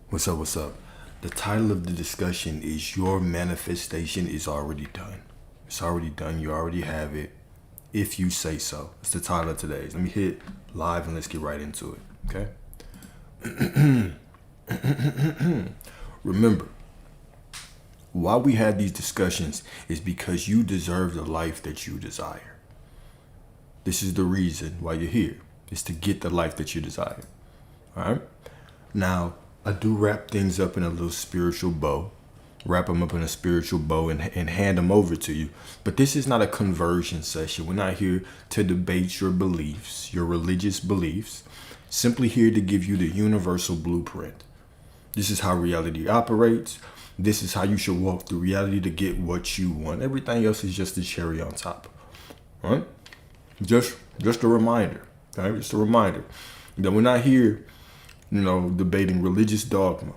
What's up? What's up? The title of the discussion is Your Manifestation is Already Done. It's already done. You already have it. If you say so. It's the title of today's. Let me hit live and let's get right into it. Okay? Remember, why we have these discussions is because you deserve the life that you desire. This is the reason why you're here. Is to get the life that you desire. Alright? Now, I do wrap things up in a little spiritual bow. Wrap them up in a spiritual bow and hand them over to you. But this is not a conversion session. We're not here to debate your beliefs, your religious beliefs. Simply here to give you the universal blueprint. This is how reality operates. This is how you should walk through reality to get what you want. Everything else is just a cherry on top. All right? Just a reminder. Okay? Just a reminder that we're not here, debating religious dogma.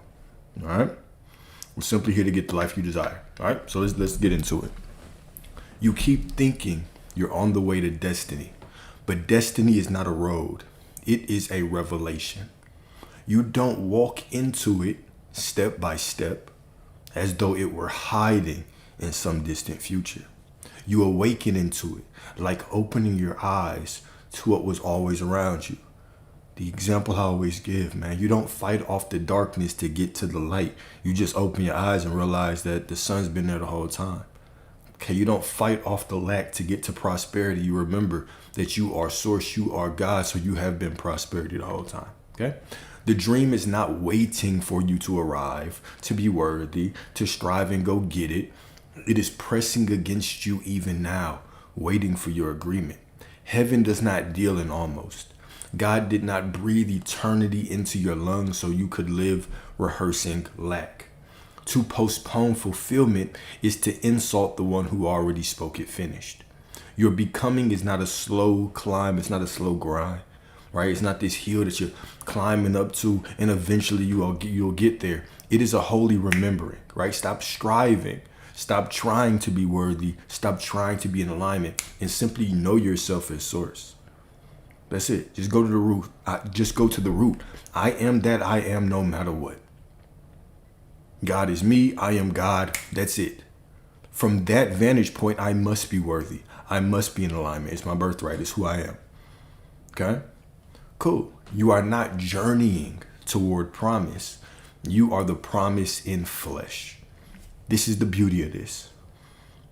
All right? We're simply here to get the life you desire. All right? So let's get into it. You keep thinking you're on the way to destiny, but destiny is not a road. It is a revelation. You don't walk into it step by step as though it were hiding in some distant future. You awaken into it like opening your eyes to what was always around you. The example I always give, man, you don't fight off the darkness to get to the light. You just open your eyes and realize that the sun's been there the whole time. Okay, you don't fight off the lack to get to prosperity. You remember that you are source, you are God, so you have been prosperity the whole time. Okay? The dream is not waiting for you to arrive, to be worthy, to strive and go get it. It is pressing against you even now, waiting for your agreement. Heaven does not deal in almost. God did not breathe eternity into your lungs so you could live rehearsing lack. To postpone fulfillment is to insult the one who already spoke it finished. Your becoming is not a slow climb. It's not a slow grind, right? It's not this hill that you're climbing up to and eventually you'll get there. It is a holy remembering, right? Stop striving. Stop trying to be worthy. Stop trying to be in alignment and simply know yourself as source. That's it. Just go to the root. Just go to the root. I am that I am no matter what. God is me. I am God. That's it. From that vantage point, I must be worthy. I must be in alignment. It's my birthright. It's who I am. Okay? Cool. You are not journeying toward promise. You are the promise in flesh. This is the beauty of this.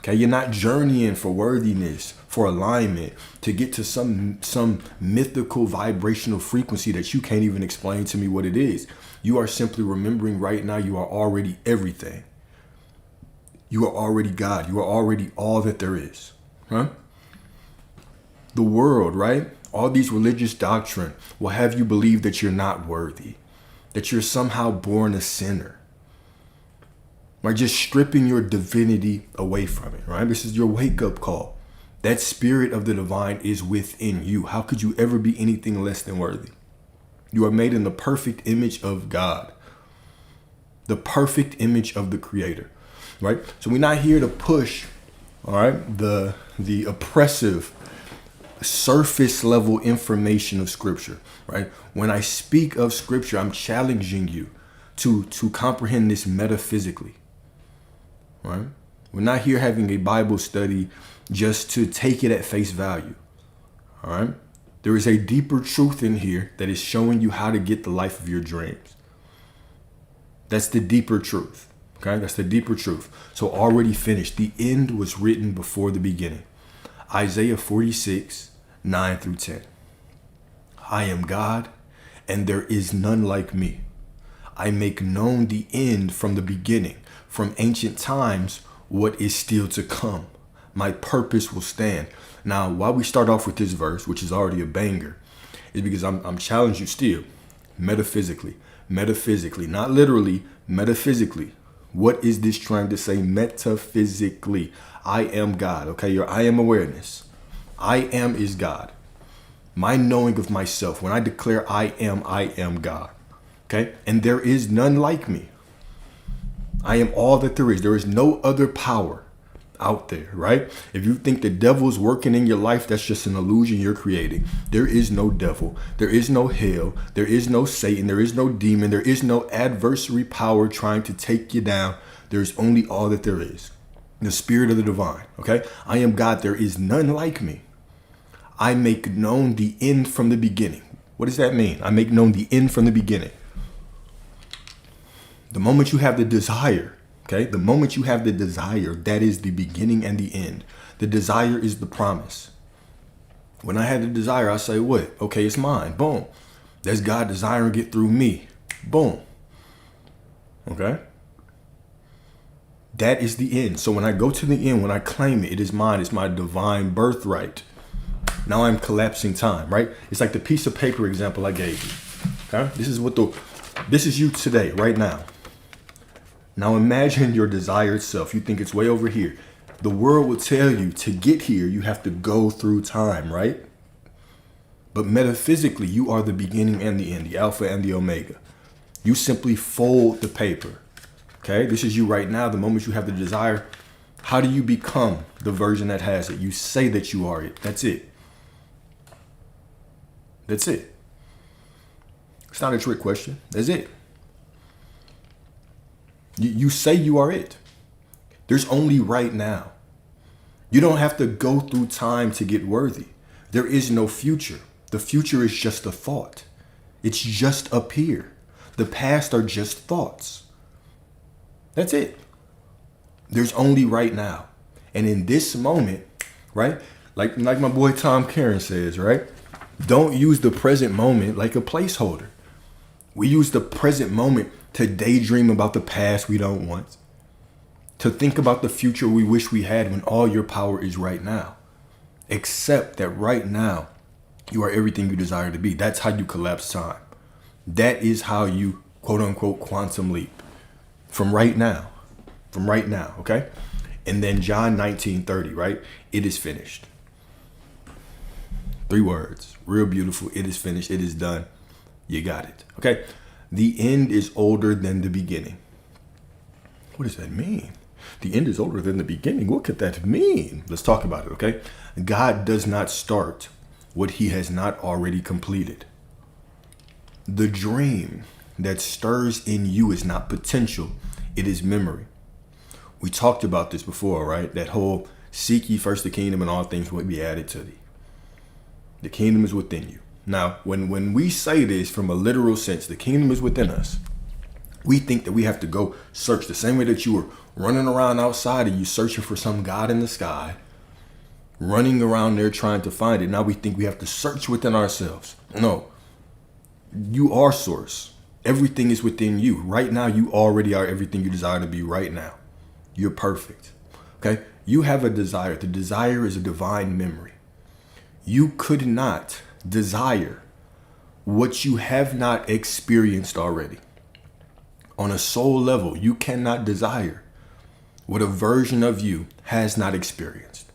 Okay, you're not journeying for worthiness, for alignment, to get to some mythical vibrational frequency that you can't even explain to me what it is. You are simply remembering right now you are already everything. You are already God. You are already all that there is. Huh? The world, right? All these religious doctrine will have you believe that you're not worthy, that you're somehow born a sinner. Right, just stripping your divinity away from it, right? This is your wake-up call. That spirit of the divine is within you. How could you ever be anything less than worthy? You are made in the perfect image of God, the perfect image of the Creator, right? So we're not here to push, all right, the oppressive surface level information of Scripture, right? When I speak of Scripture, I'm challenging you to comprehend this metaphysically. Right? We're not here having a Bible study just to take it at face value. All right? There is a deeper truth in here that is showing you how to get the life of your dreams. That's the deeper truth. Okay? That's the deeper truth. So already finished. The end was written before the beginning. Isaiah 46, 9 through 10. I am God, and there is none like me. I make known the end from the beginning. From ancient times, what is still to come. My purpose will stand. Now, why we start off with this verse, which is already a banger, is because I'm challenging you still, metaphysically, not literally, metaphysically. What is this trying to say metaphysically? I am God, okay? Your I am awareness. I am is God. My knowing of myself, when I declare I am God, okay? And there is none like me. I am all that there is. There is no other power. out there, right? If you think the devil's working in your life, that's just an illusion you're creating. There is no devil. There is no hell. There is no Satan. There is no demon. There is no adversary power trying to take you down. There's only all that there is. The spirit of the divine, okay? I am God. There is none like me. I make known the end from the beginning. What does that mean? I make known the end from the beginning. The moment you have the desire, okay? The moment you have the desire, that is the beginning and the end. The desire is the promise. When I had the desire, I say, what? Okay, it's mine. Boom. That's God desiring it through me. Boom. Okay? That is the end. So when I go to the end, when I claim it, it is mine. It's my divine birthright. Now I'm collapsing time, right? It's like the piece of paper example I gave you. Okay? This is you today, right now. Now imagine your desired self. You think it's way over here. The world will tell you to get here, you have to go through time, right? But metaphysically, you are the beginning and the end, the alpha and the omega. You simply fold the paper. Okay? This is you right now. The moment you have the desire, how do you become the version that has it? You say that you are it. That's it. That's it. It's not a trick question. That's it. You say you are it. There's only right now. You don't have to go through time to get worthy. There is no future. The future is just a thought. It's just up here. The past are just thoughts. That's it. There's only right now. And in this moment, right? Like my boy Tom Karen says, right? Don't use the present moment like a placeholder. We use the present moment to daydream about the past we don't want, to think about the future we wish we had when all your power is right now. Accept that right now, you are everything you desire to be. That's how you collapse time. That is how you, quote unquote, quantum leap. From right now, okay? And then John 19:30, right? It is finished. 3 words, real beautiful. It is finished. It is done. You got it, okay? The end is older than the beginning. What does that mean? The end is older than the beginning. What could that mean? Let's talk about it, okay? God does not start what he has not already completed. The dream that stirs in you is not potential. It is memory. We talked about this before, right? That whole seek ye first the kingdom and all things will be added to thee. The kingdom is within you. Now, when we say this from a literal sense, the kingdom is within us. We think that we have to go search the same way that you were running around outside and you searching for some God in the sky, running around there trying to find it. Now we think we have to search within ourselves. No, you are source. Everything is within you. Right now, you already are everything you desire to be right now. You're perfect. Okay? You have a desire. The desire is a divine memory. You could not desire what you have not experienced already. On a soul level, you cannot desire what a version of you has not experienced.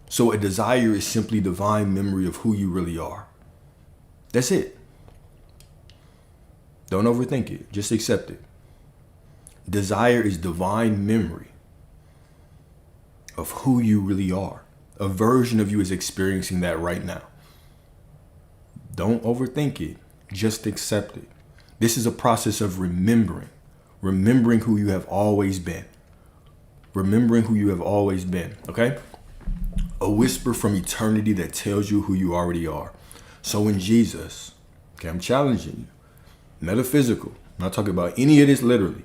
So a desire is simply divine memory of who you really are. That's it. Don't overthink it. Just accept it. Desire is divine memory of who you really are. A version of you is experiencing that right now. Don't overthink it. Just accept it. This is a process of remembering who you have always been. Remembering who you have always been, okay? A whisper from eternity that tells you who you already are. So in Jesus, okay, I'm challenging you. Metaphysical. I'm not talking about any of this literally.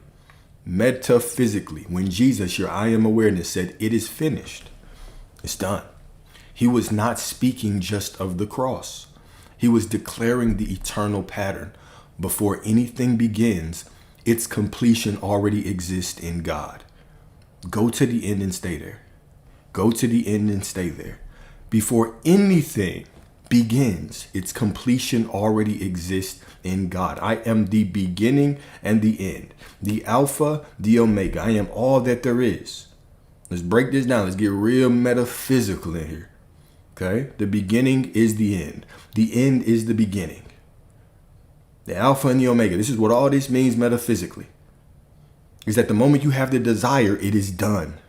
Metaphysically, when Jesus, your I am awareness, said, it is finished. It's done. He was not speaking just of the cross. He was declaring the eternal pattern. Before anything begins, its completion already exists in God. Go to the end and stay there. Go to the end and stay there. Before anything begins, its completion already exists in God. I am the beginning and the end, the Alpha, the Omega. I am all that there is. Let's break this down. Let's get real metaphysical in here. Okay? The beginning is the end. The end is the beginning. The Alpha and the Omega. This is what all this means metaphysically. Is that the moment you have the desire, it is done.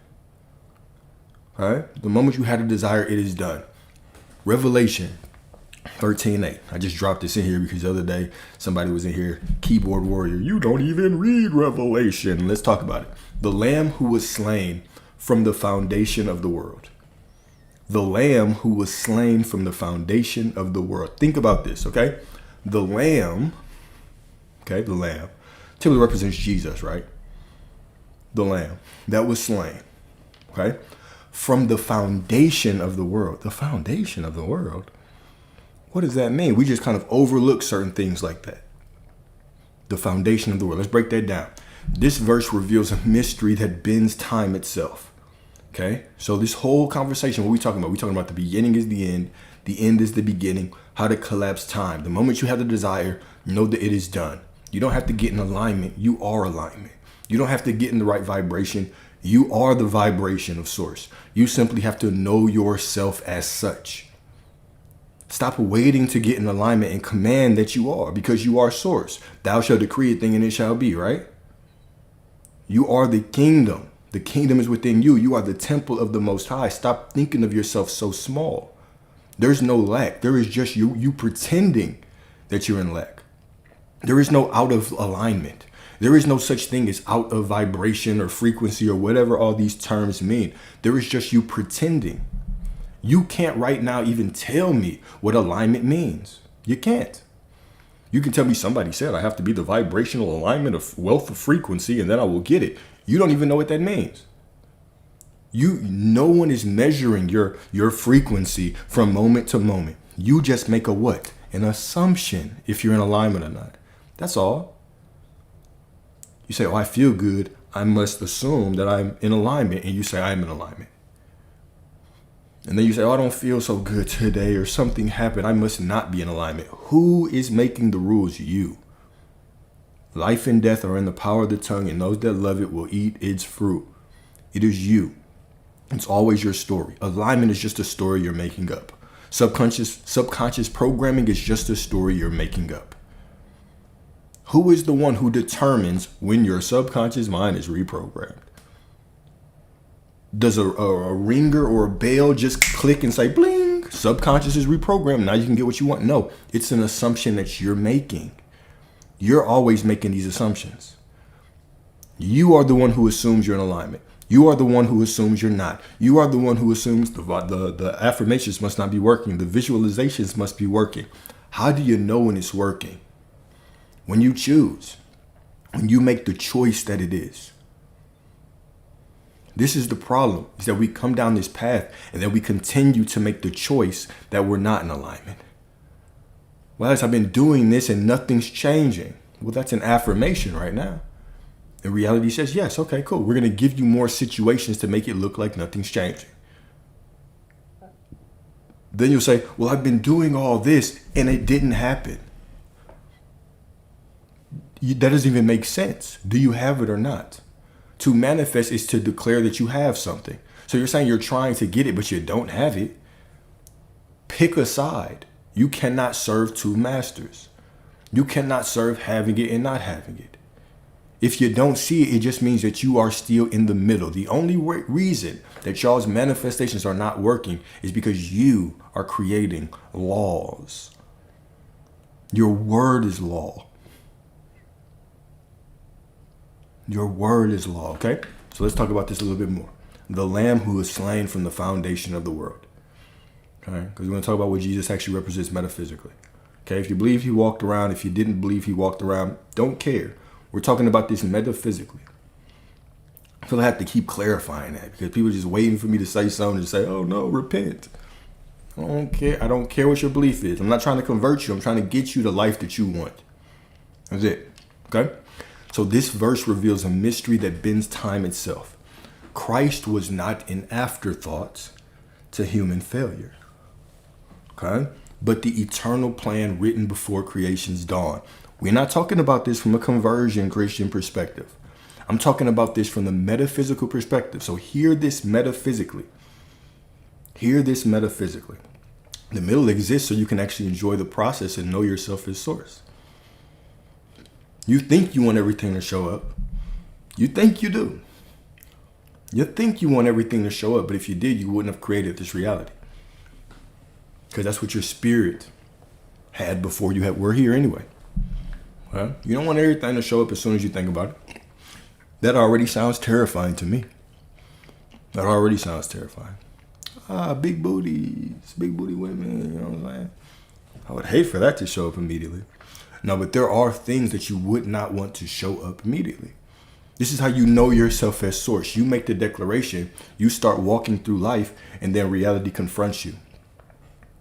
All right? The moment you had a desire, it is done. Revelation 13:8. I just dropped this in here because the other day somebody was in here, keyboard warrior. You don't even read Revelation. Let's talk about it. The Lamb who was slain from the foundation of the world. The Lamb who was slain from the foundation of the world. Think about this, okay? The Lamb, typically represents Jesus, right? The Lamb that was slain, okay? From the foundation of the world. The foundation of the world? What does that mean? We just kind of overlook certain things like that. The foundation of the world. Let's break that down. This verse reveals a mystery that bends time itself. Okay? So this whole conversation, what are we talking about? We're talking about the beginning is the end is the beginning, how to collapse time. The moment you have the desire, know that it is done. You don't have to get in alignment. You are alignment. You don't have to get in the right vibration. You are the vibration of source. You simply have to know yourself as such. Stop waiting to get in alignment and command that you are, because you are source. Thou shalt decree a thing and it shall be, right? You are the kingdom. The kingdom is within you. You are the temple of the Most High. Stop thinking of yourself so small. There's no lack. There is just you pretending that you're in lack. There is no out of alignment. There is no such thing as out of vibration or frequency or whatever all these terms mean. There is just you pretending. You can't right now even tell me what alignment means. You can't. You can tell me somebody said I have to be the vibrational alignment of wealth of frequency and then I will get it. You don't even know what that means. No one is measuring your frequency from moment to moment. You just make a what? An assumption if you're in alignment or not. That's all. You say, oh, I feel good. I must assume that I'm in alignment. And you say, I'm in alignment. And then you say, oh, I don't feel so good today or something happened. I must not be in alignment. Who is making the rules? You. Life and death are in the power of the tongue, and those that love it will eat its fruit. It is you. It's always your story. Alignment is just a story you're making up. Subconscious programming is just a story you're making up. Who is the one who determines when your subconscious mind is reprogrammed? Does a ringer or a bell just click and say, bling, subconscious is reprogrammed, now you can get what you want? No, it's an assumption that you're making. You're always making these assumptions. You are the one who assumes you're in alignment. You are the one who assumes you're not. You are the one who assumes the affirmations must not be working. The visualizations must be working. How do you know when it's working? When you choose. When you make the choice that it is. This is the problem, is that we come down this path and then we continue to make the choice that we're not in alignment. Well, I've been doing this and nothing's changing. Well, that's an affirmation right now. And reality says, yes, okay, cool. We're going to give you more situations to make it look like nothing's changing. Then you'll say, well, I've been doing all this and it didn't happen. That doesn't even make sense. Do you have it or not? To manifest is to declare that you have something. So you're saying you're trying to get it, but you don't have it. Pick a side. You cannot serve two masters. You cannot serve having it and not having it. If you don't see it, it just means that you are still in the middle. The only reason that y'all's manifestations are not working is because you are creating laws. Your word is law. Your word is law, okay? So let's talk about this a little bit more. The Lamb who is slain from the foundation of the world. Okay? Because we're going to talk about what Jesus actually represents metaphysically. Okay? If you believe he walked around, if you didn't believe he walked around, don't care. We're talking about this metaphysically. I feel I have to keep clarifying that because people are just waiting for me to say something and say, oh no, repent. I don't care. I don't care what your belief is. I'm not trying to convert you. I'm trying to get you the life that you want. That's it. Okay? So this verse reveals a mystery that bends time itself. Christ was not an afterthought to human failure. Okay? But the eternal plan written before creation's dawn. We're not talking about this from a conversion Christian perspective. I'm talking about this from the metaphysical perspective. So hear this metaphysically. Hear this metaphysically. The middle exists so you can actually enjoy the process and know yourself as source. You think you want everything to show up. You think you do. You think you want everything to show up, but if you did, you wouldn't have created this reality. Because that's what your spirit had before you were here anyway. Well, you don't want everything to show up as soon as you think about it. That already sounds terrifying to me. That already sounds terrifying. Big booties, big booty women, you know what I'm saying? I would hate for that to show up immediately. No, but there are things that you would not want to show up immediately. This is how you know yourself as source. You make the declaration, you start walking through life, and then reality confronts you.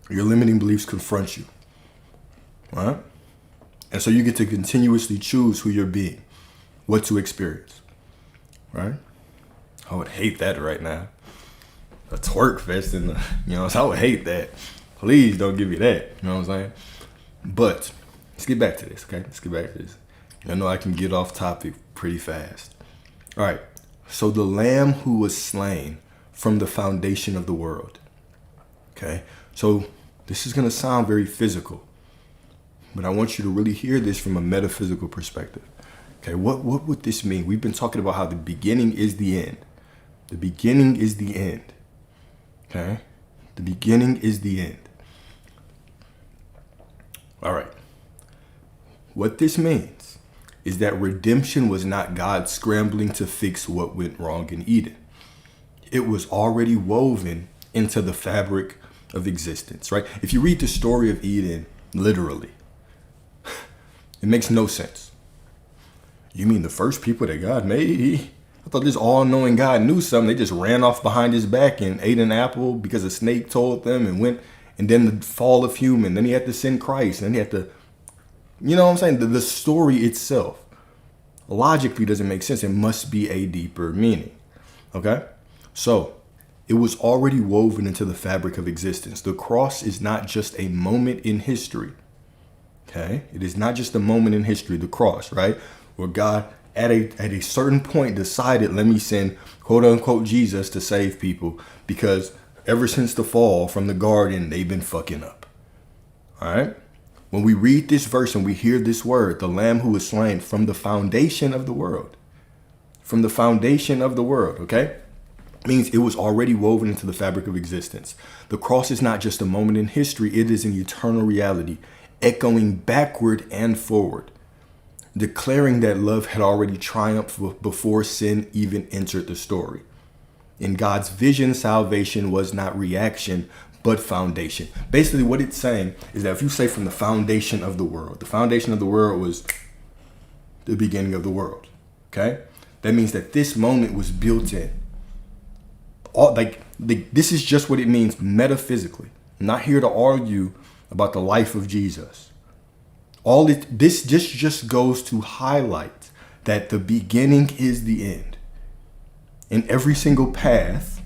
Your limiting beliefs confront you. All right? And so you get to continuously choose who you're being, what to experience. Right? I would hate that right now. A twerk fest in the, I would hate that. Please don't give me that. You know what I'm saying? But let's get back to this, okay? Let's get back to this. I know I can get off topic pretty fast. All right. So the Lamb who was slain from the foundation of the world. Okay. So this is going to sound very physical, but I want you to really hear this from a metaphysical perspective. Okay. What would this mean? We've been talking about how the beginning is the end. The beginning is the end. Okay. The beginning is the end. All right. What this means is that redemption was not God scrambling to fix what went wrong in Eden. It was already woven into the fabric of existence, right? If you read the story of Eden literally, it makes no sense. You mean the first people that God made? I thought this all-knowing God knew something. They just ran off behind his back and ate an apple because a snake told them and went, and then the fall of human. Then he had to send Christ, and then he had to, you know what I'm saying? The story itself logically doesn't make sense. It must be a deeper meaning. Okay? So it was already woven into the fabric of existence. The cross is not just a moment in history. Okay? It is not just a moment in history, the cross, right? Where God at a certain point decided, let me send quote unquote Jesus to save people, because ever since the fall from the garden, they've been fucking up. All right? When we read this verse and we hear this word, the Lamb who was slain from the foundation of the world, from the foundation of the world, okay? Means it was already woven into the fabric of existence. The cross is not just a moment in history. It is an eternal reality, echoing backward and forward, declaring that love had already triumphed before sin even entered the story. In God's vision, salvation was not reaction, but foundation. Basically, what it's saying is that if you say from the foundation of the world was the beginning of the world, okay? That means that this moment was built in. This is just what it means metaphysically. I'm not here to argue about the life of Jesus. This just goes to highlight that the beginning is the end. And every single path,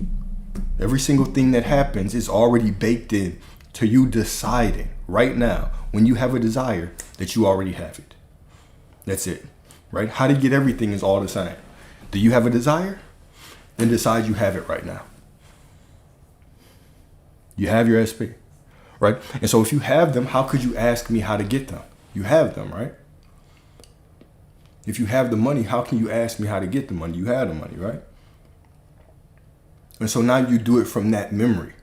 every single thing that happens is already baked in to you deciding right now, when you have a desire, that you already have it. That's it, right? How to get everything is all the same. Do you have a desire? Then decide you have it right now. You have your SP, right? And so if you have them, how could you ask me how to get them? You have them, right? If you have the money, how can you ask me how to get the money? You have the money, right? And so now you do it from that memory.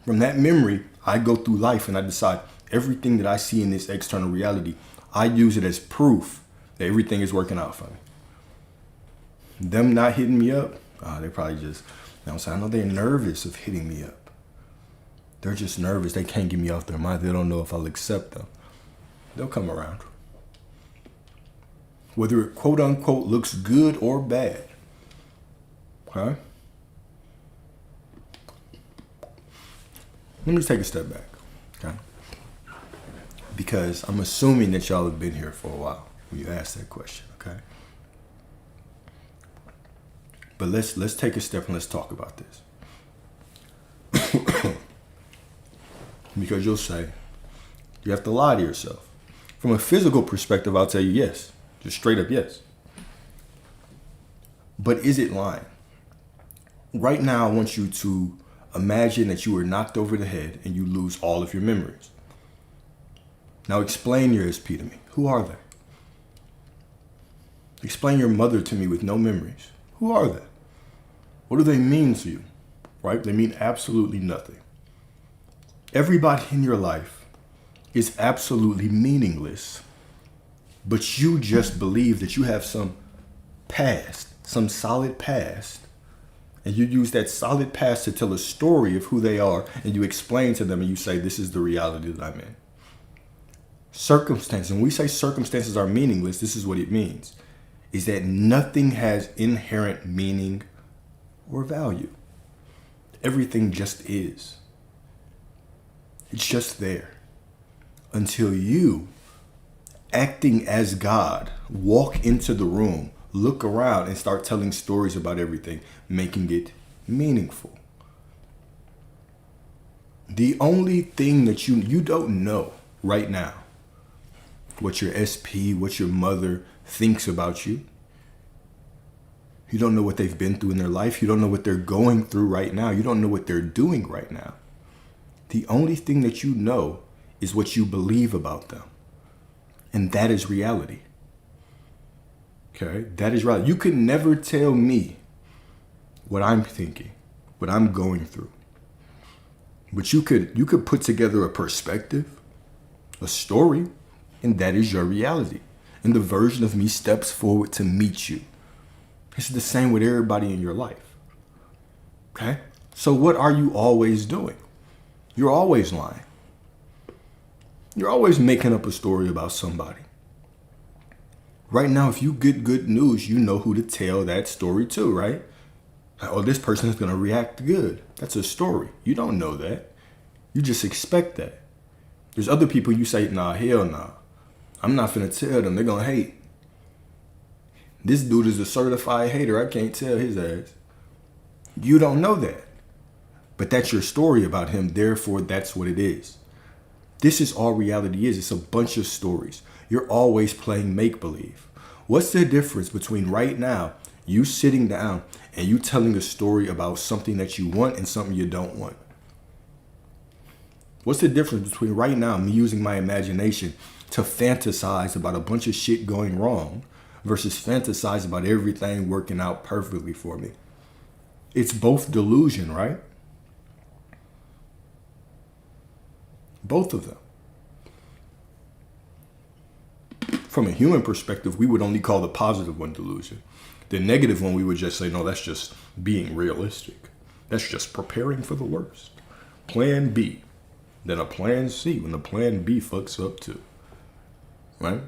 From that memory, I go through life and I decide everything that I see in this external reality, I use it as proof that everything is working out for me. Them not hitting me up, they probably just, I know they're nervous of hitting me up. They're just nervous. They can't get me off their mind. They don't know if I'll accept them. They'll come around. Whether it quote unquote looks good or bad. Okay? Let me take a step back. Okay? Because I'm assuming that y'all have been here for a while when you ask that question. Okay? But let's take a step and let's talk about this. Because you'll say, you have to lie to yourself. From a physical perspective, I'll tell you yes. Just straight up yes. But is it lying? Right now, I want you to imagine that you were knocked over the head and you lose all of your memories. Now explain your SP to me. Who are they? Explain your mother to me with no memories. Who are they? What do they mean to you? Right? They mean absolutely nothing. Everybody in your life is absolutely meaningless, but you just believe that you have some past, some solid past, and you use that solid past to tell a story of who they are, and you explain to them and you say, this is the reality that I'm in. Circumstances, when we say circumstances are meaningless, this is what it means, is that nothing has inherent meaning or value. Everything just is. It's just there. Until you, acting as God, walk into the room, look around and start telling stories about everything, making it meaningful. The only thing that you don't know right now, what your SP, what your mother thinks about you. You don't know what they've been through in their life. You don't know what they're going through right now. You don't know what they're doing right now. The only thing that you know is what you believe about them. And that is reality. Okay? That is reality. You can never tell me what I'm thinking, what I'm going through. But you could put together a perspective, a story, and that is your reality. And the version of me steps forward to meet you. It's the same with everybody in your life. Okay? So what are you always doing? You're always lying. You're always making up a story about somebody. Right now, if you get good news, you know who to tell that story to, right? Oh, this person is going to react good. That's a story. You don't know that. You just expect that. There's other people you say, nah, hell nah. I'm not finna tell them. They're going to hate. This dude is a certified hater. I can't tell his ass. You don't know that. But that's your story about him. Therefore, that's what it is. This is all reality is. It's a bunch of stories. You're always playing make-believe. What's the difference between right now, you sitting down and you telling a story about something that you want and something you don't want? What's the difference between right now, me using my imagination to fantasize about a bunch of shit going wrong versus fantasize about everything working out perfectly for me? It's both delusion, right? Both of them. From a human perspective, we would only call the positive one delusion. The negative one, we would just say, no, that's just being realistic. That's just preparing for the worst. Plan B. Then a plan C when the plan B fucks up too. Right?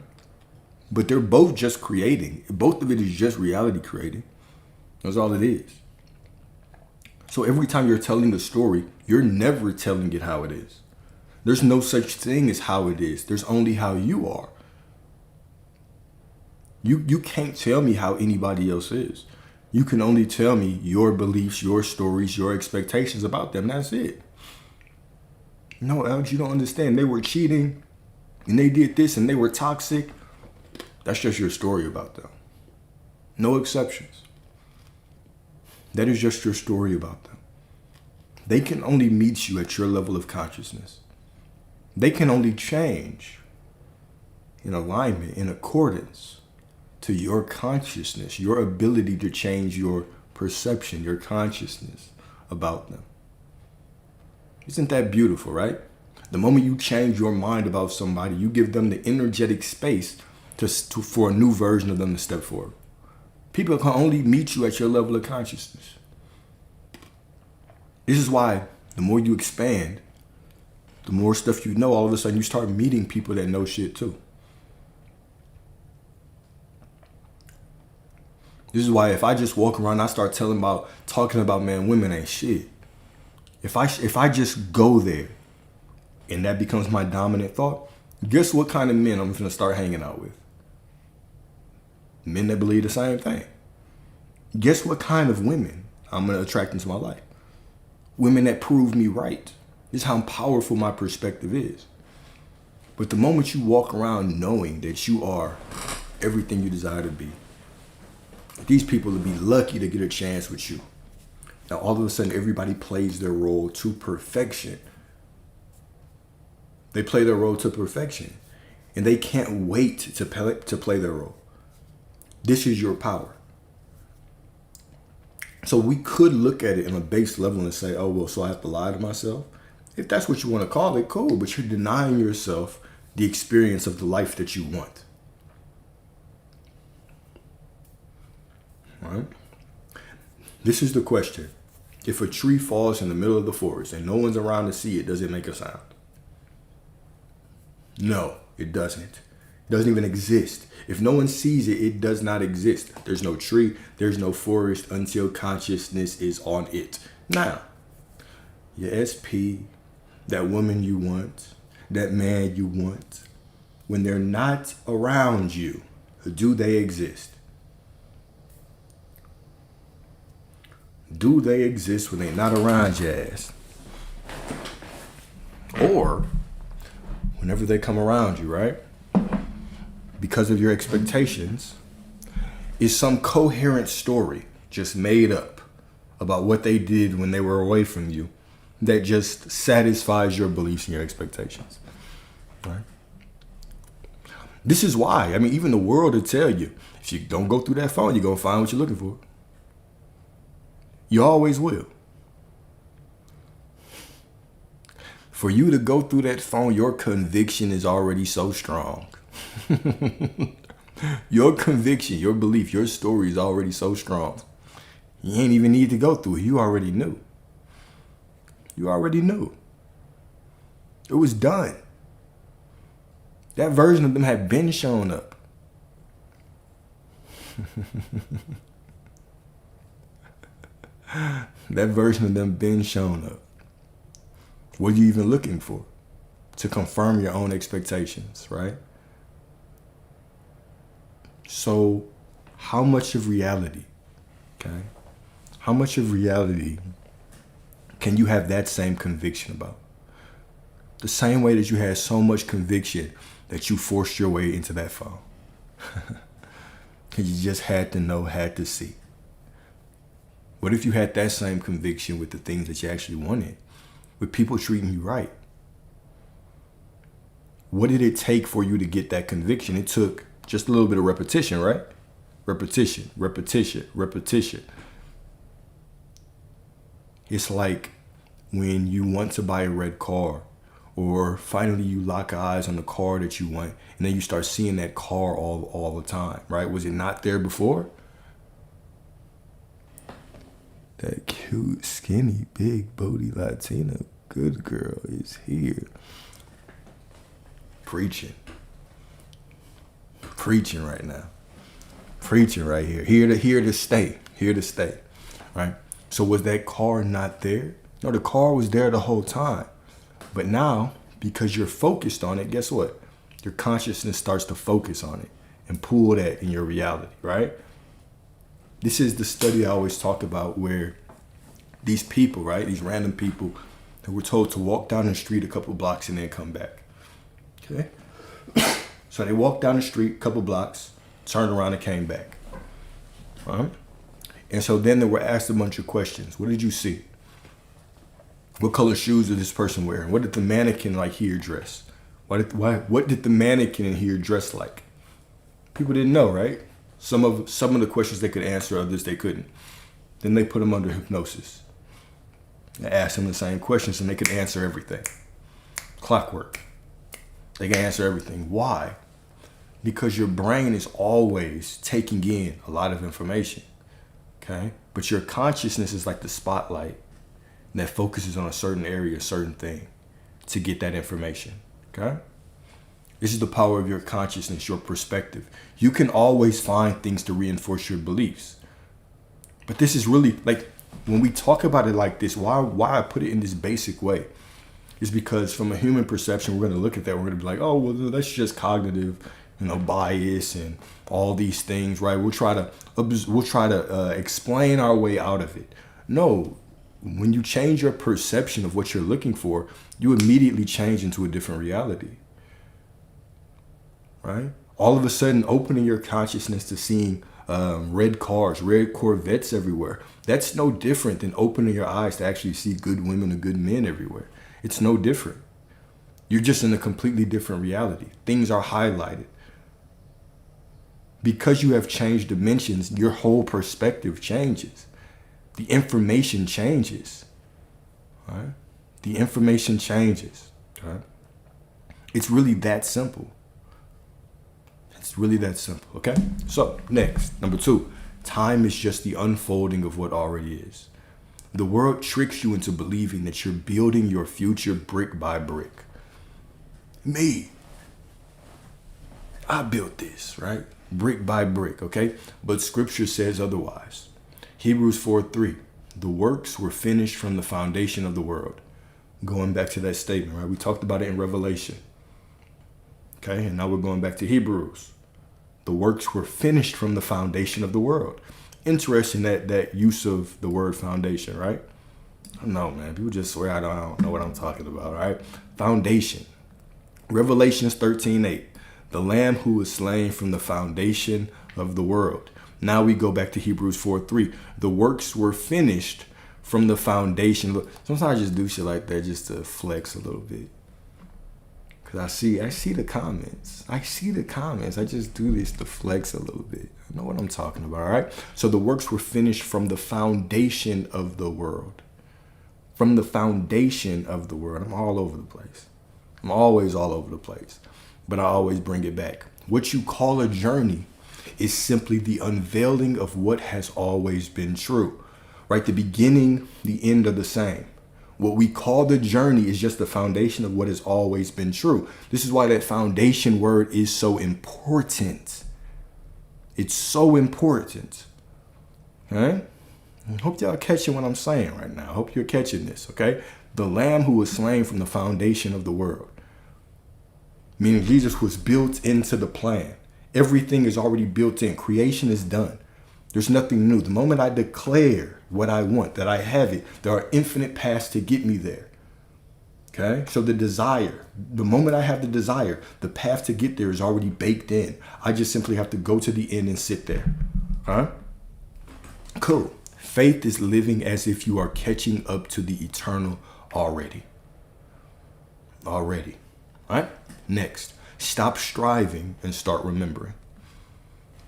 But they're both just creating. Both of it is just reality creating. That's all it is. So every time you're telling a story, you're never telling it how it is. There's no such thing as how it is. There's only how you are. You can't tell me how anybody else is. You can only tell me your beliefs, your stories, your expectations about them. That's it. No, Alex, you don't understand. They were cheating and they did this and they were toxic. That's just your story about them. No exceptions. That is just your story about them. They can only meet you at your level of consciousness. They can only change in alignment, in accordance to your consciousness, your ability to change your perception, your consciousness about them. Isn't that beautiful, right? The moment you change your mind about somebody, you give them the energetic space for a new version of them to step forward. People can only meet you at your level of consciousness. This is why the more you expand, the more stuff you know, all of a sudden you start meeting people that know shit too. This is why if I just walk around, I start talking about, man, women ain't shit. If I just go there and that becomes my dominant thought, guess what kind of men I'm going to start hanging out with? Men that believe the same thing. Guess what kind of women I'm going to attract into my life? Women that prove me right. This is how powerful my perspective is. But the moment you walk around knowing that you are everything you desire to be, these people will be lucky to get a chance with you. Now, all of a sudden, everybody plays their role to perfection. They play their role to perfection. And they can't wait to play their role. This is your power. So we could look at it on a base level and say, oh, well, so I have to lie to myself. If that's what you want to call it, cool. But you're denying yourself the experience of the life that you want. All right? This is the question. If a tree falls in the middle of the forest and no one's around to see it, does it make a sound? No, it doesn't. It doesn't even exist. If no one sees it, it does not exist. There's no tree, there's no forest until consciousness is on it. Now, your SP, that woman you want, that man you want, when they're not around you, do they exist? Do they exist when they're not around your ass? Or whenever they come around you, right? Because of your expectations, is some coherent story just made up about what they did when they were away from you that just satisfies your beliefs and your expectations, right? This is why, I mean, even the world will tell you, if you don't go through that phone, you're going to find what you're looking for. You always will. For you to go through that phone, your conviction is already so strong. Your conviction, your belief, your story is already so strong. You ain't even need to go through it. You already knew. You already knew. It was done. That version of them had been shown up. That version of them been shown up. What are you even looking for? To confirm your own expectations, right? So, how much of reality, okay? How much of reality can you have that same conviction about? The same way that you had so much conviction that you forced your way into that phone. Because you just had to know, had to see. What if you had that same conviction with the things that you actually wanted? With people treating you right? What did it take for you to get that conviction? It took just a little bit of repetition, right? Repetition, repetition, repetition. It's like when you want to buy a red car, or finally you lock eyes on the car that you want, and then you start seeing that car all the time, right? Was it not there before? That cute, skinny, big booty Latina good girl is here. Preaching right now. Preaching right here. Here to stay. Here to stay. Right? So was that car not there? No, the car was there the whole time. But now, because you're focused on it, guess what? Your consciousness starts to focus on it and pull that in your reality, right? This is the study I always talk about, where these people, right? These random people that were told to walk down the street a couple blocks and then come back. Okay? So they walked down the street a couple blocks, turned around and came back. Right? And so then they were asked a bunch of questions. What did you see? What color shoes did this person wear? What did the mannequin like here dress? What did the mannequin in here dress like? People didn't know, right? Some of the questions they could answer, others they couldn't. Then they put them under hypnosis. They asked them the same questions and they could answer everything. Clockwork. They can answer everything. Why? Because your brain is always taking in a lot of information. Okay? But your consciousness is like the spotlight that focuses on a certain area, a certain thing to get that information. Okay? This is the power of your consciousness, your perspective. You can always find things to reinforce your beliefs. But this is really, like, when we talk about it like this, why I put it in this basic way is because from a human perception, we're going to look at that. We're going to be like, oh, well, that's just cognitive, bias and all these things, right? We'll try to explain our way out of it. No, when you change your perception of what you're looking for, you immediately change into a different reality. Right? All of a sudden, opening your consciousness to seeing red cars, red Corvettes everywhere. That's no different than opening your eyes to actually see good women and good men everywhere. It's no different. You're just in a completely different reality. Things are highlighted. Because you have changed dimensions, your whole perspective changes. The information changes. Right? The information changes. Right? It's really that simple. It's really that simple. Okay? So, next, number 2. Time is just the unfolding of what already is. The world tricks you into believing that you're building your future brick by brick. I built this, right? Brick by brick, okay? But scripture says otherwise. Hebrews 4:3. The works were finished from the foundation of the world. Going back to that statement, right? We talked about it in Revelation. Okay, and now we're going back to Hebrews. The works were finished from the foundation of the world. Interesting that use of the word foundation, right? I don't know, man. People just swear I don't know what I'm talking about, right? Foundation. Revelations 13:8. The Lamb who was slain from the foundation of the world. Now we go back to Hebrews 4:3. The works were finished from the foundation. Sometimes I just do shit like that just to flex a little bit. Because I see the comments. I just do this to flex a little bit. I know what I'm talking about, all right? So the works were finished from the foundation of the world. From the foundation of the world. I'm all over the place. I'm always all over the place. But I always bring it back. What you call a journey is simply the unveiling of what has always been true. Right? The beginning, the end are the same. What we call the journey is just the foundation of what has always been true. This is why that foundation word is so important. It's so important. Okay? I hope y'all catching what I'm saying right now. I hope you're catching this, okay? The Lamb who was slain from the foundation of the world. Meaning Jesus was built into the plan. Everything is already built in. Creation is done. There's nothing new. The moment I declare what I want, that I have it, there are infinite paths to get me there. Okay? So the moment I have the desire, the path to get there is already baked in. I just simply have to go to the end and sit there. Huh? Cool. Faith is living as if you are catching up to the eternal already. Already. All right? Next. Stop striving and start remembering.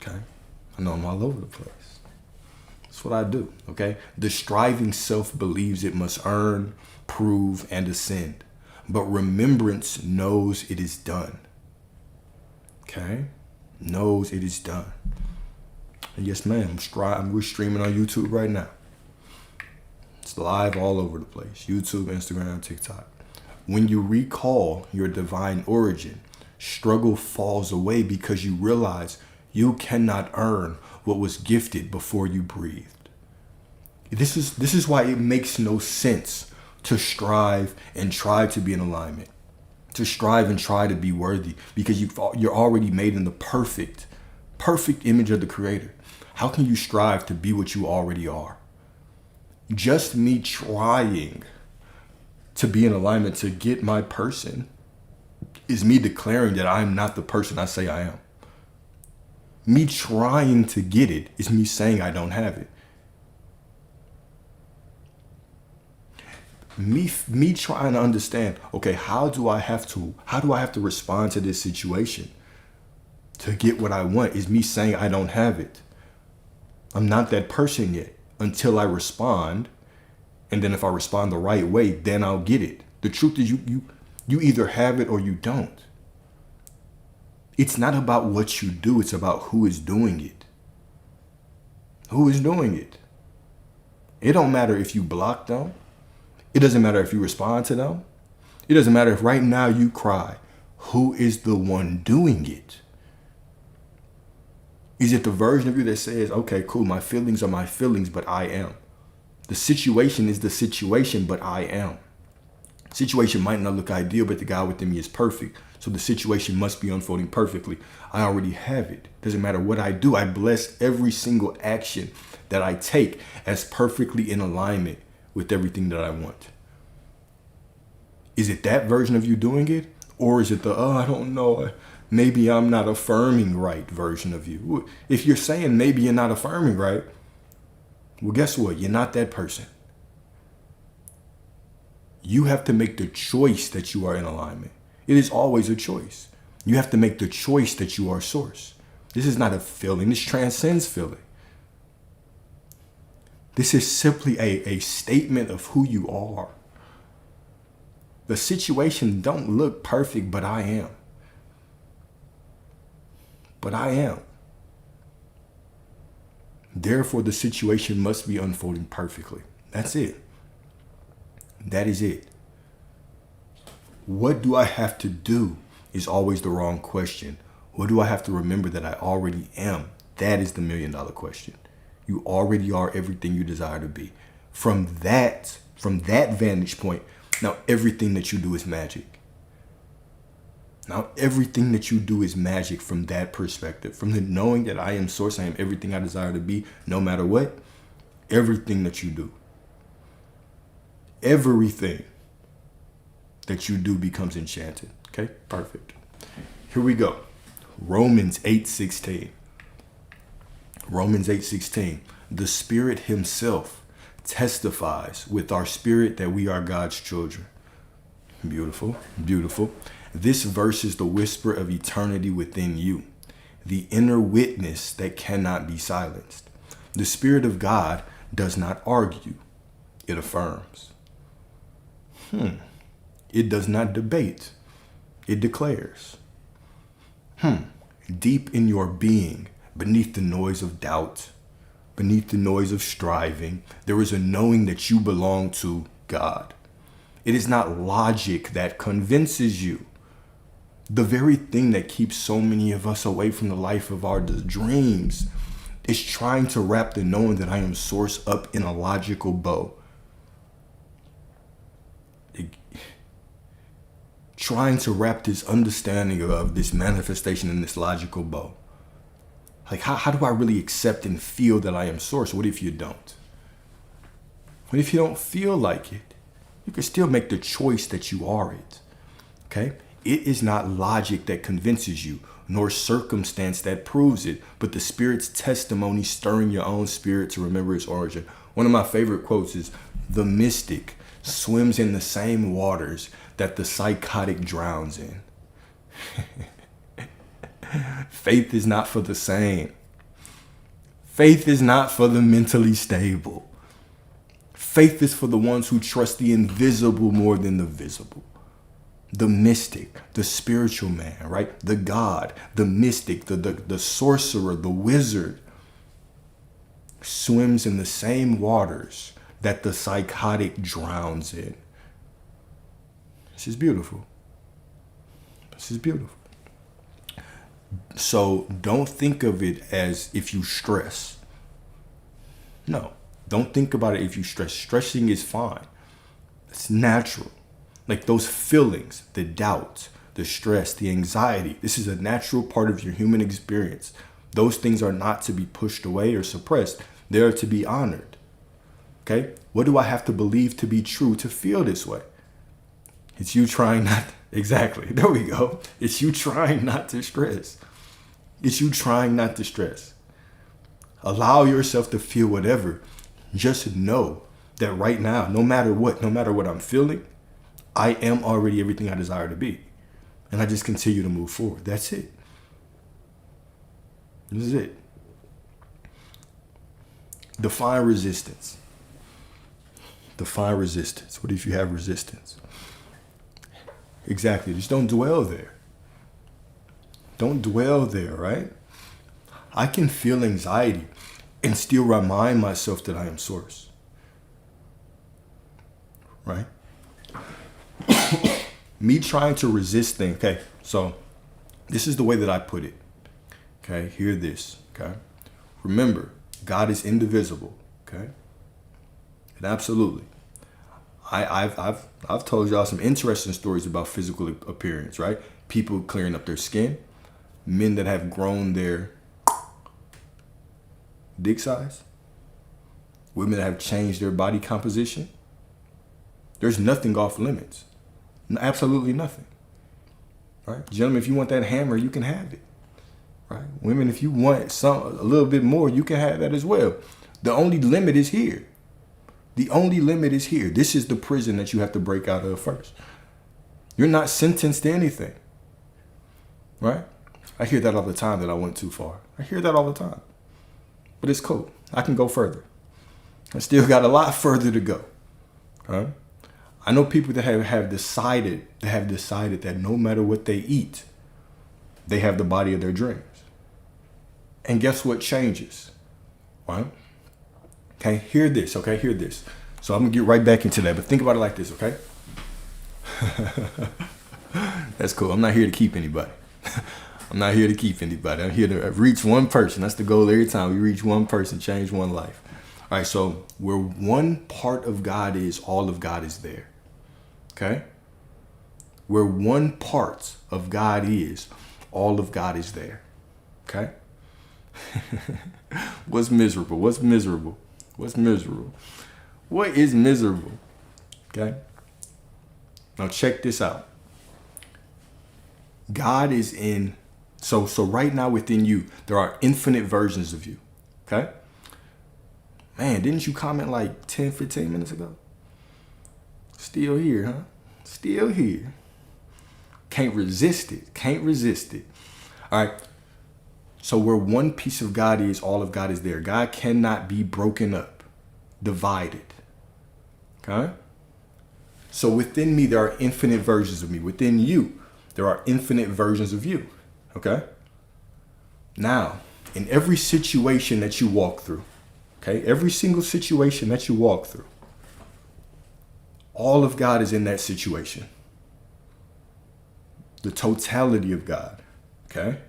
Okay? I know I'm all over the place. That's what I do, okay? The striving self believes it must earn, prove, and ascend. But remembrance knows it is done. Okay? Knows it is done. And yes, ma'am, we're streaming on YouTube right now. It's live all over the place. YouTube, Instagram, TikTok. When you recall your divine origin, struggle falls away because you realize you cannot earn what was gifted before you breathed. This is why it makes no sense to strive and try to be in alignment, to strive and try to be worthy, because you're already made in the perfect image of the Creator. How can you strive to be what you already are? Just me trying to be in alignment to get my person is me declaring that I'm not the person I say I am. Me trying to get it is me saying I don't have it. Me trying to understand, okay, how do I have to respond to this situation to get what I want is me saying I don't have it. I'm not that person yet until I respond. And then if I respond the right way, then I'll get it. The truth is you either have it or you don't. It's not about what you do. It's about who is doing it. Who is doing it? It don't matter if you block them. It doesn't matter if you respond to them. It doesn't matter if right now you cry. Who is the one doing it? Is it the version of you that says, okay, cool, my feelings are my feelings, but I am? The situation is the situation, but I am. Situation might not look ideal, but the God within me is perfect. So the situation must be unfolding perfectly. I already have it. Doesn't matter what I do. I bless every single action that I take as perfectly in alignment with everything that I want. Is it that version of you doing it? Or is it the, I don't know, maybe I'm not affirming right version of you? If you're saying maybe you're not affirming right, well, guess what? You're not that person. You have to make the choice that you are in alignment. It is always a choice. You have to make the choice that you are source. This is not a feeling. This transcends feeling. This is simply a statement of who you are. The situation don't look perfect, but I am. But I am. Therefore, the situation must be unfolding perfectly. That's it. That is it. What do I have to do is always the wrong question. What do I have to remember that I already am? That is the $1 million question. You already are everything you desire to be. From that vantage point, now everything that you do is magic. Now everything that you do is magic from that perspective. From the knowing that I am source, I am everything I desire to be, no matter what. Everything that you do. Everything that you do becomes enchanted. Okay, perfect. Here we go. Romans 8:16. Romans 8:16. The Spirit himself testifies with our spirit that we are God's children. Beautiful, beautiful. This verse is the whisper of eternity within you, the inner witness that cannot be silenced. The Spirit of God does not argue, it affirms. It does not debate, it declares. Deep in your being, beneath the noise of doubt, beneath the noise of striving, there is a knowing that you belong to God. It is not logic that convinces you. The very thing that keeps so many of us away from the life of our dreams is trying to wrap the knowing that I am source up in a logical bow. Trying to wrap this understanding of this manifestation in this logical bow. Like, how do I really accept and feel that I am source? What if you don't? What if you don't feel like it? You can still make the choice that you are it. Okay? It is not logic that convinces you, nor circumstance that proves it, but the Spirit's testimony stirring your own spirit to remember its origin. One of my favorite quotes is, the mystic swims in the same waters that the psychotic drowns in. Faith is not for the sane. Faith is not for the mentally stable. Faith is for the ones who trust the invisible more than the visible. The mystic, the spiritual man, right? The God, the mystic, the sorcerer, the wizard swims in the same waters that the psychotic drowns in. This is beautiful. This is beautiful. So don't think of it as if you stress. No, don't think about it if you stress. Stressing is fine. It's natural. Like those feelings, the doubt, the stress, the anxiety, this is a natural part of your human experience. Those things are not to be pushed away or suppressed. They are to be honored. Okay? What do I have to believe to be true to feel this way? It's you trying not, exactly, there we go. It's you trying not to stress. It's you trying not to stress. Allow yourself to feel whatever. Just know that right now, no matter what I'm feeling, I am already everything I desire to be. And I just continue to move forward. That's it. This is it. Define resistance. Define resistance. What if you have resistance? Exactly. Just don't dwell there. Don't dwell there, right? I can feel anxiety and still remind myself that I am source. Right? Me trying to resist things. Okay, so this is the way that I put it. Okay, hear this. Okay, remember, God is indivisible. Okay, and absolutely, I've told y'all some interesting stories about physical appearance. Right, people clearing up their skin, men that have grown their dick size, women that have changed their body composition. There's nothing off limits. Absolutely nothing. Right? Gentlemen, if you want that hammer, you can have it. Right? Women, if you want a little bit more, you can have that as well. The only limit is here. The only limit is here. This is the prison that you have to break out of first. You're not sentenced to anything. Right? I hear that all the time that I went too far. I hear that all the time. But it's cool. I can go further. I still got a lot further to go. Right? I know people that have decided that no matter what they eat, they have the body of their dreams. And guess what changes? Right? Okay, hear this, okay? Hear this. So I'm gonna get right back into that, but think about it like this, okay? That's cool. I'm not here to keep anybody. I'm not here to keep anybody. I'm here to reach one person. That's the goal every time. We reach one person, change one life. All right, so where one part of God is, all of God is there. Okay? Where one part of God is, all of God is there. Okay? What's miserable? What's miserable? What's miserable? What is miserable? Okay? Now check this out. God is in, so right now within you, there are infinite versions of you. Okay? Man, didn't you comment like 10, 15 minutes ago? Still here, huh? Still here. Can't resist it. Can't resist it. All right. So where one piece of God is, all of God is there. God cannot be broken up, divided. Okay? So within me, there are infinite versions of me. Within you, there are infinite versions of you. Okay? Now, in every situation that you walk through, okay, every single situation that you walk through, all of God is in that situation. The totality of God. Okay?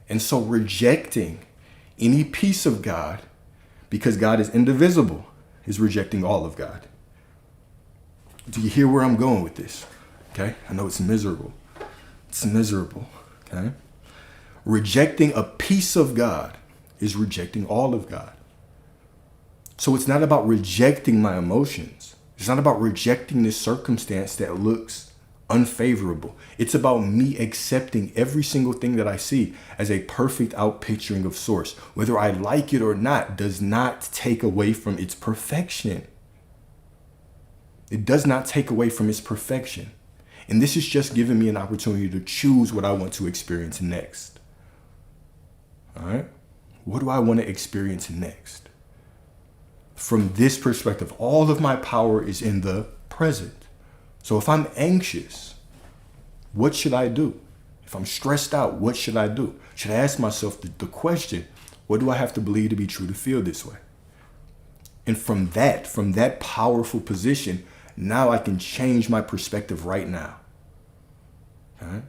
And so rejecting any piece of God, because God is indivisible, is rejecting all of God. Do you hear where I'm going with this? Okay? I know it's miserable. It's miserable. Okay? Rejecting a piece of God is rejecting all of God. So it's not about rejecting my emotions. It's not about rejecting this circumstance that looks unfavorable. It's about me accepting every single thing that I see as a perfect outpicturing of source. Whether I like it or not does not take away from its perfection. It does not take away from its perfection. And this is just giving me an opportunity to choose what I want to experience next. All right? What do I want to experience next? From this perspective, all of my power is in the present. So if I'm anxious, what should I do? If I'm stressed out, what should I do? Should I ask myself the question, what do I have to believe to be true to feel this way? And from that powerful position, now I can change my perspective right now. Okay?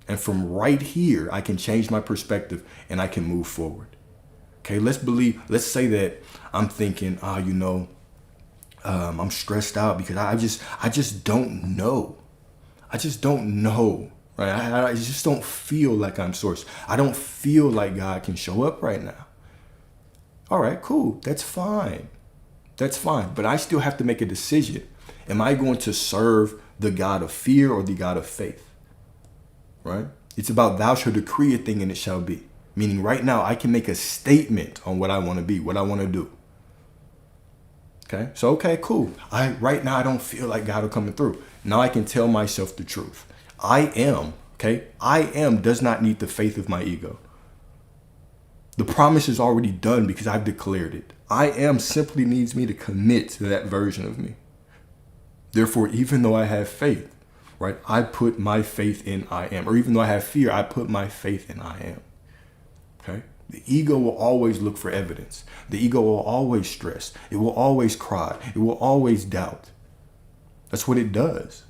And from right here, I can change my perspective and I can move forward. Okay, let's say that I'm thinking, I'm stressed out because I just don't know. I just don't know, right? I just don't feel like I'm source. I don't feel like God can show up right now. All right, cool. That's fine. That's fine. But I still have to make a decision. Am I going to serve the God of fear or the God of faith? Right? It's about thou shalt decree a thing and it shall be. Meaning right now I can make a statement on what I want to be, what I want to do. Okay, so okay, cool. Right now I don't feel like God will coming through. Now I can tell myself the truth. I am does not need the faith of my ego. The promise is already done because I've declared it. I am simply needs me to commit to that version of me. Therefore, even though I have faith, right, I put my faith in I am. Or even though I have fear, I put my faith in I am. Okay? The ego will always look for evidence. The ego will always stress. It will always cry. It will always doubt. That's what it does.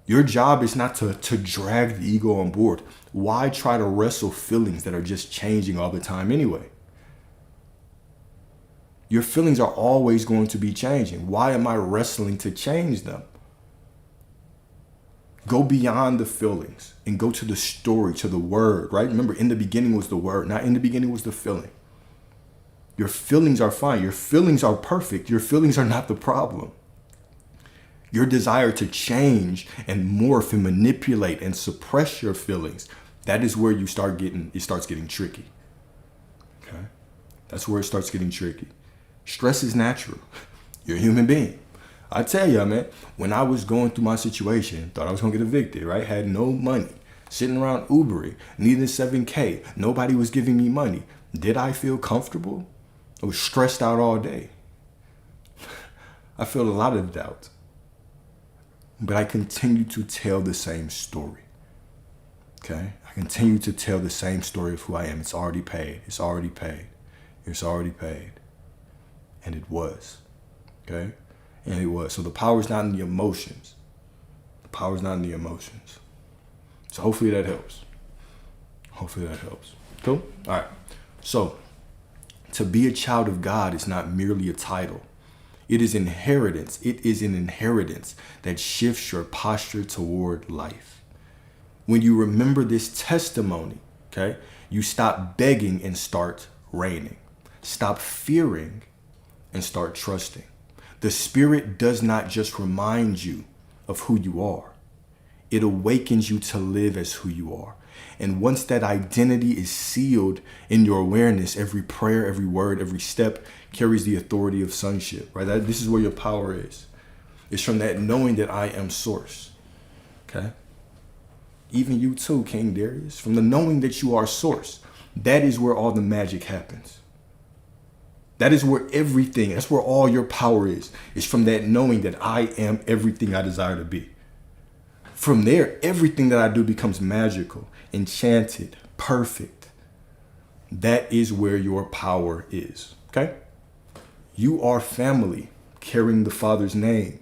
Your job is not to drag the ego on board. Why try to wrestle feelings that are just changing all the time anyway? Your feelings are always going to be changing. Why am I wrestling to change them? Go beyond the feelings and go to the story, to the word, right? Remember, in the beginning was the word, not in the beginning was the feeling. Your feelings are fine. Your feelings are perfect. Your feelings are not the problem. Your desire to change and morph and manipulate and suppress your feelings, that is where it starts getting tricky. Okay? That's where it starts getting tricky. Stress is natural. You're a human being. I tell you, man, when I was going through my situation, thought I was going to get evicted, right? Had no money, sitting around Ubering, needing $7K. Nobody was giving me money. Did I feel comfortable? I was stressed out all day. I felt a lot of doubt. But I continue to tell the same story. Okay? I continue to tell the same story of who I am. It's already paid. It's already paid. It's already paid. And it was. Okay? And it was. So the power is not in the emotions. The power is not in the emotions. So hopefully that helps. Hopefully that helps. Cool? All right. So to be a child of God is not merely a title. It is inheritance. It is an inheritance that shifts your posture toward life. When you remember this testimony, okay, you stop begging and start reigning. Stop fearing and start trusting. The Spirit does not just remind you of who you are. It awakens you to live as who you are. And once that identity is sealed in your awareness, every prayer, every word, every step carries the authority of sonship, right? This is where your power is. It's from that knowing that I am source, okay? Even you too, King Darius, from the knowing that you are source, that is where all the magic happens. That is where everything, that's where all your power is. It's from that knowing that I am everything I desire to be. From there, everything that I do becomes magical, enchanted, perfect. That is where your power is, okay? You are family, carrying the Father's name,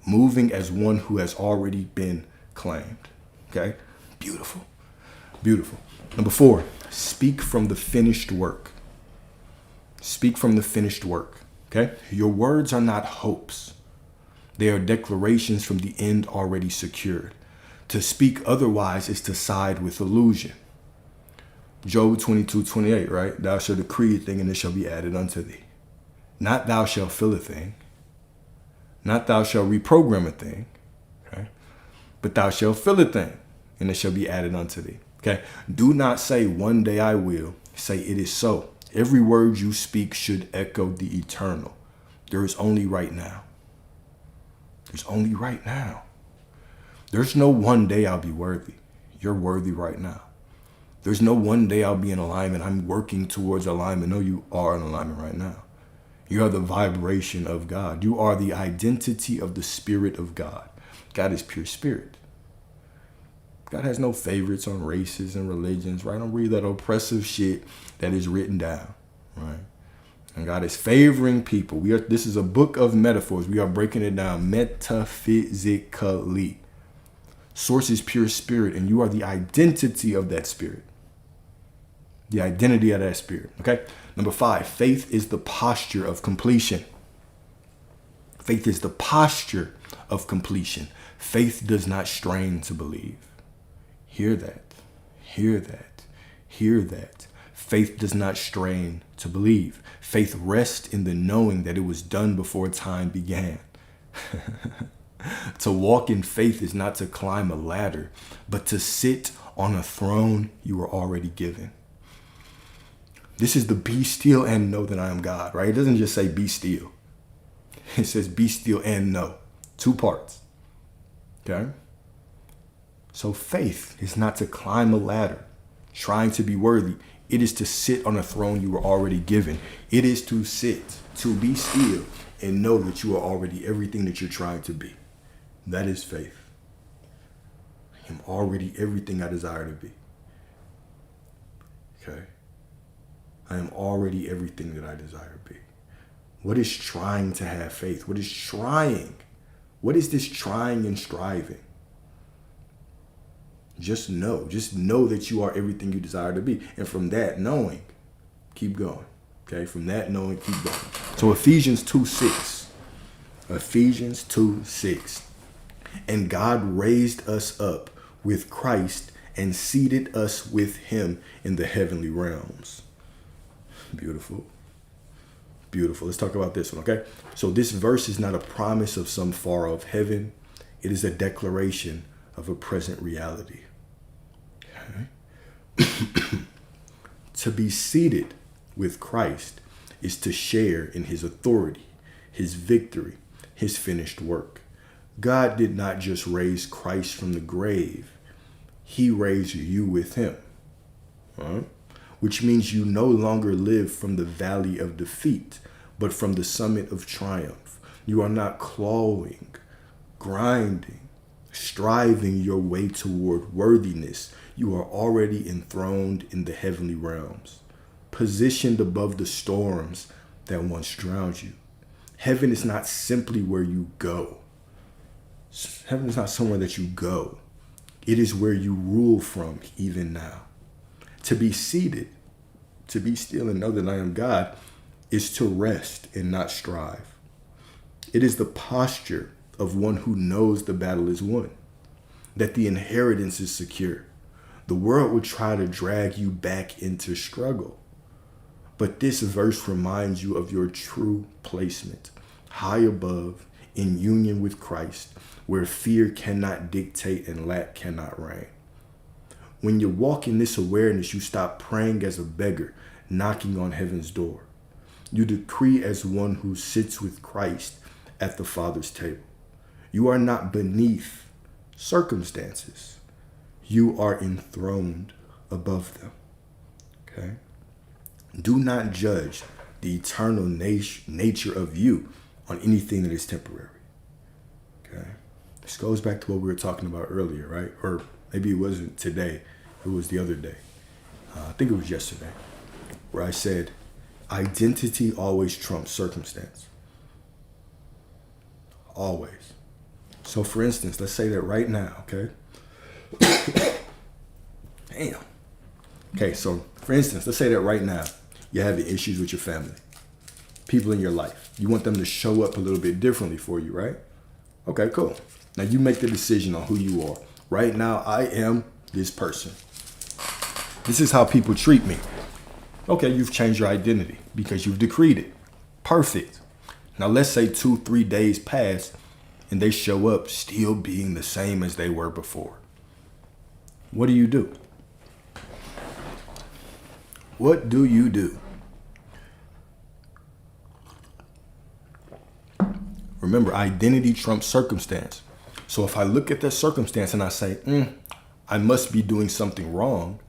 moving as one who has already been claimed, okay? Beautiful, beautiful. Number 4, speak from the finished work. Speak from the finished work, okay? Your words are not hopes. They are declarations from the end already secured. To speak otherwise is to side with illusion. Job 22:28, right? Thou shalt decree a thing and it shall be added unto thee. Not thou shalt fill a thing. Not thou shalt reprogram a thing, okay? But thou shalt fill a thing and it shall be added unto thee, okay? Do not say one day I will. Say it is so. Every word you speak should echo the eternal. There is only right now. There's only right now. There's no one day I'll be worthy. You're worthy right now. There's no one day I'll be in alignment. I'm working towards alignment. No, you are in alignment right now. You are the vibration of God. You are the identity of the Spirit of God. God is pure spirit. God has no favorites on races and religions, right? Don't read that oppressive shit that is written down, right? And God is favoring people. This is a book of metaphors. We are breaking it down metaphysically. Source is pure spirit, and you are the identity of that spirit. The identity of that spirit, okay? Number 5, faith is the posture of completion. Faith is the posture of completion. Faith does not strain to believe. Hear that. Hear that. Hear that. Faith does not strain to believe. Faith rests in the knowing that it was done before time began. To walk in faith is not to climb a ladder, but to sit on a throne you were already given. This is the be still and know that I am God, right? It doesn't just say be still. It says be still and know. 2 parts. Okay? So faith is not to climb a ladder, trying to be worthy. It is to sit on a throne you were already given. It is to sit, to be still, and know that you are already everything that you're trying to be. That is faith. I am already everything I desire to be. Okay? I am already everything that I desire to be. What is trying to have faith? What is trying? What is this trying and striving? Just know that you are everything you desire to be. And from that knowing, keep going. Okay, from that knowing, keep going. So Ephesians 2:6. Ephesians 2:6. And God raised us up with Christ and seated us with him in the heavenly realms. Beautiful. Beautiful. Let's talk about this one, okay? So this verse is not a promise of some far off heaven. It is a declaration of a present reality. Okay? To be seated with Christ is to share in his authority, his victory, his finished work. God did not just raise Christ from the grave. He raised you with him. Right? which means you no longer live from the valley of defeat, but from the summit of triumph. You are not clawing, grinding, striving your way toward worthiness. You are already enthroned in the heavenly realms, positioned above the storms that once drowned you. Heaven is not simply where you go. Heaven is not somewhere that you go. It is where you rule from even now. To be seated, to be still and know that I am God, is to rest and not strive. It is the posture of one who knows the battle is won, that the inheritance is secure. The world will try to drag you back into struggle. But this verse reminds you of your true placement, high above, in union with Christ, where fear cannot dictate and lack cannot reign. When you walk in this awareness, you stop praying as a beggar, knocking on heaven's door. You decree as one who sits with Christ at the Father's table. You are not beneath circumstances. You are enthroned above them. Okay? Do not judge the eternal nature of you on anything that is temporary. Okay? This goes back to what we were talking about earlier, right? Or maybe it wasn't today. It was the other day. I think it was yesterday, where I said, identity always trumps circumstance. Always. So for instance, let's say that right now, okay? Damn. Okay, so for instance, let's say that right now you're having issues with your family, people in your life. You want them to show up a little bit differently for you, right? Okay, cool. Now you make the decision on who you are. Right now, I am this person. This is how people treat me. Okay, you've changed your identity because you've decreed it. Perfect. Now let's say 2-3 days pass and they show up still being the same as they were before. What do you do? What do you do? Remember, identity trumps circumstance. So if I look at that circumstance and I say, I must be doing something wrong,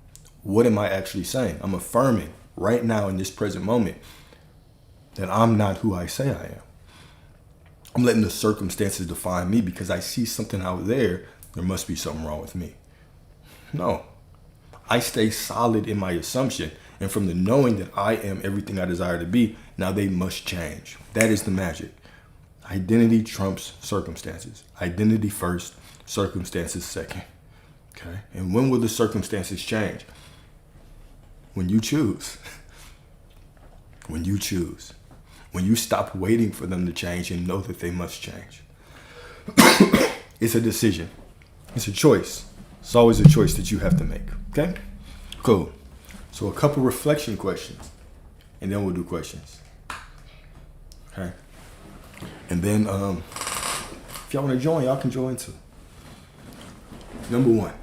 what am I actually saying? I'm affirming right now in this present moment that I'm not who I say I am. I'm letting the circumstances define me because I see something out there. There must be something wrong with me. No, I stay solid in my assumption. And from the knowing that I am everything I desire to be, now they must change. That is the magic. Identity trumps circumstances. Identity first, circumstances second. Okay. And when will the circumstances change? When you choose. When you choose. When you stop waiting for them to change and know that they must change. It's a decision. It's a choice. It's always a choice that you have to make. Okay? Cool. So a couple reflection questions. And then we'll do questions. Okay? And then if y'all want to join, y'all can join too. Number 1.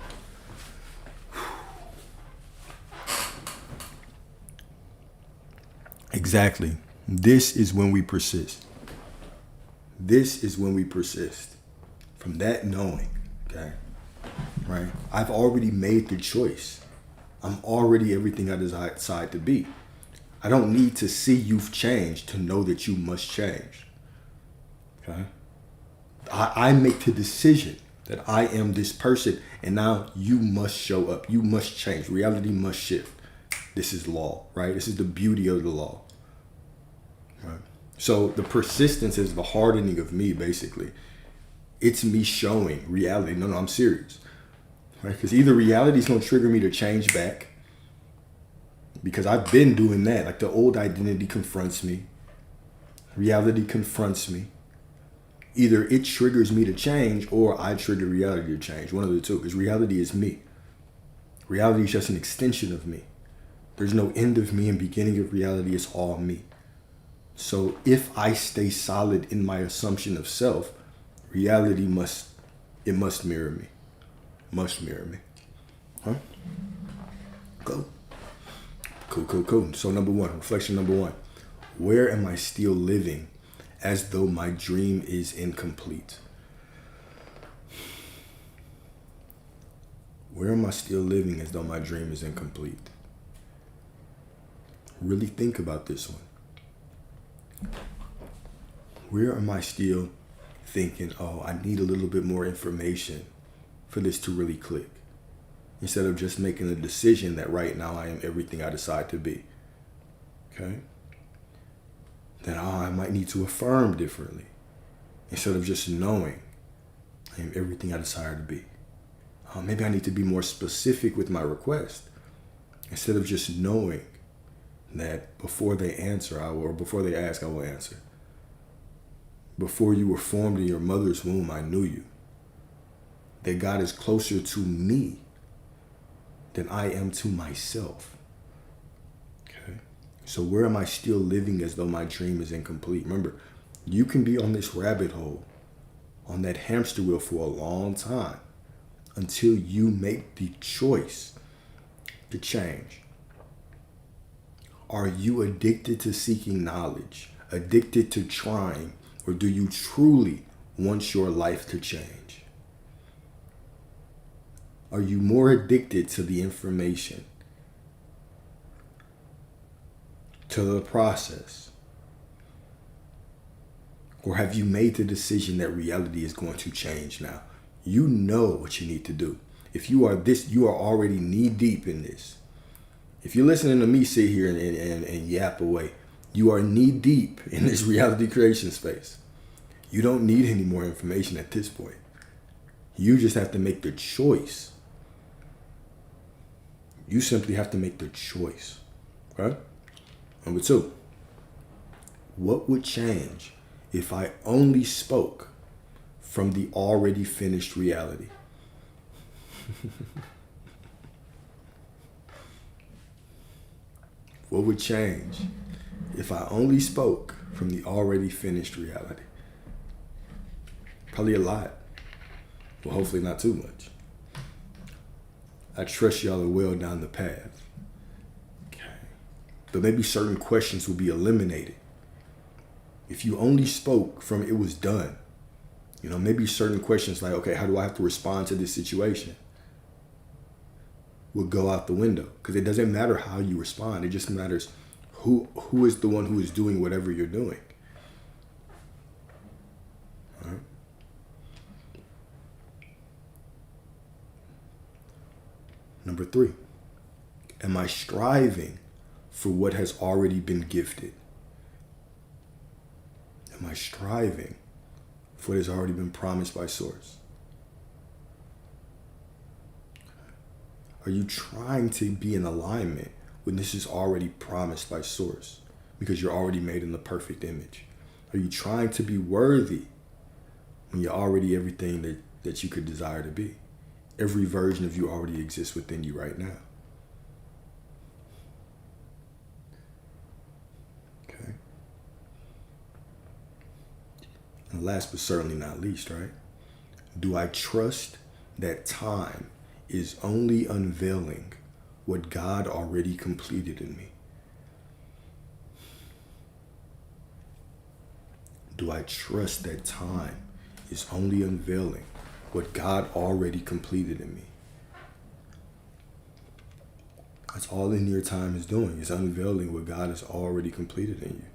Exactly. This is when we persist. This is when we persist. From that knowing, okay? Right? I've already made the choice. I'm already everything I decide to be. I don't need to see you've changed to know that you must change. Okay? I make the decision that I am this person, and now you must show up. You must change. Reality must shift. This is law, right? This is the beauty of the law. Right? So the persistence is the hardening of me, basically. It's me showing reality. No, I'm serious. Right? Because either reality is going to trigger me to change back, because I've been doing that. Like the old identity confronts me. Reality confronts me. Either it triggers me to change or I trigger reality to change. One of the two. Because reality is me. Reality is just an extension of me. There's no end of me and beginning of reality. It's all me. So if I stay solid in my assumption of self, reality must mirror me. Must mirror me. Huh? Cool. Cool. So number 1, reflection number 1. Where am I still living as though my dream is incomplete? Where am I still living as though my dream is incomplete? Really think about this one. Where am I still thinking, oh, I need a little bit more information for this to really click? Instead of just making a decision that right now I am everything I decide to be. Okay? Then I might need to affirm differently. Instead of just knowing I am everything I desire to be. Maybe I need to be more specific with my request. Instead of just knowing that before they answer, or before they ask, I will answer. Before you were formed in your mother's womb, I knew you. That God is closer to me than I am to myself. Okay? So where am I still living as though my dream is incomplete? Remember, you can be on this rabbit hole, on that hamster wheel for a long time until you make the choice to change. Are you addicted to seeking knowledge, addicted to trying, or do you truly want your life to change? Are you more addicted to the information, to the process? Or have you made the decision that reality is going to change now? You know what you need to do. If you are this, you are already knee deep in this. If you're listening to me sit here and yap away, you are knee deep in this reality creation space. You don't need any more information at this point. You just have to make the choice. You simply have to make the choice. Okay? Number 2, what would change if I only spoke from the already finished reality? What would change if I only spoke from the already finished reality? Probably a lot. Well, hopefully not too much. I trust y'all are well down the path. Okay. But maybe certain questions will be eliminated. If you only spoke from it was done, maybe certain questions like, okay, how do I have to respond to this situation, will go out the window. Because it doesn't matter how you respond. It just matters who is the one who is doing whatever you're doing. All right? Number 3, am I striving for what has already been gifted? Am I striving for what has already been promised by Source? Are you trying to be in alignment when this is already promised by Source? Because you're already made in the perfect image. Are you trying to be worthy when you're already everything that you could desire to be? Every version of you already exists within you right now. Okay. And last but certainly not least, right? Do I trust that time is only unveiling what God already completed in me? Do I trust that time is only unveiling what God already completed in me? That's all linear time is doing, is unveiling what God has already completed in you.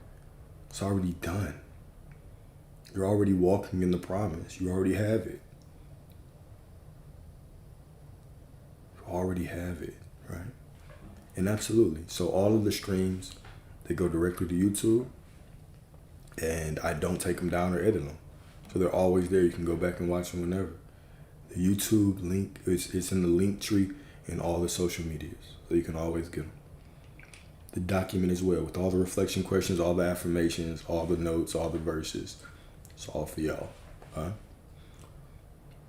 It's already done. You're already walking in the promise. You already have it. You already have it, right? And absolutely. So all of the streams, they go directly to YouTube, and I don't take them down or edit them. So they're always there. You can go back and watch them whenever. The YouTube link, it's in the link tree in all the social medias. So you can always get them. The document as well, with all the reflection questions, all the affirmations, all the notes, all the verses. It's all for y'all. Right?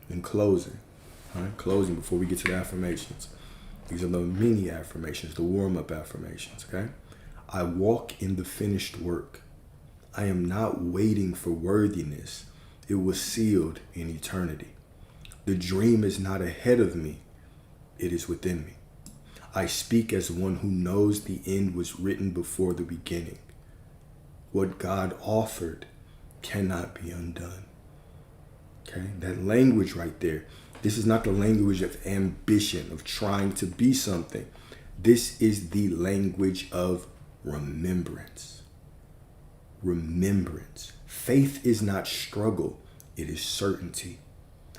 In closing, closing before we get to the affirmations. These are the mini affirmations, the warm-up affirmations, okay? I walk in the finished work. I am not waiting for worthiness. It was sealed in eternity. The dream is not ahead of me. It is within me. I speak as one who knows the end was written before the beginning. What God offered cannot be undone. Okay, that language right there. This is not the language of ambition, of trying to be something. This is the language of remembrance. Remembrance. Faith is not struggle, it is certainty.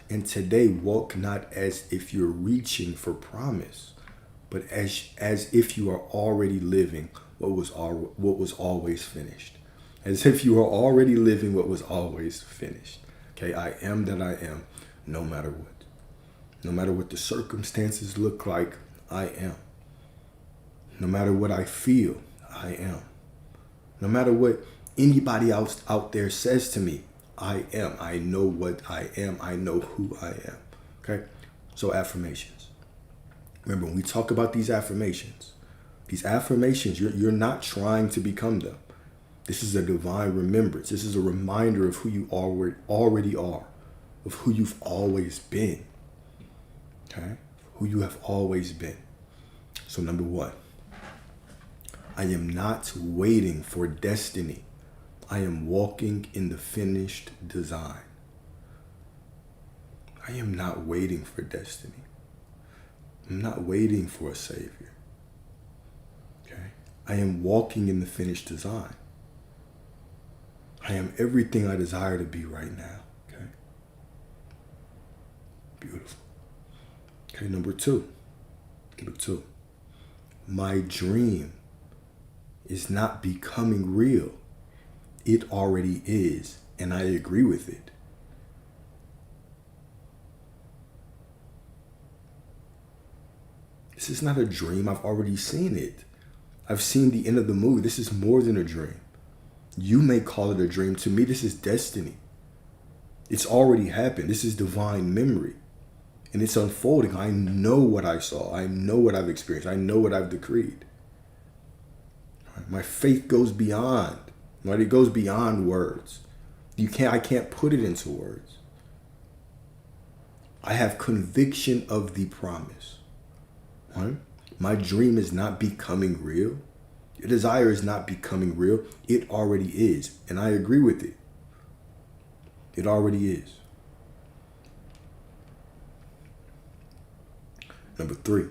And today, walk not as if you're reaching for promise, but as if you are already living what was always finished. As if you are already living what was always finished. Okay, I am that I am, no matter what. No matter what the circumstances look like, I am. No matter what I feel, I am. No matter what anybody else out there says to me, I am. I know what I am. I know who I am. Okay? So affirmations. Remember, when we talk about these affirmations, you're not trying to become them. This is a divine remembrance. This is a reminder of who you already are, of who you've always been. Okay? Who you have always been. So number 1, I am not waiting for destiny. I am walking in the finished design. I am not waiting for destiny. I'm not waiting for a savior. Okay? I am walking in the finished design. I am everything I desire to be right now. Okay? Beautiful. Okay, number two. My dream is not becoming real. It already is, and I agree with it. This is not a dream. I've already seen it. I've seen the end of the movie. This is more than a dream. You may call it a dream. To me, this is destiny. It's already happened. This is divine memory. And it's unfolding. I know what I saw. I know what I've experienced. I know what I've decreed. My faith goes beyond. Right? It goes beyond words. I can't put it into words. I have conviction of the promise. Right? My dream is not becoming real. Your desire is not becoming real. It already is. And I agree with it. It already is. Number 3,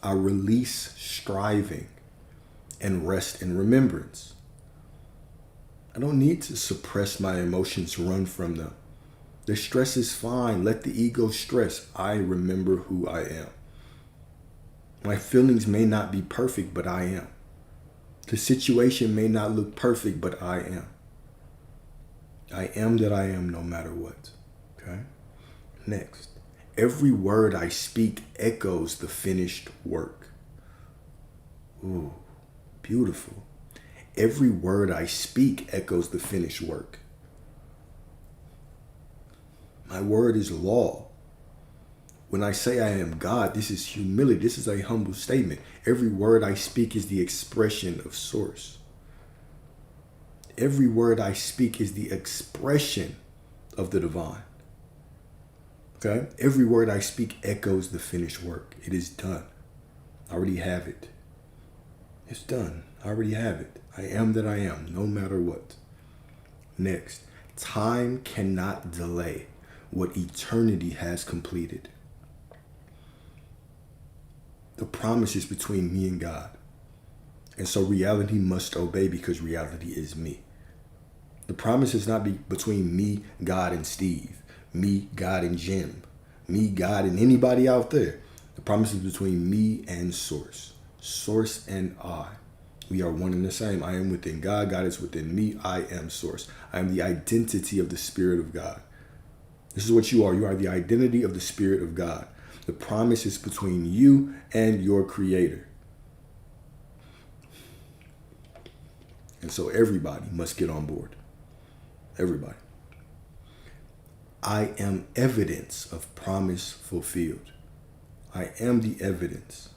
I release striving and rest in remembrance. I don't need to suppress my emotions, run from them. The stress is fine. Let the ego stress. I remember who I am. My feelings may not be perfect, but I am. The situation may not look perfect, but I am. I am that I am no matter what. Okay? Next. Every word I speak echoes the finished work. Ooh, beautiful. Every word I speak echoes the finished work. My word is law. When I say I am God, this is humility. This is a humble statement. Every word I speak is the expression of source. Every word I speak is the expression of the divine. Okay? Every word I speak echoes the finished work. It is done. I already have it. It's done. I already have it. I am that I am, no matter what. Next, time cannot delay what eternity has completed. The promise is between me and God. And so reality must obey because reality is me. The promise is not between me, God, and Steve. Me, God, and Jim. Me, God, and anybody out there. The promise is between me and Source. Source and I. We are one and the same. I am within God. God is within me. I am Source. I am the identity of the Spirit of God. This is what you are. You are the identity of the Spirit of God. The promise is between you and your Creator. And so everybody must get on board. Everybody. I am evidence of promise fulfilled. I am the evidence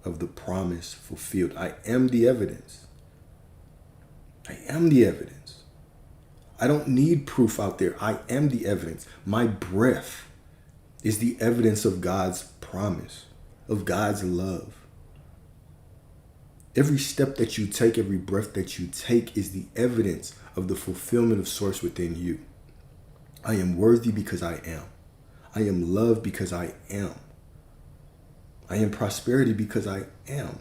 of the promise fulfilled. I am the evidence. I am the evidence. I don't need proof out there. I am the evidence. My breath is the evidence of God's promise, of God's love. Every step that you take, every breath that you take is the evidence of the fulfillment of Source within you. I am worthy because I am. I am loved because I am. I am prosperity because I am.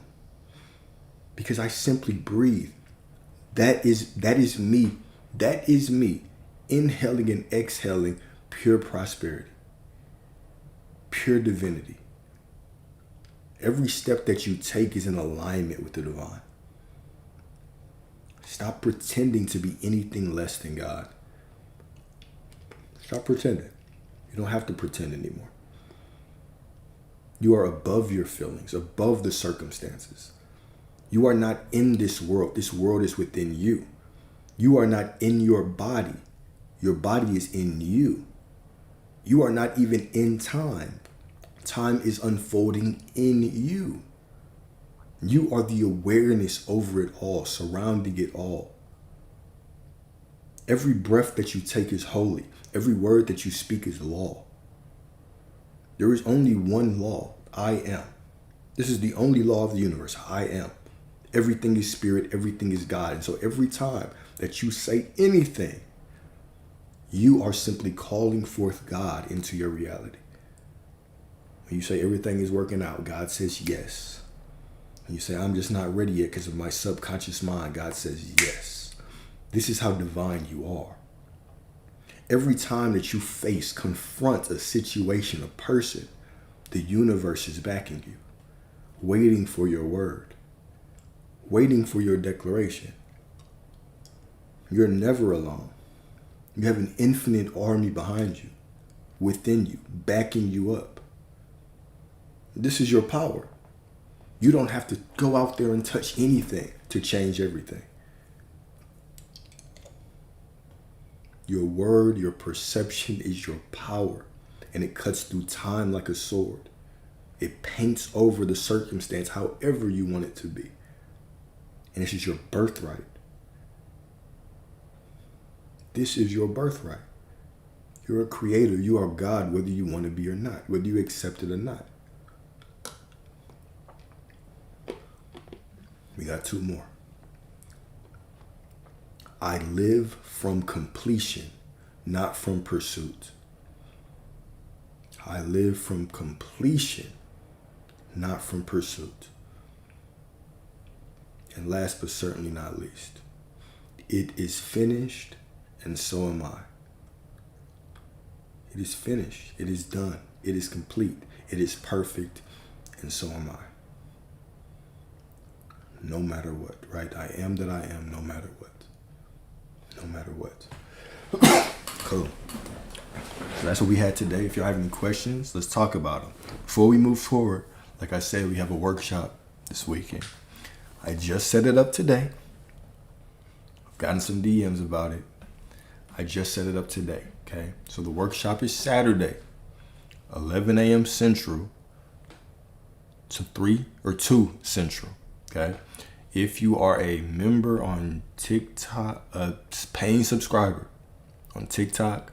because I simply breathe. That is me. That is me inhaling and exhaling pure prosperity, pure divinity. Every step that you take is in alignment with the divine. Stop pretending to be anything less than God. Stop pretending. You don't have to pretend anymore. You are above your feelings, above the circumstances. You are not in this world. This world is within you. You are not in your body. Your body is in you. You are not even in time. Time is unfolding in you. You are the awareness over it all, surrounding it all. Every breath that you take is holy. Every word that you speak is law. There is only one law. I am. This is the only law of the universe. I am. Everything is spirit. Everything is God. And so every time that you say anything, you are simply calling forth God into your reality. When you say everything is working out, God says yes. When you say I'm just not ready yet because of my subconscious mind, God says yes. This is how divine you are. Every time that you confront a situation, a person, the universe is backing you, waiting for your word, waiting for your declaration. You're never alone. You have an infinite army behind you, within you, backing you up. This is your power. You don't have to go out there and touch anything to change everything. Your word, your perception is your power, and it cuts through time like a sword. It paints over the circumstance however you want it to be. And this is your birthright. This is your birthright. You're a creator. You are God, whether you want to be or not, whether you accept it or not. We got two more. I live from completion, not from pursuit. I live from completion, not from pursuit. And last but certainly not least, it is finished, and so am I. It is finished. It is done. It is complete. It is perfect, and so am I. No matter what, right? I am that I am, no matter what. No matter what. Cool. So that's what we had today. If y'all have any questions, let's talk about them. Before we move forward, like I said, we have a workshop this weekend. I just set it up today. I've gotten some DMs about it. I just set it up today, okay? So the workshop is Saturday, 11 a.m. Central to 2 Central, okay? If you are a member on TikTok, a paying subscriber on TikTok,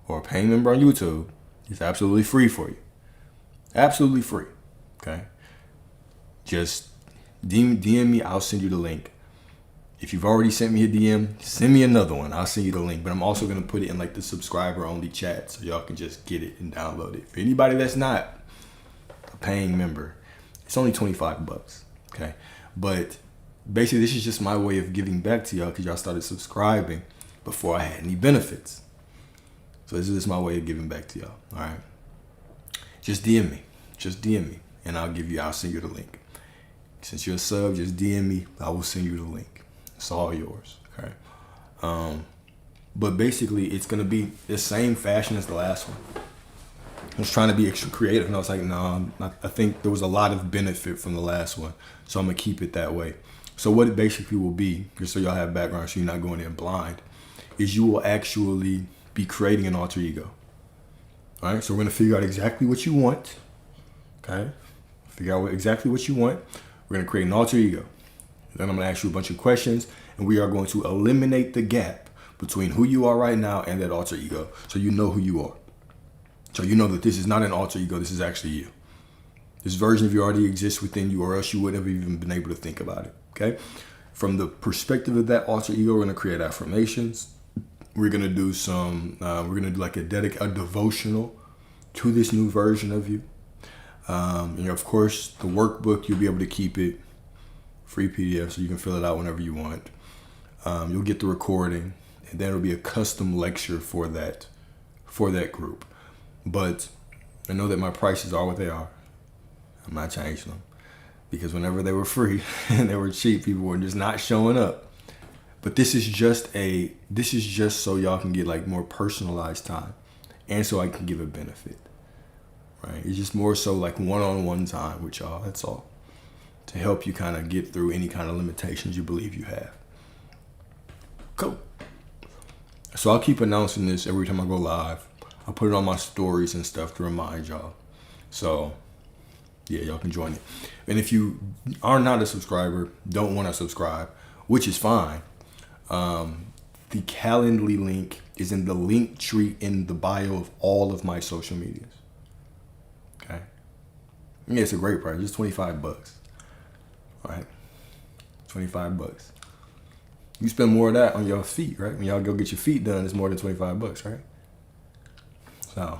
or a paying member on YouTube, it's absolutely free for you. Absolutely free, okay? Just DM me, I'll send you the link. If you've already sent me a DM, send me another one. I'll send you the link. But I'm also going to put it in like the subscriber only chat so y'all can just get it and download it. For anybody that's not a paying member, it's only $25, okay? But basically, this is just my way of giving back to y'all because y'all started subscribing before I had any benefits. So this is just my way of giving back to y'all, all right? Just DM me. Just DM me, and I'll send you the link. Since you're a sub, just DM me. I will send you the link. It's all yours, okay? But basically, it's going to be the same fashion as the last one. I was trying to be extra creative, and I was like, no, I think there was a lot of benefit from the last one, so I'm going to keep it that way. So what it basically will be, just so y'all have background so you're not going in blind, is you will actually be creating an alter ego. All right, so we're going to figure out exactly what you want, okay? Figure out exactly what you want. We're going to create an alter ego. Then I'm going to ask you a bunch of questions, and we are going to eliminate the gap between who you are right now and that alter ego, so you know who you are. So you know that this is not an alter ego, this is actually you. This version of you already exists within you, or else you wouldn't have even been able to think about it, okay? From the perspective of that alter ego, we're going to create affirmations. We're going to do like a devotional to this new version of you. And of course, the workbook, you'll be able to keep it free PDF, so you can fill it out whenever you want. You'll get the recording, and then it'll be a custom lecture for that group. But I know that my prices are what they are. I'm not changing them, because whenever they were free and they were cheap, people were just not showing up. But this is just so y'all can get like more personalized time, and so I can give a benefit, right? It's just more so like one-on-one time with y'all. That's all, to help you kind of get through any kind of limitations you believe you have. Cool. So I'll keep announcing this every time I go live. I'll put it on my stories and stuff to remind y'all. So yeah, y'all can join it. And if you are not a subscriber, don't want to subscribe, which is fine, the Calendly link is in the link tree in the bio of all of my social medias. Okay. Yeah, it's a great price. It's $25. All right. $25. You spend more of that on your feet, right? When y'all go get your feet done, it's more than $25, right? So,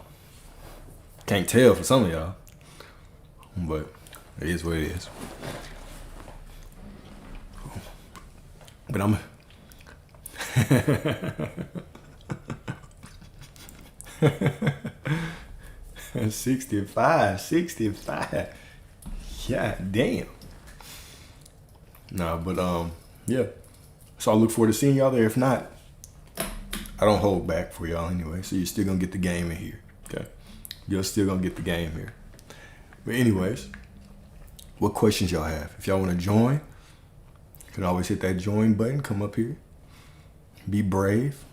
can't tell for some of y'all, but it is what it is. But I'm 65. Yeah, damn. Nah, but yeah. So I look forward to seeing y'all there. If not, I don't hold back for y'all anyway. So you're still gonna get the game in here. Okay. You're still gonna get the game here. But anyways, what questions y'all have? If y'all wanna join, you can always hit that join button, come up here. Be brave.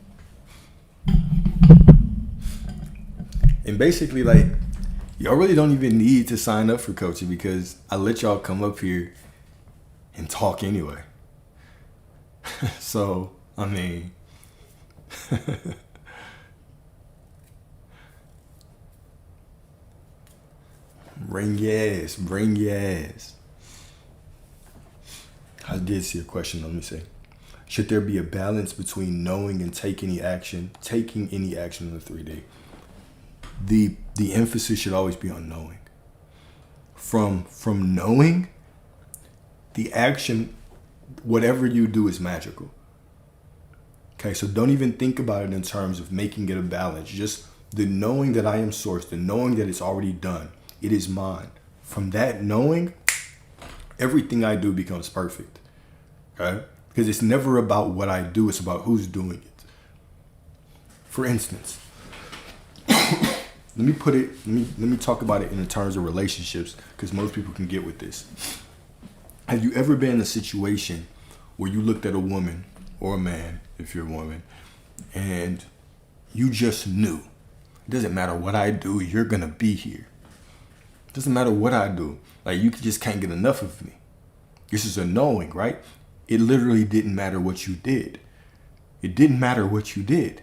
And basically, like, y'all really don't even need to sign up for coaching, because I let y'all come up here and talk anyway. So, I mean, bring your ass. I did see a question. Let me see. Should there be a balance between knowing and taking any action in the 3D? The emphasis should always be on knowing. From knowing, the action, whatever you do, is magical. Okay, so don't even think about it in terms of making it a balance. Just the knowing that I am source, the knowing that it's already done, it is mine. From that knowing, everything I do becomes perfect. Okay? Because it's never about what I do, it's about who's doing it. For instance, let me talk about it in the terms of relationships, because most people can get with this. Have you ever been in a situation where you looked at a woman or a man, if you're a woman, and you just knew, it doesn't matter what I do, you're gonna be here. It doesn't matter what I do. Like, you just can't get enough of me. This is a knowing, right? It literally didn't matter what you did. It didn't matter what you did.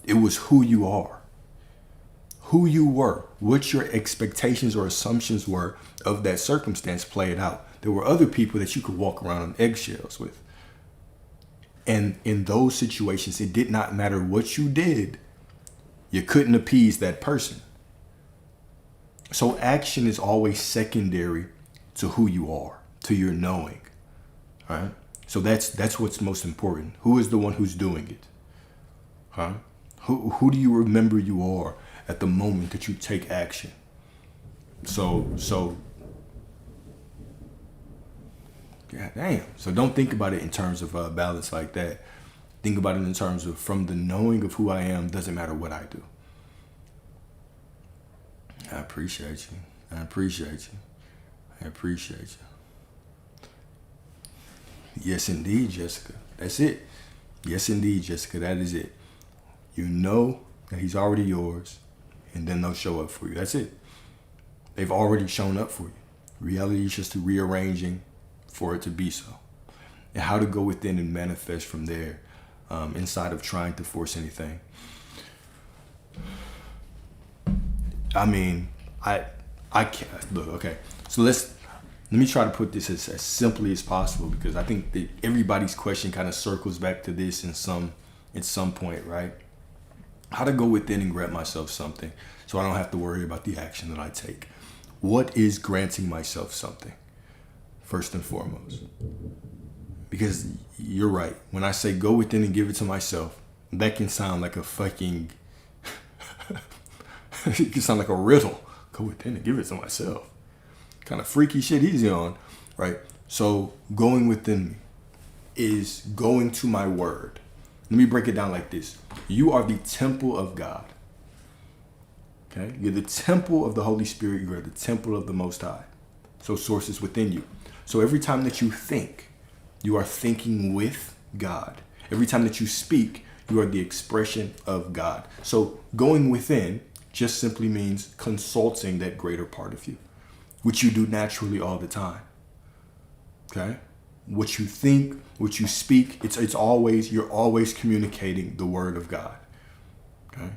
It was who you are. Who you were, what your expectations or assumptions were of that circumstance played out. There were other people that you could walk around on eggshells with. And in those situations, it did not matter what you did. You couldn't appease that person. So action is always secondary to who you are, to your knowing. All right? So that's what's most important. Who is the one who's doing it? Huh? Who do you remember you are at the moment that you take action? So God damn. So don't think about it in terms of balance like that. Think about it in terms of, from the knowing of who I am, doesn't matter what I do. I appreciate you. Yes, indeed, Jessica. That's it. Yes, indeed, Jessica. That is it. You know that he's already yours, and then they'll show up for you. That's it. They've already shown up for you. Reality is just rearranging for it to be so. And how to go within and manifest from there, inside of trying to force anything. I mean, I can't. Look, okay. So let me try to put this as simply as possible, because I think that everybody's question kind of circles back to this at some point, right? How to go within and grant myself something so I don't have to worry about the action that I take. What is granting myself something? first and foremost. Because you're right. When I say go within and give it to myself, that can sound like a fucking, it can sound like a riddle. Go within and give it to myself. Kind of freaky shit he's on, right? So going within me is going to my word. Let me break it down like this. You are the temple of God. Okay? You're the temple of the Holy Spirit. You are the temple of the Most High. So source is within you. So every time that you think, you are thinking with God. Every time that you speak, you are the expression of God. So going within just simply means consulting that greater part of you, which you do naturally all the time. Okay? What you think, what you speak, it's always, you're always communicating the word of God. Okay?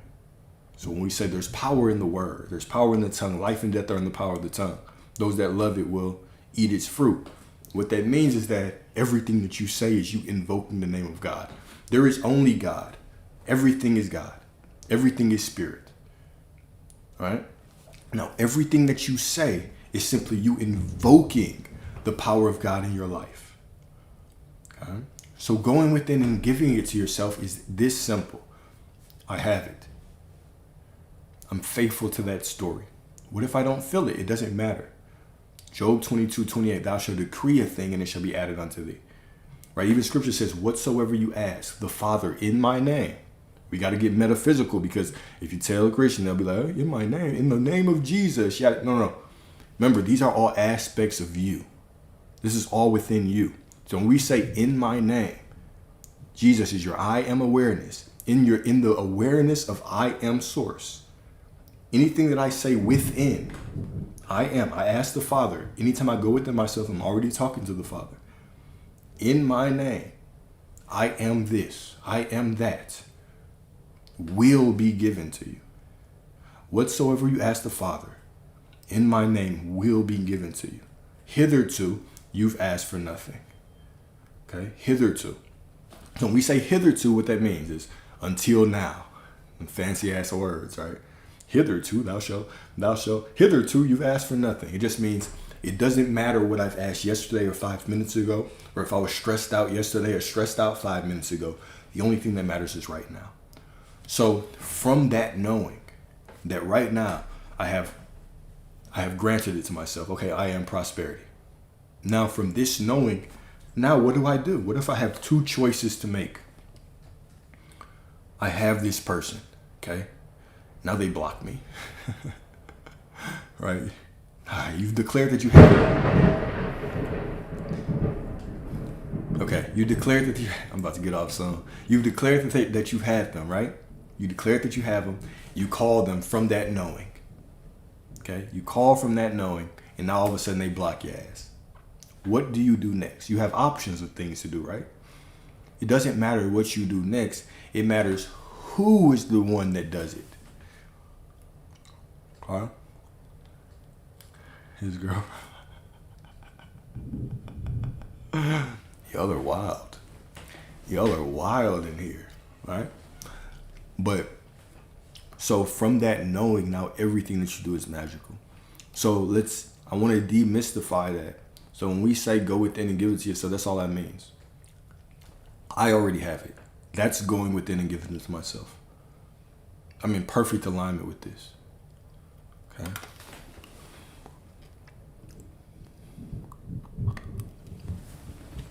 So when we say there's power in the word, there's power in the tongue, life and death are in the power of the tongue. Those that love it will eat its fruit. What that means is that everything that you say is you invoking the name of God. There is only God. Everything is God. Everything is spirit. All right? Now, everything that you say is simply you invoking the power of God in your life. Okay? So going within and giving it to yourself is this simple. I have it. I'm faithful to that story. What if I don't feel it? It doesn't matter. Job 22:28, thou shalt decree a thing and it shall be added unto thee. Right? Even scripture says, whatsoever you ask the Father in my name. We got to get metaphysical, because if you tell a Christian, they'll be like, oh, in my name, in the name of Jesus. No. Remember, these are all aspects of you. This is all within you. So when we say in my name, Jesus is your I am awareness. In the awareness of I am source. Anything that I say within, I am. I ask the Father. Anytime I go within myself, I'm already talking to the Father. In my name, I am this. I am that. Will be given to you. Whatsoever you ask the Father, in my name, will be given to you. Hitherto, you've asked for nothing. Okay? Hitherto. So when we say hitherto, what that means is until now. Fancy ass words, right? Hitherto, thou shalt, hitherto, you've asked for nothing. It just means it doesn't matter what I've asked yesterday or 5 minutes ago, or if I was stressed out yesterday or stressed out 5 minutes ago. The only thing that matters is right now. So from that knowing that right now I have granted it to myself. Okay, I am prosperity. Now from this knowing, now what do I do? What if I have two choices to make? I have this person, okay? Now they block me. Right? You've declared that you have it. Okay, you declared that I'm about to get off soon. You've declared that you've had them, right? You declared that you have them. You call them from that knowing. Okay? You call from that knowing, and now all of a sudden they block your ass. What do you do next? You have options of things to do, right? It doesn't matter what you do next. It matters who is the one that does it. Huh? His girl. Y'all are wild. Y'all are wild in here, right? But so from that knowing, now everything that you do is magical. So I want to demystify that. So when we say go within and give it to yourself, that's all that means. I already have it. That's going within and giving it to myself. I'm in perfect alignment with this. Okay.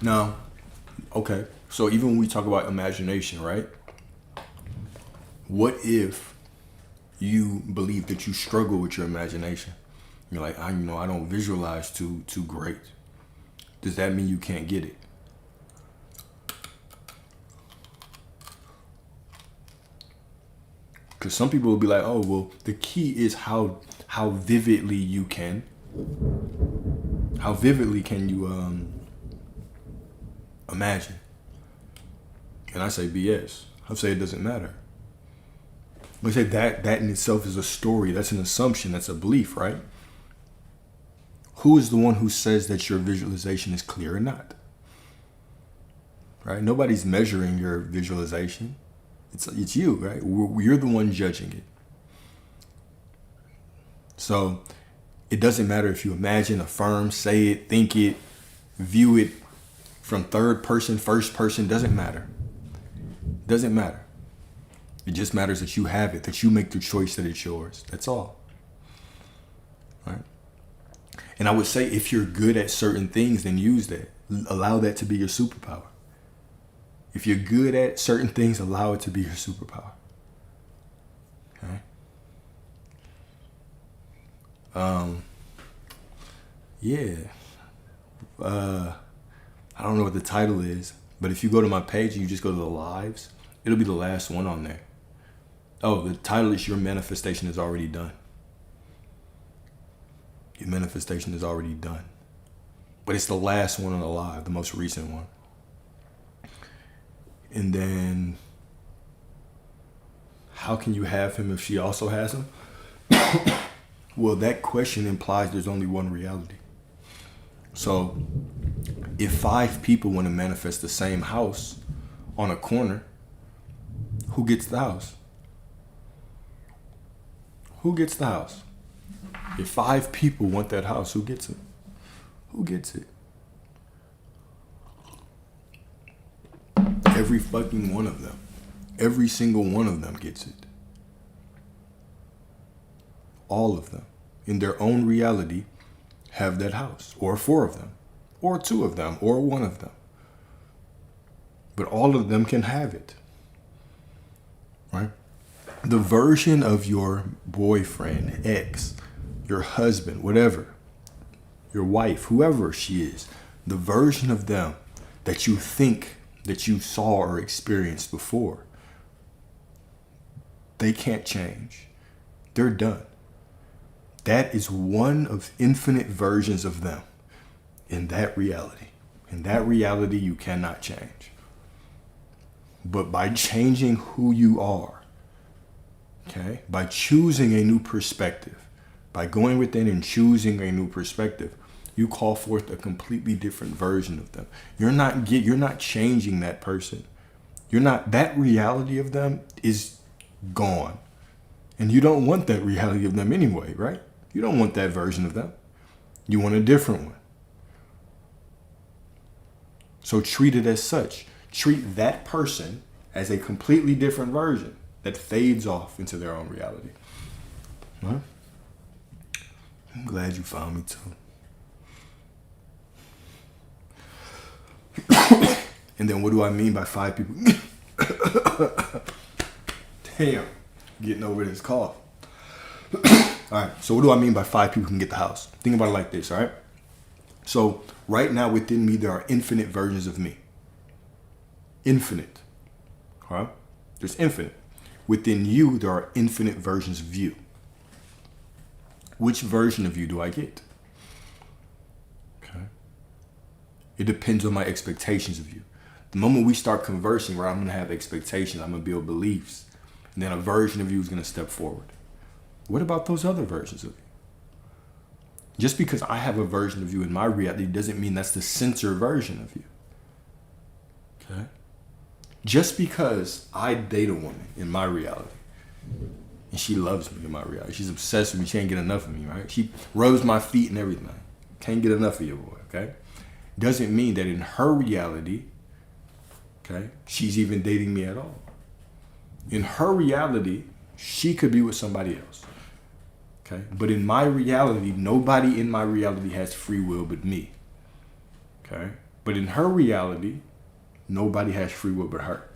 Now, okay. So even when we talk about imagination, right? What if you believe that you struggle with your imagination? You're like, I don't visualize too great. Does that mean you can't get it? Because some people will be like, oh, well, the key is how vividly you can. How vividly can you imagine? And I say BS. I say it doesn't matter. I say that in itself is a story. That's an assumption. That's a belief, right? Who is the one who says that your visualization is clear or not? Right? Nobody's measuring your visualization. It's you, right? You're the one judging it. So it doesn't matter if you imagine, affirm, say it, think it, view it from third person, first person, doesn't matter. Doesn't matter. It just matters that you have it, that you make the choice that it's yours. That's all. Right? And I would say if you're good at certain things, then use that. Allow that to be your superpower. If you're good at certain things, allow it to be your superpower. Okay? Yeah. I don't know what the title is, but if you go to my page and you just go to the lives, it'll be the last one on there. Oh, the title is Your Manifestation is Already Done. Your manifestation is already done. But it's the last one on the live, the most recent one. And then, how can you have him if she also has him? Well, that question implies there's only one reality. So, if 5 people want to manifest the same house on a corner, who gets the house? Who gets the house? If 5 people want that house, who gets it? Who gets it? Every fucking one of them. Every single one of them gets it. All of them, in their own reality, have that house. Or 4 of them. Or 2 of them. Or 1 of them. But all of them can have it. Right? The version of your boyfriend, ex, your husband, whatever, your wife, whoever she is, the version of them that you think that you saw or experienced before, they can't change. They're done. That is one of infinite versions of them in that reality. In that reality, you cannot change. But by changing who you are, okay, by choosing a new perspective, by going within and choosing a new perspective, you call forth a completely different version of them. You're not changing that person. That reality of them is gone. And you don't want that reality of them anyway, right? You don't want that version of them. You want a different one. So treat it as such. Treat that person as a completely different version that fades off into their own reality. Huh? I'm glad you found me too. And then what do I mean by 5 people? Damn, getting over this cough. All right, so what do I mean by 5 people can get the house? Think about it like this, all right? So right now within me, there are infinite versions of me. Infinite. All right? There's infinite. Within you, there are infinite versions of you. Which version of you do I get? Okay. It depends on my expectations of you. The moment we start conversing, where I'm going to have expectations, I'm going to build beliefs, and then a version of you is going to step forward. What about those other versions of you? Just because I have a version of you in my reality doesn't mean that's the center version of you. Okay? Just because I date a woman in my reality, and she loves me in my reality, she's obsessed with me, she can't get enough of me, right? She rubs my feet and everything. Can't get enough of your boy, okay? Doesn't mean that in her reality, okay, she's even dating me at all. In her reality, she could be with somebody else. Okay? But in my reality, nobody in my reality has free will but me. Okay? But in her reality, nobody has free will but her.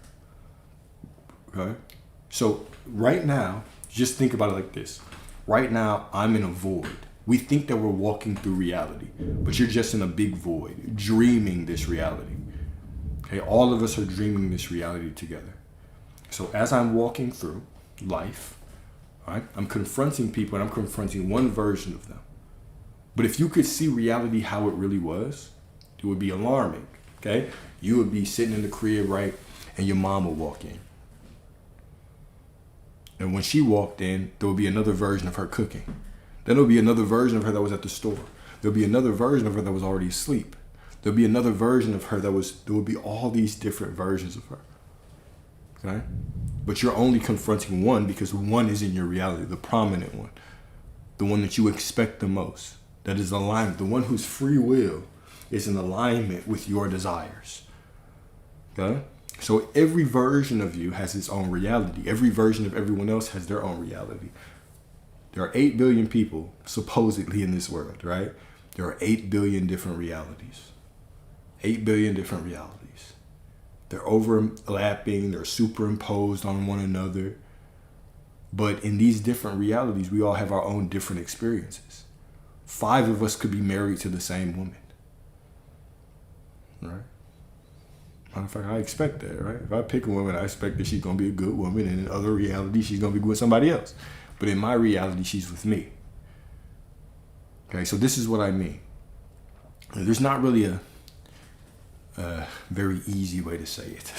Okay? So right now, just think about it like this. Right now, I'm in a void. We think that we're walking through reality, but you're just in a big void, dreaming this reality. Okay? All of us are dreaming this reality together. So as I'm walking through life, right, I'm confronting people and I'm confronting one version of them. But if you could see reality how it really was, it would be alarming. Okay? You would be sitting in the crib, right, and your mom would walk in. And when she walked in, there would be another version of her cooking. Then there would be another version of her that was at the store. There would be another version of her that was already asleep. There would be another version of her there would be all these different versions of her. Okay? But you're only confronting one because one is in your reality, the prominent one. The one that you expect the most. That is aligned. The one whose free will is in alignment with your desires. Okay? So every version of you has its own reality. Every version of everyone else has their own reality. There are 8 billion people supposedly in this world, right? There are 8 billion different realities. 8 billion different realities. They're overlapping, they're superimposed on one another. But in these different realities, we all have our own different experiences. 5 of us could be married to the same woman. Right? Matter of fact, I expect that, right? If I pick a woman, I expect that she's going to be a good woman, and in other realities, she's going to be with somebody else. But in my reality, she's with me. Okay, so this is what I mean. There's not really a very easy way to say it.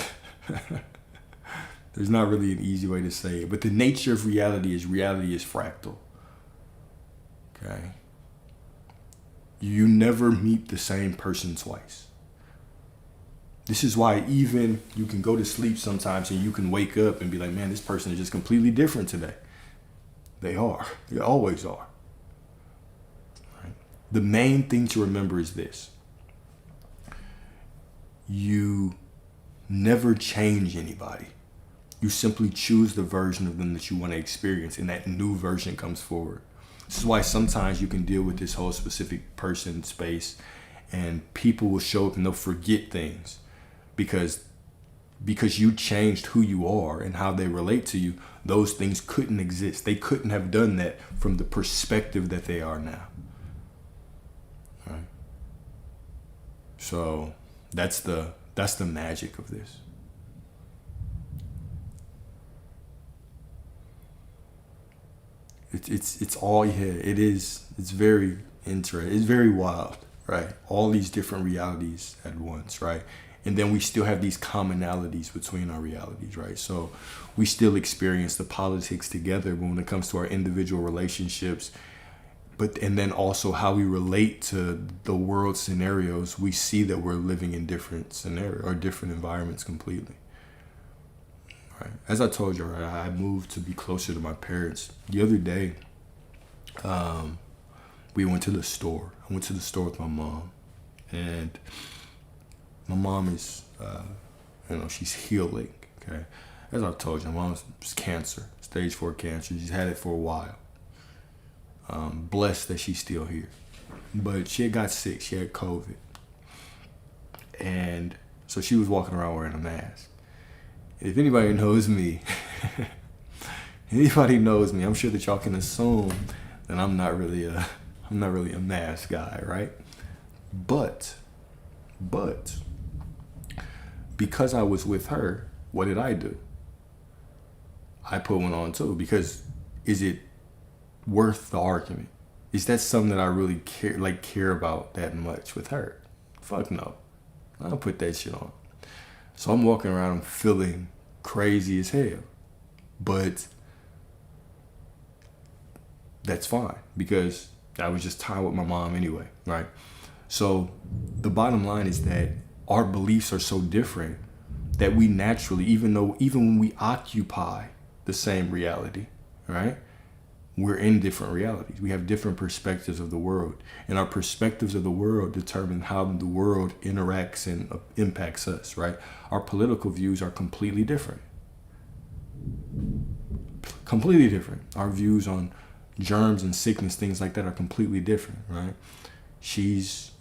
There's not really an easy way to say it. But the nature of reality is fractal. Okay? You never meet the same person twice. This is why even you can go to sleep sometimes and you can wake up and be like, man, this person is just completely different today. They are. They always are. Right? The main thing to remember is this. You never change anybody. You simply choose the version of them that you want to experience, and that new version comes forward. This is why sometimes you can deal with this whole specific person space, and people will show up and they'll forget things because you changed who you are and how they relate to you. Those things couldn't exist. They couldn't have done that from the perspective that they are now. All right? So that's the magic of this. It's all, yeah, it is. It's very interesting. It's very wild, right? All these different realities at once, right? And then we still have these commonalities between our realities, right? So we still experience the politics together when it comes to our individual relationships, and then also how we relate to the world scenarios. We see that we're living in different scenarios or different environments completely. Right. As I told you, right, I moved to be closer to my parents. The other day, we went to the store. I went to the store with my mom, and my mom is, she's healing. Okay, as I told you, my mom's cancer, stage 4 cancer. She's had it for a while. Blessed that she's still here, but she had got sick. She had COVID, and so she was walking around wearing a mask. If anybody knows me, I'm sure that y'all can assume that I'm not really a mask guy, right? But because I was with her, what did I do? I put one on too, because is it worth the argument? Is that something that I really care about that much with her? Fuck no. I don't put that shit on. So I'm walking around, I'm feeling crazy as hell. But that's fine, because I was just tired with my mom anyway, right? So the bottom line is that our beliefs are so different that we naturally, even when we occupy the same reality, right? We're in different realities. We have different perspectives of the world. And our perspectives of the world determine how the world interacts and impacts us, right? Our political views are completely different. Completely different. Our views on germs and sickness, things like that, are completely different, right? She's,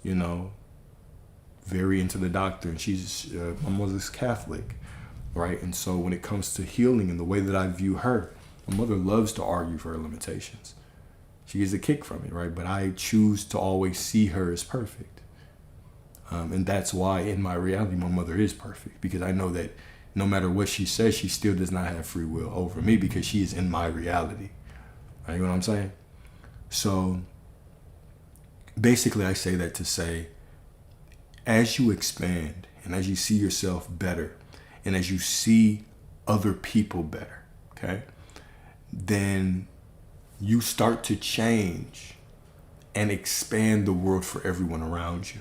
very into the doctor, and she's, my mother's Catholic, right? And so when it comes to healing and the way that I view her, my mother loves to argue for her limitations. She gets a kick from it, right? But I choose to always see her as perfect. And that's why in my reality, my mother is perfect, because I know that no matter what she says, she still does not have free will over me, because she is in my reality. Right? You know what I'm saying? So basically I say that to say, as you expand and as you see yourself better and as you see other people better, okay, then you start to change and expand the world for everyone around you.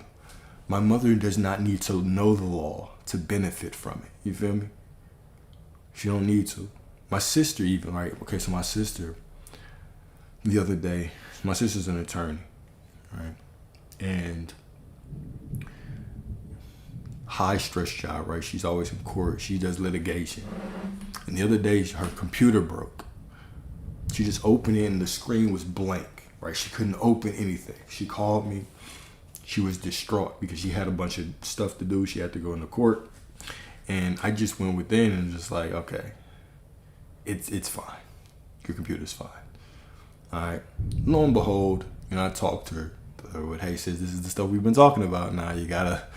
My mother does not need to know the law to benefit from it. You feel me? She don't need to. My sister even, right? Okay, so my sister, the other day, my sister's an attorney, right? And high stress job, right? She's always in court. She does litigation. And the other day, her computer broke. She just opened it and the screen was blank, right? She couldn't open anything. She called me. She was distraught because she had a bunch of stuff to do. She had to go into court. And I just went within and just like, okay, it's fine. Your computer's fine. All right. Lo and behold, I talked to her. What Hey says, this is the stuff we've been talking about. Now you gotta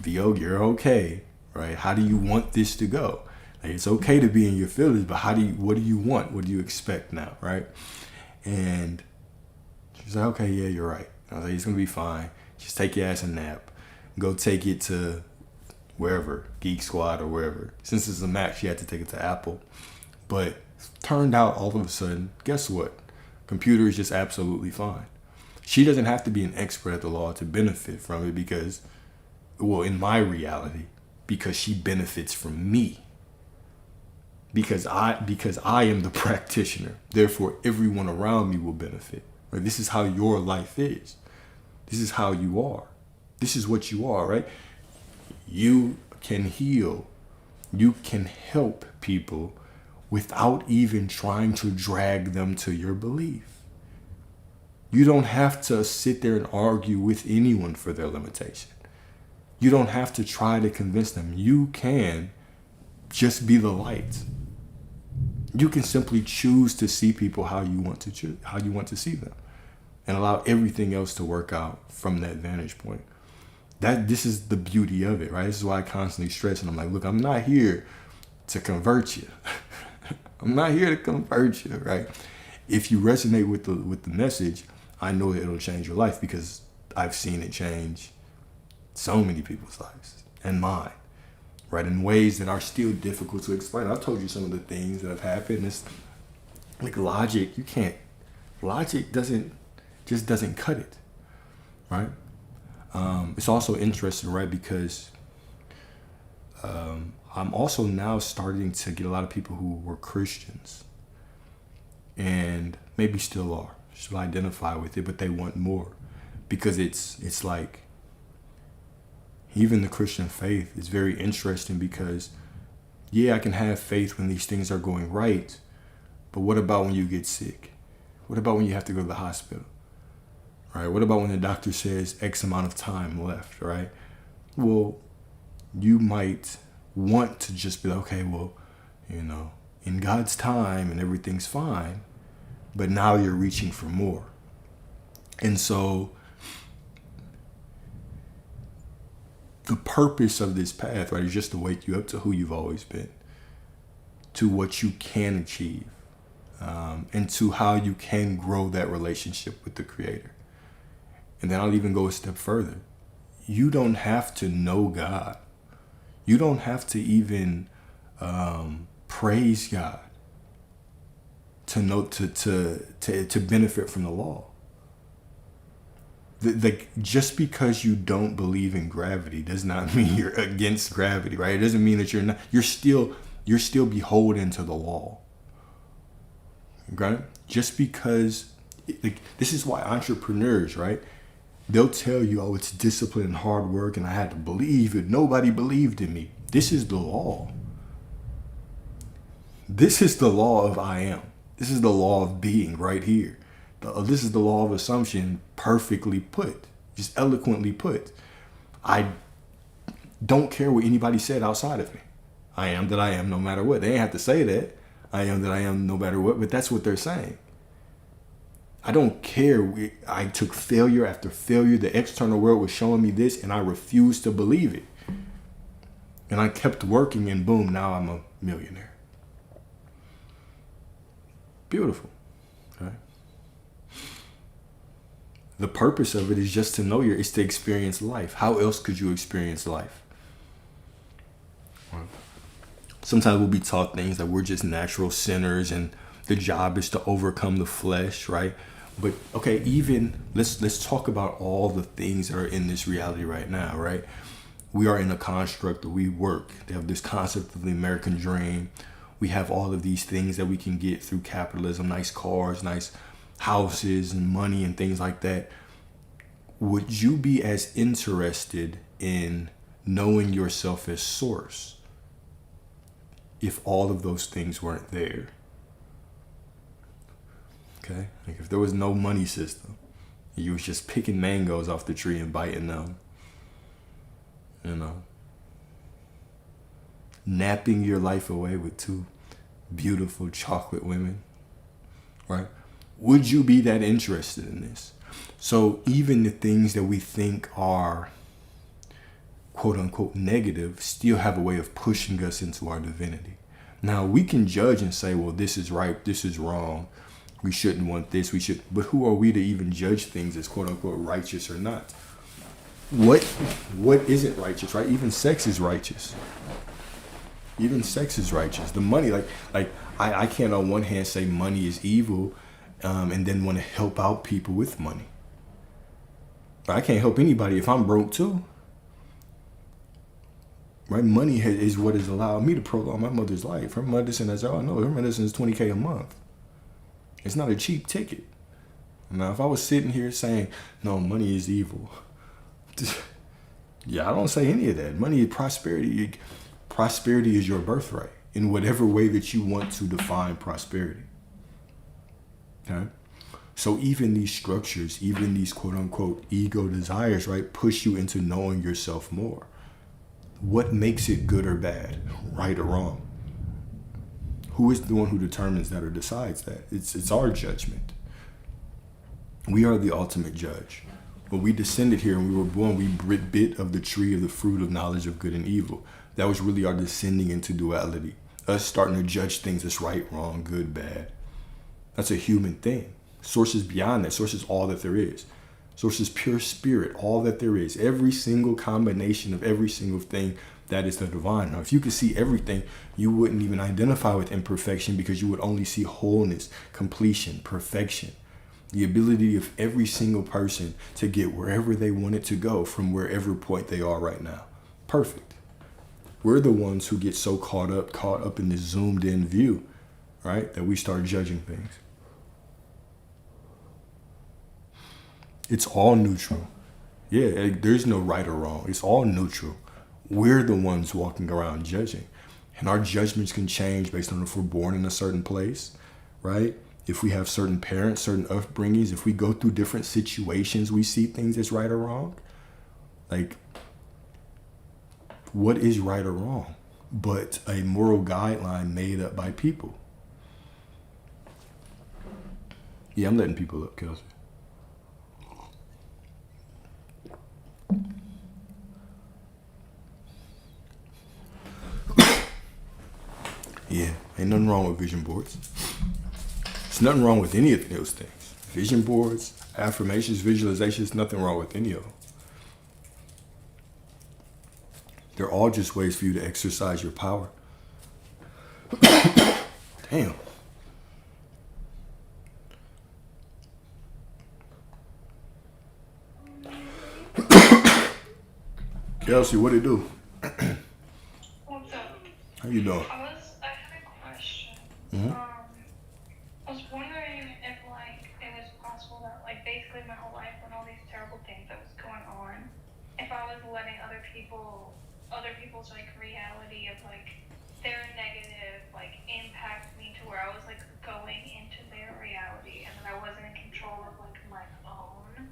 be okay. You're okay, right? How do you want this to go? Like, it's okay to be in your feelings, but what do you want? What do you expect now, right? And she's like, okay, yeah, you're right. I was like, it's gonna be fine. Just take your ass a nap. Go take it to wherever, Geek Squad or wherever. Since it's a Mac, she had to take it to Apple. But turned out all of a sudden, guess what? Computer is just absolutely fine. She doesn't have to be an expert at the law to benefit from it because, well, in my reality, because she benefits from me. Because I am the practitioner. Therefore, everyone around me will benefit. Right? This is how your life is. This is how you are. This is what you are, right? You can heal. You can help people without even trying to drag them to your belief. You don't have to sit there and argue with anyone for their limitation. You don't have to try to convince them. You can just be the light. You can simply choose to see people how you want to see them, and allow everything else to work out from that vantage point. This is the beauty of it, right? This is why I constantly stress, and I'm like, look, I'm not here to convert you. I'm not here to convert you, right? If you resonate with the message, I know that it'll change your life because I've seen it change so many people's lives and mine, right? In ways that are still difficult to explain. I've told you some of the things that have happened. It's like logic doesn't cut it, right? It's also interesting, right? Because I'm also now starting to get a lot of people who were Christians and maybe still are, still identify with it, but they want more because it's like even the Christian faith is very interesting because, yeah, I can have faith when these things are going right, but what about when you get sick? What about when you have to go to the hospital? Right? What about when the doctor says X amount of time left, right? Well, you might want to just be like, okay, well, in God's time and everything's fine, but now you're reaching for more. And so the purpose of this path, right, is just to wake you up to who you've always been, to what you can achieve, and to how you can grow that relationship with the Creator. And then I'll even go a step further. You don't have to know God. You don't have to even praise God to know to benefit from the law. Just because you don't believe in gravity does not mean you're against gravity, right? It doesn't mean that you're still beholden to the law. Okay? Just because, this is why entrepreneurs, right? They'll tell you, oh, it's discipline and hard work, and I had to believe it. Nobody believed in me. This is the law. This is the law of I am. This is the law of being right here. This is the law of assumption perfectly put, just eloquently put. I don't care what anybody said outside of me. I am that I am no matter what. They ain't have to say that. I am that I am no matter what, but that's what they're saying. I don't care. I took failure after failure. The external world was showing me this, and I refused to believe it. And I kept working, and boom, now I'm a millionaire. Beautiful. Okay. The purpose of it is just to know is to experience life. How else could you experience life? Sometimes we'll be taught things that we're just natural sinners and the job is to overcome the flesh, right? But okay, even let's talk about all the things that are in this reality right now, right? We are in a construct that we work. They have this concept of the American dream. We have all of these things that we can get through capitalism, nice cars, nice houses and money and things like that. Would you be as interested in knowing yourself as source, if all of those things weren't there. Okay? Like if there was no money system, you was just picking mangoes off the tree and biting them, napping your life away with two beautiful chocolate women, right? Would you be that interested in this? So even the things that we think are quote unquote negative still have a way of pushing us into our divinity. Now we can judge and say, well, this is right, this is wrong. We shouldn't want this, but who are we to even judge things as quote unquote righteous or not? What isn't righteous, right? Even sex is righteous. Even sex is righteous. The money, I can't on one hand say money is evil, and then want to help out people with money. I can't help anybody if I'm broke too. Right? Money is what has allowed me to prolong my mother's life. Her medicine, as y'all know, her medicine is $20K a month. It's not a cheap ticket. Now, if I was sitting here saying, no, money is evil. Yeah, I don't say any of that. Money is prosperity. Prosperity is your birthright in whatever way that you want to define prosperity. Okay? So even these structures, even these quote unquote ego desires, right, push you into knowing yourself more. What makes it good or bad, right or wrong? Who is the one who determines that or decides that? It's our judgment. We are the ultimate judge. When we descended here and we were born, we bit of the tree of the fruit of knowledge of good and evil. That was really our descending into duality. Us starting to judge things as right, wrong, good, bad. That's a human thing. Source is beyond that. Source is all that there is. Source is pure spirit, all that there is. Every single combination of every single thing, that is the divine. Now, if you could see everything, you wouldn't even identify with imperfection because you would only see wholeness, completion, perfection. The ability of every single person to get wherever they wanted to go from wherever point they are right now. Perfect. We're the ones who get so caught up in this zoomed in view, right? That we start judging things. It's all neutral. Yeah, there's no right or wrong. It's all neutral. We're the ones walking around judging. And our judgments can change based on if we're born in a certain place, right? If we have certain parents, certain upbringings, if we go through different situations, we see things as right or wrong. Like, what is right or wrong but a moral guideline made up by people? Yeah, I'm letting people up, Kelsey. Yeah, ain't nothing wrong with vision boards. There's nothing wrong with any of those things. Vision boards, affirmations, visualizations, nothing wrong with any of them. They're all just ways for you to exercise your power. Damn. Kelsey, what it do? What's up? How you doing? I had a question. Mm-hmm. I was wondering if, it was possible that, basically my whole life when all these terrible things that was going on, if I was letting other people's, reality of, their negative, impact me to where I was, going into their reality and that I wasn't in control of, my own,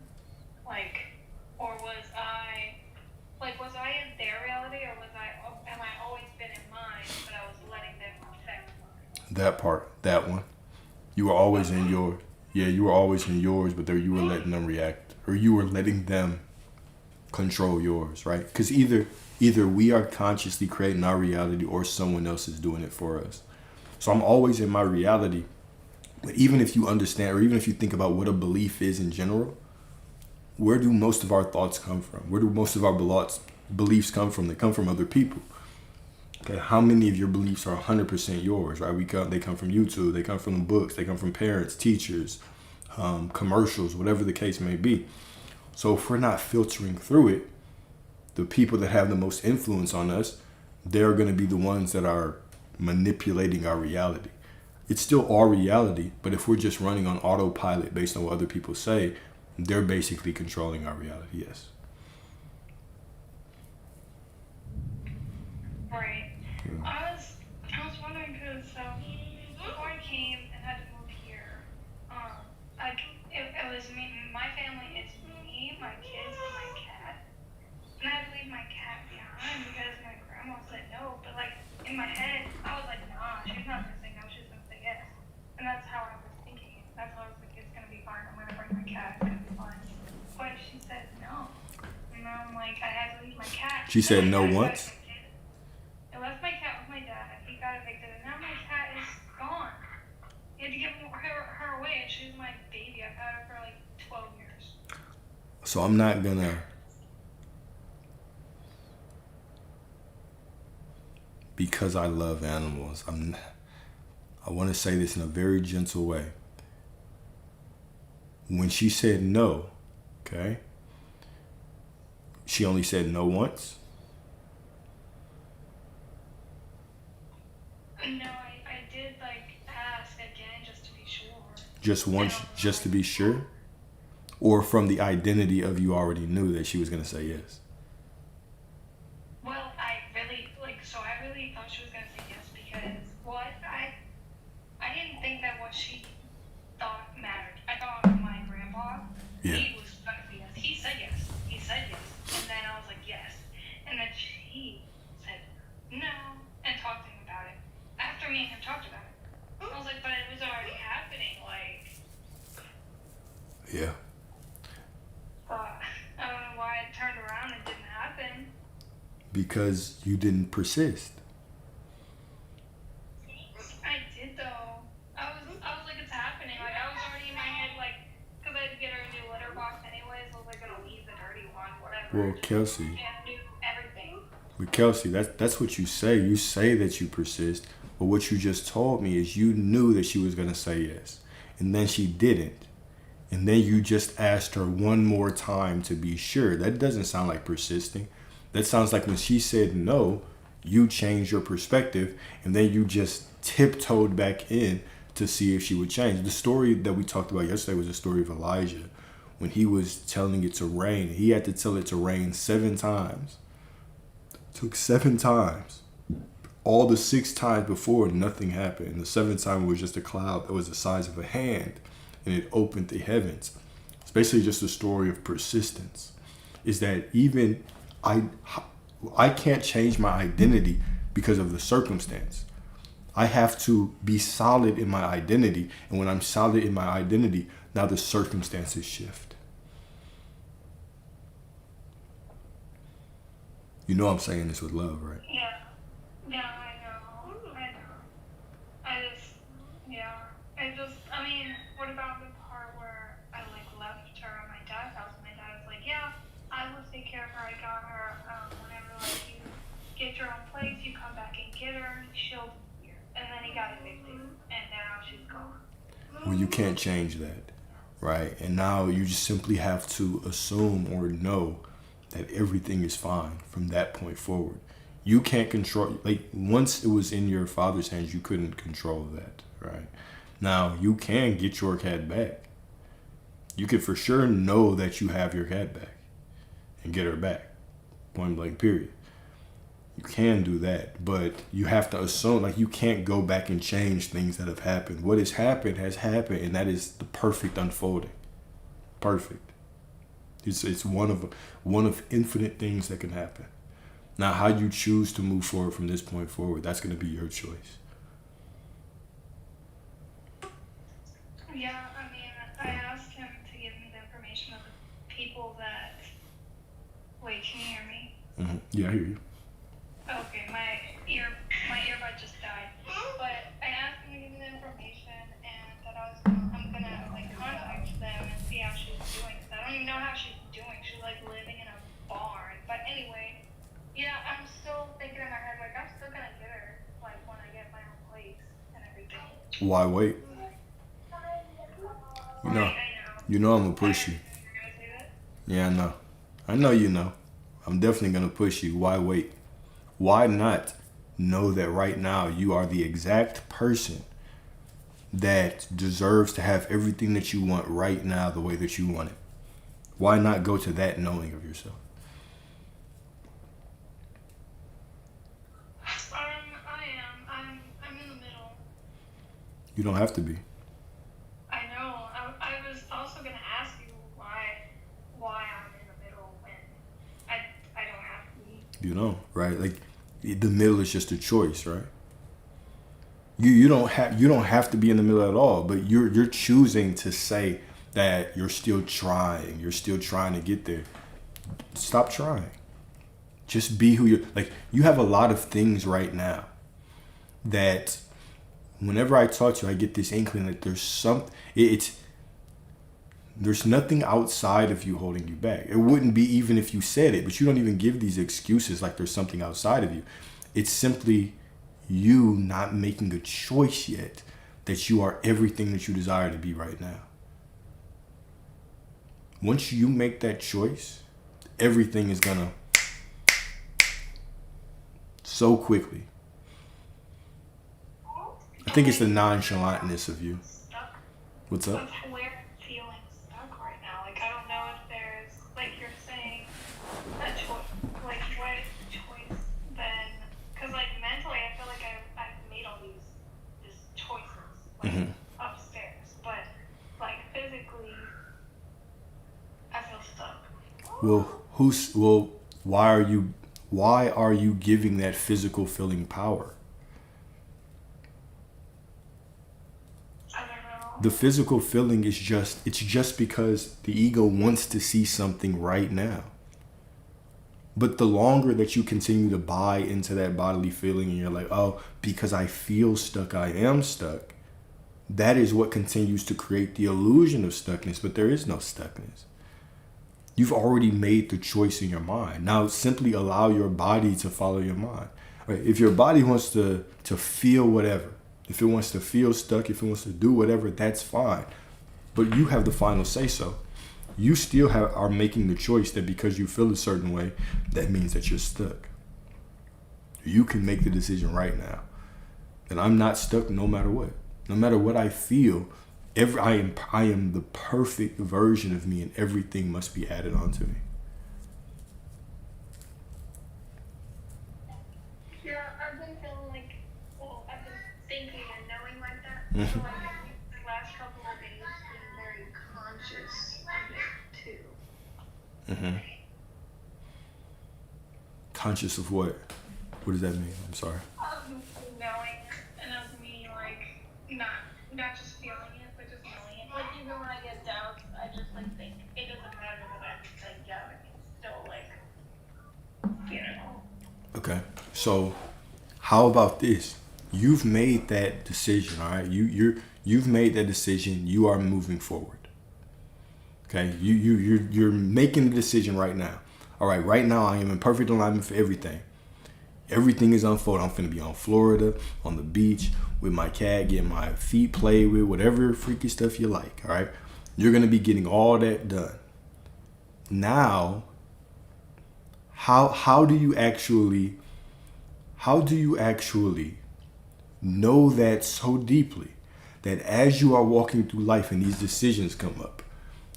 or was I in their reality, or am I always been in mine, but I was letting them affect mine? That part, that one. You were always in yours. Yeah, you were always in yours, but there you were letting them react, or you were letting them control yours, right? Because either we are consciously creating our reality, or someone else is doing it for us. So I'm always in my reality, but even if you understand, or even if you think about what a belief is in general, where do most of our thoughts come from? Where do most of our beliefs come from? They come from other people. Okay, how many of your beliefs are 100% yours, right? They come from YouTube, they come from books, they come from parents, teachers, commercials, whatever the case may be. So if we're not filtering through it, the people that have the most influence on us, they're going to be the ones that are manipulating our reality. It's still our reality, but if we're just running on autopilot based on what other people say, they're basically controlling our reality, yes. I was wondering because so before I came and had to move here, like it was me. My family is me, my kids, and my cat. And I had to leave my cat behind because my grandma said no. But like in my head, I was like, nah, she's not gonna say no. She's gonna say yes. And that's how I was thinking. That's how I was like, it's gonna be fine. I'm gonna bring my cat. It's gonna be fine. But she said no. And I'm like, I had to leave my cat. She said no once? I left my cat with my dad. He got evicted, and now my cat is gone. He had to give her away, and she was my baby. I've had her for like 12 years. So I'm not gonna, because I love animals, I want to say this in a very gentle way. When she said no, okay, she only said no once? No, I did like ask again just to be sure. Just once, just to be sure? Or from the identity of you already knew that she was going to say yes? Well, I really thought she was gonna say yes because I didn't think that what she thought mattered. I thought my grandpa, he was gonna say yes. He said yes. He said yes, and then I was like yes, and then she said no and talked to him about it. After me and him talked about it, I was like, but it was already happening. Like, Yeah. I don't know why it turned around and didn't happen. Because you didn't persist. I did though. I was like, it's happening. Like I was already in my head, like, because I had to get her a new litter box anyways. I was like, gonna leave the dirty one, whatever. Well, Kelsey. And do everything. With Kelsey, that's what you say. You say that you persist, but what you just told me is you knew that she was gonna say yes, and then she didn't, and then you just asked her one more time to be sure. That doesn't sound like persisting. That sounds like when she said no, you changed your perspective, and then you just tiptoed back in to see if she would change. The story that we talked about yesterday was the story of Elijah, when he was telling it to rain. He had to tell it to rain 7 times. It took 7 times. All the 6 times before, nothing happened. And the 7th time was just a cloud that was the size of a hand, and it opened the heavens. It's basically just a story of persistence. Is that even I can't change my identity because of the circumstance. I have to be solid in my identity, and when I'm solid in my identity, now the circumstances shift. You know I'm saying this with love, right? Yeah. Yeah, I know. I mean, what about the part where I like left her at my dad's house? My dad was like, yeah, I will take care of her. I got her. Whenever like you get your own place, you come back and get her. She'll be here. And then he got evicted, and now she's gone. Well, you can't change that, right? And now you just simply have to assume or know that everything is fine from that point forward. You can't control, like once it was in your father's hands, you couldn't control that, right? Now you can get your cat back. You can for sure know that you have your cat back and get her back, point blank period. You can do that, but you have to assume, like you can't go back and change things that have happened. What has happened, and that is the perfect unfolding. Perfect. It's one of infinite things that can happen. Now, how you choose to move forward from this point forward, that's going to be your choice. Yeah, I mean, I asked him to give me the information of the people that. Wait, can you hear me? Mm-hmm. Yeah, I hear you. Okay, my earbud just died. But I asked him to give me the information, and that I'm gonna like contact them and see how she's doing. Cause I don't even know how she's doing. She's like living in a barn. But anyway, yeah, I'm still thinking in my head like I'm still gonna get her like when I get my own place and everything. Why wait? You know I'm gonna push you. You're gonna say that? Yeah, I know. I know you know. I'm definitely gonna push you. Why wait? Why not know that right now you are the exact person that deserves to have everything that you want right now the way that you want it? Why not go to that knowing of yourself? You don't have to be. I know. I was also gonna ask you why I'm in the middle when I don't have to be. You know, right? Like the middle is just a choice, right? You don't have to be in the middle at all, but you're choosing to say that you're still trying to get there. Stop trying. Just be who you're. Like, you have a lot of things right now that whenever I talk to you, I get this inkling that there's there's nothing outside of you holding you back. It wouldn't be even if you said it, but you don't even give these excuses like there's something outside of you. It's simply you not making a choice yet that you are everything that you desire to be right now. Once you make that choice, everything is gonna so quickly. I think it's the nonchalantness of you. Stuck. What's up? Of where I'm feeling stuck right now. Like, I don't know if there's, like you're saying, a choice. Like, what choice then? Because, like, mentally, I feel like I've made all these choices, like, upstairs. But, like, physically, I feel stuck. Well, why are you giving that physical feeling power? I don't know. The physical feeling is just because the ego wants to see something right now. But the longer that you continue to buy into that bodily feeling and you're like, oh, because I feel stuck, I am stuck, that is what continues to create the illusion of stuckness, but there is no stuckness. You've already made the choice in your mind. Now simply allow your body to follow your mind. Right? If your body wants to feel whatever, if it wants to feel stuck, if it wants to do whatever, that's fine. But you have the final say so. You still are making the choice that because you feel a certain way, that means that you're stuck. You can make the decision right now that I'm not stuck no matter what. No matter what I feel, I am the perfect version of me, and everything must be added onto me. Yeah, I've been feeling like, I've been thinking and knowing like that. So, like, the last couple of days, being very conscious of it too. Conscious of what? What does that mean? I'm sorry. Of knowing and of me, like, not just feeling it, but just knowing it. Like, even when I get doubts, I just, like, think it doesn't matter that I'm just, like, doubting. It's still, like, you know. Okay. So how about this? You've made that decision, all right? You've made that decision. You are moving forward. Okay? You're making the decision right now. All right, right now I am in perfect alignment for everything. Everything is unfolding. I'm finna be on Florida, on the beach, with my cat, getting my feet played with, whatever freaky stuff you like, all right? You're gonna be getting all that done. Now, how do you actually know that so deeply that as you are walking through life and these decisions come up,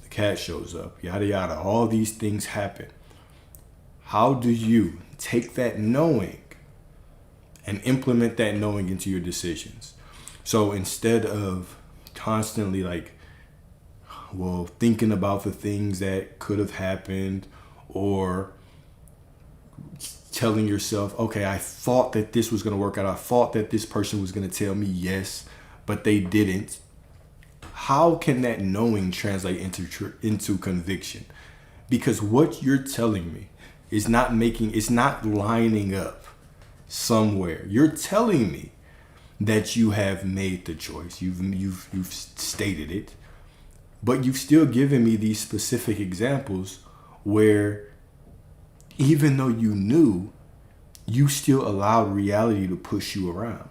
the cat shows up, yada yada, all these things happen. How do you take that knowing and implement that knowing into your decisions? So instead of constantly thinking about the things that could have happened, or telling yourself, okay, I thought that this was going to work out. I thought that this person was going to tell me yes, but they didn't. How can that knowing translate into conviction? Because what you're telling me is not lining up somewhere. You're telling me that you have made the choice. You've stated it, but you've still given me these specific examples where even though you knew, you still allowed reality to push you around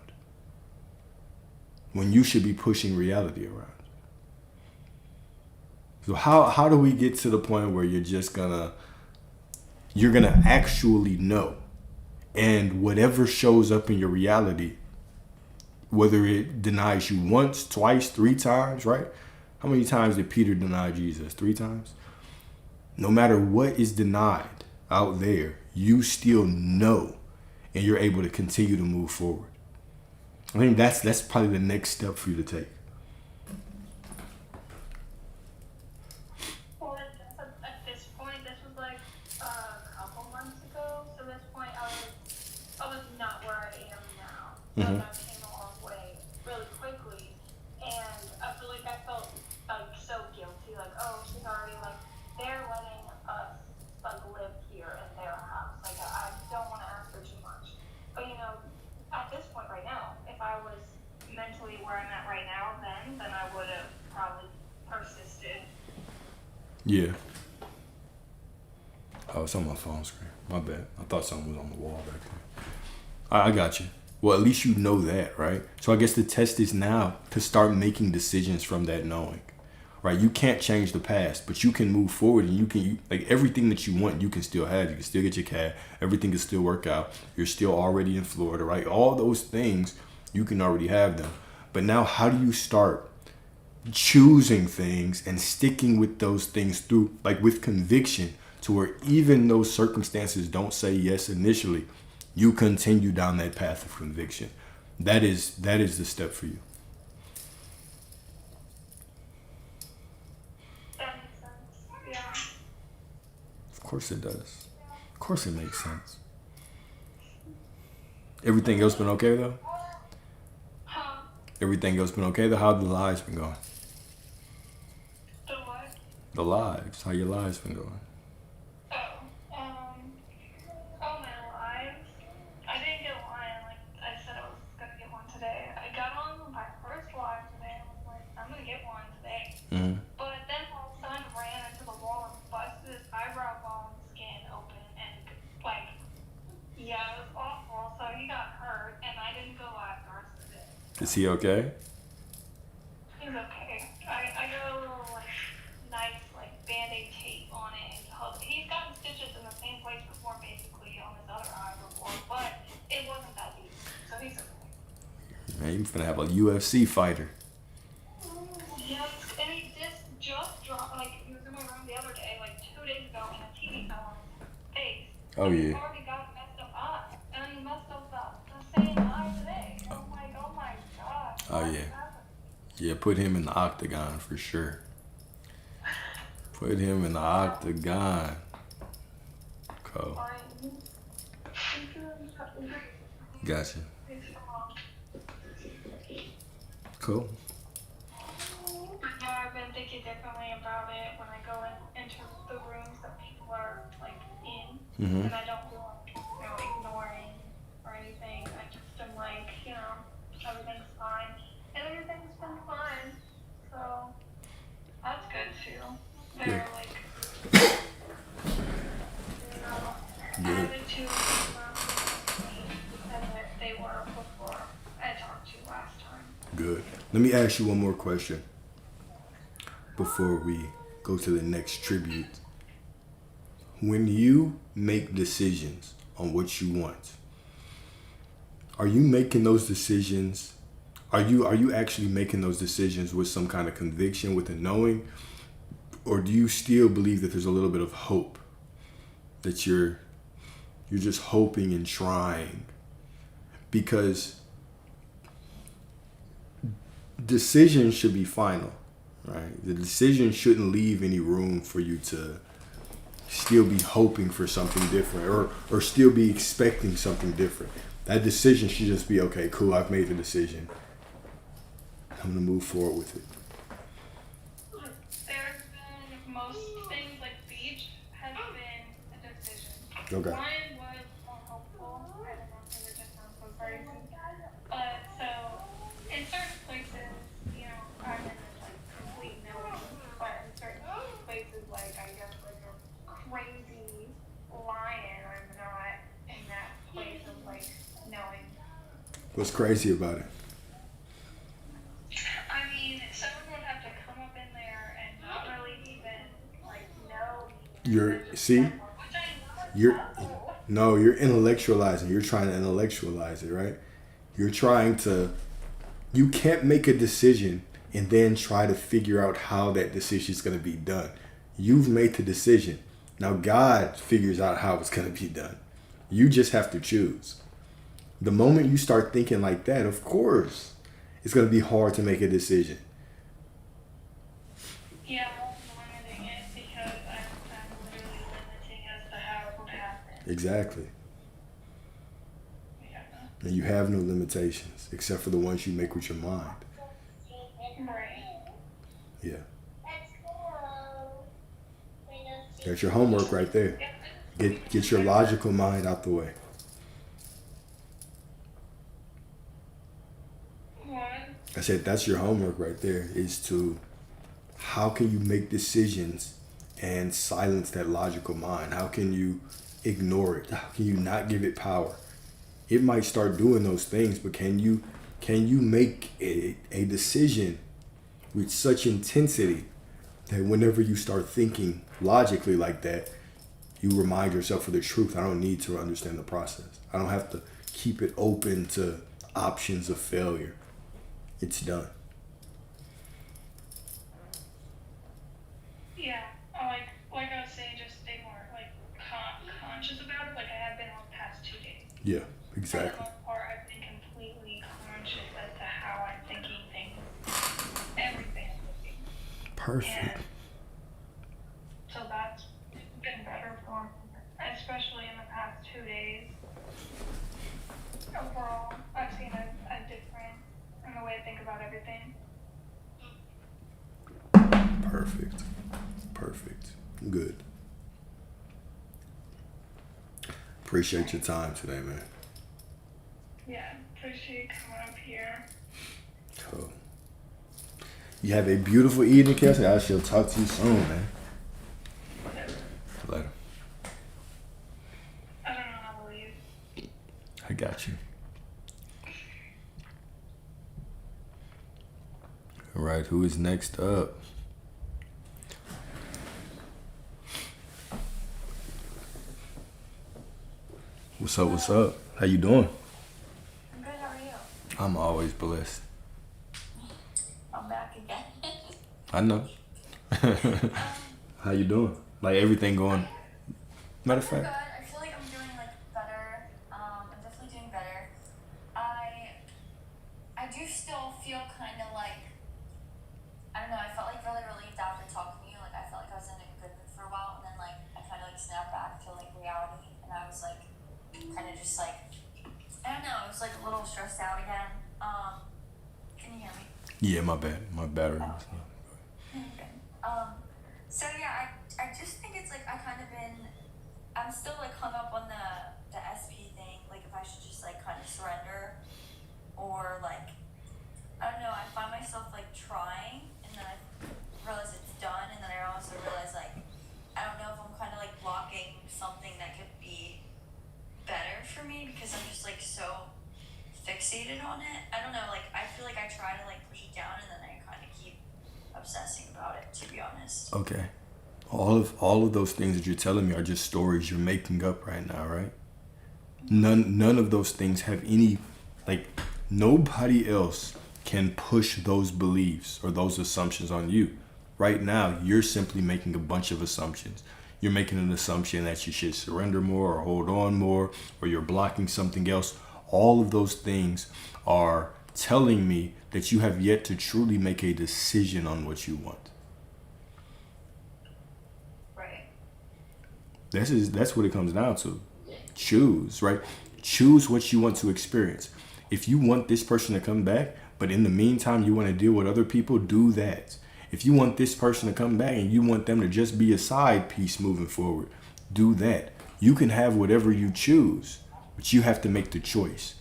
when you should be pushing reality around. So how do we get to the point where you're gonna actually know, and whatever shows up in your reality, whether it denies you once, twice, 3 times, right? How many times did Peter deny Jesus? 3 times? No matter what is denied out there, you still know, and you're able to continue to move forward. I think that's probably the next step for you to take. Well, at this point, this was like a couple months ago. So at this point, I was not where I am now. Mm-hmm. Like I came a long way really quickly, and I feel like I felt like so guilty. Like, oh, she's already like they're letting us like live here in their house. Like I don't want to ask her too much, but at this point right now, if I was mentally where I'm at right now, then I would have probably persisted. Yeah. Oh, it's on my phone screen. My bad. I thought something was on the wall back there. I got you. Well, at least you know that, right? So I guess the test is now to start making decisions from that knowing, right? You can't change the past, but you can move forward, and like everything that you want, you can still have. You can still get your cat. Everything can still work out. You're still already in Florida, right? All those things, you can already have them. But now how do you start choosing things and sticking with those things through, like with conviction, to where even though circumstances don't say yes initially, you continue down that path of conviction. That is the step for you. That makes sense. Yeah. Of course it does. Of course it makes sense. Everything else been okay though? Huh? Everything else been okay though? How the lives been going? The what? The lives. How your lives been going? Oh, my lives. I didn't get a lion like I said I was gonna get one today. I got on my first live today. I was like, I'm gonna get one today. Mm-hmm. But then my son ran into the wall and busted his eyebrow bone skin open, and like, yeah, it was awful. So he got hurt, and I didn't go out the rest of the day. Is he okay? He's okay. I got a little like nice like band-aid tape on it, and he's gotten stitches in the same place before, basically on his other eye before, but it wasn't that deep, so he's okay. Man, you finna have a UFC fighter. Yes, and he just dropped, like he was in my room the other day, like 2 days ago, and a TV fell on his face. Oh He's yeah. already got a messed up eye, and he messed up the same eye today. And I'm like, oh my gosh. Oh yeah. Yeah, put him in the octagon for sure. Put him in the octagon. Cool. Gotcha. Cool. Yeah, I've been thinking differently about it when I go into the rooms that people are like in, Mm-hmm. and I don't feel like ignoring or anything. I just am like, everything's fine, and everything's been fine, so that's good too. They're like, Good. attitude than what they were before I talked to you last time. Good. Let me ask you one more question before we go to the next tribute. When you make decisions on what you want, are you making those decisions? Are you actually making those decisions with some kind of conviction, with a knowing, or do you still believe that there's a little bit of hope, that you're just hoping and trying? Because decisions should be final, right? The decision shouldn't leave any room for you to still be hoping for something different, or still be expecting something different. That decision should just be, okay, cool, I've made the decision. I'm going to move forward with it. There's been most things like beach has been a decision. Okay. Mine was more hopeful. I don't know if it just sounds so crazy. But so in certain places, I'm in this like complete knowing. But in certain places, like I guess like a crazy lion, I'm not in that place of like knowing. What's crazy about it? I mean, someone would have to come up in there and not really even like know me. You're intellectualizing. You're trying to intellectualize it, right? You can't make a decision and then try to figure out how that decision is going to be done. You've made the decision. Now God figures out how it's going to be done. You just have to choose. The moment you start thinking like that, of course, it's going to be hard to make a decision. Yeah, I'm limiting it because I'm literally limiting as to how it would happen. Exactly. Yeah. And you have no limitations except for the ones you make with your mind. Right. Yeah. That's your homework right there. Get your logical mind out the way. What? I said that's your homework right there, is to how can you make decisions and silence that logical mind? How can you ignore it? How can you not give it power? It might start doing those things, but can you make a decision with such intensity that whenever you start thinking logically like that, you remind yourself of the truth. I don't need to understand the process. I don't have to keep it open to options of failure. It's done. Yeah. Like I was saying, just stay more like conscious about it. Like I have been on the past 2 days. Yeah, For the exactly. most part, I've been completely conscious as to how I'm thinking things, everything I'm thinking. Perfect. And so that's been better for me, especially in the past 2 days. Overall, I've seen a difference in the way I think about everything. Perfect. Perfect. Good. Appreciate your time today, man. Yeah, appreciate you coming up here. Cool. You have a beautiful evening, Kelsey. I shall talk to you soon, man. Whatever. Later. I don't know how to leave. I got you. All right, who is next up? What's up, what's up? How you doing? I'm good, how are you? I'm always blessed. I'm back again. I know. How you doing? Like everything going? Matter of Good. fact. I feel like I'm doing like better. I'm definitely doing better. I do still feel kind of like, I don't know. I felt like really relieved after talking to you. Like I felt like I was in a good mood for a while, and then like I kind of like snapped back to like reality, and I was like kind of just like, I don't know. I was like a little stressed out again. Can you hear me? Yeah, my bad. My battery was not. Okay. So yeah, I just think it's like I kind of been, I'm still like hung up on the SP thing, like if I should just like kind of surrender, or like, I don't know, I find myself like trying, and then I realize it's done, and then I also realize like, I don't know if I'm kind of like blocking something that could be better for me, because I'm just like so fixated on it. I don't know, like I feel like I try to like push it down, and then I kind of keep obsessing about it, to be honest. Okay. All of those things that you're telling me are just stories you're making up right now, right? None of those things have any, like, nobody else can push those beliefs or those assumptions on you. Right now, you're simply making a bunch of assumptions. You're making an assumption that you should surrender more or hold on more, or you're blocking something else. All of those things are telling me that you have yet to truly make a decision on what you want. Right. That's what it comes down to. Choose, right? Choose what you want to experience. If you want this person to come back, but in the meantime you want to deal with other people, do that. If you want this person to come back and you want them to just be a side piece moving forward, do that. You can have whatever you choose, but you have to make the choice.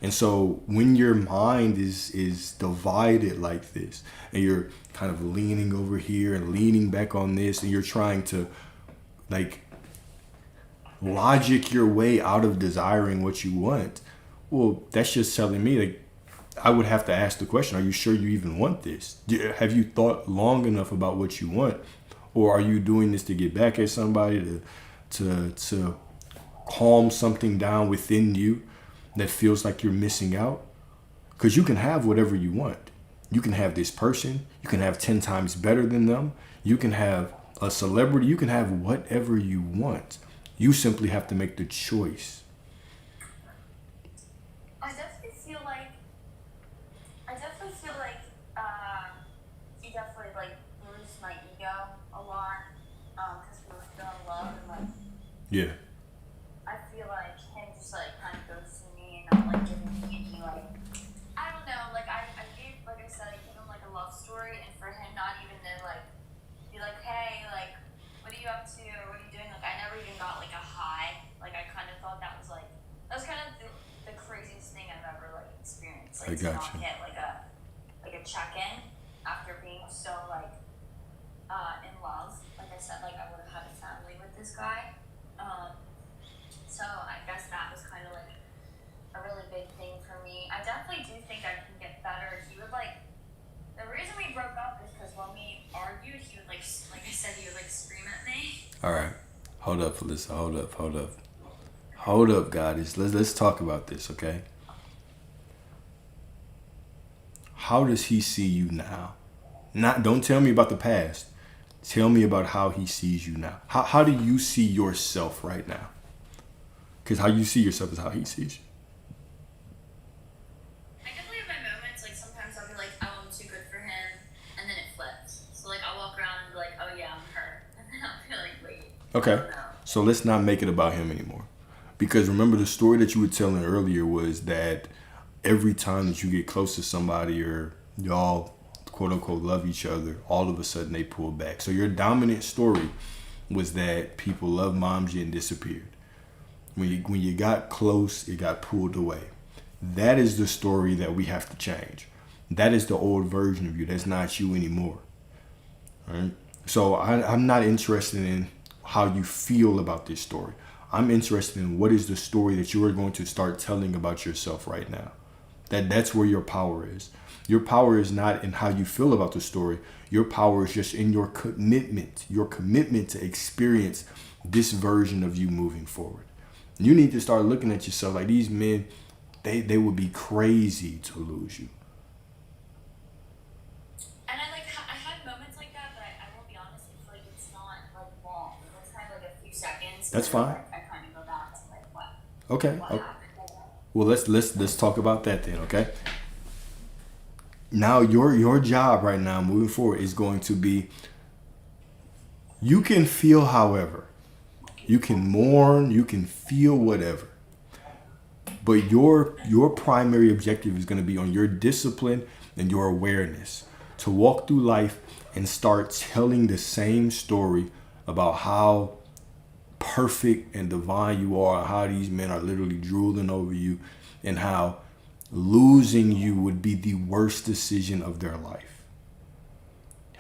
And so when your mind is divided like this, and you're kind of leaning over here and leaning back on this, and you're trying to like logic your way out of desiring what you want, well, that's just telling me, like, I would have to ask the question, are you sure you even want this? Have you thought long enough about what you want? Or are you doing this to get back at somebody, to calm something down within you that feels like you're missing out? Because you can have whatever you want. You can have this person. You can have 10 times better than them. You can have a celebrity. You can have whatever you want. You simply have to make the choice. I definitely feel like he definitely like bruised my ego a lot because we were still in love and like Yeah. I feel like him just like kind of ghosting me and not like giving me any like I don't know like I gave like I said I gave him like a love story and for him not even to like be like hey like what are you up to what are you doing like I never even got like a hi like I kind of thought that was kind of the craziest thing I've ever like experienced like I to got not you. get like a check-in after being so like in love like I said like I would have had a family with this guy so I guess that was kind of like a really big thing for me. I definitely do think I can get better. He would like the reason we broke up is because when we argued, he would like I said, he would like scream at me. All right. Hold up, Felissa. Hold up, guys. Let's talk about this, okay? How does he see you now? Don't tell me about the past. Tell me about how he sees you now. How do you see yourself right now? Because how you see yourself is how he sees you. I definitely have my moments. Like sometimes I'll be like, oh, I'm too good for him, and then it flips. So like I'll walk around and be like, oh yeah, I'm her, and then I'll be like, wait. Okay. So let's not make it about him anymore. Because remember the story that you were telling earlier was that every time that you get close to somebody or y'all quote unquote love each other, all of a sudden they pull back. So your dominant story was that people love moms you and disappeared. When you got close, it got pulled away. That is the story that we have to change. That is the old version of you. That's not you anymore. All right? So I'm not interested in how you feel about this story. I'm interested in what is the story that you are going to start telling about yourself right now. That's where your power is. Your power is not in how you feel about the story. Your power is just in your commitment to experience this version of you moving forward. You need to start looking at yourself like these men, they would be crazy to lose you. And I had moments like that, but I will be honest, I feel like it's not like long. It's kind of like a few seconds. That's fine. I kind of go back to like what Okay. happened. Well, let's talk about that then, okay? Now your job right now moving forward is going to be, you can feel however. You can mourn, you can feel whatever. But your primary objective is going to be on your discipline and your awareness to walk through life and start telling the same story about how perfect and divine you are, how these men are literally drooling over you, and how losing you would be the worst decision of their life.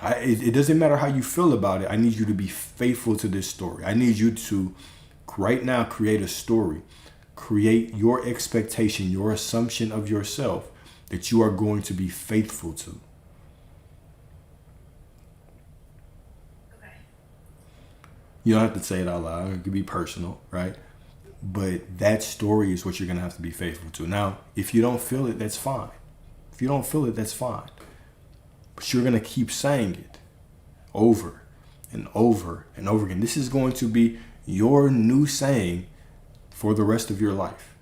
It doesn't matter how you feel about it. I need you to be faithful to this story. I need you to right now create a story. Create your expectation, your assumption of yourself that you are going to be faithful to. Okay. You don't have to say it out loud. It could be personal, right? But that story is what you're going to have to be faithful to. Now, if you don't feel it, that's fine. If you don't feel it, that's fine. But you're going to keep saying it over and over and over again. This is going to be your new saying for the rest of your life.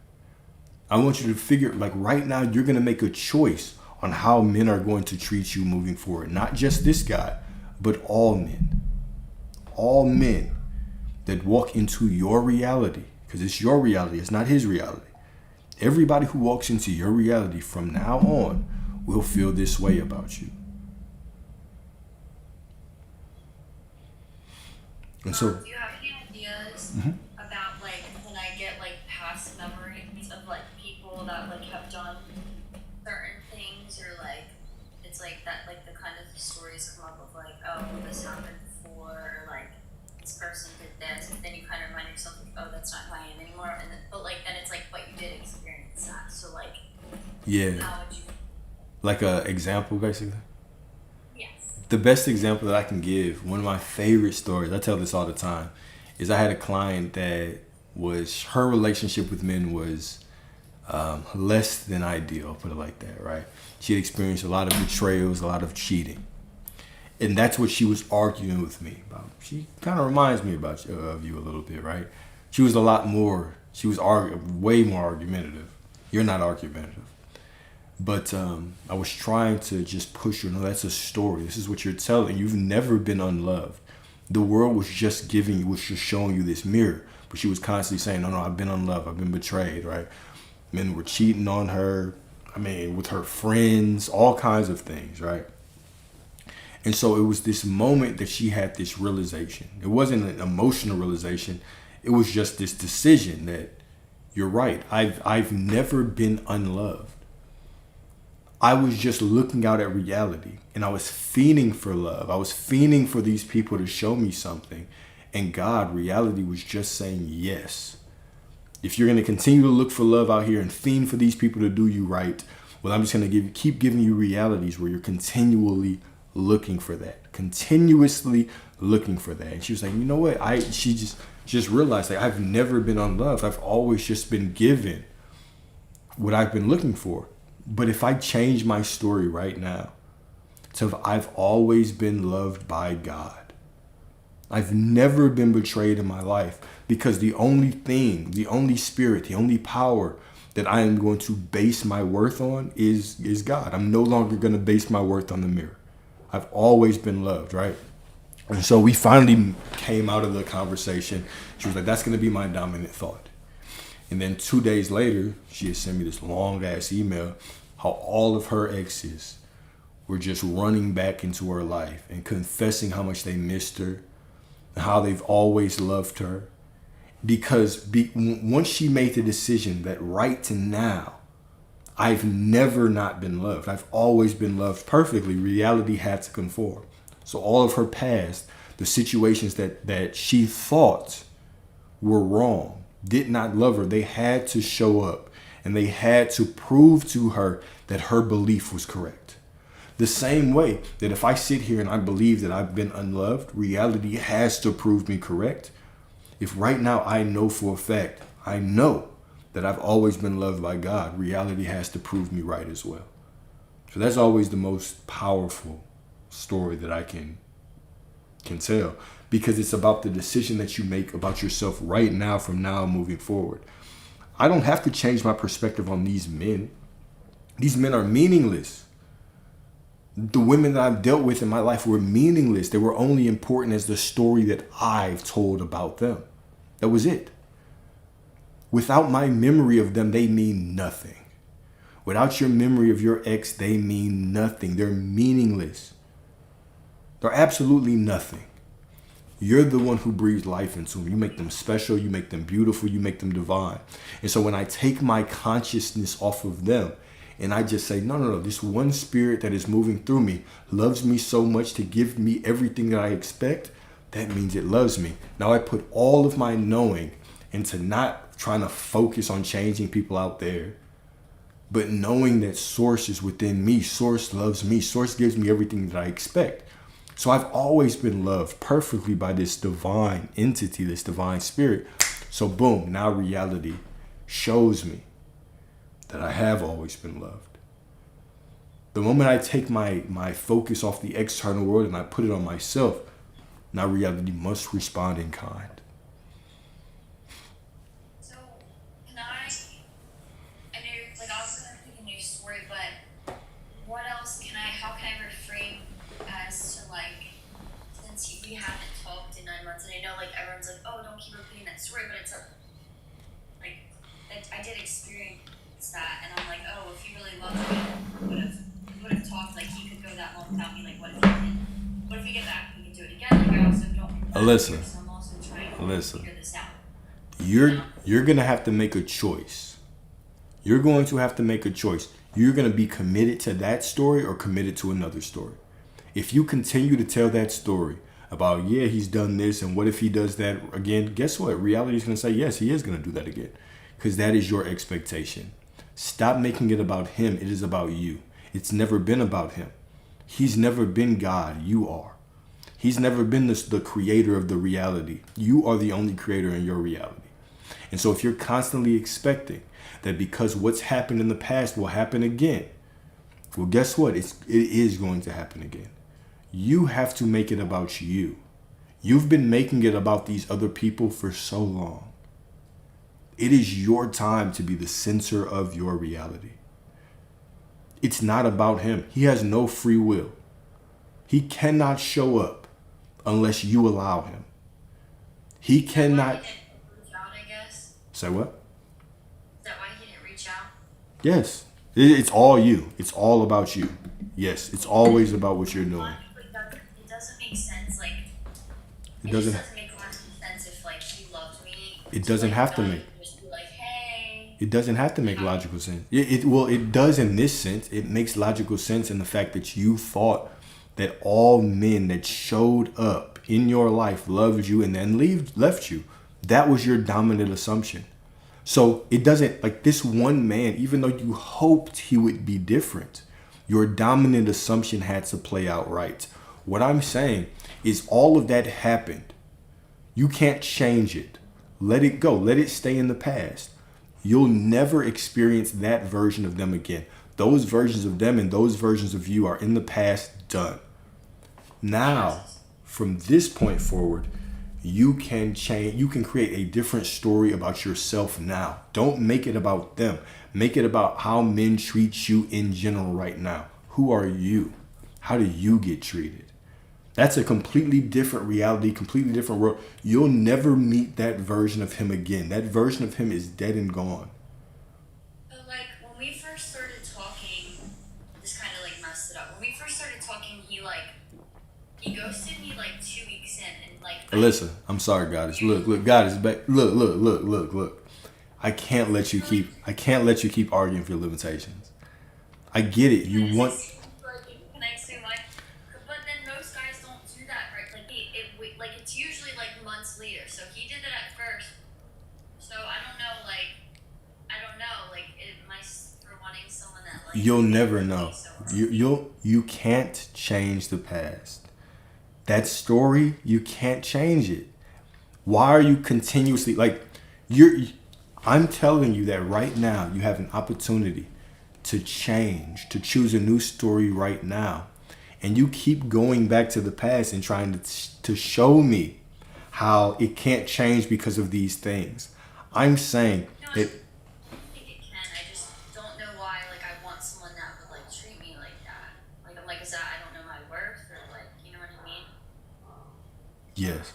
I want you to figure, like right now, you're going to make a choice on how men are going to treat you moving forward. Not just this guy, but all men. All men that walk into your reality, because it's your reality, it's not his reality. Everybody who walks into your reality from now on will feel this way about you. And so, do you have any ideas about like when I get like past memories of like people that like have done certain things or like it's like that like the kind of stories come up of like oh this happened before or like this person did this and then you kind of remind yourself like oh that's not who I am anymore and then, but like then it's like but you did experience that so like yeah, how would you like a example basically. yes The best example that I can give, one of my favorite stories, I tell this all the time, is I had a client that her relationship with men was less than ideal, put it like that, right? She had experienced a lot of betrayals, a lot of cheating. And that's what she was arguing with me about. She kind of reminds me of you a little bit, right? She was way more argumentative. You're not argumentative. But I was trying to just push her. No, that's a story. This is what you're telling. You've never been unloved. The world was just giving you, was just showing you this mirror. But she was constantly saying, no, I've been unloved. I've been betrayed, right? Men were cheating on her. I mean, with her friends, all kinds of things, right? And so it was this moment that she had this realization. It wasn't an emotional realization. It was just this decision that you're right. I've never been unloved. I was just looking out at reality and I was fiending for love. I was fiending for these people to show me something. And God, reality was just saying yes. If you're going to continue to look for love out here and fiend for these people to do you right, well, I'm just going to keep giving you realities where you're continually looking for that, continuously looking for that. And she was like, you know what? She just realized, like, I've never been unloved. I've always just been given what I've been looking for. But if I change my story right now to I've always been loved by God. I've never been betrayed in my life, because the only thing, the only spirit, the only power that I am going to base my worth on is God. I'm no longer going to base my worth on the mirror. I've always been loved, right? And so we finally came out of the conversation. She was like, that's going to be my dominant thought. And then 2 days later, she had sent me this long ass email how all of her exes were just running back into her life and confessing how much they missed her and how they've always loved her. Because once she made the decision that right to now, I've never not been loved. I've always been loved perfectly. Reality had to conform. So all of her past, the situations that she thought were wrong, did not love her, they had to show up and they had to prove to her that her belief was correct. The same way that if I sit here and I believe that I've been unloved, reality has to prove me correct. If right now I know for a fact, I know that I've always been loved by God, reality has to prove me right as well. So that's always the most powerful story that I can tell, because it's about the decision that you make about yourself right now, from now moving forward. I don't have to change my perspective on these men. These men are meaningless. The women that I've dealt with in my life were meaningless. They were only important as the story that I've told about them. That was it. Without my memory of them, they mean nothing. Without your memory of your ex, they mean nothing. They're meaningless. They're absolutely nothing. You're the one who breathes life into them. You make them special. You make them beautiful. You make them divine. And so when I take my consciousness off of them and I just say, no, this one spirit that is moving through me loves me so much to give me everything that I expect, that means it loves me. Now I put all of my knowing into not trying to focus on changing people out there, but knowing that Source is within me. Source loves me. Source gives me everything that I expect. So I've always been loved perfectly by this divine entity, this divine spirit. So boom, now reality shows me that I have always been loved. The moment I take my focus off the external world and I put it on myself, now reality must respond in kind. So, can I know, like, I was going to pick a new story, but what else how can I reframe as to, like, since we haven't talked in 9 months, and I know, like, everyone's like, oh, don't keep repeating that story, but it's I did experience that, and I'm like, oh, if he really loved me, would have talked, like, he could go that long without me, like, what if we get back, we can do it again, like, I also don't, Alyssa, so I'm also trying to figure this out. You're going to have to make a choice. You're going to have to make a choice. You're going to be committed to that story or committed to another story. If you continue to tell that story about, yeah, he's done this, and what if he does that again, guess what? Reality is going to say, yes, he is going to do that again, because that is your expectation. Stop making it about him. It is about you. It's never been about him. He's never been God. You are. He's never been the creator of the reality. You are the only creator in your reality. And so if you're constantly expecting that because what's happened in the past will happen again, well, guess what? It is going to happen again. You have to make it about you. You've been making it about these other people for so long. It is your time to be the center of your reality. It's not about him. He has no free will. He cannot show up unless you allow him. He cannot. Is that why he didn't reach out, I guess? Say what? Is that why he didn't reach out? Yes. It's all you. It's all about you. Yes. It's always about what you're doing. It doesn't make sense. Like, It doesn't. just doesn't make a lot of sense if like he loved me. It doesn't have to make. Just be like, hey. It doesn't have to make logical sense. It does in this sense. It makes logical sense in the fact that you thought that all men that showed up in your life loved you and then left you. That was your dominant assumption. So it doesn't, like this one man, even though you hoped he would be different, your dominant assumption had to play out right. What I'm saying is all of that happened. You can't change it. Let it go. Let it stay in the past. You'll never experience that version of them again. Those versions of them and those versions of you are in the past, done. Now, from this point forward, you can change. You can create a different story about yourself now. Don't make it about them. Make it about how men treat you in general right now. Who are you? How do you get treated? That's a completely different reality, completely different world. You'll never meet that version of him again. That version of him is dead and gone. But like when we first started talking, this kind of like messed it up. When we first started talking, he ghosted me like 2 weeks in, and like. Alyssa, I'm sorry, Goddess. Look, Goddess, back. Look. I can't let you keep arguing for your limitations. I get it. You want. Can I say why? But then most guys don't do that, right? Like it's usually like months later. So he did it at first. So I don't know. Am I for wanting someone that like? You'll never know. You can't change the past. That story, you can't change it. Why are you continuously I'm telling you that right now you have an opportunity to change, to choose a new story right now. And you keep going back to the past and trying to show me how it can't change because of these things. I'm saying that. I think it can. I just don't know why. Like I want someone that would like treat me like that. Like I'm like, is that I don't know my worth or like, you know what I mean? Yes.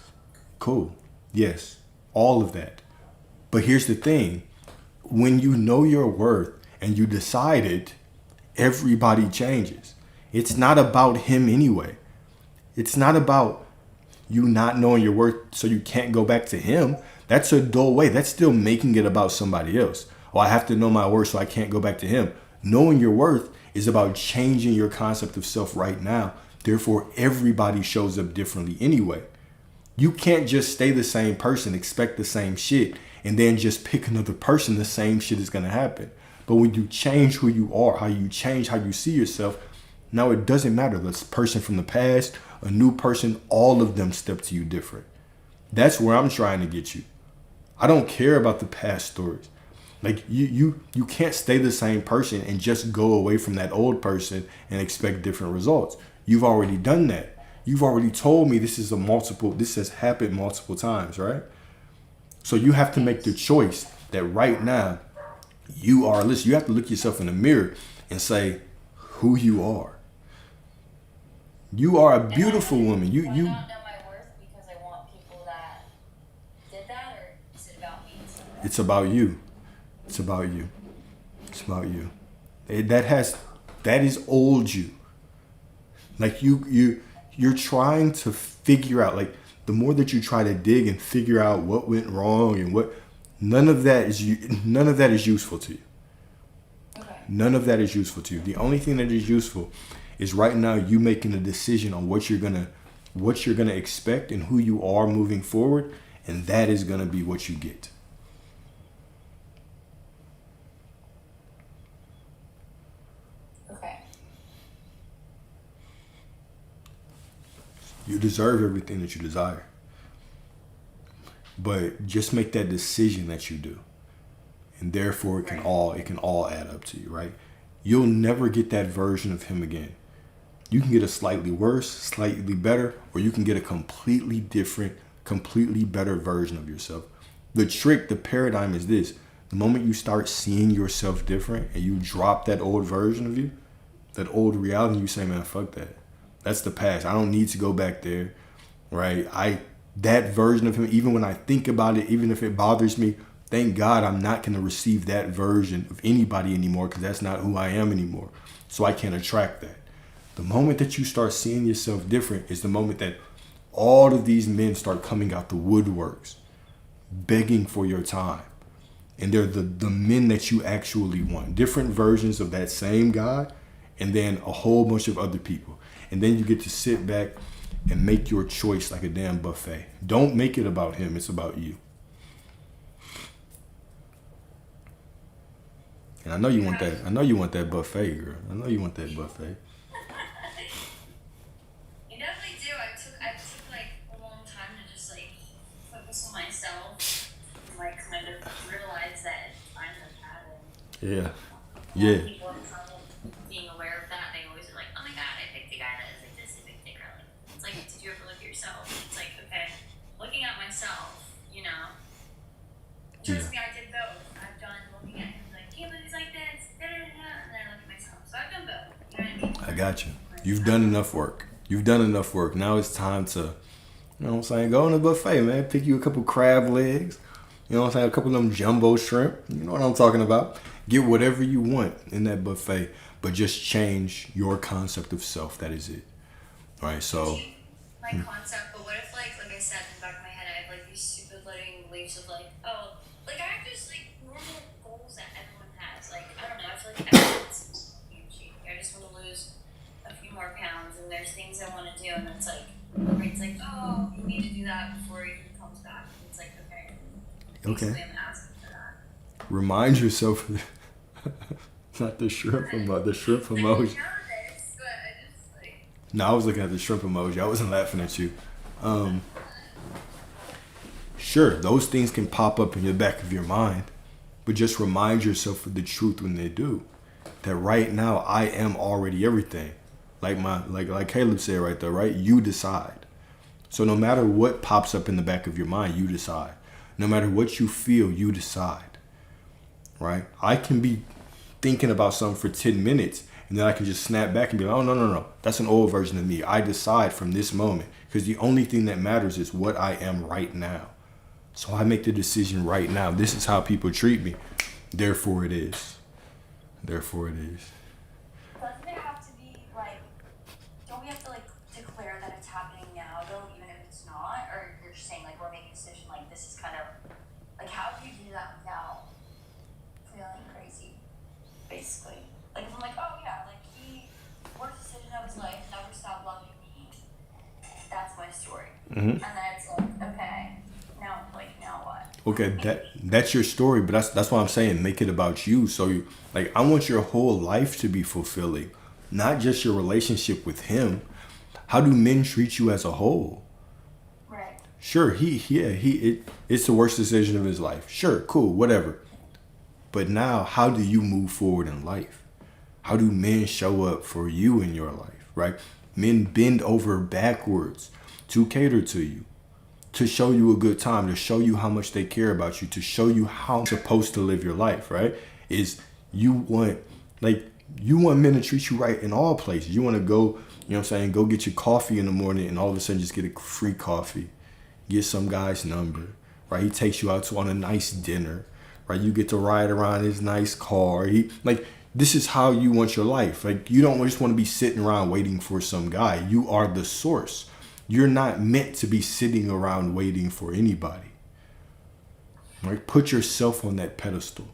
Cool. Yes. All of that. But here's the thing. When you know your worth and you decide it, everybody changes. It's not about him anyway. It's not about you not knowing your worth so you can't go back to him. That's a dull way. That's still making it about somebody else. Oh, I have to know my worth so I can't go back to him. Knowing your worth is about changing your concept of self right now. Therefore, everybody shows up differently anyway. You can't just stay the same person, expect the same shit, and then just pick another person, the same shit is going to happen. But when you change who you are, how you change how you see yourself, now it doesn't matter. This person from the past, a new person, all of them step to you different. That's where I'm trying to get you. I don't care about the past stories. Like you can't stay the same person and just go away from that old person and expect different results. You've already done that. You've already told me this has happened multiple times, right? So you have to make the choice that right now you have to look yourself in the mirror and say who you are. You are a beautiful woman. I don't know my worth because I want people that did that, or is it about me? It's about you. It's about you. It's about you. That is old you. Like you're trying to figure out, like the more that you try to dig and figure out what went wrong and what, none of that is useful to you. Okay. None of that is useful to you. The only thing that is useful is right now you making a decision on what you're gonna expect and who you are moving forward, and that is gonna be what you get. Okay. You deserve everything that you desire. But just make that decision that you do. And therefore it can all add up to you, right? You'll never get that version of him again. You can get a slightly worse, slightly better, or you can get a completely different, completely better version of yourself. The paradigm is this. The moment you start seeing yourself different and you drop that old version of you, That old reality, you say, man, fuck that. That's the past. I don't need to go back there, right? That version of him, even when I think about it, even if it bothers me, thank God I'm not going to receive that version of anybody anymore, because that's not who I am anymore. So I can't attract that. The moment that you start seeing yourself different is the moment that all of these men start coming out the woodworks, begging for your time. And they're the men that you actually want. Different versions of that same guy, and then a whole bunch of other people. And then you get to sit back and make your choice like a damn buffet. Don't make it about him. It's about you. And I know you want that. I know you want that buffet, girl. I know you want that buffet. I definitely do. I took like a long time to just like focus on myself and like kind of realize that I'm the pattern. Yeah. Yeah. People in trouble being aware of that, they always are like, oh my god, I picked the guy that is like this big thicker. Like, it's like, did you ever look at yourself? It's like, okay, looking at myself, you know. Trust me, I did both. I've done looking at him like, hey, but he's like this, da da da, and then I look at myself. So I've done both. You know what I mean? I got you. You've done enough work. You've done enough work. Now it's time to, you know what I'm saying, go on the buffet, man. Pick you a couple crab legs. You know what I'm saying? A couple of them jumbo shrimp. You know what I'm talking about. Get whatever you want in that buffet, but just change your concept of self. That is it. All right, so. My concept, but what if, like I said, in the back of my head, I have like these stupid limiting beliefs of like, oh, like I have just like normal goals that everyone has. Like, I don't know, I feel like everyone's huge. I just want to lose a few more pounds, and there's things I want to do, and it's like, it's like, oh, you need to do that before he comes back. And it's like, okay. Basically, I'm asking for that. Remind yourself. Not the shrimp emoji. The shrimp emoji. No, I was looking at the shrimp emoji. I wasn't laughing at you. Sure, those things can pop up in the back of your mind, but just remind yourself of the truth when they do. That right now I am already everything. Like Caleb said right there, right? You decide. So no matter what pops up in the back of your mind, you decide. No matter what you feel, you decide. Right? I can be thinking about something for 10 minutes, and then I can just snap back and be like, oh, no. That's an old version of me. I decide from this moment, because the only thing that matters is what I am right now. So I make the decision right now. This is how people treat me. Therefore it is. Therefore it is. Doesn't it have to be like, don't we have to like declare that it's happening now though, even if it's not? Or you're just saying like we're making a decision like this is kind of, like how do you do that without feeling crazy? Basically. Like if I'm like, oh yeah, like he, worst decision of his life, never stopped loving me. That's my story. Mm-hmm. And then it's like, okay, now what? Okay, that's your story, but that's why I'm saying make it about you. So you, like, I want your whole life to be fulfilling, not just your relationship with him. How do men treat you as a whole? Right. Sure, it's the worst decision of his life. Sure, cool, whatever. But now, how do you move forward in life? How do men show up for you in your life, right? Men bend over backwards to cater to you, to show you a good time, to show you how much they care about you, to show you how you're supposed to live your life, right? You want men to treat you right in all places. You want to go, you know what I'm saying, go get your coffee in the morning and all of a sudden just get a free coffee. Get some guy's number, right? He takes you out on a nice dinner, right? You get to ride around his nice car. This is how you want your life. Like, you don't just want to be sitting around waiting for some guy. You are the source. You're not meant to be sitting around waiting for anybody. Right? Put yourself on that pedestal.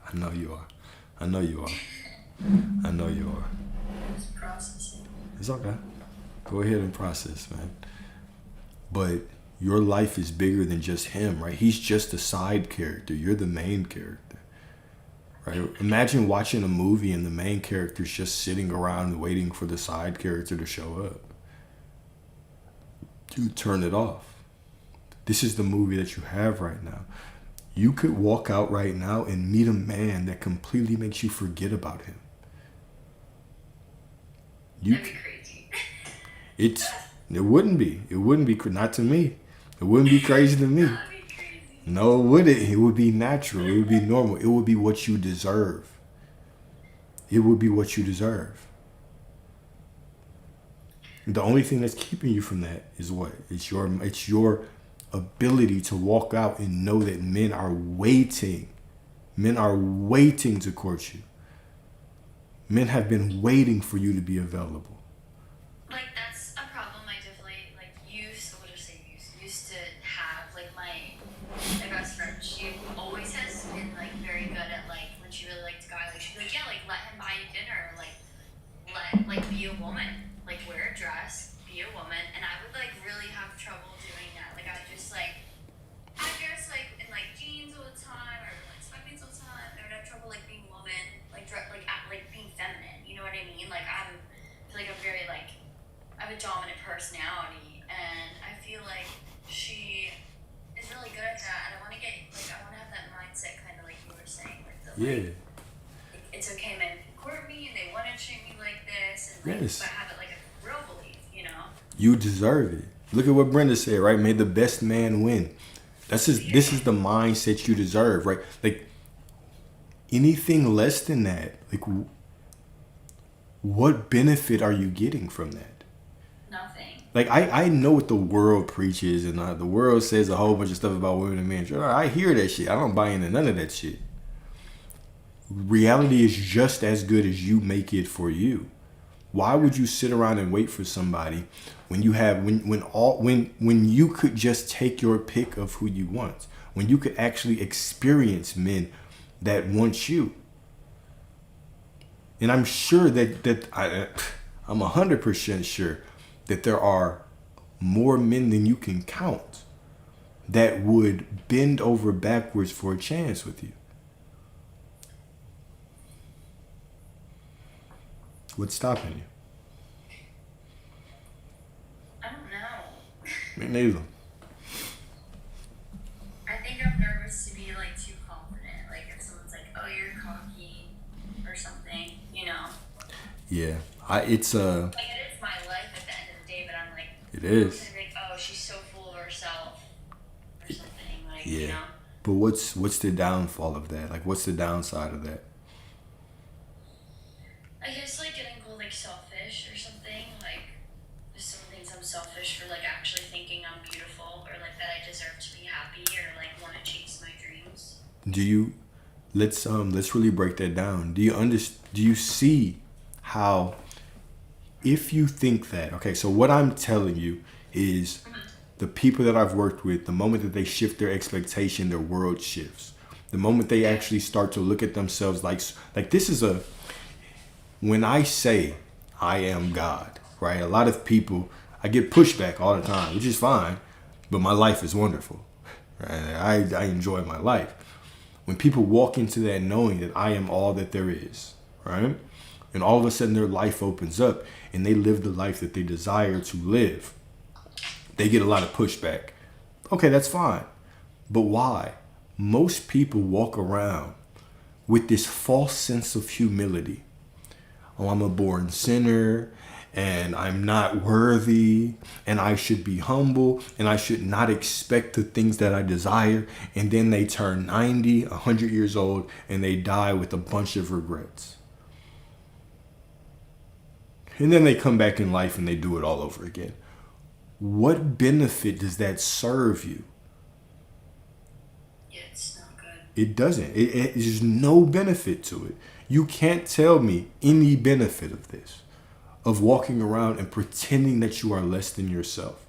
I know you are. I know you are. I know you are. Just processing. It's okay. Go ahead and process, man. But your life is bigger than just him, right? He's just a side character. You're the main character, right? Imagine watching a movie and the main character's just sitting around waiting for the side character to show up. You turn it off. This is the movie that you have right now. You could walk out right now and meet a man that completely makes you forget about him. That'd be crazy. It wouldn't be. It wouldn't be, not to me. It wouldn't be crazy to me. That would be crazy. No, it wouldn't. It would be natural. It would be normal. It would be what you deserve. It would be what you deserve. The only thing that's keeping you from that is what? It's your ability to walk out and know that men are waiting. Men are waiting to court you. Men have been waiting for you to be available. Like, that's a problem I definitely, like, used to have. Like, my best friend, she always has been, like, very good at, like, when she really liked a guy, like, she'd be like, yeah, like, let him buy you dinner, be a woman, like, wear a dress, be a woman, and I would, like, really have trouble doing that. Like, I dress, like, in, like, jeans all the time, or, like, sweatpants all the time, I would have trouble, like, being a woman, like, being feminine, you know what I mean? Like, I feel like I'm very, like, I have a dominant personality, and I feel like she is really good at that, and I want to have that mindset, kind of like you were saying, like, it's okay, men court me, and they want to treat me like this, and, like, Yes. but have it, like, a real belief, you know? You deserve it. Look at what Brenda said, right? May the best man win. This is the mindset you deserve, right? Like, anything less than that, like, what benefit are you getting from that? Nothing. Like, I know what the world preaches, and the world says a whole bunch of stuff about women and men. Sure, I hear that shit. I don't buy into none of that shit. Reality is just as good as you make it for you. Why would you sit around and wait for somebody when you have when you could just take your pick of who you want, when you could actually experience men that want you? And I'm sure I'm 100% sure that there are more men than you can count that would bend over backwards for a chance with you. What's stopping you? I don't know. Me neither. I think I'm nervous to be, like, too confident. Like, if someone's like, oh, you're cocky or something, you know? Yeah. Like, it is my life at the end of the day, but I'm like, It is. I'm like, oh, she's so full of herself or something, like, Yeah. you know? But what's the downfall of that? Like, what's the downside of that? I guess, like, getting called, like, selfish or something. Like, if someone thinks I'm selfish for, like, actually thinking I'm beautiful, or, like, that I deserve to be happy, or, like, want to chase my dreams. Let's really break that down. Do you see how, if you think that, okay, so what I'm telling you is the people that I've worked with, the moment that they shift their expectation, their world shifts. The moment they actually start to look at themselves like this is when I say I am God, right? A lot of people, I get pushback all the time, which is fine, but my life is wonderful. Right? I enjoy my life. When people walk into that knowing that I am all that there is, right? And all of a sudden their life opens up and they live the life that they desire to live, they get a lot of pushback. Okay, that's fine. But why? Most people walk around with this false sense of humility. Oh, I'm a born sinner, and I'm not worthy, and I should be humble, and I should not expect the things that I desire. And then they turn 90, 100 years old, and they die with a bunch of regrets. And then they come back in life and they do it all over again. What benefit does that serve you? Yeah, it's not good. It doesn't. There's no benefit to it. You can't tell me any benefit of this, of walking around and pretending that you are less than yourself.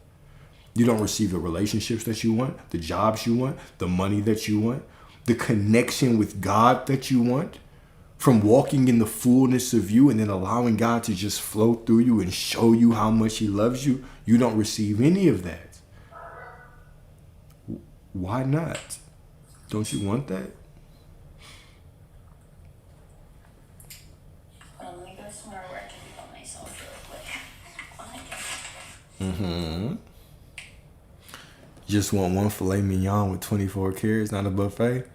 You don't receive the relationships that you want, the jobs you want, the money that you want, the connection with God that you want, from walking in the fullness of you and then allowing God to just flow through you and show you how much He loves you. You don't receive any of that. Why not? Don't you want that? Let me go somewhere where I can feel myself real quick. Just want one filet mignon with 24 carats, not a buffet.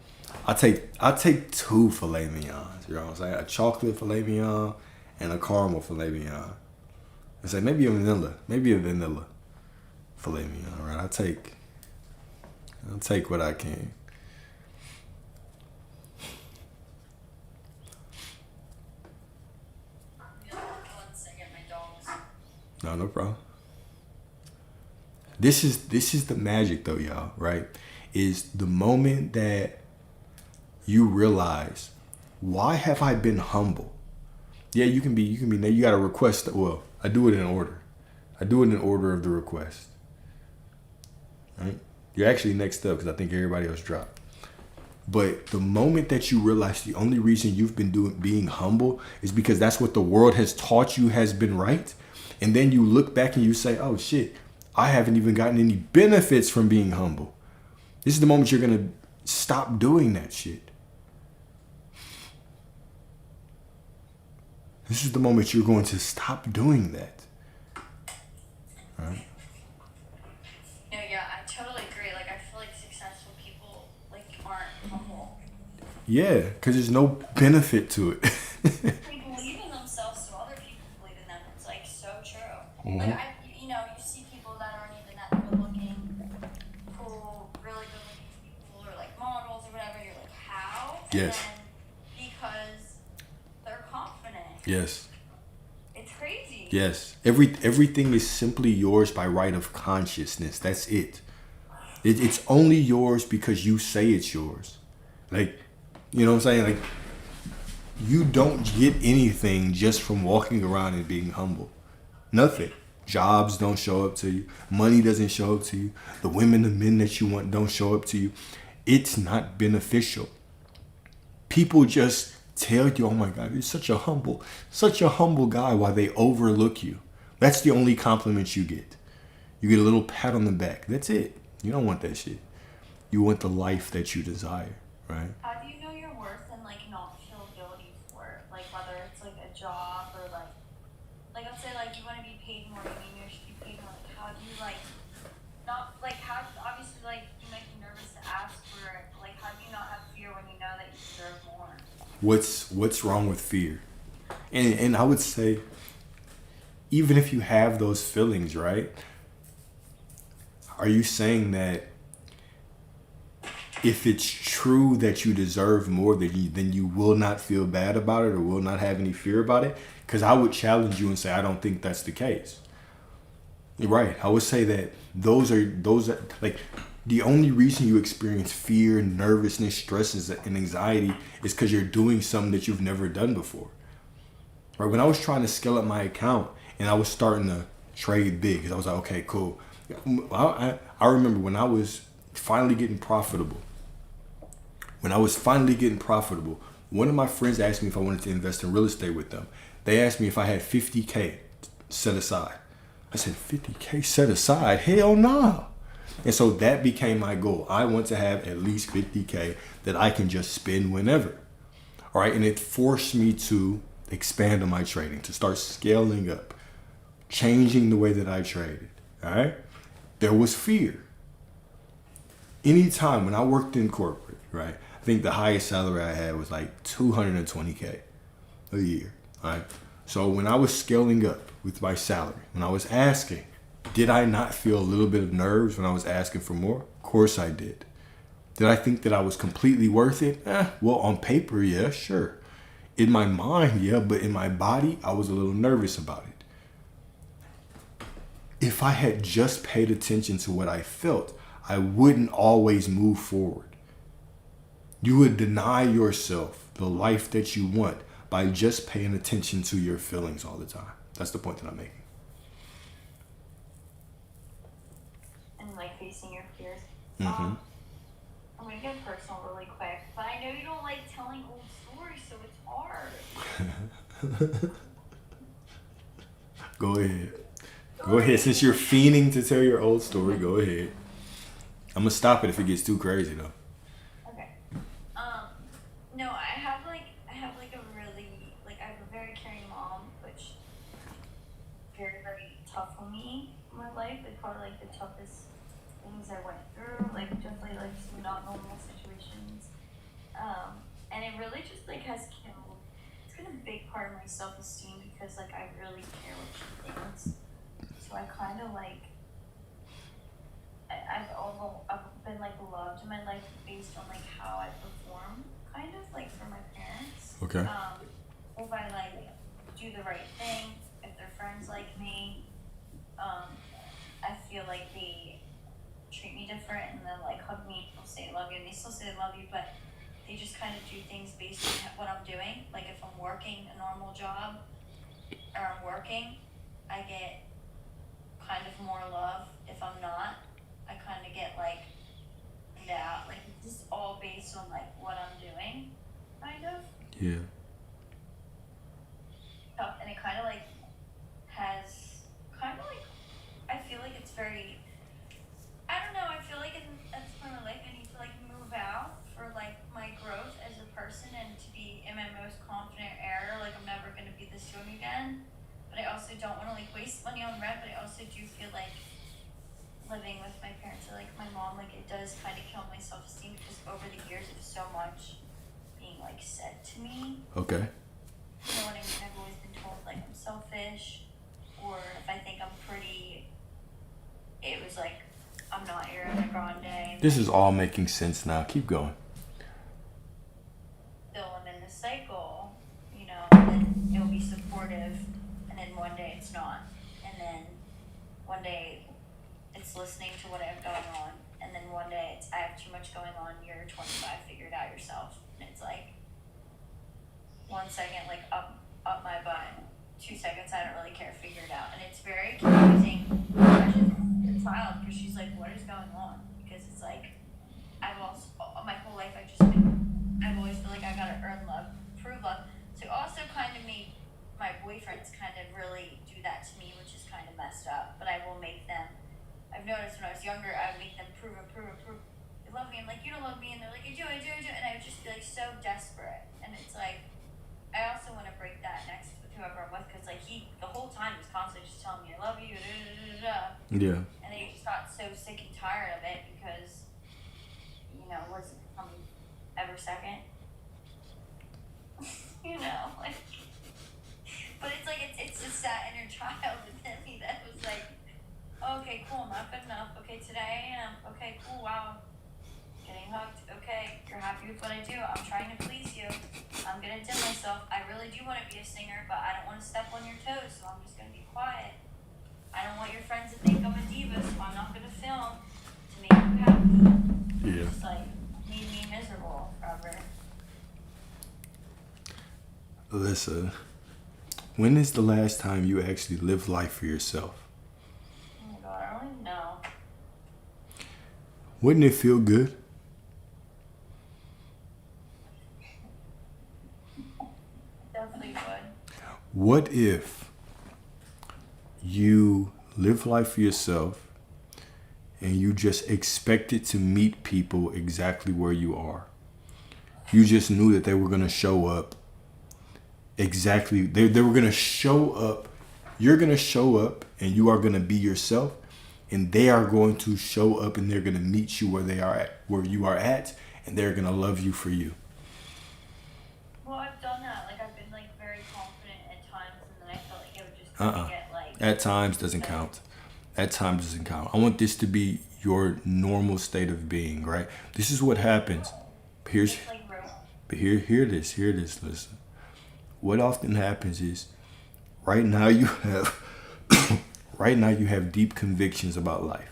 I take 2 filet mignons. You know what I'm saying? A chocolate filet mignon and a caramel filet mignon. I say maybe a vanilla filet mignon. Right? I take I'll take what I can. One second, my dogs. No problem. This is the magic though, y'all, right? Is the moment that you realize, why have I been humble? Yeah, you can be, you got to request, well, I do it in order. I do it in order of the request. Right? You're actually next up because I think everybody else dropped. But the moment that you realize the only reason you've been being humble is because that's what the world has taught you has been right. And then you look back and you say, oh shit, I haven't even gotten any benefits from being humble. This is the moment you're going to stop doing that shit. This is the moment you're going to stop doing that. Right? No, yeah, I totally agree. Like, I feel like successful people, like, aren't humble. Yeah, because there's no benefit to it. They believe in themselves, so other people believe in them. It's, like, so true. Mm-hmm. Like, you know, you see people that aren't even that good-looking, cool, really good-looking people, or, like, models or whatever. You're like, how? Yes. And then because they're confident. Yes. It's crazy. Yes. Everything is simply yours by right of consciousness. That's it. It's only yours because you say it's yours. Like, you know what I'm saying? Like, you don't get anything just from walking around and being humble. Nothing. Jobs don't show up to you. Money doesn't show up to you. The women, the men that you want don't show up to you. It's not beneficial. People just tell you, oh my God, you're such a humble guy, while they overlook you. That's the only compliment you get. You get a little pat on the back. That's it. You don't want that shit. You want the life that you desire, right? How do you know your worth and, like, not feel guilty for it? Like, whether it's, like, a job or, like let's say, like, you want to be paid more, you mean you should be paid more. Like, how do you, like, not, like, how, obviously, like, you might be nervous to ask for it. Like, how do you not have fear when you know that you deserve more? What's wrong with fear? And I would say, even if you have those feelings, right? Are you saying that if it's true that you deserve more, then you will not feel bad about it or will not have any fear about it? Because I would challenge you and say, I don't think that's the case. Right. I would say that those are like, the only reason you experience fear, nervousness, stress, and anxiety is because you're doing something that you've never done before. Right. When I was trying to scale up my account and I was starting to trade big, because I was like, okay, cool. I remember when I was finally getting profitable. One of my friends asked me if I wanted to invest in real estate with them. They asked me if I had $50K set aside. I said, $50K set aside? Hell no. And so that became my goal. I want to have at least $50K that I can just spend whenever. All right. And it forced me to expand on my trading, to start scaling up, changing the way that I traded. All right. There was fear. Anytime when I worked in corporate, right, I think the highest salary I had was like $220K a year. All right. So when I was scaling up with my salary, when I was asking, did I not feel a little bit of nerves when I was asking for more? Of course I did. Did I think that I was completely worth it? Well, on paper, yeah, sure. In my mind, yeah, but in my body, I was a little nervous about it. If I had just paid attention to what I felt, I wouldn't always move forward. You would deny yourself the life that you want by just paying attention to your feelings all the time. That's the point that I'm making. And, like, facing your fears. Mm-hmm. I'm going to get personal really quick, but I know you don't like telling old stories, so it's hard. Go ahead. Go ahead. Since you're fiending to tell your old story, go ahead. I'm going to stop it if it gets too crazy, though. Okay. No, I have a really, like, I have a very caring mom, which very, very tough on me in my life. It's probably, like, the toughest things I went through, like, definitely, like, some not normal situations. And it really just, like, has killed, it's been a big part of my self-esteem because, like, I really care what she thinks. So I kind of, like, I've been, like, loved loved in my life based on like how I perform, kind of like for my parents. Okay. If I like do the right thing, if their friends like me, I feel like they treat me different and then like hug me, they'll say I love you, and they still say they love you, but they just kind of do things based on what I'm doing. Like if I'm working a normal job or I'm working, I get kind of more love. If I'm not, I kind of get like that. Like it's just all based on like what I'm doing, kind of. Yeah. And it kind of like has kind of like I feel like it's very. I don't know. I feel like at this point in my life, I need to like move out for like my growth as a person and to be in my most confident era. Like I'm never gonna be this young again. But I also don't want to like waste money on rent. But I also do feel like living with my parents or like my mom, like it does kind of kill my self-esteem because over the years of so much being like said to me. Okay. You know what I mean? I've always been told like I'm selfish, or if I think I'm pretty, it was like I'm not Ariana Grande. This is all making sense now. Keep going. Still I'm in this cycle, you know, and then it'll be supportive, and then one day it's not, and then one day it's listening to what I have going on, and then one day it's I have too much going on, you're 25, figure it out yourself, and it's like 1 second like up my butt, 2 seconds I don't really care, figure it out, and it's very confusing, especially for the child, because she's like, what is going on? Because it's like I've also my whole life I've always feel like I gotta earn love, prove love. So also kind of made my boyfriends kind of really do that to me, which is kind of messed up. But I will make them. I've noticed when I was younger, I would make them prove. They love me. I'm like, you don't love me, and they're like, I do. And I would just be like so desperate. And it's like, I also want to break that next with whoever I'm with, because like the whole time was constantly just telling me I love you. Yeah. And they just got so sick and tired of it because, you know, wasn't coming every second. You know, like, but it's like it's just that inner child within me that was like, okay, cool, not good enough. Okay, today I am. Okay, cool, wow, getting hooked. Okay, you're happy with what I do. I'm trying to please you. I'm gonna dim myself. I really do want to be a singer, but I don't want to step on your toes, so I'm just gonna be quiet. I don't want your friends to think I'm a diva, so I'm not gonna film to make you happy. Yeah. It's like made me miserable forever. Alyssa, when is the last time you actually lived life for yourself? Oh my god, I don't even know. Wouldn't it feel good? Definitely would. What if you live life for yourself and you just expected to meet people exactly where you are? You just knew that they were going to show up exactly. They were going to show up. You're going to show up and you are going to be yourself, and they are going to show up and they're going to meet you where you are at, and they're going to love you for you. Well, I've done that. Like, I've been, like, very confident at times, and then I felt like it would just kind of get, like... At times doesn't count. At times doesn't count. I want this to be your normal state of being, right? This is what happens. Here's... But hear this, listen. What often happens is, right now you have deep convictions about life.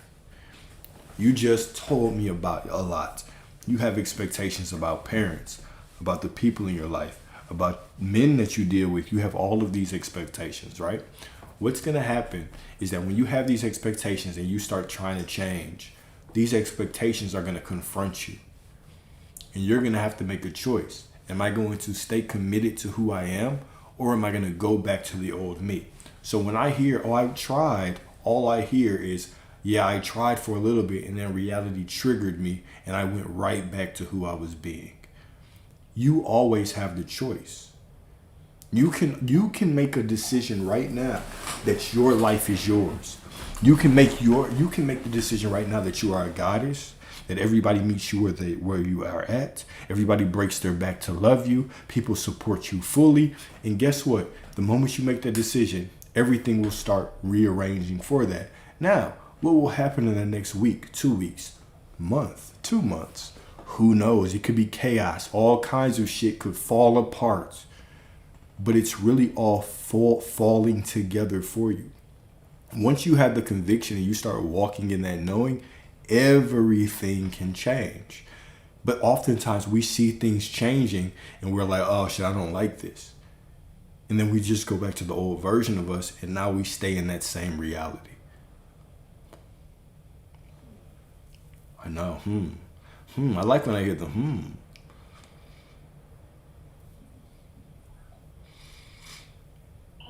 You just told me about a lot. You have expectations about parents, about the people in your life, about men that you deal with. You have all of these expectations, right? What's going to happen is that when you have these expectations and you start trying to change, these expectations are going to confront you. And you're going to have to make a choice. Am I going to stay committed to who I am, or am I going to go back to the old me? So when I hear, oh, I tried, all I hear is, yeah, I tried for a little bit, and then reality triggered me, and I went right back to who I was being. You always have the choice. You can make a decision right now that your life is yours. You can make the decision right now that you are a goddess, that everybody meets you where you are at. Everybody breaks their back to love you. People support you fully. And guess what? The moment you make that decision, everything will start rearranging for that. Now, what will happen in the next week, 2 weeks, month, 2 months. Who knows? It could be chaos. All kinds of shit could fall apart. But it's really all falling together for you. Once you have the conviction and you start walking in that knowing, everything can change. But oftentimes we see things changing and we're like, oh shit, I don't like this. And then we just go back to the old version of us and now we stay in that same reality. I know. I like when I hear the Can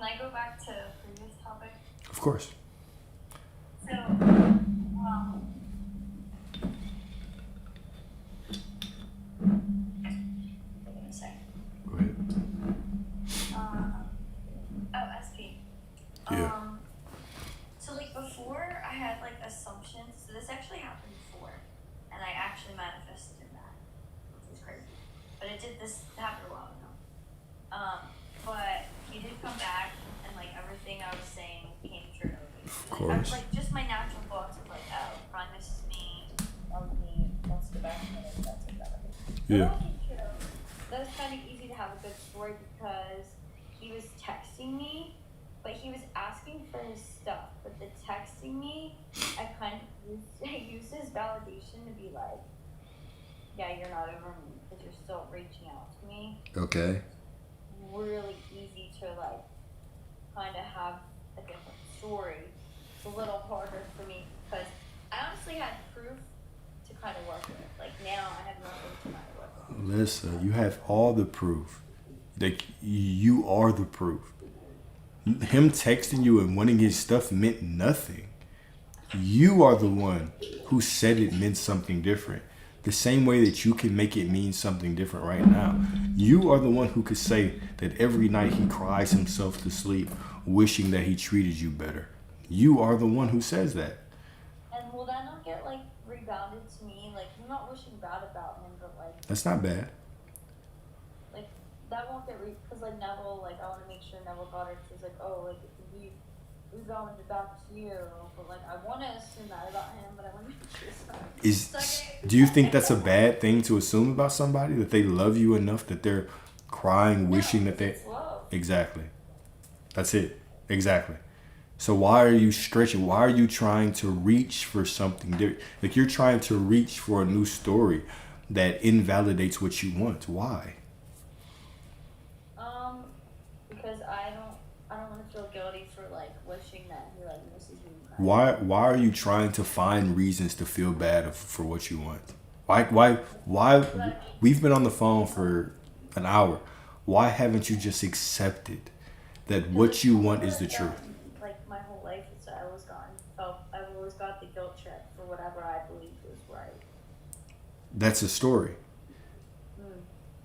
I go back to the previous topic? Of course. So, wait a second. Go ahead. SP. Yeah. So like before I had like assumptions. So this actually happened before, and I actually manifested in that, which is crazy. But this happened a while ago. But he did come back, and like everything I was saying came true. Of I course. was like just my natural thoughts of like, oh, Ron misses me, love me, wants to go back to me, that's like that. Yeah. That was kind of easy to have a good story because he was texting me, but he was asking for his stuff. But the texting me, I kind of used his validation to be like, yeah, you're not over me because you're still reaching out to me. Okay. Really easy to like kind of have a different story. It's a little harder for me because I honestly had proof to kind of work with. Like now I have nothing to kind of work with. Listen, you have all the proof. Like, you are the proof. Him texting you and wanting his stuff meant nothing. You are the one who said it meant something different. The same way that you can make it mean something different right now. You are the one who could say that every night he cries himself to sleep wishing that he treated you better. You are the one who says that. And will that not get like rebounded to me? Like I'm not wishing bad about him, but like That's not bad. like that won't get because like Neville, like I want to make sure Neville got it. She's like, oh, like we rebounded back to you, but like I want to assume that about him, but I want to make sure it's not. Do you think that's a bad thing to assume about somebody, that they love you enough that they're crying, wishing that they... It's love. Exactly. That's it. Exactly. So why are you stretching? Why are you trying to reach for something different? Like you're trying to reach for a new story that invalidates what you want. Why? Because I don't want to feel guilty for like wishing that he like misses me. Why are you trying to find reasons to feel bad for what you want? Why we've been on the phone for an hour. Why haven't you just accepted that what you want is the truth? Like my whole life is that I've always got the guilt trip for whatever I believed was right. That's a story.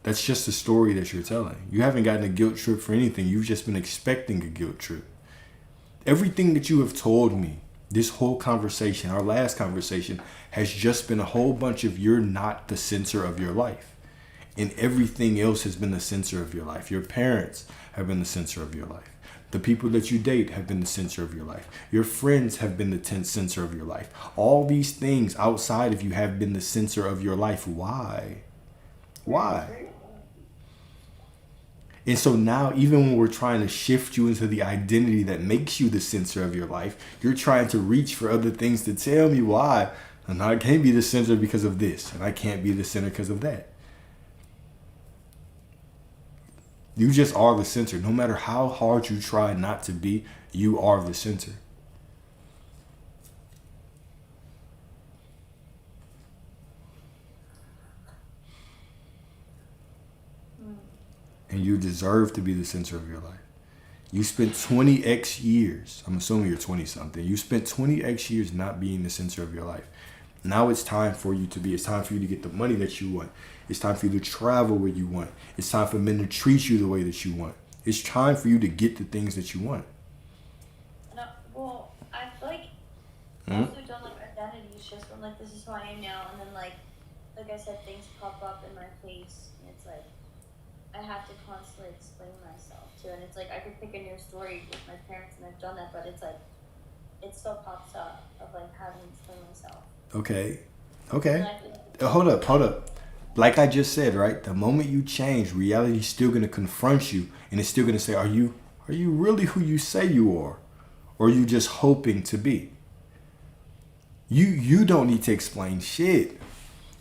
That's just a story that you're telling. You haven't gotten a guilt trip for anything. You've just been expecting a guilt trip. Everything that you have told me, this whole conversation, our last conversation, has just been a whole bunch of you're not the center of your life. And everything else has been the center of your life. Your parents have been the center of your life. The people that you date have been the center of your life. Your friends have been the center of your life. All these things outside of you have been the center of your life. Why? Why? And so now, even when we're trying to shift you into the identity that makes you the center of your life, you're trying to reach for other things to tell me why. And I can't be the center because of this. And I can't be the center because of that. You just are the center. No matter how hard you try not to be, you are the center. And you deserve to be the center of your life. You spent 20x years, I'm assuming you're 20 something, you spent 20x years not being the center of your life. Now it's time for you to be. It's time for you to get the money that you want. It's time for you to travel where you want. It's time for men to treat you the way that you want. It's time for you to get the things that you want. No, well, I feel like also done like identity shifts when like this is who I am now, and then like I said, things pop up in my face, and it's like I have to constantly explain myself too. And it's like I could pick a new story with my parents, and I've done that, but it's like it still pops up of like having to explain myself. Okay, Okay. Hold up. Like I just said, right? The moment you change, reality's still gonna confront you, and it's still gonna say, "Are you really who you say you are, or are you just hoping to be?" You don't need to explain shit.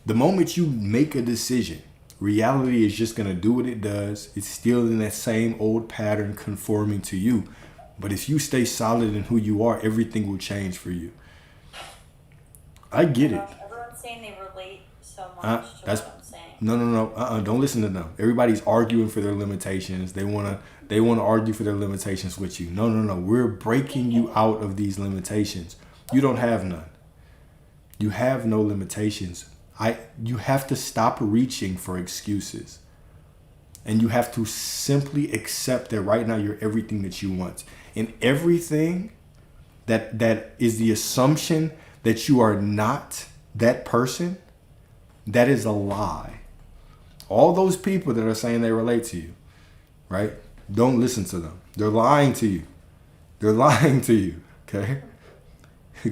The moment you make a decision, reality is just gonna do what it does. It's still in that same old pattern, conforming to you. But if you stay solid in who you are, everything will change for you. I get it. Everyone's saying they relate so much to That's what I'm saying. no. Don't listen to them. Everybody's arguing for their limitations. They wanna argue for their limitations with you. No. We're breaking you out of these limitations. You don't have none. You have no limitations. You have to stop reaching for excuses. And you have to simply accept that right now you're everything that you want. And everything that is the assumption that you are not that person, that is a lie. All those people that are saying they relate to you, right? Don't listen to them. They're lying to you. They're lying to you, okay?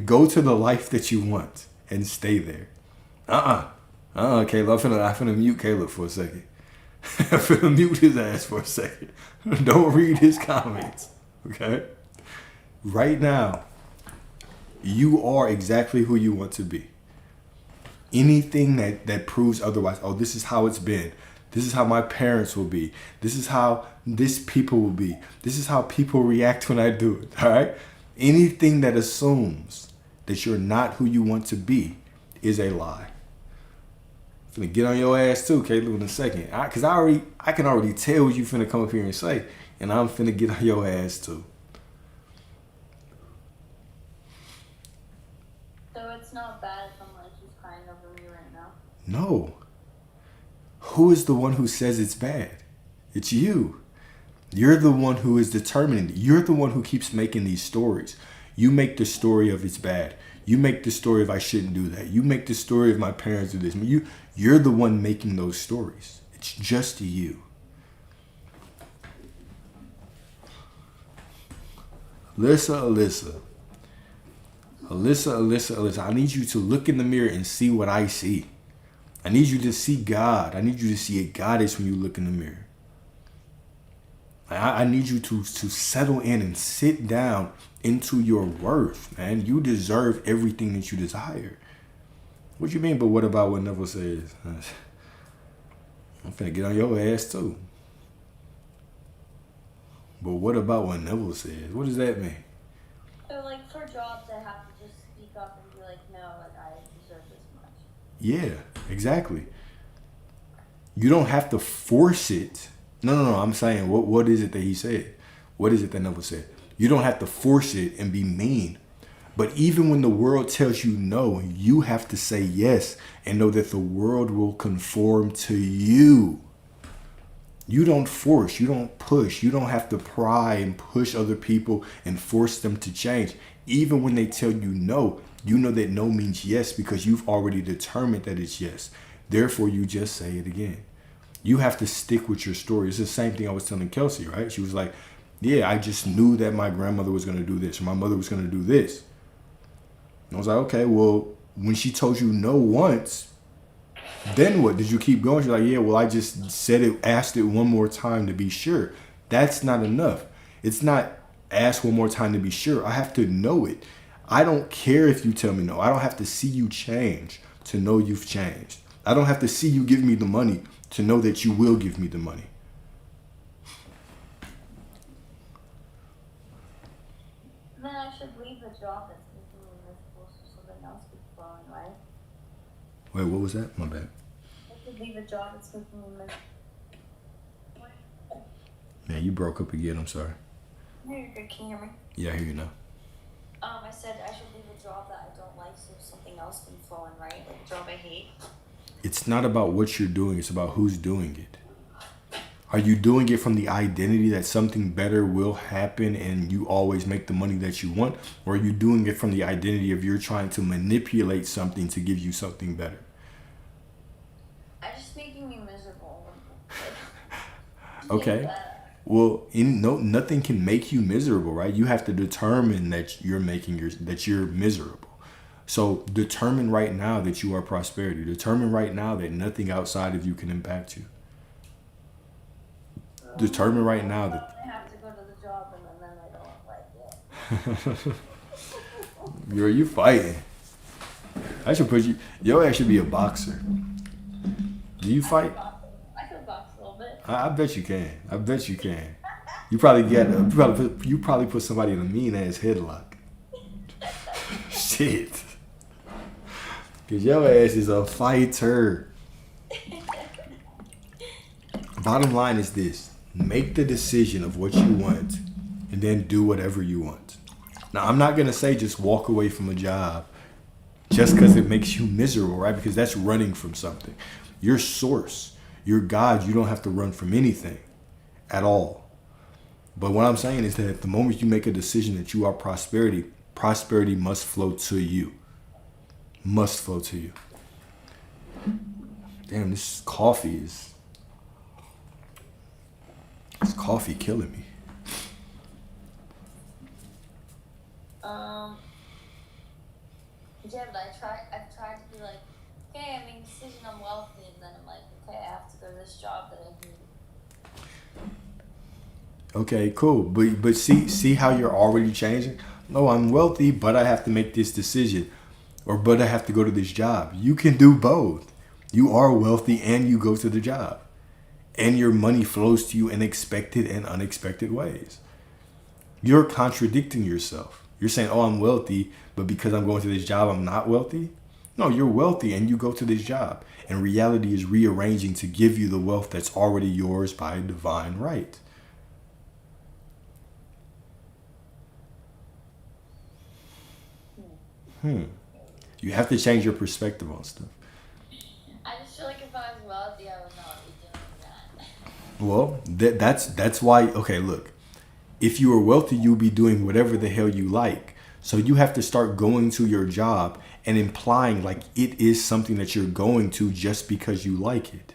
Go to the life that you want and stay there. Caleb. I'm finna mute Caleb for a second. I'm finna mute his ass for a second. Don't read his comments, okay? Right now, you are exactly who you want to be. Anything that proves otherwise, oh, this is how it's been. This is how my parents will be. This is how this people will be. This is how people react when I do it, all right? Anything that assumes that you're not who you want to be is a lie. I'm finna get on your ass too, Caleb, in a second. Because I can already tell what you finna come up here and say, and I'm finna get on your ass too. So it's not bad if I'm like he's crying over me right now? No. Who is the one who says it's bad? It's you. You're the one who is determining. You're the one who keeps making these stories. You make the story of it's bad. You make the story of I shouldn't do that. You make the story of my parents do this. You're the one making those stories. It's just you. Alyssa. I need you to look in the mirror and see what I see. I need you to see God. I need you to see a goddess when you look in the mirror. I need you to settle in and sit down into your worth, man. You deserve everything that you desire. What you mean, but what about what Neville says? I'm finna get on your ass too. But what about what Neville says? What does that mean? So like for jobs I have to just speak up and be like, no, like I deserve this much. Yeah, exactly. You don't have to force it. No. I'm saying, what is it that he said? What is it that Neville said? You don't have to force it and be mean. But even when the world tells you no, you have to say yes and know that the world will conform to you. You don't force, you don't push, you don't have to pry and push other people and force them to change. Even when they tell you no, you know that no means yes because you've already determined that it's yes. Therefore, you just say it again. You have to stick with your story. It's the same thing I was telling Kelsey, right? She was like, yeah, I just knew that my grandmother was going to do this or my mother was going to do this. And I was like, okay, well, when she told you no once, then what? Did you keep going? She's like, yeah, well, I just asked it one more time to be sure. That's not enough. It's not ask one more time to be sure. I have to know it. I don't care if you tell me no. I don't have to see you change to know you've changed. I don't have to see you give me the money to know that you will give me the money. Then I should leave the job that's making me miserable so something else keeps flowing, right? Wait, what was that? My bad. I should leave a job that's making me miserable. Yeah, you broke up again. I'm sorry. No, you're good. Can you hear me? Yeah, I hear you now. I said I should leave a job that I don't like so something else can flow in, right? Like a job I hate. It's not about what you're doing. It's about who's doing it. Are you doing it from the identity that something better will happen and you always make the money that you want? Or are you doing it from the identity of you're trying to manipulate something to give you something better? It's just making me miserable. Okay. Well, nothing can make you miserable, right? You have to determine that you're miserable. So determine right now that you are prosperity. Determine right now that nothing outside of you can impact you. Determine right now that I have to go to the job and then I don't like it. you fighting. I should put you. Your ass should be a boxer. Do you fight? I can box a little bit. I bet you can. I bet you can. You probably put somebody in a mean ass headlock. Shit. Cause your ass is a fighter. Bottom line is this: make the decision of what you want, and then do whatever you want. Now, I'm not gonna say just walk away from a job just because it makes you miserable, right? Because that's running from something. Your source, your God, you don't have to run from anything at all. But what I'm saying is that at the moment you make a decision that you are prosperity, prosperity must flow to you. Must flow to you. Damn, this coffee killing me. Yeah, but I've tried to be like, okay, I made a decision, I'm wealthy, and then I'm like, okay, I have to go to this job that I hate. Okay, cool. But see how you're already changing? No, I'm wealthy, but I have to make this decision. Or but I have to go to this job. You can do both. You are wealthy and you go to the job. And your money flows to you in expected and unexpected ways. You're contradicting yourself. You're saying, oh, I'm wealthy, but because I'm going to this job, I'm not wealthy? No, you're wealthy and you go to this job. And reality is rearranging to give you the wealth that's already yours by divine right. You have to change your perspective on stuff. I just feel like if I was wealthy, I would not be doing that. Well, that's why, okay, look. If you were wealthy, you'll be doing whatever the hell you like. So you have to start going to your job and implying like it is something that you're going to just because you like it.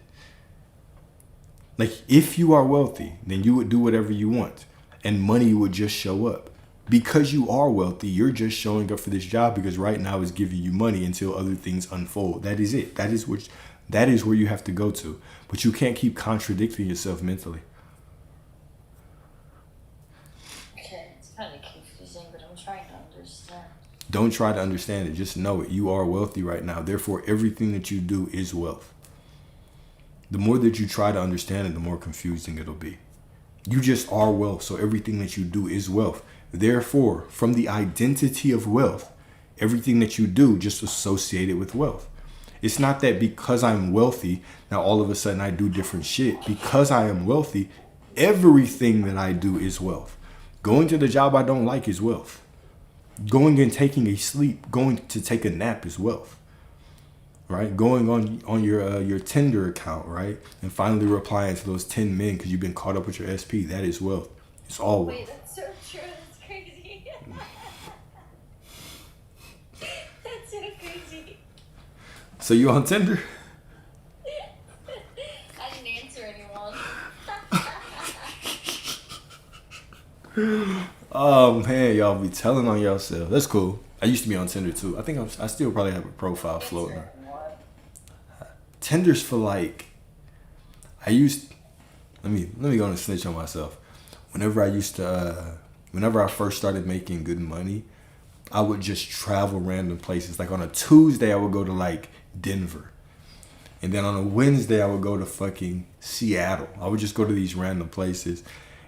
Like if you are wealthy, then you would do whatever you want and money would just show up. Because you are wealthy, you're just showing up for this job because right now it's giving you money until other things unfold. That is it. That is where you have to go to. But you can't keep contradicting yourself mentally. Okay, it's kind of confusing, but I'm trying to understand. Don't try to understand it. Just know it. You are wealthy right now. Therefore, everything that you do is wealth. The more that you try to understand it, the more confusing it'll be. You just are wealth, so everything that you do is wealth. Therefore, from the identity of wealth, everything that you do just associate it with wealth. It's not that because I'm wealthy, now all of a sudden I do different shit. Because I am wealthy, everything that I do is wealth. Going to the job I don't like is wealth. Going and taking a sleep, going to take a nap is wealth. Right? Going on your Tinder account, right? And finally replying to those 10 men because you've been caught up with your SP, that is wealth. It's all wealth. Wait, that's so true. That's crazy. That's so crazy. So you on Tinder? I didn't answer anyone. Oh man, y'all be telling on yourself. That's cool. I used to be on Tinder too. I think I still probably have a profile floating. Tinder's for like, let me go and snitch on myself. Whenever I first started making good money, I would just travel random places. Like on a Tuesday, I would go to like Denver. And then on a Wednesday, I would go to fucking Seattle. I would just go to these random places.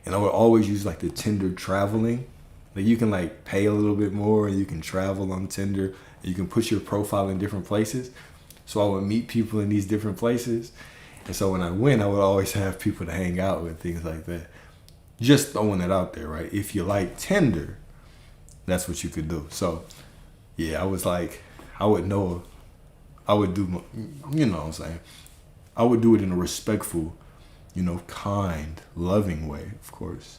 And I would always use like the Tinder traveling. Like you can like pay a little bit more and you can travel on Tinder. And you can put your profile in different places. So I would meet people in these different places. And so when I went, I would always have people to hang out with, things like that. Just throwing it out there, right? If you like Tinder, that's what you could do. So yeah, I was like, I would do, you know what I'm saying? I would do it in a respectful, kind, loving way, of course.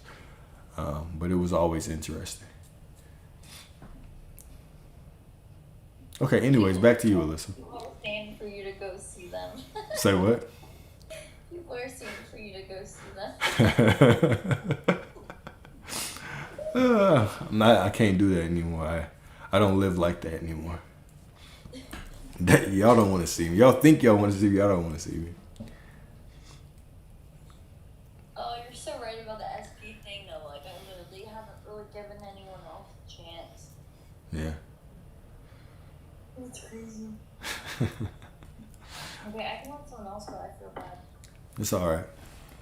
But it was always interesting. Okay, anyways, back to you, Alyssa. People are staying for you to go see them. Say what? People are staying for you to go see them. I can't do that anymore. I don't live like that anymore. Y'all don't want to see me. Y'all think y'all want to see me. Y'all don't want to see me. Oh, you're so right about the SP thing though. Like, I literally haven't really given anyone else a chance. Yeah. That's crazy. Okay, I can let someone else, but I feel bad. It's all right.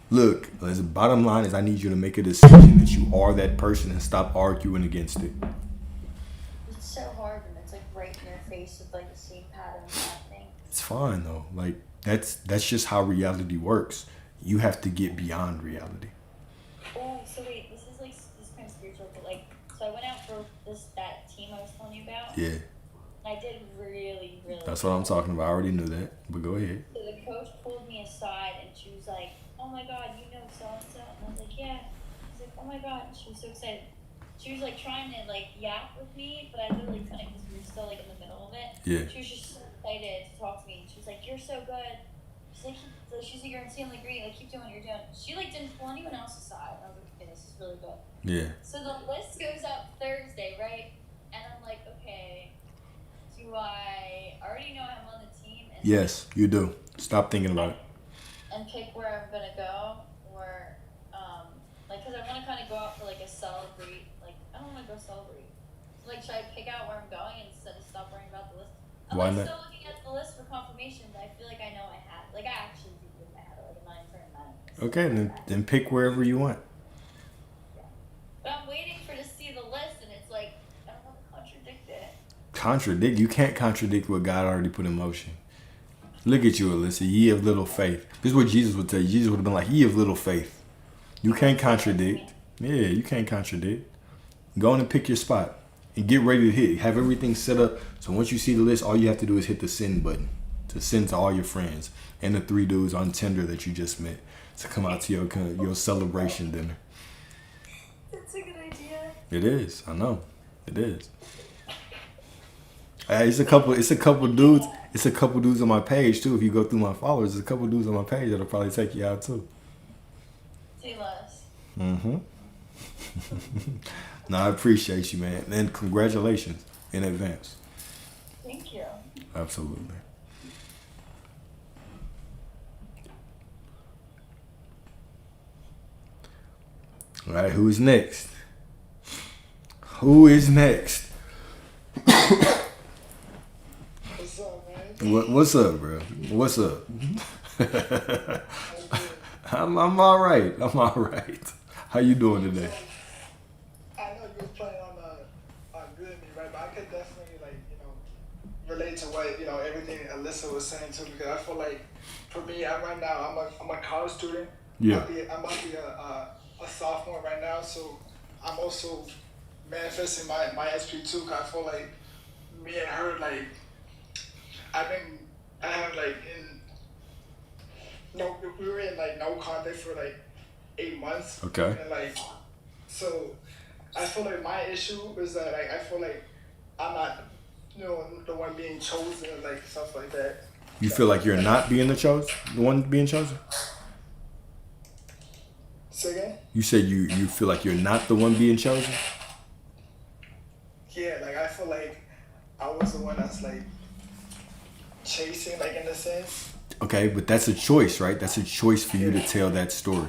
Look, the bottom line is I need you to make a decision that you are that person and stop arguing against it. It's so hard when it's like right in your face with like the same patterns happening. It's fine though. Like that's just how reality works. You have to get beyond reality. Oh, so wait, this is kind of spiritual, but like, so I went out for that team I was telling you about. Yeah. And I did really, really. That's what I'm talking about. I already knew that, but go ahead. So the coach pulled me aside and she was like, "Oh my God, you know so and so," and I was like, "Yeah." She's like, "Oh my God," and she was so excited. She was like trying to like yap with me, but I literally couldn't because we were still like in the middle of it. Yeah. She was just so excited to talk to me. She was like, "You're so good." She's like, "You're insanely great. Like, keep doing what you're doing." She like didn't pull anyone else aside. I was like, "Okay, this is really good." Yeah. So the list goes up Thursday, right? And I'm like, okay, do I already know I'm on the team? And Yes, you do. Stop thinking about it. and pick where I'm gonna go, or like, cause I want to kind of go out for like a celebrate. Like, I don't want to go celebrate. So like, should I pick out where I'm going instead of stop worrying about the list? I'm Why like not? still looking at the list for confirmation, but I feel like I know I had. Like, I actually do think I had like a 9.9. Okay, then pick wherever you want. But I'm waiting to see the list, and it's like I don't want to contradict it. Contradict? You can't contradict what God already put in motion. Look at you, Alyssa. Ye of little faith. This is what Jesus would tell you. Jesus would have been like, ye of little faith. You can't contradict. Yeah, you can't contradict. Go on and pick your spot and get ready to hit. Have everything set up. So once you see the list, all you have to do is hit the send button to send to all your friends and the 3 dudes on Tinder that you just met to come out to your celebration dinner. That's a good idea. It is. I know. It is. It's a couple dudes. It's a couple dudes on my page too. If you go through my followers, there's a couple dudes on my page that'll probably take you out too. Say less. Mm-hmm. No, I appreciate you, man, and congratulations in advance. Thank you. Absolutely. All right, who is next? Who is next? What's up, man? What's up, bro? What's up? I'm all right. I'm all right. How you doing today? I know you was playing on good me, right? But I could definitely relate to what everything Alyssa was saying too, because I feel like for me, right now I'm a college student. Yeah. I'm about to be a sophomore right now, so I'm also manifesting my SP too. Cause I feel like me and her we were in no contact for 8 months. Okay. And so I feel like my issue is that I feel like I'm not the one being chosen and stuff like that. You feel like you're not being the one being chosen? Say again? You said you feel like you're not the one being chosen? Yeah, I feel like I was the one that's chasing, in a sense. Okay, but that's a choice, right? That's a choice for you to tell that story.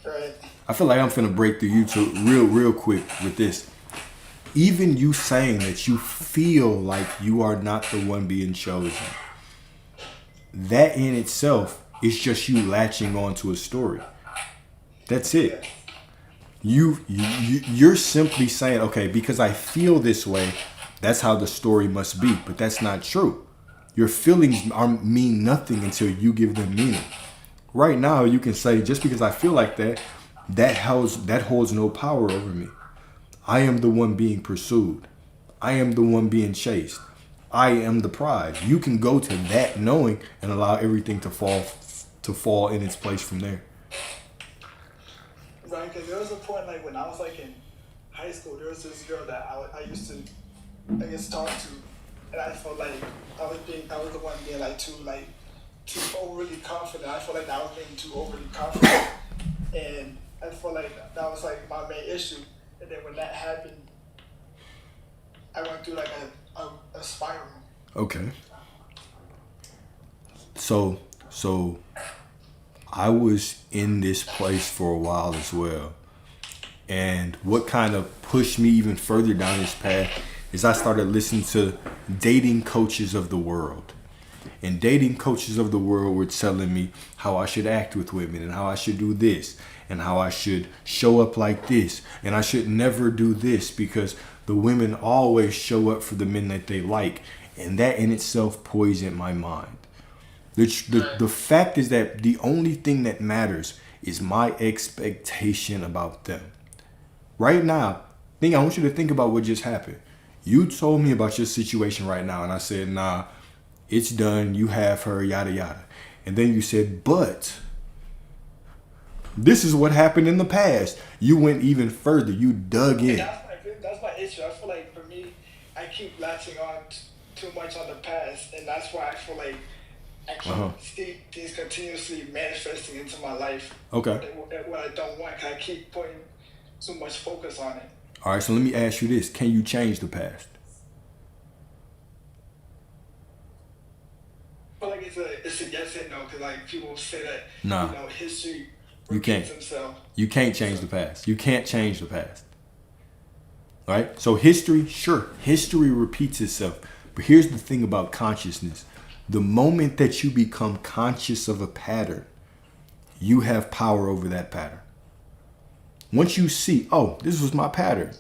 Right. I feel like I'm finna break through you two real quick with this. Even you saying that you feel like you are not the one being chosen, that in itself is just you latching onto a story. That's it. You're simply saying, okay, because I feel this way, that's how the story must be. But that's not true. Your feelings mean nothing until you give them meaning. Right now, you can say, just because I feel like that holds no power over me. I am the one being pursued. I am the one being chased. I am the prize. You can go to that knowing and allow everything to fall in its place from there. Right, because there was a point when I was in high school, there was this girl that I used to talk to, and I felt like I was the one being too overly confident. I felt like I was being too overly confident, and I felt like that was my main issue. And then when that happened, I went through like a spiral. Okay. So I was in this place for a while as well. And what kind of pushed me even further down this path is I started listening to dating coaches of the world. And dating coaches of the world were telling me how I should act with women and how I should do this and how I should show up like this. And I should never do this because the women always show up for the men that they like. And that in itself poisoned my mind. The fact is that the only thing that matters is my expectation about them. Right now, I want you to think about what just happened. You told me about your situation right now, and I said, nah, it's done. You have her, yada, yada. And then you said, but this is what happened in the past. You went even further. You dug in. That's my issue. I feel like for me, I keep latching on too much on the past, and that's why I feel like I keep see things continuously manifesting into my life. Okay. What I don't want, 'cause I keep putting too much focus on it. All right, so let me ask you this. Can you change the past? I feel like it's a yes and no, because like people say that Nah. history You can't. repeats itself. You can't change the past. You can't change the past. All right? So history, sure, history repeats itself. But here's the thing about consciousness. The moment that you become conscious of a pattern, you have power over that pattern. Once you see, oh, this was my pattern,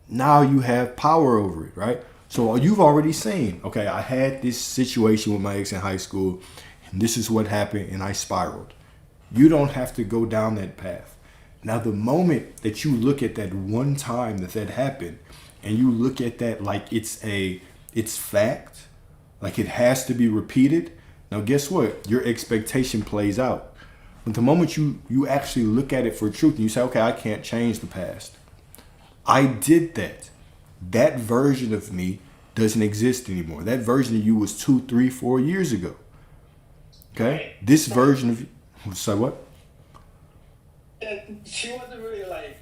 now you have power over it, right? So you've already seen, okay, I had this situation with my ex in high school, and this is what happened, and I spiraled. You don't have to go down that path. Now, the moment that you look at that one time that happened, and you look at that like it's fact, like it has to be repeated, now guess what? Your expectation plays out. But the moment you actually look at it for truth and you say, okay, I can't change the past. I did that. That version of me doesn't exist anymore. That version of you was 2, 3, 4 years ago. Okay? This version of you, say what? And she wasn't really like,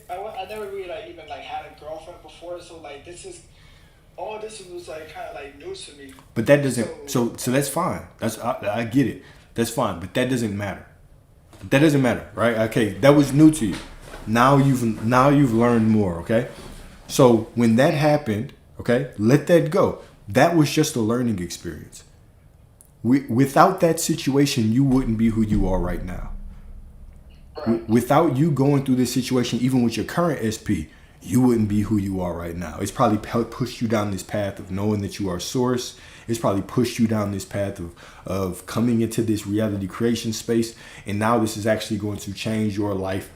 I never really like even like had a girlfriend before, so like this was like kind of like new to me. But that doesn't, so that's fine. I get it. That's fine, but that doesn't matter. That doesn't matter, right? Okay, that was new to you. Now you've learned more, okay? So when that happened, okay, let that go. That was just a learning experience. Without that situation, you wouldn't be who you are right now. Right. Without you going through this situation, even with your current SP, you wouldn't be who you are right now. It's probably pushed you down this path of knowing that you are source. It's probably pushed you down this path of coming into this reality creation space. And now this is actually going to change your life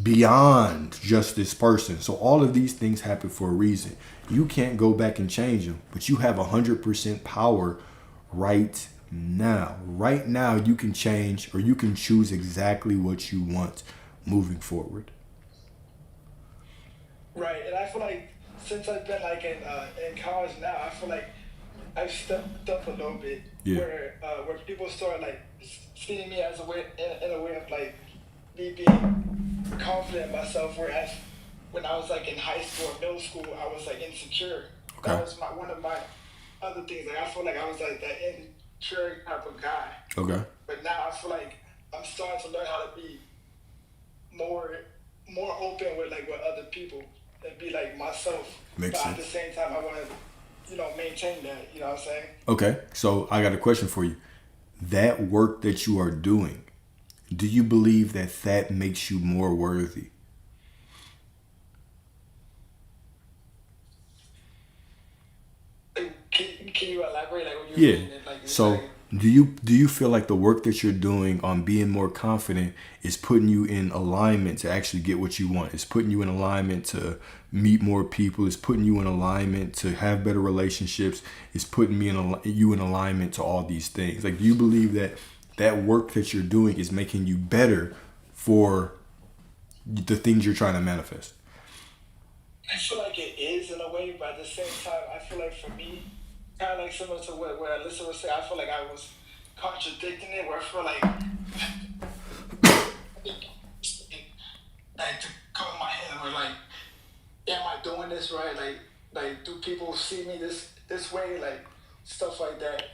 beyond just this person. So all of these things happen for a reason. You can't go back and change them, but you have 100% power right now. Right now, you can change or you can choose exactly what you want moving forward. Right, and I feel like since I've been like in college now, I feel like I've stepped up a little bit. Yeah. Where people start like seeing me as a way in a way of like me being confident in myself. Whereas when I was like in high school or middle school, I was like insecure. Okay. That was one of my other things. Like I feel like I was like that insecure type of guy. Okay. But now I feel like I'm starting to learn how to be more open with other people and be like myself. Makes but sense. At the same time, I want to, maintain that. You know what I'm saying? Okay, so I got a question for you. That work that you are doing, do you believe that makes you more worthy? Can you elaborate? Like what you mean? So do you feel like the work that you're doing on being more confident is putting you in alignment to actually get what you want? It's putting you in alignment to meet more people. It's putting you in alignment to have better relationships. It's putting you in alignment to all these things. Like, do you believe that work that you're doing is making you better for the things you're trying to manifest? I feel like it is in a way, but at the same time, I feel like for me, kind of like similar to what Alyssa was saying, I feel like I was contradicting it, where I feel like to cover my head, where like, am I doing this right? Like, Like, do people see me this way? Like, stuff like that.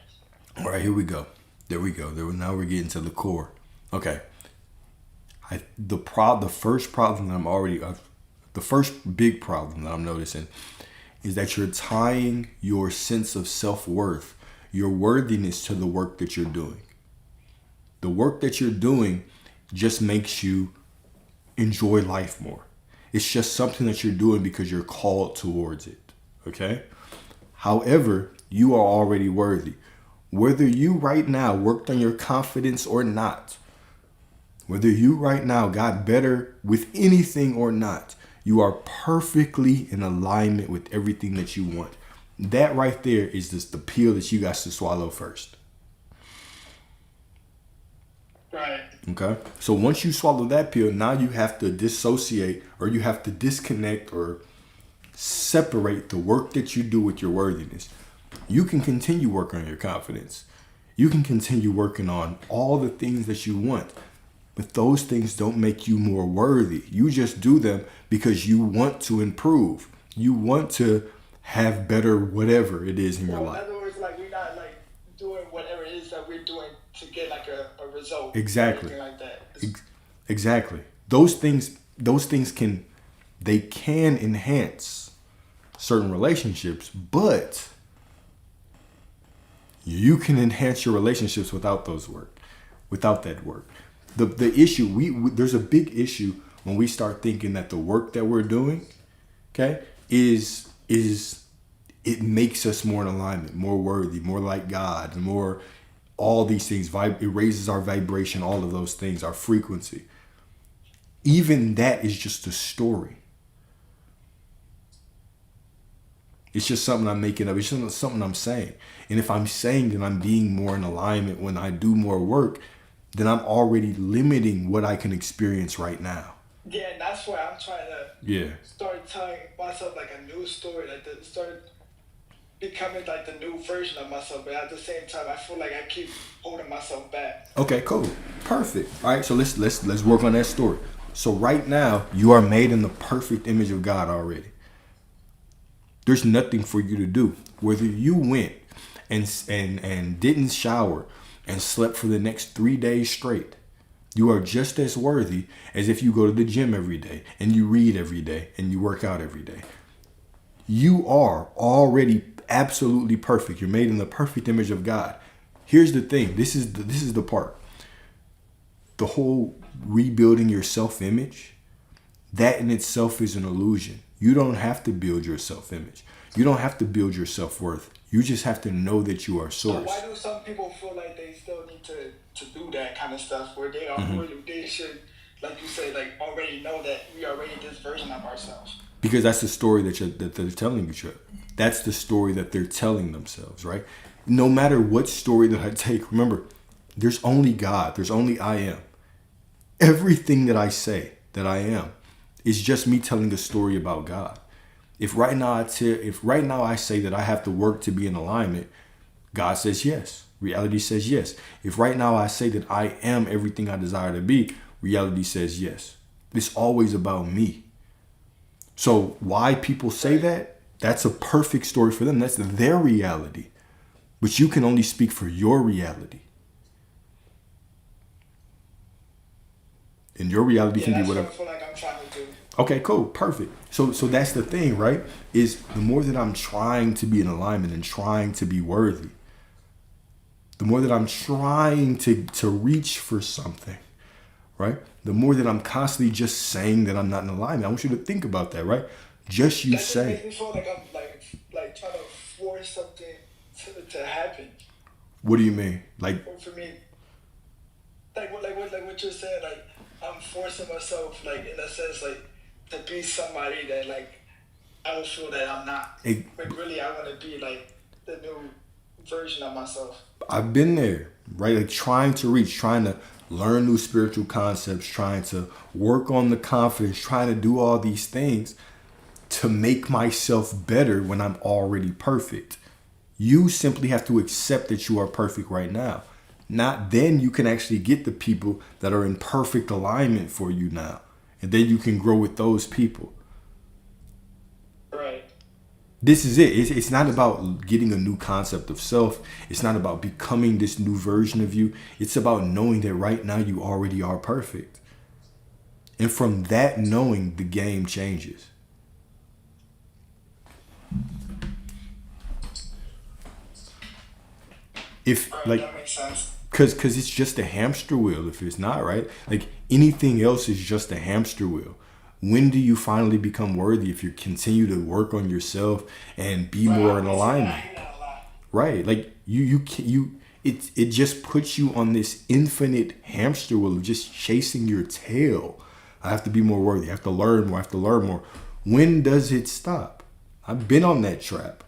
All right, here we go. There we go. Now we're getting to the core. Okay. The first problem that the first big problem that I'm noticing is that you're tying your sense of self-worth, your worthiness to the work that you're doing. The work that you're doing just makes you enjoy life more. It's just something that you're doing because you're called towards it. Okay? However, you are already worthy. Whether you right now worked on your confidence or not, whether you right now got better with anything or not, you are perfectly in alignment with everything that you want. That right there is just the pill that you got to swallow first. Right. Okay? So once you swallow that pill, now you have to dissociate, or you have to disconnect or separate the work that you do with your worthiness. You can continue working on your confidence. You can continue working on all the things that you want. But those things don't make you more worthy. You just do them because you want to improve. You want to have better whatever it is in your life. In other words, like, we're not like doing whatever it is that we're doing to get like a result. Exactly. Or anything like that. Exactly. Those things can enhance certain relationships, but you can enhance your relationships without that work. The issue, there's a big issue when we start thinking that the work that we're doing, okay, is it makes us more in alignment, more worthy, more like God, more all these things. It raises our vibration, all of those things, our frequency. Even that is just a story. It's just something I'm making up. It's just something I'm saying. And if I'm saying that I'm being more in alignment when I do more work, then I'm already limiting what I can experience right now. Yeah, and that's why I'm trying to start telling myself like a new story, like to start becoming like the new version of myself. But at the same time, I feel like I keep holding myself back. Okay, cool, perfect. All right, so let's work on that story. So right now, you are made in the perfect image of God already. There's nothing for you to do. Whether you went and didn't shower and slept for the next 3 days straight, you are just as worthy as if you go to the gym every day and you read every day and you work out every day. You are already absolutely perfect. You're made in the perfect image of God. Here's the thing. This is the part. The whole rebuilding your self-image, that in itself is an illusion. You don't have to build your self-image. You don't have to build your self-worth. You just have to know that you are source. So why do some people feel like they still need to do that kind of stuff where they are they should, like you say, like already know that we are already this version of ourselves? Because that's the story that they're telling you. That's the story that they're telling themselves, right? No matter what story that I take, remember, there's only God. There's only I am. Everything that I say that I am is just me telling a story about God. If right now I say that I have to work to be in alignment, God says yes. Reality says yes. If right now I say that I am everything I desire to be, reality says yes. It's always about me. So why people say that? That's a perfect story for them. That's their reality. But you can only speak for your reality. And your reality can be whatever. I feel like I'm trying to do. Okay, cool, perfect. So that's the thing, right? Is the more that I'm trying to be in alignment and trying to be worthy, the more that I'm trying to reach for something, right? The more that I'm constantly just saying that I'm not in alignment. I want you to think about that, right? Just you say. That makes me feel like I'm like trying to force something to happen. What do you mean? Like for me, like what you're saying, like I'm forcing myself, like in a sense, like to be somebody that like I don't feel that I'm not. But really, I want to be like the new version of myself. I've been there, right? Like trying to learn new spiritual concepts, trying to work on the confidence, trying to do all these things to make myself better when I'm already perfect. You simply have to accept that you are perfect right now. Not then you can actually get the people that are in perfect alignment for you now. And then you can grow with those people. Right. This is it. It's not about getting a new concept of self. It's not about becoming this new version of you. It's about knowing that right now you already are perfect. And from that knowing, the game changes. If like, That makes sense. cause it's just a hamster wheel. If it's not right, like anything else is just a hamster wheel. When do you finally become worthy? If you continue to work on yourself and be more in alignment, I hear that a lot. right? Like it just puts you on this infinite hamster wheel of just chasing your tail. I have to be more worthy. I have to learn more. I have to learn more. When does it stop? I've been on that trap.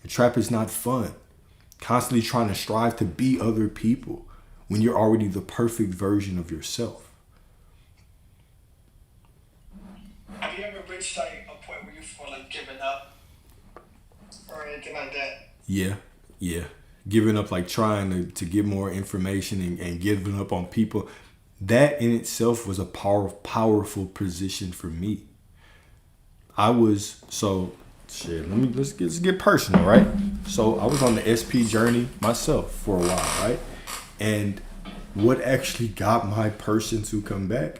The trap is not fun. Constantly trying to strive to be other people when you're already the perfect version of yourself. Have you ever reached like a point where you feel like giving up or anything like that? Yeah. Giving up, like trying to get more information and giving up on people. That in itself was a powerful position for me. Let's get personal, right? So I was on the SP journey myself for a while, right? And what actually got my person to come back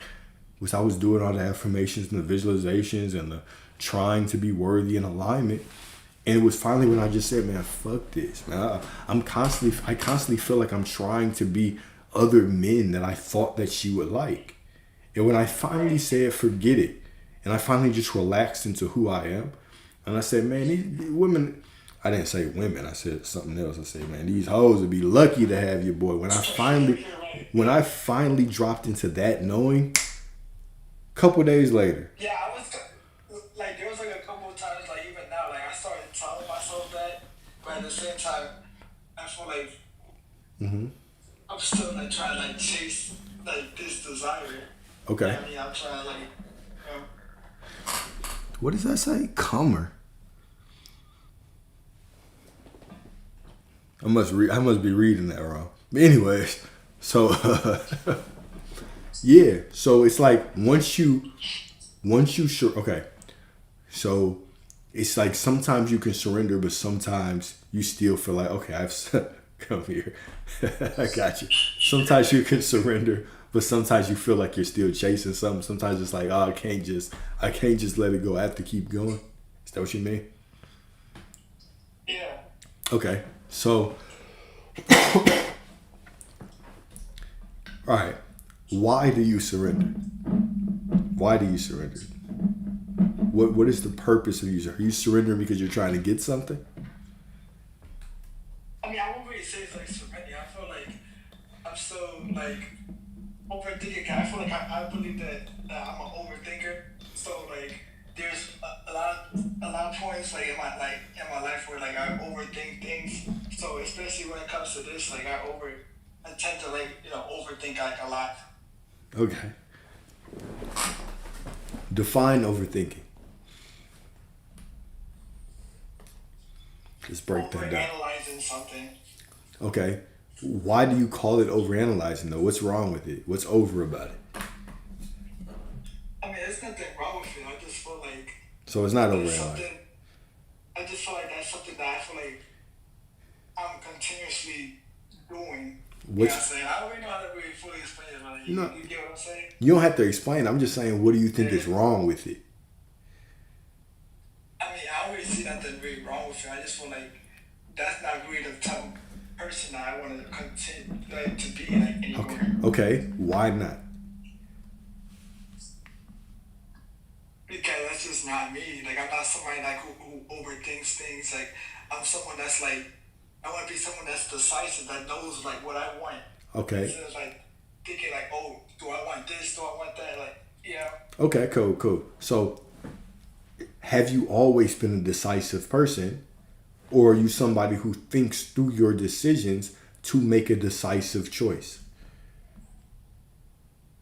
was I was doing all the affirmations and the visualizations and the trying to be worthy and alignment. And it was finally when I just said, man, fuck this, man. I constantly feel like I'm trying to be other men that I thought that she would like. And when I finally said, forget it, and I finally just relaxed into who I am, and I said, man, these women, I didn't say women, I said something else. I said, man, these hoes would be lucky to have your boy. When I finally dropped into that knowing, a couple days later. Yeah, I was like, there was like a couple of times, like even now, like I started telling myself that, but at the same time, I feel like I'm still like trying to like chase like this desire. Okay. You know what I mean, I'm trying to like, What does that say? Comer. I must be reading that wrong. But anyways, so yeah. So it's like once you okay. So it's like sometimes you can surrender, but sometimes you still feel like, okay, come here. I got you. Sometimes you can surrender, but sometimes you feel like you're still chasing something. Sometimes it's like, oh, I can't just let it go. I have to keep going. Is that what you mean? yeah. Okay. So, all right. Why do you surrender? Why do you surrender? What is the purpose of you? Are you surrendering because you're trying to get something? I mean, I won't really say it's like surrender. I feel like I'm still like overthinking. I feel like I believe that I'm an overthinker. So like, there's a lot of points like in my life where like I overthink things. So especially when it comes to this, like I tend to like overthink like a lot. Okay. Define overthinking. Let's break that down. Overanalyzing something. Okay. Why do you call it overanalyzing though? What's wrong with it? What's over about it? I mean, there's nothing wrong with it. I just feel like So it's not there's overanalyzing. something. I just feel like that's something that I feel like I'm continuously doing. You know what I'm saying? I don't really know how to really fully explain it. Like, you get what I'm saying? You don't have to explain. I'm just saying, what do you think is wrong with it? I mean, I don't really see nothing really wrong with it. I just feel like that's not really the type of person that I want to continue like, to be like anymore. Okay. Why not? Because that's just not me. Like, I'm not somebody like who overthinks things. Like, I'm someone that's like, I want to be someone that's decisive, that knows like what I want. Okay. Instead of like thinking like, oh, do I want this? Do I want that? Like, yeah. Okay, cool. So, have you always been a decisive person, or are you somebody who thinks through your decisions to make a decisive choice?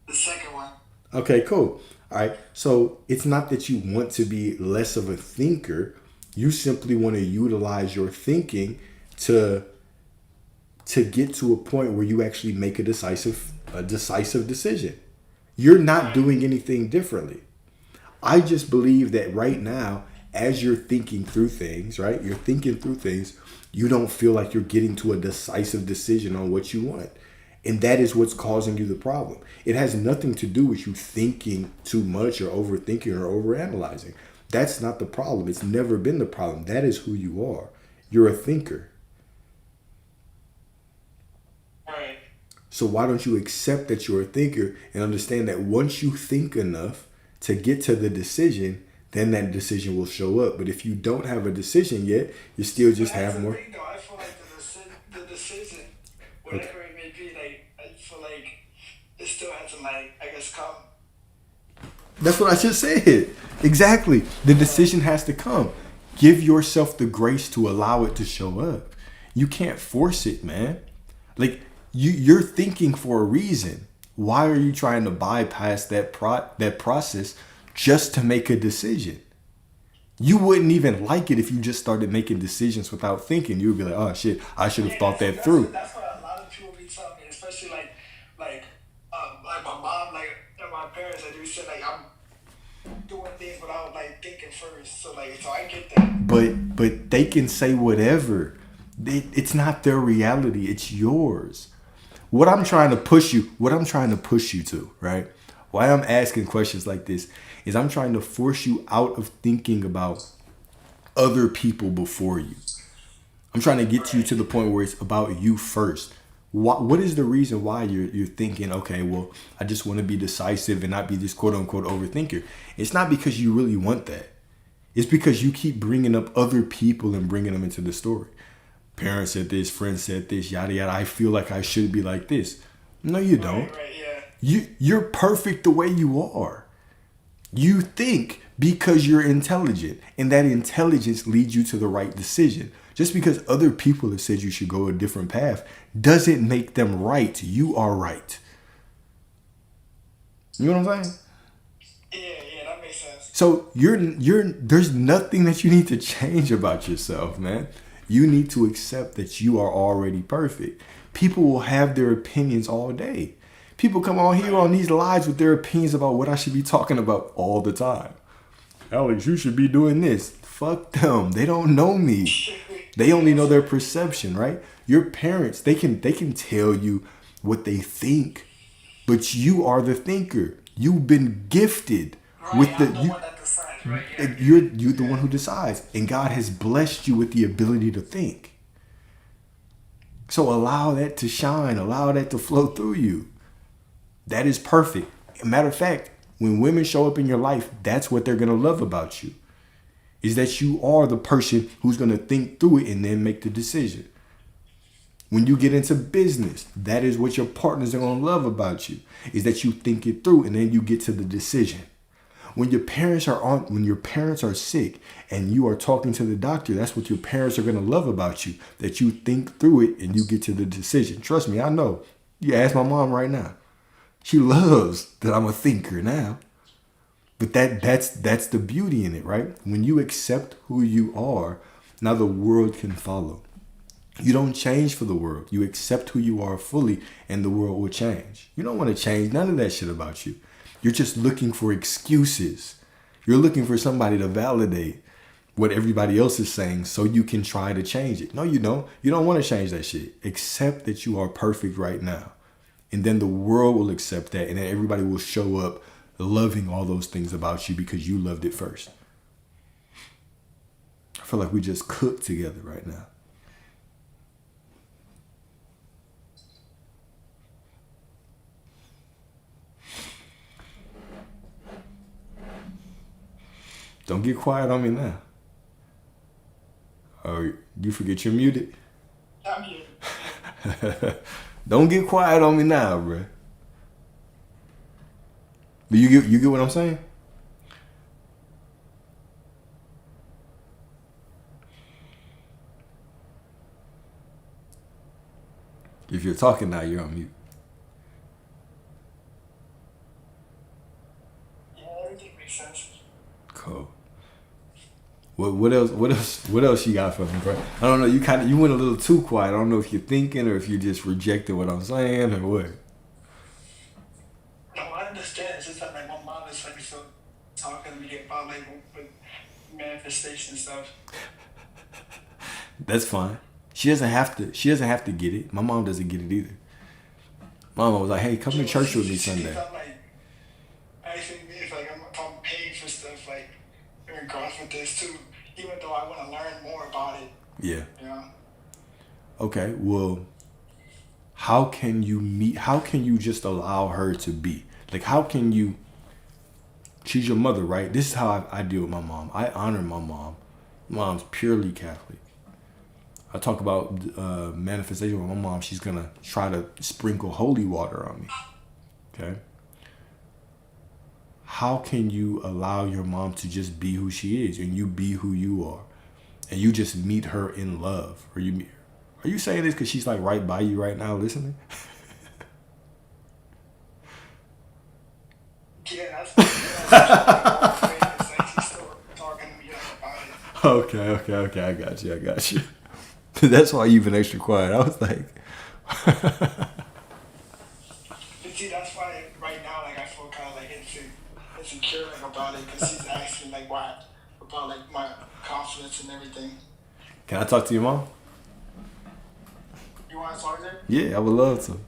The second one. Okay, cool. All right. So it's not that you want to be less of a thinker. You simply want to utilize your thinking to get to a point where you actually make a decisive decision. You're not doing anything differently. I just believe that right now, as you're thinking through things, right? You're thinking through things. You don't feel like you're getting to a decisive decision on what you want. And that is what's causing you the problem. It has nothing to do with you thinking too much or overthinking or overanalyzing. That's not the problem. It's never been the problem. That is who you are. You're a thinker. Right. So why don't you accept that you're a thinker and understand that once you think enough to get to the decision, then that decision will show up. But if you don't have a decision yet, you still just have more. Thing, though, I feel like the decision, whatever it may be, like I feel like it still has to, like, I guess, come. That's what I just said. Exactly. The decision has to come. Give yourself the grace to allow it to show up. You can't force it, man. Like you're thinking for a reason. Why are you trying to bypass that process just to make a decision? You wouldn't even like it if you just started making decisions without thinking. You would be like, oh shit, I should have thought that through. That's what a lot of people be telling me, especially like my mom, like, and my parents. They do shit like I'm doing things without like thinking first. So I get that. But they can say whatever. It's not their reality. It's yours. What I'm trying to push you to, right? Why I'm asking questions like this is I'm trying to force you out of thinking about other people before you. I'm trying to get you to the point where it's about you first. What is the reason why you're thinking, okay, well, I just want to be decisive and not be this quote unquote overthinker? It's not because you really want that. It's because you keep bringing up other people and bringing them into the story. Parents said this, friends said this, yada, yada. I feel like I should be like this. No, you don't. Right, yeah. You're perfect the way you are. You think because you're intelligent, and that intelligence leads you to the right decision. Just because other people have said you should go a different path doesn't make them right. You are right. You know what I'm saying? Yeah, that makes sense. So there's nothing that you need to change about yourself, man. You need to accept that you are already perfect. People will have their opinions all day. People come on here on these lives with their opinions about what I should be talking about all the time. Alex, you should be doing this. Fuck them. They don't know me. They only know their perception, right? Your parents, they can tell you what they think, but you are the thinker. You've been gifted with the one that decides, right? Yeah. you're the one who decides, and God has blessed you with the ability to think. So allow that to shine, allow that to flow through you. That is perfect. Matter of fact, when women show up in your life, that's what they're going to love about you. Is that you are the person who's going to think through it and then make the decision. When you get into business, that is what your partners are going to love about you. Is that you think it through and then you get to the decision. When your parents are sick and you are talking to the doctor, that's what your parents are going to love about you. That you think through it and you get to the decision. Trust me, I know. You ask my mom right now. She loves that I'm a thinker now. But that's the beauty in it, right? When you accept who you are, now the world can follow. You don't change for the world. You accept who you are fully and the world will change. You don't want to change none of that shit about you. You're just looking for excuses. You're looking for somebody to validate what everybody else is saying so you can try to change it. No, you don't. You don't want to change that shit. Accept that you are perfect right now. And then the world will accept that. And then everybody will show up loving all those things about you because you loved it first. I feel like we just cooked together right now. Don't get quiet on me now. Oh, you forget you're muted? I'm here. Don't get quiet on me now, bro. Do you get what I'm saying? If you're talking now, you're on mute. Yeah, everything makes sense. Cool. What else you got for me, bro? I don't know. You went a little too quiet. I don't know if you're thinking or if you just rejected what I'm saying or what. No, I understand. It's just that like my mom is like so talking to me about like with manifestation mistakes and stuff. That's fine. She doesn't have to. She doesn't have to get it. My mom doesn't get it either. Mama was like, "Hey, come to church with me Sunday." I think if I'm paying for stuff, like in regards with this too, even though I want to learn more about it. Yeah. You know. Okay. Well, how can you just allow her to be? Like, how can you? She's your mother, right? This is how I deal with my mom. I honor my mom. Mom's purely Catholic. I talk about manifestation with my mom. She's going to try to sprinkle holy water on me. Okay? How can you allow your mom to just be who she is and you be who you are? And you just meet her in love? Are you saying this because she's like right by you right now listening? Yeah, that's like she's still talking to me about it. Okay. I got you. That's why you've been extra quiet. I was like... But see, that's why right now, like, I feel kind of like insecure about it, because she's asking like why about like my confidence and everything. Can I talk to your mom? You want to talk to her? Yeah, I would love to.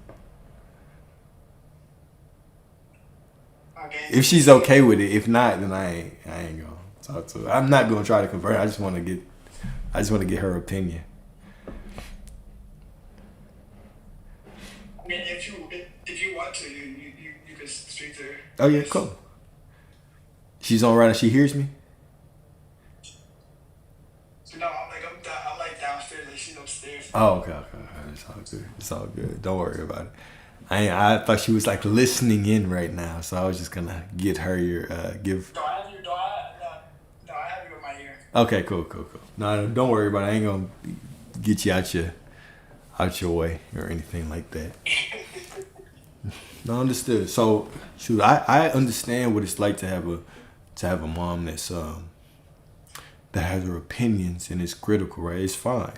Okay. If she's okay with it. If not, then I ain't gonna talk to her. I'm not gonna try to convert her. I just want to get her opinion. I mean, if you want to, you can speak to her. Oh yeah, cool. She's on right now. She hears me. No, I'm like downstairs, like she's upstairs. Oh, okay. It's all good. Don't worry about it. I thought she was like listening in right now, so I was just gonna get her your give. No, I have you in my ear. Okay, cool. No, don't worry about it. I ain't gonna get you out your way or anything like that. No, understood. So, shoot, I understand what it's like to have a mom that's that has her opinions and is critical, right? It's fine,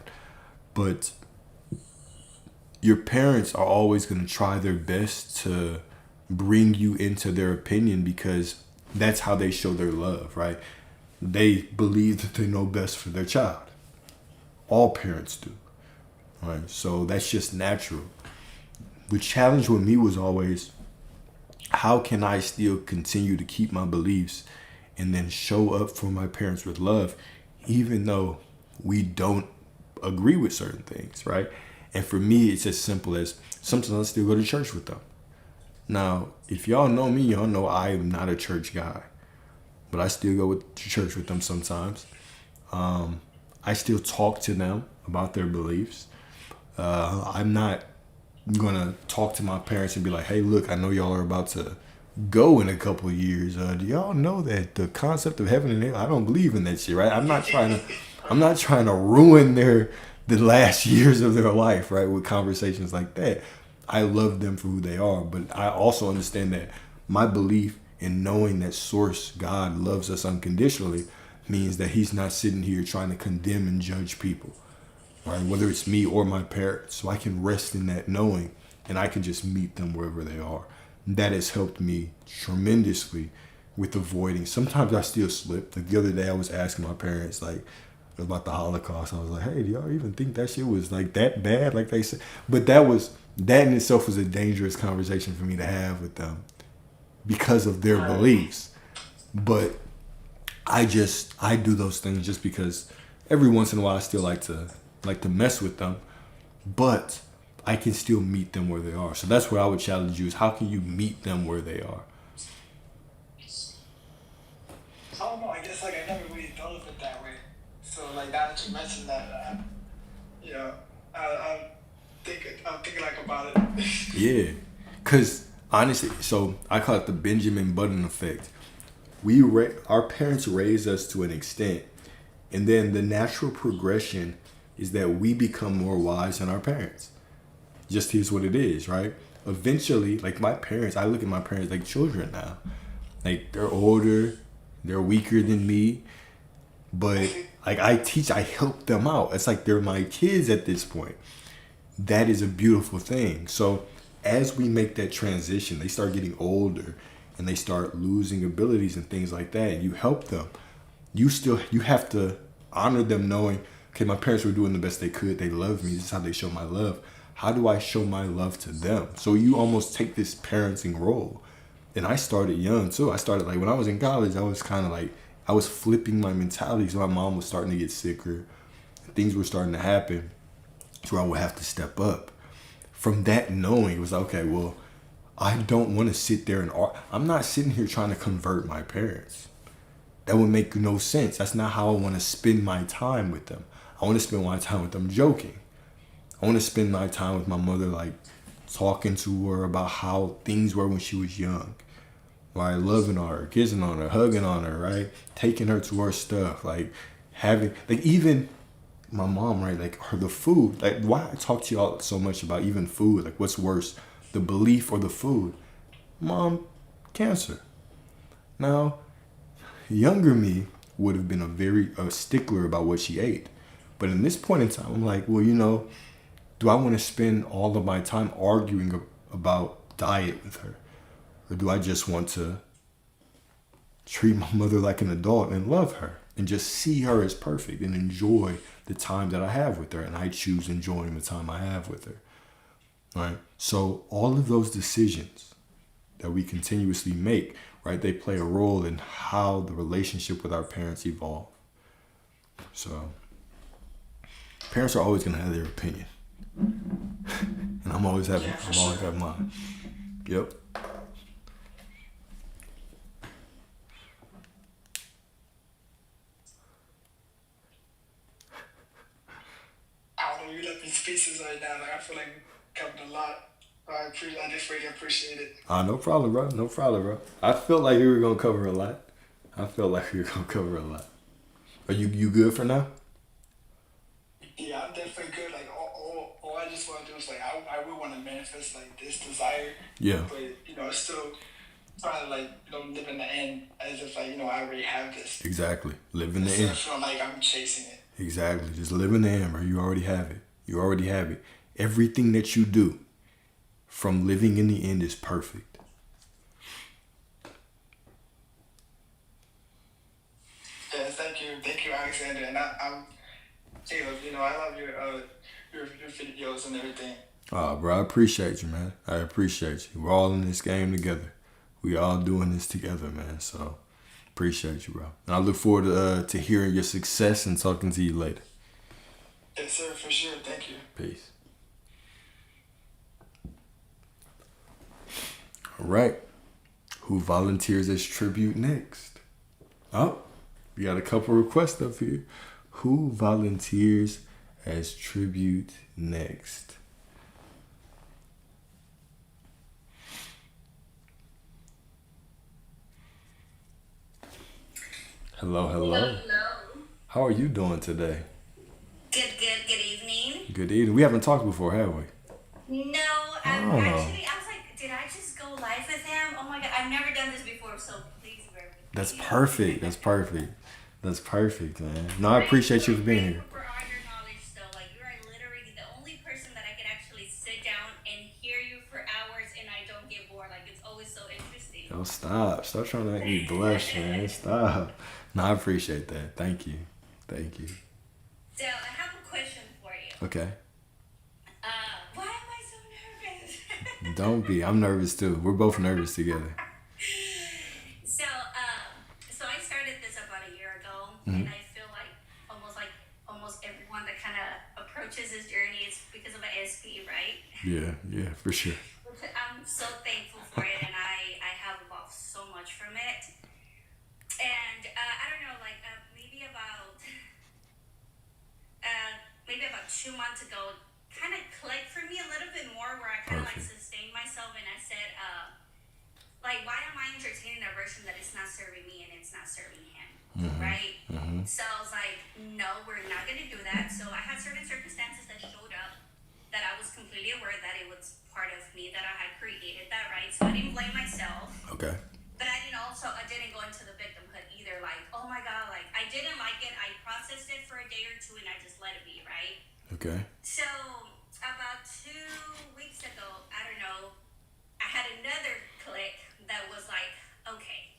but your parents are always going to try their best to bring you into their opinion because that's how they show their love, right? They believe that they know best for their child. All parents do, right? So that's just natural. The challenge with me was always, how can I still continue to keep my beliefs and then show up for my parents with love, even though we don't agree with certain things, right? And for me, it's as simple as sometimes I still go to church with them. Now, if y'all know me, y'all know I am not a church guy, but I still go to church with them sometimes. I still talk to them about their beliefs. I'm not going to talk to my parents and be like, hey, look, I know y'all are about to go in a couple of years. Do y'all know that the concept of heaven and hell, I don't believe in that shit, right? I'm not trying to ruin the last years of their life, right, with conversations like that. I love them for who they are, but I also understand that my belief in knowing that Source, God, loves us unconditionally means that he's not sitting here trying to condemn and judge people, right, whether it's me or my parents. So I can rest in that knowing, and I can just meet them wherever they are. That has helped me tremendously with avoiding. Sometimes I still slip. Like the other day I was asking my parents, like, about the Holocaust. I was like, hey, do y'all even think that shit was like that bad, like they said? But that in itself was a dangerous conversation for me to have with them because of their beliefs. But I do those things just because every once in a while I still like to mess with them, but I can still meet them where they are. So that's where I would challenge you, is how can you meet them where they are? I don't know, I guess like I never really thought of it that way. So like now that you mentioned that, I'm thinking like about it. Yeah, because honestly, so I call it the Benjamin Button effect. Our parents raised us to an extent, and then the natural progression is that we become more wise than our parents. Just here's what it is, right? Eventually, like my parents, I look at my parents like children now. Like they're older, they're weaker than me, but like I help them out. It's like they're my kids at this point. That is a beautiful thing. So as we make that transition, they start getting older and they start losing abilities and things like that, and you help them. you have to honor them knowing, okay, my parents were doing the best they could. They love me. This is how they show my love. How do I show my love to them? So you almost take this parenting role. And I started young too. I started like when I was in college, I was kind of like, I was flipping my mentality. So my mom was starting to get sicker. Things were starting to happen. So I would have to step up. From that knowing, it was like, okay, well, I don't want to sit there and I'm not sitting here trying to convert my parents. That would make no sense. That's not how I want to spend my time with them. I want to spend my time with them joking. I want to spend my time with my mother, like talking to her about how things were when she was young. Right? Loving on her, kissing on her, hugging on her, right? Taking her to her stuff. Like having, like even my mom, right? Like the food. Like why I talk to y'all so much about even food. Like what's worse, the belief or the food? Mom, cancer. Now, younger me would have been a stickler about what she ate. But in this point in time, I'm like, well, do I want to spend all of my time arguing about diet with her? Or do I just want to treat my mother like an adult and love her and just see her as perfect and enjoy the time that I have with her? And I choose enjoying the time I have with her. Right? So all of those decisions that we continuously make, right, they play a role in how the relationship with our parents evolve. So parents are always going to have their opinion. And I'm always having mine. Yep. I don't know, you left me speechless right now. Like I feel like we covered a lot. I just really appreciate it. No problem, bro. No problem, bro. I felt like we were gonna cover a lot. Are you good for now? Yeah, I'm definitely good. Like all I just want to do is like I really want to manifest like this desire. Yeah. But still trying to like live in the end as if like I already have this. Exactly. Live in the Instead end. of feeling like I'm chasing it. Exactly. Just live in the end, bro. You already have it. Everything that you do from living in the end is perfect. Yeah, thank you, Alexander. And I'm Caleb. I love your videos and everything. Oh, bro, I appreciate you, man. I appreciate you. We're all in this game together. We all doing this together, man. So appreciate you, bro. And I look forward to hearing your success and talking to you later. Yes, sir, for sure. Thank you. Peace. All right. Who volunteers as tribute next? Oh, we got a couple requests up here. Who volunteers as tribute next? Hello. How are you doing today? Good evening. Good evening. We haven't talked before, have we? No, I was like, did I just go live with him? Oh my god, I've never done this before, so please bear with me. That's perfect, man. No, I appreciate you for being here. For all your knowledge, though, like you are literally the only person that I can actually sit down and hear you for hours, and I don't get bored. Like it's always so interesting. Oh, stop trying to make me blush, man. Stop. No, I appreciate that. Thank you. So I have a question for you. Okay. Why am I so nervous? Don't be. I'm nervous too. We're both nervous together. So I started this about a year ago, and I feel like almost everyone that kind of approaches this journey is because of an SP, right? Yeah, for sure. I'm so thankful for it, and I have evolved so much from it. And I don't know, like maybe about 2 months ago, kind of clicked for me a little bit more, where I kind of like sustained myself, and I said, like, why am I entertaining a version that is not serving me and it's not serving him, right? So I was like, no, we're not going to do that. So I had certain circumstances that showed up that I was completely aware that it was part of me, that I had created that, right? So I didn't blame myself. Okay. But I didn't go into the victimhood either. Like, oh my God, like I didn't like it. I processed it for a day or two and I just let it be, right? Okay. So about 2 weeks ago, I don't know, I had another click that was like, okay,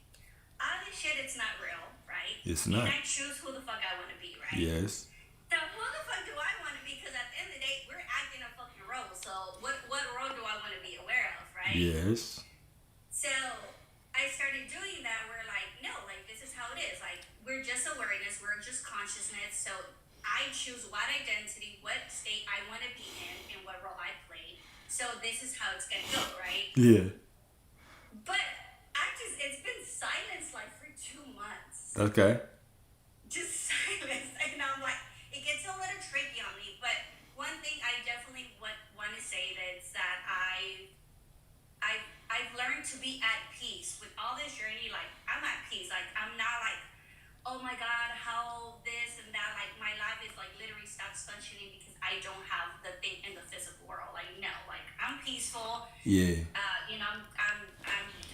all this shit, it's not real, right? It's And not. I choose who the fuck I want to be, right? Yes. So who the fuck do I want to be? Because at the end of the day, we're acting a fucking role. So what role do I want to be aware of, right? Yes. So I started doing that. We're like, no, like this is how it is. Like we're just awareness. We're just consciousness. So I choose what identity, what state I want to be in, and what role I play. So this is how it's gonna go, right? Yeah. But it's been silence like for 2 months. Okay. Just silence. And I'm like, it gets a little tricky on me. But one thing I definitely want to say is that I've learned to be at peace with all this journey. Like I'm at peace. Like I'm not like, oh my God, how this and that. Like my life is like literally stops functioning because I don't have the thing in the physical world. Like no, like I'm peaceful. Yeah. You know,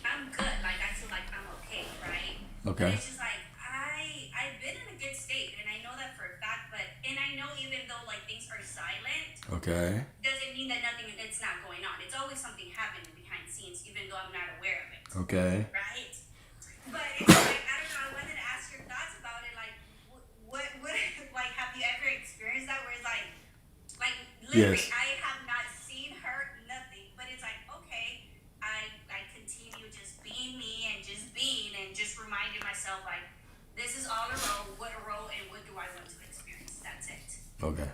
I'm good. Like I feel like I'm okay, right? Okay. But it's just like I've been in a good state, and I know that for a fact. And I know even though like things are silent, Okay. doesn't mean that it's not going on. It's always something happening behind the scenes, even though I'm not aware of it. Okay. Right? But it's like I don't know. I wanted to ask your thoughts about it. Like, what like have you ever experienced that where it's like literally Yes. I have not seen her nothing, but it's like okay, I continue just being me and just being and just reminding myself like this is all a role, and what do I want to experience? That's it. Okay.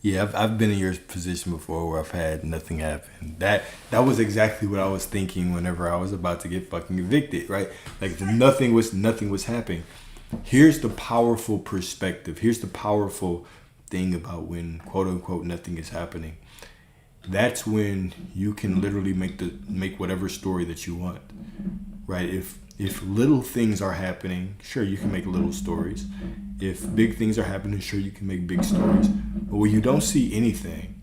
Yeah, I've been in your position before where I've had nothing happen. That was exactly what I was thinking whenever I was about to get fucking evicted, right? Like nothing was happening. Here's the powerful perspective. Here's the powerful thing about when quote unquote nothing is happening. That's when you can literally make whatever story that you want. Right? If little things are happening, sure you can make little stories. If big things are happening, sure you can make big stories. But when you don't see anything,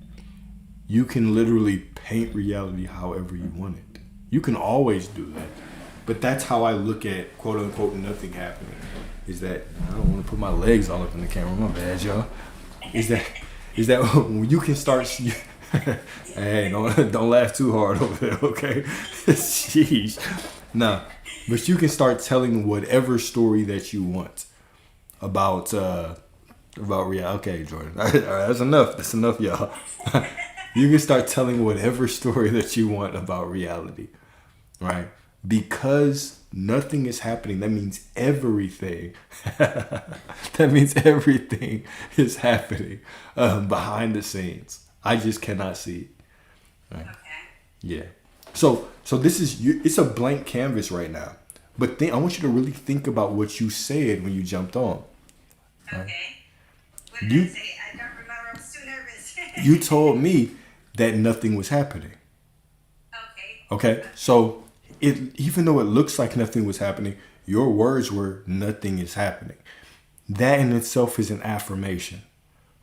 you can literally paint reality however you want it. You can always do that. But that's how I look at quote unquote nothing happening. Is that I don't want to put my legs all up in the camera, my bad, y'all. Is that when you can start hey, don't laugh too hard over there, okay? Jeez. Nah. But you can start telling whatever story that you want about reality. Okay, Jordan. All right, that's enough. That's enough, y'all. You can start telling whatever story that you want about reality, right? Because nothing is happening. That means everything. That means everything is happening behind the scenes. I just cannot see it. Right? Okay. Yeah. So this is it's a blank canvas right now. But I want you to really think about what you said when you jumped on. Okay. Right? What did I say? I don't remember. I was too nervous. You told me that nothing was happening. Okay. Okay? So even though it looks like nothing was happening, your words were nothing is happening. That in itself is an affirmation.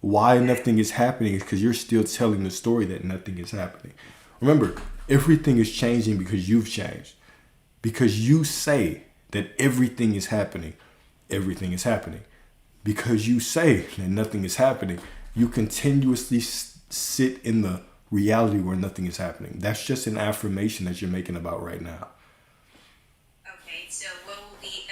Why nothing is happening is because you're still telling the story that nothing is happening. Remember, everything is changing because you've changed. Because you say that everything is happening, everything is happening. Because you say that nothing is happening, you continuously sit in the reality where nothing is happening. That's just an affirmation that you're making about right now. Okay, so what will be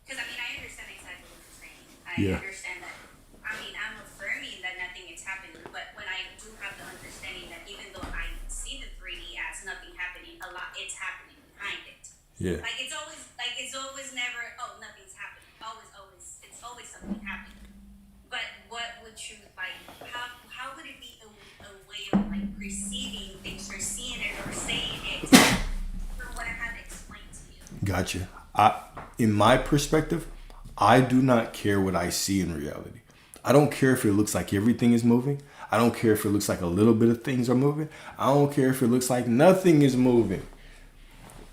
because I mean I understand exactly what you're saying. I Yeah. understand that. I mean I'm affirming that nothing is happening, but when I do have the understanding that even though I see the 3D as nothing happening, a lot it's happening behind it. Yeah. Like it's always never nothing's happening. It's always something happening. But what would you like? How would it be a way of like perceiving things or seeing it or saying it for what I have explained to you? Gotcha. In my perspective, I do not care what I see in reality. I don't care if it looks like everything is moving. I don't care if it looks like a little bit of things are moving. I don't care if it looks like nothing is moving.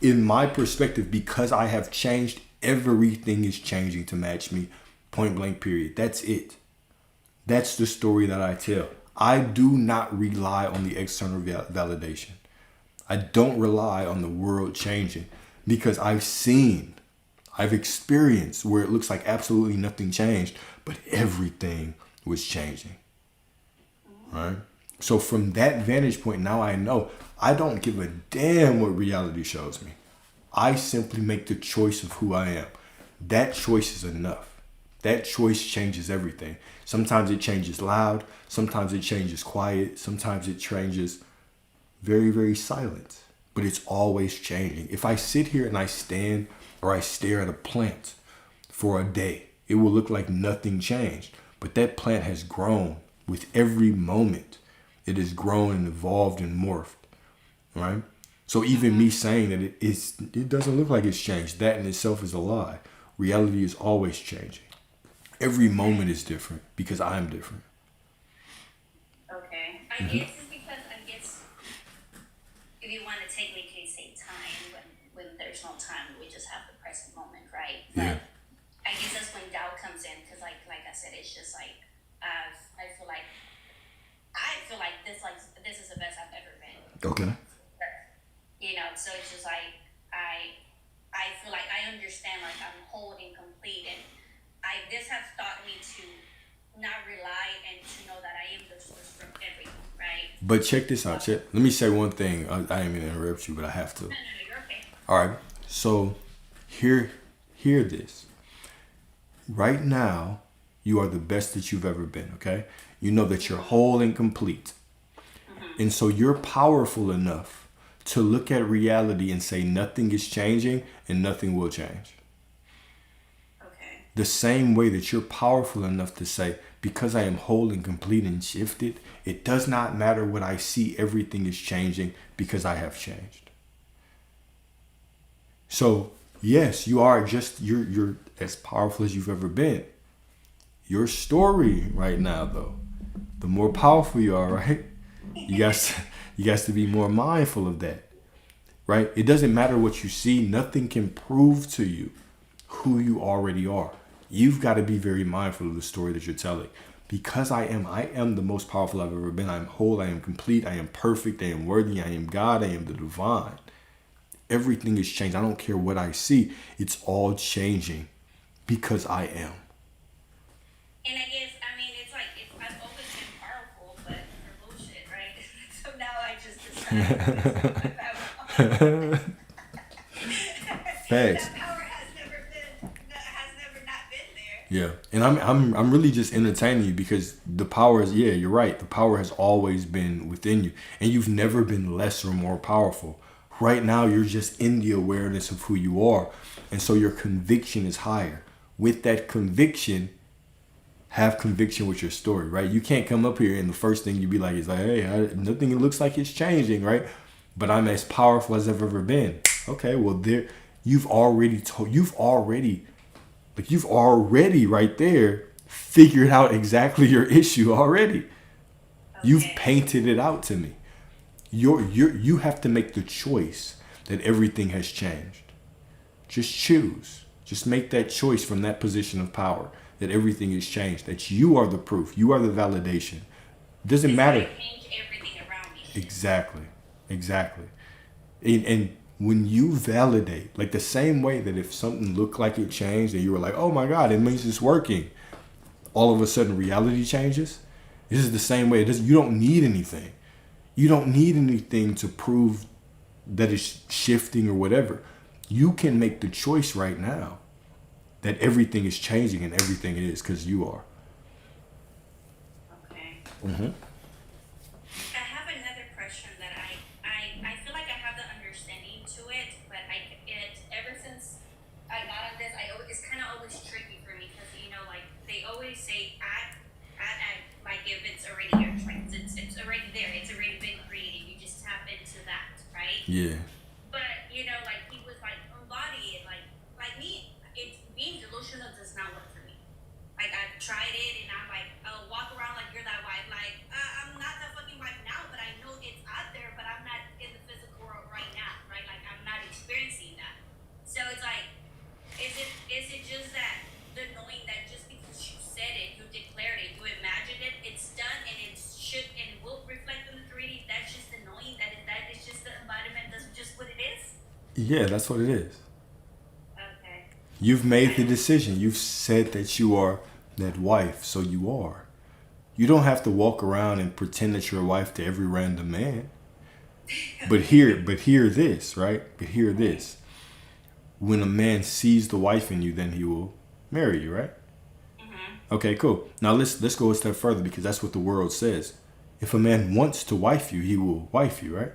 In my perspective, because I have changed, everything is changing to match me. Point blank, period. That's it. That's the story that I tell. I do not rely on the external validation. I don't rely on the world changing because I've experienced where it looks like absolutely nothing changed, but everything was changing. Right? So from that vantage point, now I know I don't give a damn what reality shows me. I simply make the choice of who I am. That choice is enough. That choice changes everything. Sometimes it changes loud. Sometimes it changes quiet. Sometimes it changes very, very silent. But it's always changing. If I sit here and I stand or I stare at a plant for a day, it will look like nothing changed. But that plant has grown with every moment. It has grown and evolved and morphed, right? So even me saying that it doesn't look like it's changed, that in itself is a lie. Reality is always changing. Every moment is different because I'm different. Okay. I guess it's because if you want to technically say time, when there's no time, we just have the present moment, right? Yeah. But I guess that's when doubt comes in, because like I said, it's just like I feel like this is the best I've ever been. Okay. So it's just like I feel like I understand, like I'm whole and complete, and this has taught me to not rely and to know that I am the source from everything, right? But check this out. Let me say one thing. I ain't gonna interrupt you, but I have to. No, you're okay. All right. So hear this. Right now, you are the best that you've ever been, okay? You know that you're whole and complete. And so you're powerful enough to look at reality and say nothing is changing and nothing will change. Okay. The same way that you're powerful enough to say, because I am whole and complete and shifted, it does not matter what I see, everything is changing because I have changed. So yes, you're as powerful as you've ever been. Your story right now, though, the more powerful you are, right? You guys to be more mindful of that, right? It doesn't matter what you see. Nothing can prove to you who you already are. You've got to be very mindful of the story that you're telling. Because I am the most powerful I've ever been. I am whole. I am complete. I am perfect. I am worthy. I am God. I am the divine. Everything is changed. I don't care what I see. It's all changing because I am. And I guess, it's like, I've always been powerful, but for bullshit, right? So now I just decide Facts. that power has never not been there. Yeah, and I'm really just entertaining you because the power is, yeah, you're right. The power has always been within you, and you've never been less or more powerful. Right now, you're just in the awareness of who you are, and so your conviction is higher. With that conviction, have conviction with your story, right? You can't come up here and the first thing you be like is like, hey, nothing looks like it's changing, right? But I'm as powerful as I've ever been. Okay, well you've already right there figured out exactly your issue already. Okay. You've painted it out to me. You have to make the choice that everything has changed. Just choose. Just make that choice from that position of power. That everything is changed, that you are the proof, you are the validation. It doesn't matter. Change everything around me. Exactly. And when you validate, like the same way that if something looked like it changed and you were like, oh my God, it means it's working. All of a sudden reality changes. This is the same way. You don't need anything. You don't need anything to prove that it's shifting or whatever. You can make the choice right now that everything is changing and everything is because you are. Okay. Mm-hmm. I have another question that I feel like I have the understanding to it, but ever since I got on this, it's kind of always tricky for me because like they always say act like if it's already yours, right? It's already there. It's already been created. You just tap into that, right? Yeah. But like he was like embody it, like me. It's being delusional does not work for me. Like I've tried it, and I'm like, I'll walk around like you're that wife. Like I'm not that fucking wife now, but I know it's out there. But I'm not in the physical world right now, right? Like I'm not experiencing that. So it's like, is it just that the knowing that just because you said it, you declared it, you imagined it, it's done, and it should and will reflect in the 3D. That's just the knowing that is just the embodiment. That's just what it is. Yeah, that's what it is. You've made the decision. You've said that you are that wife, so you are. You don't have to walk around and pretend that you're a wife to every random man. But hear this, right? But hear this. when a man sees the wife in you, then he will marry you, right? Okay, cool. Now let's go a step further, because that's what the world says. If a man wants to wife you, he will wife you, right?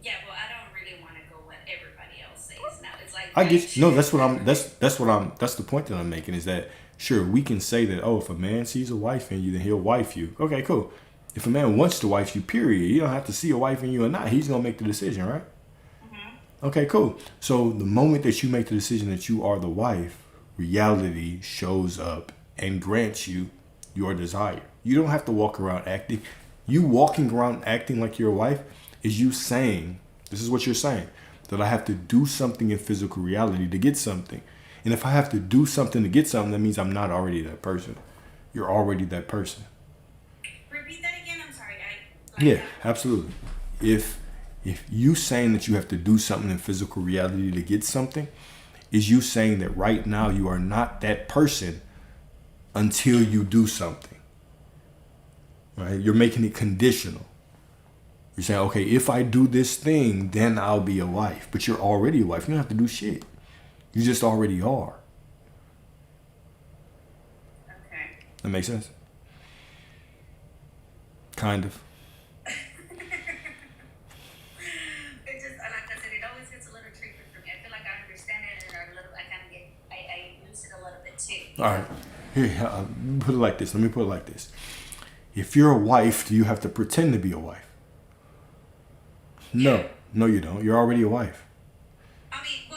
Yeah, well, I don't really want to go what everybody else says now. It's like I get you. No, that's the point that I'm making, is that sure, we can say that, oh, if a man sees a wife in you, then he'll wife you. Okay, cool. If a man wants to wife you, period, you don't have to see a wife in you or not. He's gonna make the decision, right? Okay, cool. So the moment that you make the decision that you are the wife, reality shows up and grants you your desire. You don't have to walk around acting. You walking around acting like you're a wife is you saying, this is what you're saying, that I have to do something in physical reality to get something. And if I have to do something to get something, that means I'm not already that person. You're already that person. Repeat that again. I'm sorry. Yeah, absolutely. If you saying that you have to do something in physical reality to get something, is you saying that right now you are not that person until you do something. Right? You're making it conditional. You're saying, okay, if I do this thing, then I'll be a wife. But you're already a wife. You don't have to do shit. You just already are. Okay. That makes sense? Kind of. It just, like I said, it always gets a little tricky for me. I feel like I understand it, and I kind of get, I lose it a little bit too. All right. Here, put it like this. Let me put it like this. If you're a wife, do you have to pretend to be a wife? No. No, you don't. You're already a wife. I mean, I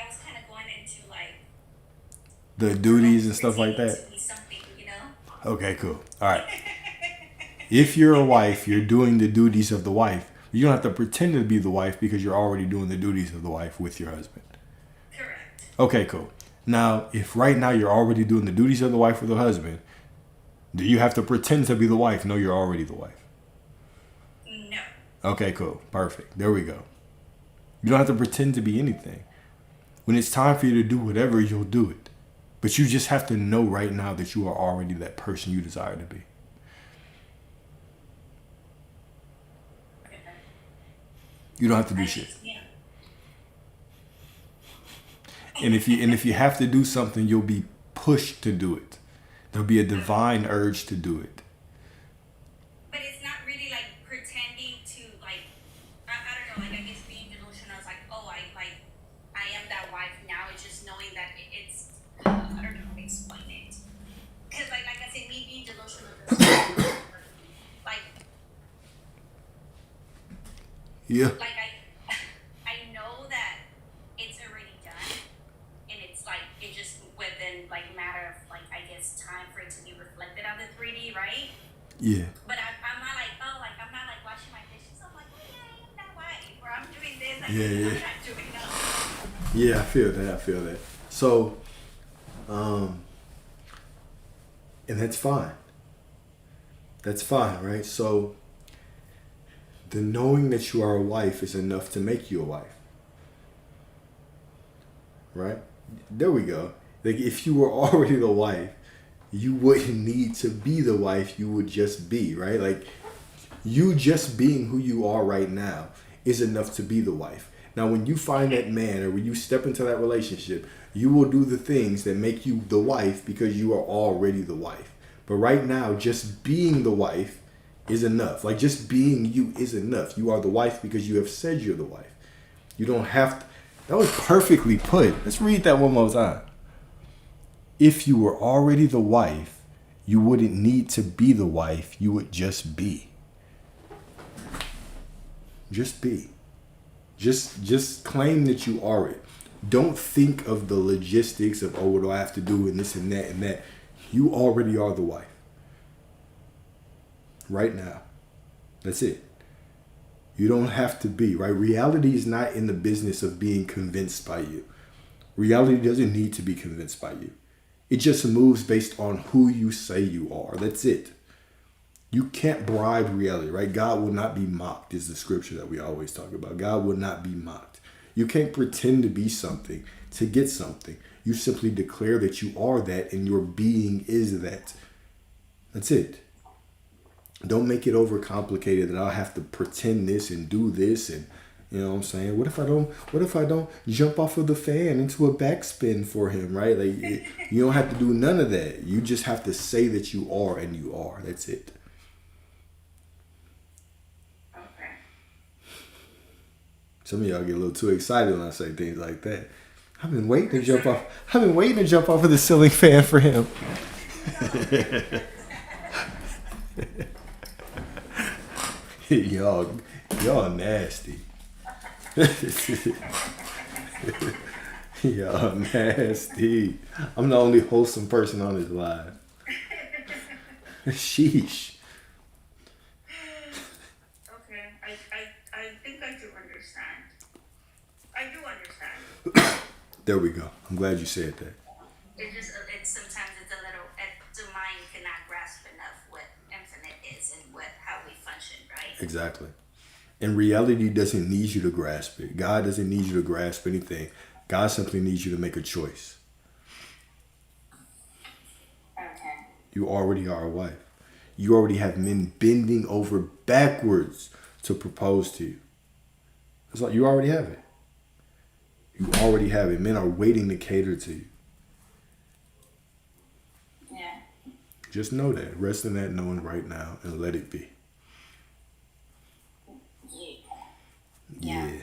was kind of going into like The duties and stuff like that. to be something, you know? Okay, cool. All right. If you're a wife, you're doing the duties of the wife. You don't have to pretend to be the wife because you're already doing the duties of the wife with your husband. Correct. Okay, cool. Now, if right now you're already doing the duties of the wife with the husband, do you have to pretend to be the wife? No, you're already the wife. No. Okay, cool. Perfect. There we go. You don't have to pretend to be anything. When it's time for you to do whatever, you'll do it. But you just have to know right now that you are already that person you desire to be. You don't have to do shit. Yeah. And if you have to do something, you'll be pushed to do it. There'll be a divine urge to do it. But it's not really like pretending to like, I don't know, like I guess being delusional is like, oh, I am that wife now. It's just knowing that it's, I don't know how to explain it. Because like I said, me being delusional is like, Yeah. like I know that it's already done, and it's like it just within like matter of like I guess time for it to be reflected on the 3D, right? Yeah. But I'm not like, oh, like I'm not like washing my dishes. I'm like, oh yeah, I am that wife, or I'm doing this. Yeah. I'm not doing that. Yeah, I feel that. So, and that's fine. That's fine, right? So, the knowing that you are a wife is enough to make you a wife. Right? There we go. Like, if you were already the wife, you wouldn't need to be the wife, you would just be, right? Like, you just being who you are right now is enough to be the wife. Now, when you find that man or when you step into that relationship, you will do the things that make you the wife because you are already the wife. But right now, just being the wife is enough. Like, just being you is enough. You are the wife because you have said you're the wife. You don't have to. That was perfectly put. Let's read that one more time. If you were already the wife, you wouldn't need to be the wife. You would just be. Just be. Just claim that you are it. Don't think of the logistics of, oh, what do I have to do and this and that and that. You already are the wife. Right now. That's it. You don't have to be, right? Reality is not in the business of being convinced by you. Reality doesn't need to be convinced by you. It just moves based on who you say you are. That's it. You can't bribe reality, right? God will not be mocked is the scripture that we always talk about. God will not be mocked. You can't pretend to be something to get something. You simply declare that you are that and your being is that. That's it. Don't make it overcomplicated that I'll have to pretend this and do this and You know what I'm saying? What if I don't jump off of the fan into a backspin for him, right? Like you don't have to do none of that. You just have to say that you are, and you are. That's it. Okay. Some of y'all get a little too excited when I say things like that. I've been waiting to jump off. I've been waiting to jump off of the ceiling fan for him. Y'all nasty. Y'all nasty. I'm the only wholesome person on this live. Sheesh. Okay, I think I do understand. I do understand. There we go. I'm glad you said that. It's sometimes it's a little, the mind cannot grasp enough what infinite is and how we function, right? Exactly. And reality doesn't need you to grasp it. God doesn't need you to grasp anything. God simply needs you to make a choice. Okay. You already are a wife. You already have men bending over backwards to propose to you. That's all. You already have it. You already have it. Men are waiting to cater to you. Yeah. Just know that. Rest in that knowing right now and let it be. Yeah. I'm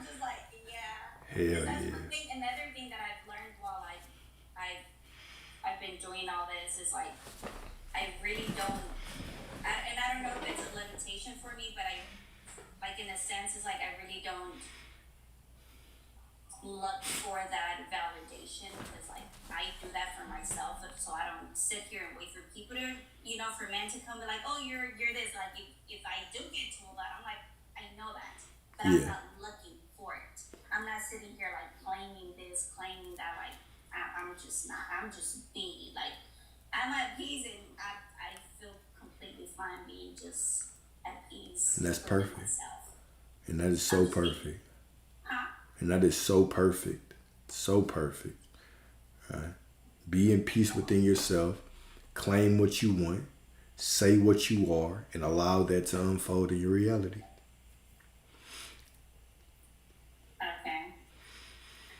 just like, yeah. Hell That's yeah. another thing that I've learned while I've been doing all this is like, I really don't, and I don't know if it's a limitation for me, but I, like in a sense, is like I really don't look for that validation because like I do that for myself, so I don't sit here and wait for people to, for men to come and be like, oh, you're this. Like if I do get told that, I'm like, I know that, but I'm not looking for it. I'm not sitting here like claiming this, claiming that. Like I'm just not. I'm just being like I'm at peace and I feel completely fine being just at peace. And that's perfect. Myself. And that is so perfect. Huh? And that is so perfect. So perfect. Right? Be in peace within yourself. Claim what you want. Say what you are. And allow that to unfold in your reality. Okay.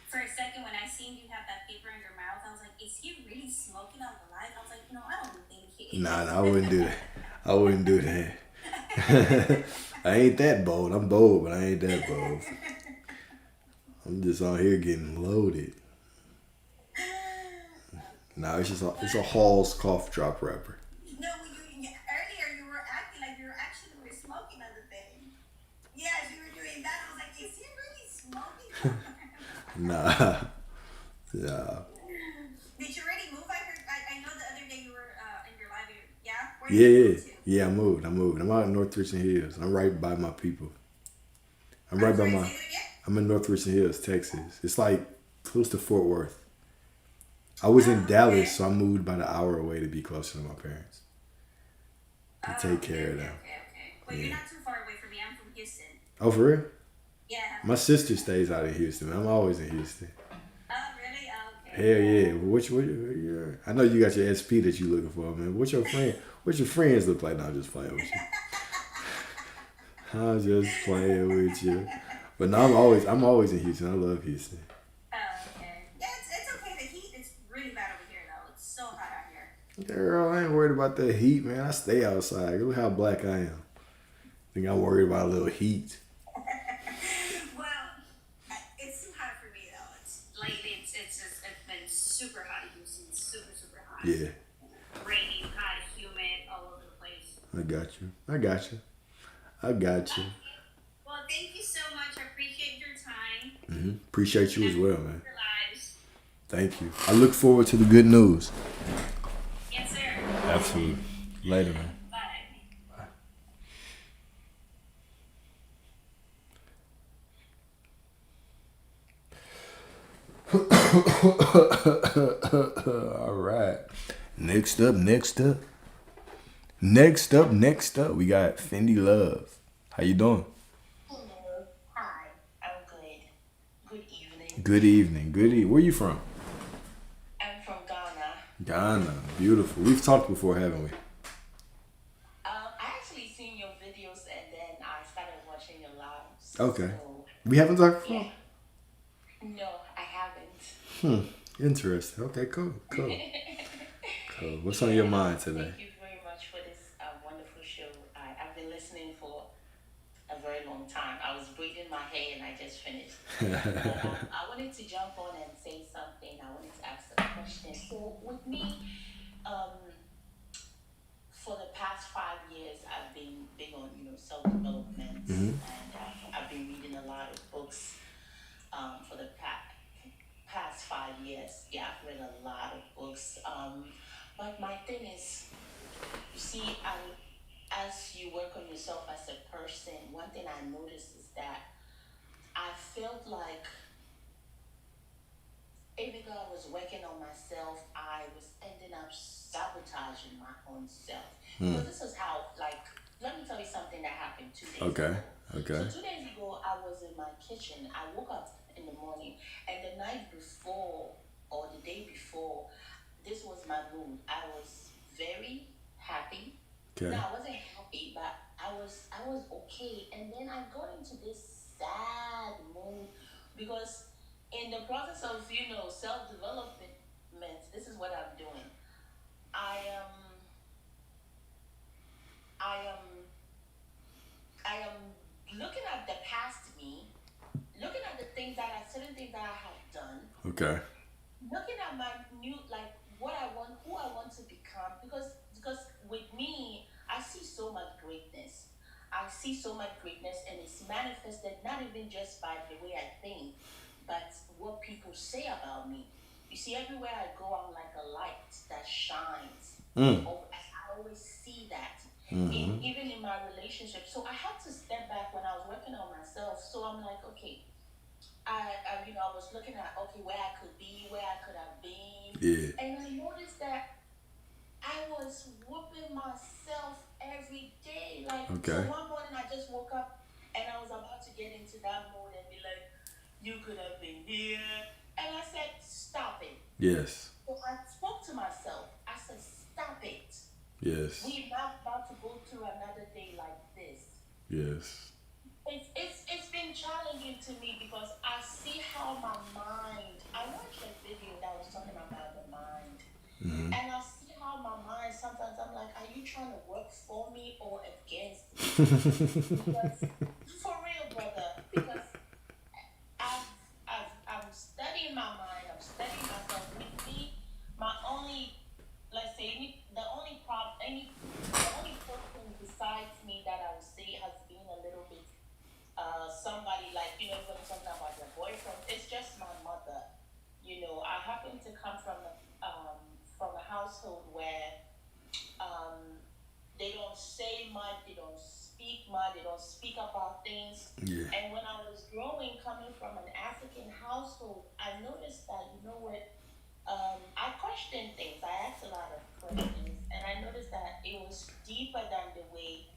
For a second, when I seen you have that paper in your mouth, I was like, is he really smoking on the live? I was like, no, I don't think he is. Nah, I wouldn't do that. I wouldn't do that. I ain't that bold. I'm bold, but I ain't that bold. I'm just out here getting loaded. Nah, it's a Hall's cough drop wrapper. No, earlier you were acting like you were actually smoking on the thing. Yes, you were doing that. I was like, is he really smoking? Nah. Yeah. Did you already move? I know the other day you were in your live. Yeah? Where did you move to? Yeah, I moved. I'm out in North Richland Hills. I'm right by my people. I'm in North Richland Hills, Texas. It's like close to Fort Worth. I was in Dallas, so I moved about an hour away to be closer to my parents. To take care of them. Okay. Well, you're not too far away from me. I'm from Houston. Oh, for real? Yeah. My sister stays out in Houston. I'm always in Houston. Oh, really? Oh, okay. Hell yeah. I know you got your SP that you looking for, man. What's your friends look like? No, I'm just playing with you. I'm just playing with you. But no, I'm always in Houston. I love Houston. Oh, okay. Yeah, it's okay. The heat is really bad over here, though. It's so hot out here. Girl, I ain't worried about that heat, man. I stay outside. Look how black I am. Think I'm worried about a little heat. Well, it's too hot for me, though. Lately, it's been super hot in Houston. Super hot. Yeah. Raining, hot, humid, all over the place. I got you. Well, thank you so much. I appreciate your time. Mm-hmm. Appreciate you as well, man. Your lives. Thank you. I look forward to the good news. Yes, sir. Absolutely. Later, man. Bye. All right. Next up, we got Fendi Love. How you doing? Hello. Hi. I'm good. Good evening. Good evening. Where you from? I'm from Ghana. Ghana. Beautiful. We've talked before, haven't we? I actually seen your videos and then I started Okay. So, We haven't talked before? yeah. No, I haven't. Interesting. Okay, cool. Cool. What's on Yeah, your mind today? thank you very much for this wonderful show. I've been listening for a very long time. I was braiding my hair and I just finished. But I wanted to jump on and say something. I wanted to ask a question. So, with me, um, for the past 5 years, I've been big on self development, and I've been reading a lot of books for the past 5 years. Yeah, I've read a lot of books. But my thing is, you see, as you work on yourself as a person, one thing I noticed is that I felt like even though I was working on myself, I was ending up sabotaging my own self. Because this is how, like, let me tell you something that happened 2 days Okay. ago. Okay. So 2 days ago, I was in my kitchen. I woke up in the morning, and the night before or the day before, this was my mood. I was very happy. Okay. No, I wasn't happy, but I was okay. And then I got into this sad mood because in the process of self development, this is what I'm doing. I am I am I am looking at the past me, looking at the certain things that I have done, Okay. looking at my new, like, what I want, who I want to become, because with me, I see so much greatness. I see so much greatness, and it's manifested not even just by the way I think, but what people say about me. You see, everywhere I go, I'm like a light that shines. I always see that. Even in my relationship. So I had to step back when I was working on myself. So I'm like, okay, I was looking at, okay, where I could be, where I could have been. Yeah. And I noticed that I was whooping myself every day. Like, Okay. so one morning I just woke up and I was about to get into that mode and be like, you could have been here. And I said, stop it. Yes. So I spoke to myself. I said, stop it. Yes. We're not about to go through another day like this. Yes. It's been challenging to me because I see how my mind. I watched a video that was talking about the mind, and I see how my mind. Sometimes I'm like, are you trying to work for me or against me? Because for real, brother. Because I'm studying my mind. I'm studying myself. With me, my only, let's say, the only person besides me that I would say has been a little bit somebody, like, when talking about your boyfriend, it's just my mother. I happen to come from a household where they don't say much, they don't speak much, they don't speak about things. Yeah. And when I was growing, coming from an African household, I noticed that, I questioned things. I asked a lot of questions, and I noticed that it was deeper than the way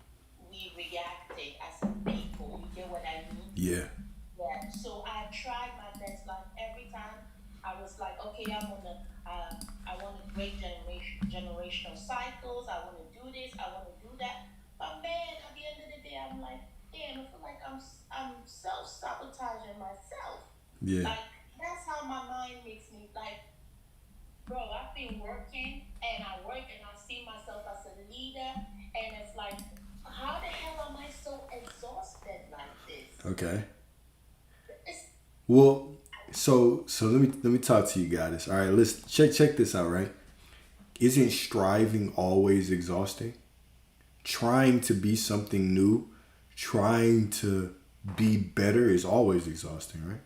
we reacted as a people. You get what I mean? Yeah. Yeah. So I tried my best. Like, every time I was like, okay, I want to break generational cycles. I want to do this. I want to do that. But man, at the end of the day, I'm like, damn, I feel like I'm self-sabotaging myself. Yeah. Like, that's how my mind makes me. Like, bro, I've been working and I work and I see myself as a leader, and it's like, how the hell am I so exhausted like this? Okay. It's, Well, so let me talk to you guys. All right, let's check this out, right? Isn't striving always exhausting? Trying to be something new, trying to be better is always exhausting, right?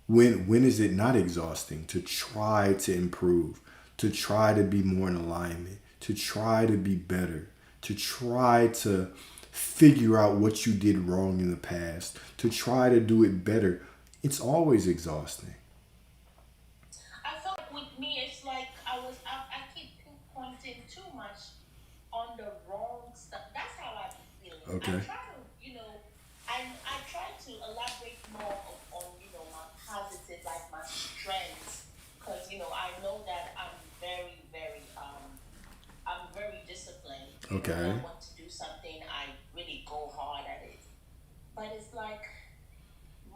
When is it not exhausting to try to improve, to try to be more in alignment, to try to be better, to try to figure out what you did wrong in the past, to try to do it better? It's always exhausting. I felt like with me, it's like I keep pinpointing too much on the wrong stuff. That's how I be feeling. Okay. I try to, I try to elaborate more on my positive, like my strengths, because I know that I'm very, very, I'm very disciplined. When Okay. I want to do something, I really go hard at it. But it's like,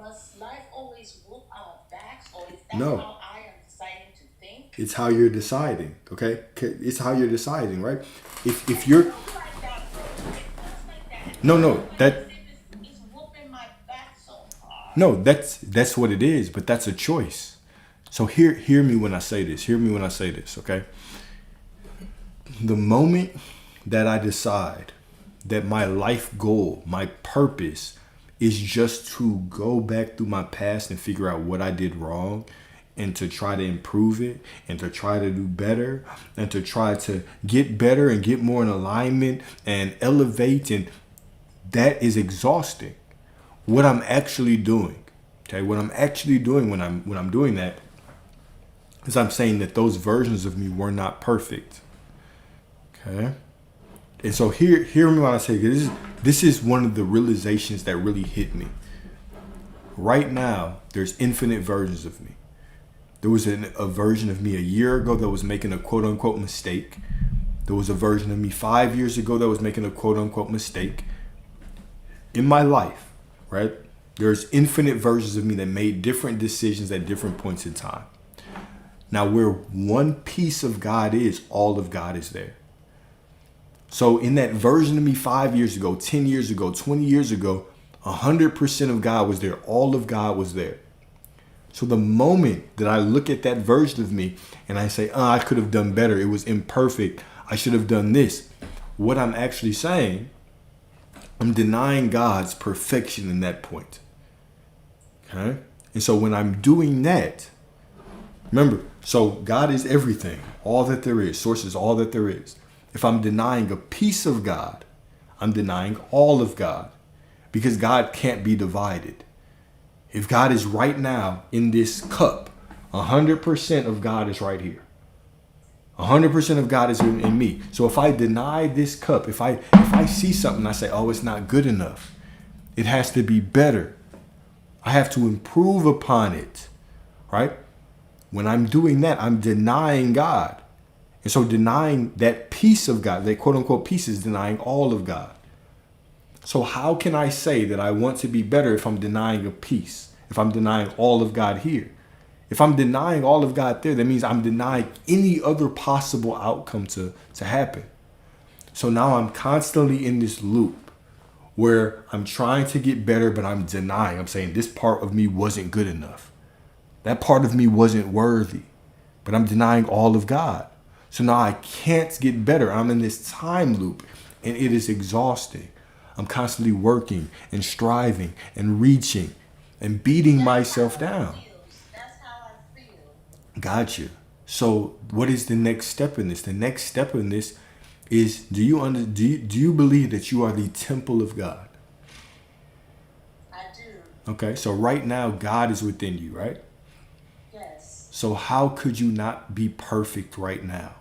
must life always whoop our backs, or is that No. how I am deciding to think? It's how you're deciding, okay? It's how you're deciding, right? If It you're feels like that, bro. It feels like that. no, It's no, like as that if it's whooping my back so hard. no, that's what it is, but that's a choice. So hear me when I say this. Hear me when I say this, okay? The moment that I decide that my life goal, my purpose is just to go back through my past and figure out what I did wrong and to try to improve it and to try to do better and to try to get better and get more in alignment and elevate, and that is exhausting. What I'm actually doing, okay, what I'm actually doing when I'm doing that is I'm saying that those versions of me were not perfect. Okay? And so hear me when I say this is one of the realizations that really hit me. Right now, there's infinite versions of me. There was a version of me a year ago that was making a quote unquote mistake. There was a version of me 5 years ago that was making a quote unquote mistake. In my life, right? There's infinite versions of me that made different decisions at different points in time. Now, where one piece of God is, all of God is there. So in that version of me 5 years ago, 10 years ago, 20 years ago, 100% of God was there. All of God was there. So the moment that I look at that version of me and I say, I could have done better. It was imperfect. I should have done this. What I'm actually saying, I'm denying God's perfection in that point. Okay? And so when I'm doing that, remember, so God is everything, all that there is. Source is all that there is. If I'm denying a piece of God, I'm denying all of God, because God can't be divided. If God is right now in this cup, 100% of God is right here. 100% of God is in me. So if I deny this cup, if I see something and I say, oh, it's not good enough, it has to be better, I have to improve upon it, right? When I'm doing that, I'm denying God. And so denying that piece of God, that quote unquote piece, is denying all of God. So how can I say that I want to be better if I'm denying a piece, if I'm denying all of God here? If I'm denying all of God there, that means I'm denying any other possible outcome to happen. So now I'm constantly in this loop where I'm trying to get better, but I'm denying. I'm saying this part of me wasn't good enough. That part of me wasn't worthy, but I'm denying all of God. So now I can't get better. I'm in this time loop and it is exhausting. I'm constantly working and striving and reaching and beating myself down. That's how I feel. Gotcha. So what is the next step in this? The next step in this is, do you believe that you are the temple of God? I do. Okay, so right now God is within you, right? Yes. So how could you not be perfect right now?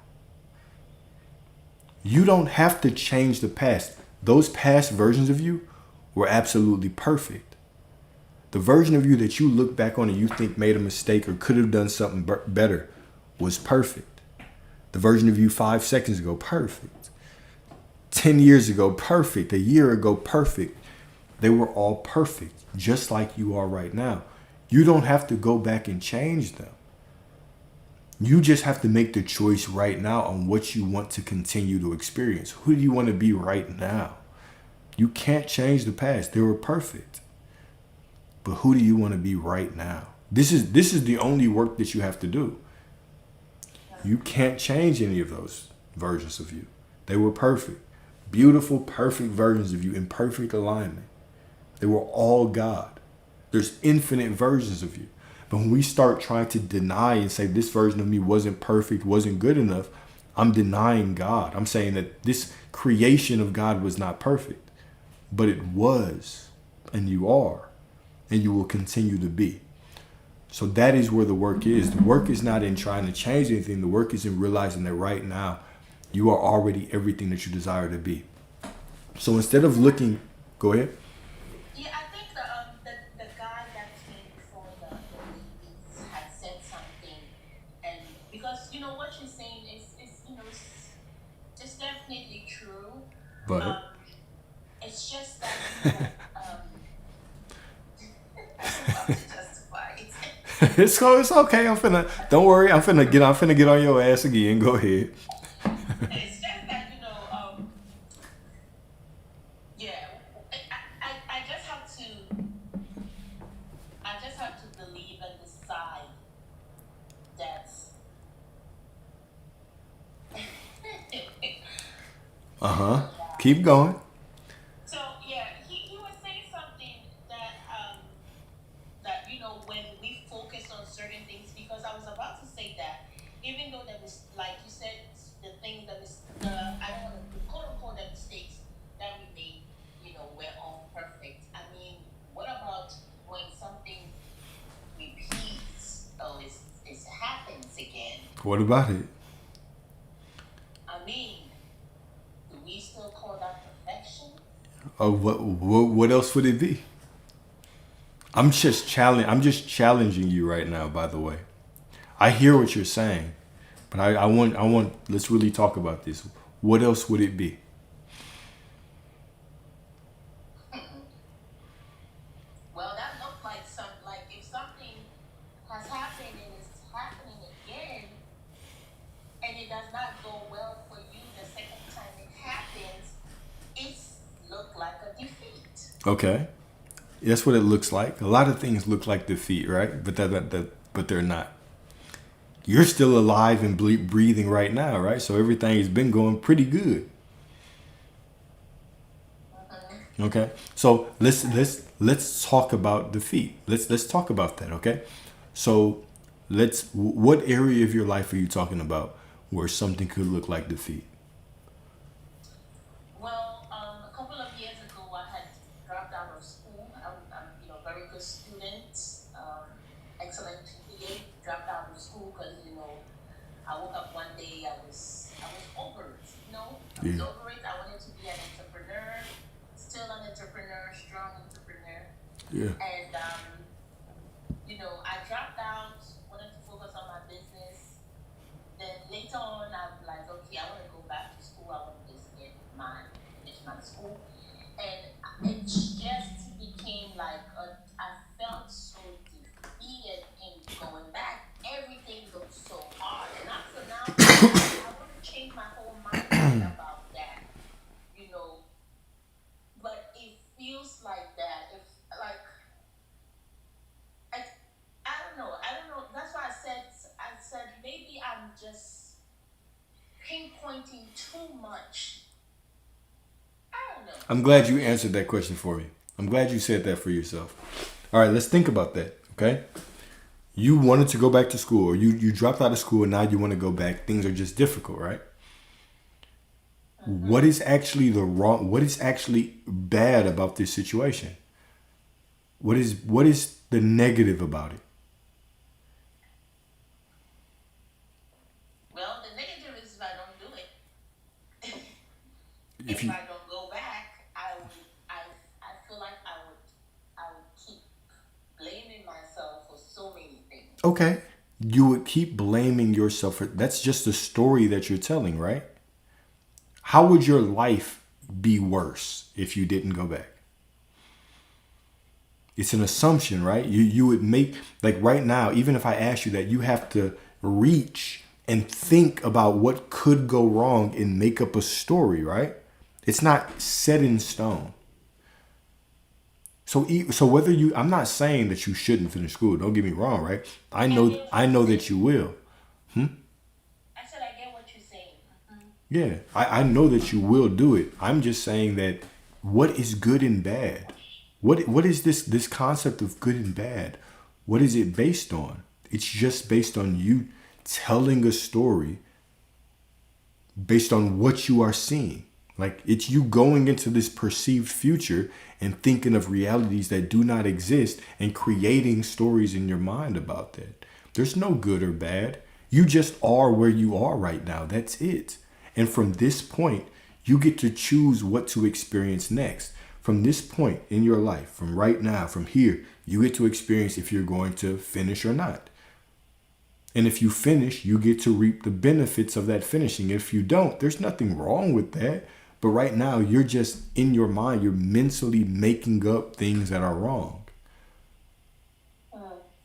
You don't have to change the past. Those past versions of you were absolutely perfect. The version of you that you look back on and you think made a mistake or could have done something better was perfect. The version of you 5 seconds ago, perfect. 10 years ago, perfect. A year ago, perfect. They were all perfect, just like you are right now. You don't have to go back and change them. You just have to make the choice right now on what you want to continue to experience. Who do you want to be right now? You can't change the past. They were perfect. But who do you want to be right now? This is the only work that you have to do. You can't change any of those versions of you. They were perfect. Beautiful, perfect versions of you in perfect alignment. They were all God. There's infinite versions of you. But when we start trying to deny and say this version of me wasn't perfect, wasn't good enough, I'm denying God. I'm saying that this creation of God was not perfect, but it was, and you are, and you will continue to be. So that is where the work is. The work is not in trying to change anything. The work is in realizing that right now you are already everything that you desire to be. So instead of looking, go ahead. Yeah, I think the guy that came before the ladies had said something, and because what you're saying is it's definitely true. But It's just that, you know, I'm about to justify it. it's okay. Don't worry. I'm finna get on your ass again. Go ahead. It's just that, you know, yeah, I just have to, believe and decide that, Keep going. so yeah, he was saying something that, that, you know, when we focus on certain things, because I was about to say that even though there was, like you said, the things that was I don't want to quote unquote the mistakes that we made, you know, were all perfect. I mean, what about when something repeats or it happens again? What about it? I mean, do we still call that perfection? What else would it be? I'm just challenging you right now. By the way, I hear what you're saying, but I want. Let's really talk about this. What else would it be? Well, that looked like if something has happened and it's happening again, and it does not go well for you the second time it happens, it's looked like a defeat. Okay, that's what it looks like. A lot of things look like defeat, right? But they're not. You're still alive and breathing right now, right? So everything has been going pretty good. Okay, so let's talk about defeat. Let's talk about that. Okay, so what area of your life are you talking about where something could look like defeat? Well, a couple of years ago, I had dropped out of school. I'm you know, very good student, excellent GPA. Dropped out of school because, you know, I woke up one day, I was over it. You know, I was over it. I wanted to be an entrepreneur, still an entrepreneur, strong entrepreneur. Yeah. And you know, I dropped out, wanted to focus on my business. Then later on, I'm like, okay, I want to go back to school. I want to just finish my school. And it just became like, I felt so defeated in going back. Everything looked so hard. And after now, I want to change my whole mindset about that, you know. But it feels like that. If, like, I don't know. That's why I said maybe I'm just pinpointing too much. I don't know. I'm glad you answered that question for me. I'm glad you said that for yourself. All right, let's think about that. Okay, you wanted to go back to school, or you dropped out of school, and now you want to go back. Things are just difficult, right? What is actually what is actually bad about this situation? What is the negative about it? Well, the negative is if I don't do it. If If I don't go back, I feel like I would keep blaming myself for so many things. Okay, you would keep blaming yourself for that's just the story that you're telling, right? How would your life be worse if you didn't go back? It's an assumption, right? You would make, like right now, even if I ask you that, you have to reach and think about what could go wrong and make up a story, right? It's not set in stone. So whether I'm not saying that you shouldn't finish school. Don't get me wrong, right? I know that you will. I said I get what you're saying. Yeah, I know that you will do it. I'm just saying that what is good and bad? What is this concept of good and bad? What is it based on? It's just based on you telling a story based on what you are seeing. Like it's you going into this perceived future and thinking of realities that do not exist and creating stories in your mind about that. There's no good or bad. You just are where you are right now. That's it. And from this point, you get to choose what to experience next. From this point in your life, from right now, from here, you get to experience if you're going to finish or not. And if you finish, you get to reap the benefits of that finishing. If you don't, there's nothing wrong with that. But right now, you're just in your mind, you're mentally making up things that are wrong.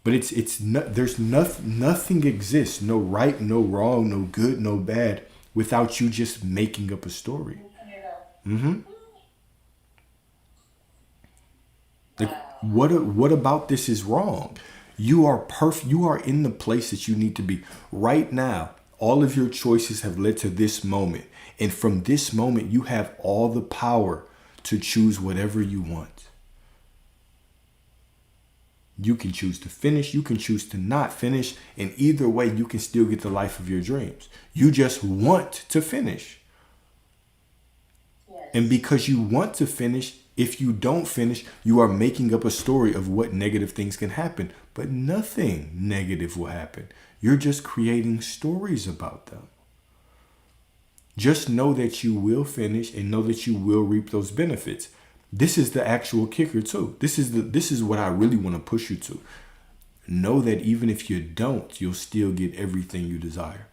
But nothing exists, no right, no wrong, no good, no bad, without you just making up a story. Like, what about this is wrong? You are perfect. You are in the place that you need to be right now. All of your choices have led to this moment. And from this moment, you have all the power to choose whatever you want. You can choose to finish. You can choose to not finish. And either way, you can still get the life of your dreams. You just want to finish. Yes. And because you want to finish, if you don't finish, you are making up a story of what negative things can happen. But nothing negative will happen. You're just creating stories about them. Just know that you will finish and know that you will reap those benefits. This is the actual kicker too. This is what I really want to push you to. Know that even if you don't, you'll still get everything you desire.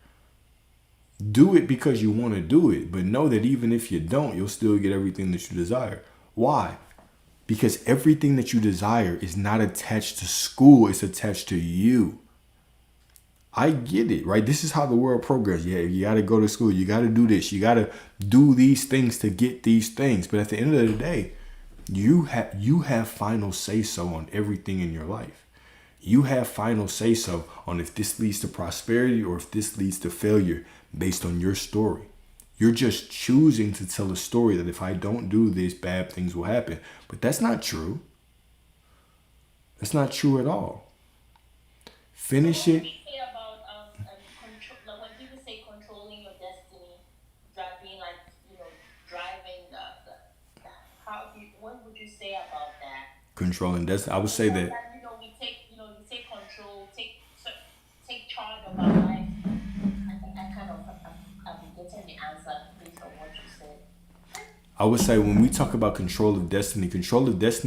Do it because you want to do it, but know that even if you don't, you'll still get everything that you desire. Why? Because everything that you desire is not attached to school, it's attached to you. I get it, right? This is how the world progresses. Yeah, you got to go to school. You got to do this. You got to do these things to get these things. But at the end of the day, you have final say-so on everything in your life. You have final say-so on if this leads to prosperity or if this leads to failure based on your story. You're just choosing to tell a story that if I don't do this, bad things will happen. But that's not true. That's not true at all. Finish it. When people say controlling your destiny, being like, driving what would you say about that? Controlling destiny. I would say that. We take, you say control, take charge of our life. I'll be getting the answer based on what you said. I would say when we talk about control of destiny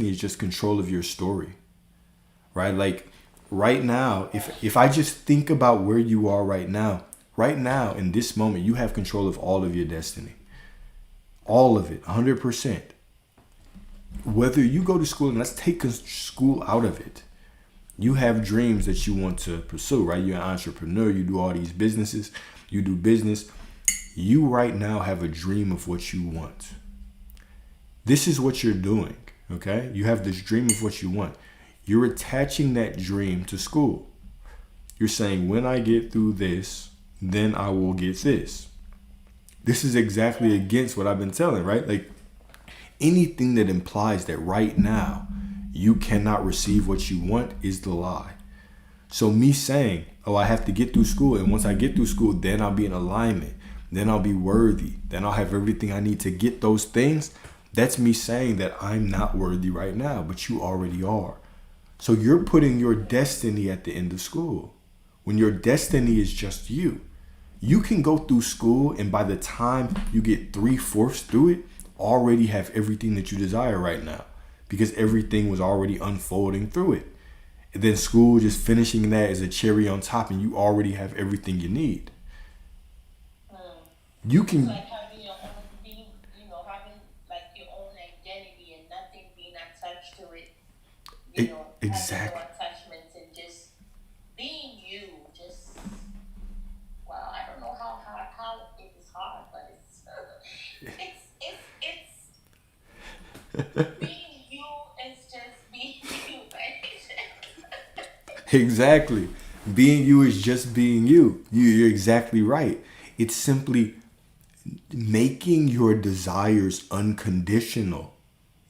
is just control of your story, right? Like right now, if I just think about where you are right now in this moment, you have control of all of your destiny, all of it, 100%. Whether you go to school, and let's take school out of it, you have dreams that you want to pursue, right? You're an entrepreneur, you do all these businesses, you do business. You right now have a dream of what you want. This is what you're doing, okay? You have this dream of what you want. You're attaching that dream to school. You're saying, when I get through this, then I will get this. This is exactly against what I've been telling, right? Like anything that implies that right now you cannot receive what you want is the lie. So me saying, oh, I have to get through school, and once I get through school, then I'll be in alignment. Then I'll be worthy. Then I'll have everything I need to get those things. That's me saying that I'm not worthy right now, but you already are. So you're putting your destiny at the end of school when your destiny is just you. You can go through school, and by the time you get 3/4 through it, already have everything that you desire right now because everything was already unfolding through it. And then school, just finishing that is a cherry on top, and you already have everything you need. You can. It's like having your own being, having like your own identity and nothing being attached to it. Exactly. Having no attachments and just being you. I don't know how it is hard, but it's being you is just being you, right? Exactly. Being you is just being you. You're exactly right. It's simply making your desires unconditional.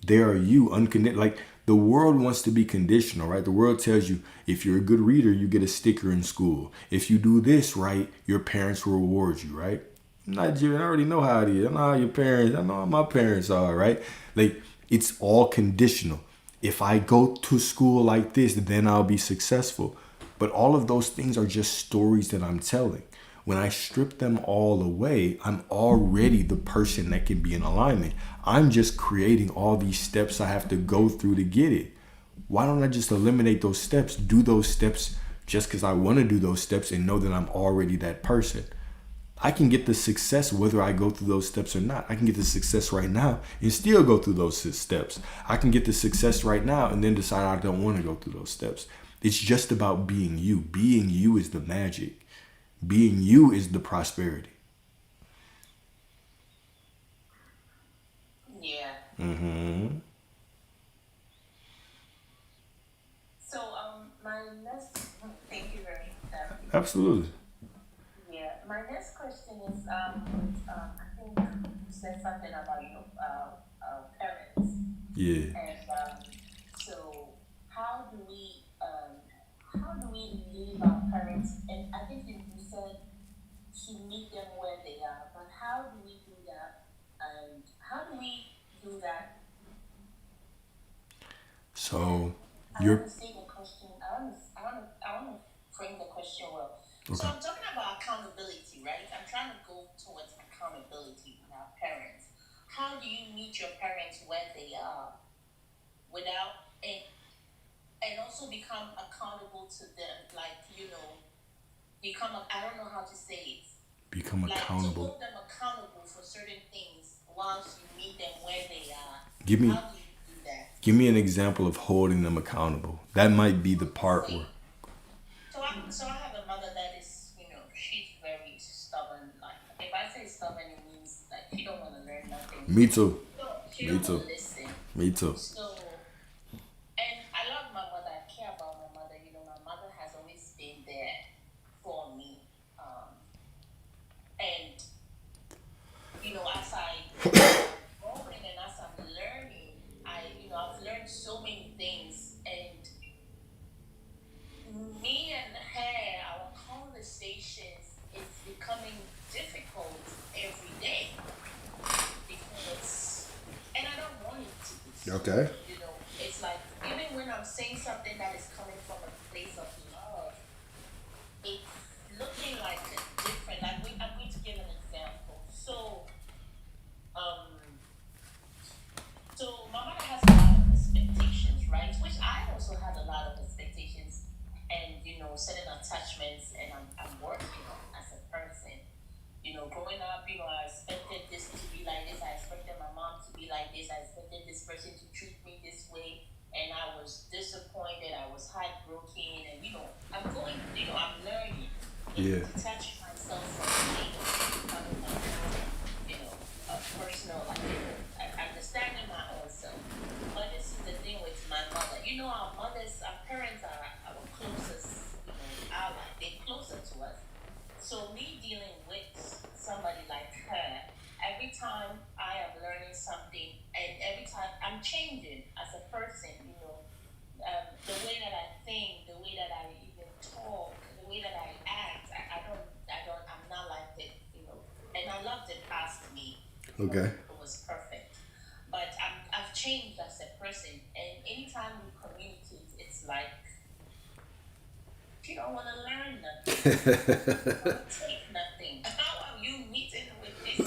They are you, unconditional. Like the world wants to be conditional, right? The world tells you if you're a good reader, you get a sticker in school. If you do this right, your parents will reward you, right? I'm Nigerian, I already know how it is. I know how your parents, I know how my parents are, right? Like it's all conditional. If I go to school like this, then I'll be successful. But all of those things are just stories that I'm telling. When I strip them all away, I'm already the person that can be in alignment. I'm just creating all these steps I have to go through to get it. Why don't I just eliminate those steps? Do those steps just because I want to do those steps and know that I'm already that person. I can get the success whether I go through those steps or not. I can get the success right now and still go through those steps. I can get the success right now and then decide I don't want to go through those steps. It's just about being you. Being you is the magic. Being you is the prosperity. Yeah. Mm-hmm. So, my next, thank you very much. Absolutely. Yeah, my next question is, I think you said something about, parents. Yeah. And, so how do we leave our parents? And I think you said to meet them where they are, but how do we do that? And how do we do that? So I you're want to say the question. I want to frame the question well. okay. So I'm talking about accountability, right? I'm trying to go towards accountability with our parents. How do you meet your parents where they are, without and also become accountable to them, like become. I don't know how to say it. Become Like to accountable. hold them accountable for certain things once you meet them where they are. Give me How do you do that? Give me an example of holding them accountable. That might be the part where. So I have a mother that is, she's very stubborn. Like if I say stubborn, it means like she don't want to learn nothing. Me too. She Me don't too. want to listen. Me too. So, and I love my mother. I care about my mother. My mother has always been there for me. And as I growing and as I'm learning, I've learned so many things. And me and her, our conversations, it's becoming difficult every day because, and I don't want it to be. So, Okay. it's like even when I'm saying something that is coming from a place of love, it's looking like a different. Like I'm going to give an example. So my mother has a lot of expectations, right? Which I also had a lot of expectations, and certain attachments, and I'm working on as a person. Growing up, I expected this to be like this. I expected my mom to be like this. I expected this person to treat me this way, and I was disappointed. I was heartbroken, and I'm going. I'm learning. Yeah. To detach myself from things, becoming a personal, understanding my own self. But this is the thing with my mother. Our parents are our closest, ally. They're closer to us. So me dealing with somebody like her, every time I am learning something, and every time I'm changing as a person, the way that I think, the way that I even talk, the way that I act, I'm not like it, and I love the past me. Okay. It was perfect. But I've changed as a person, and anytime we communicate, it's like, you don't want to learn nothing. You don't want to take nothing. How are you meeting with this?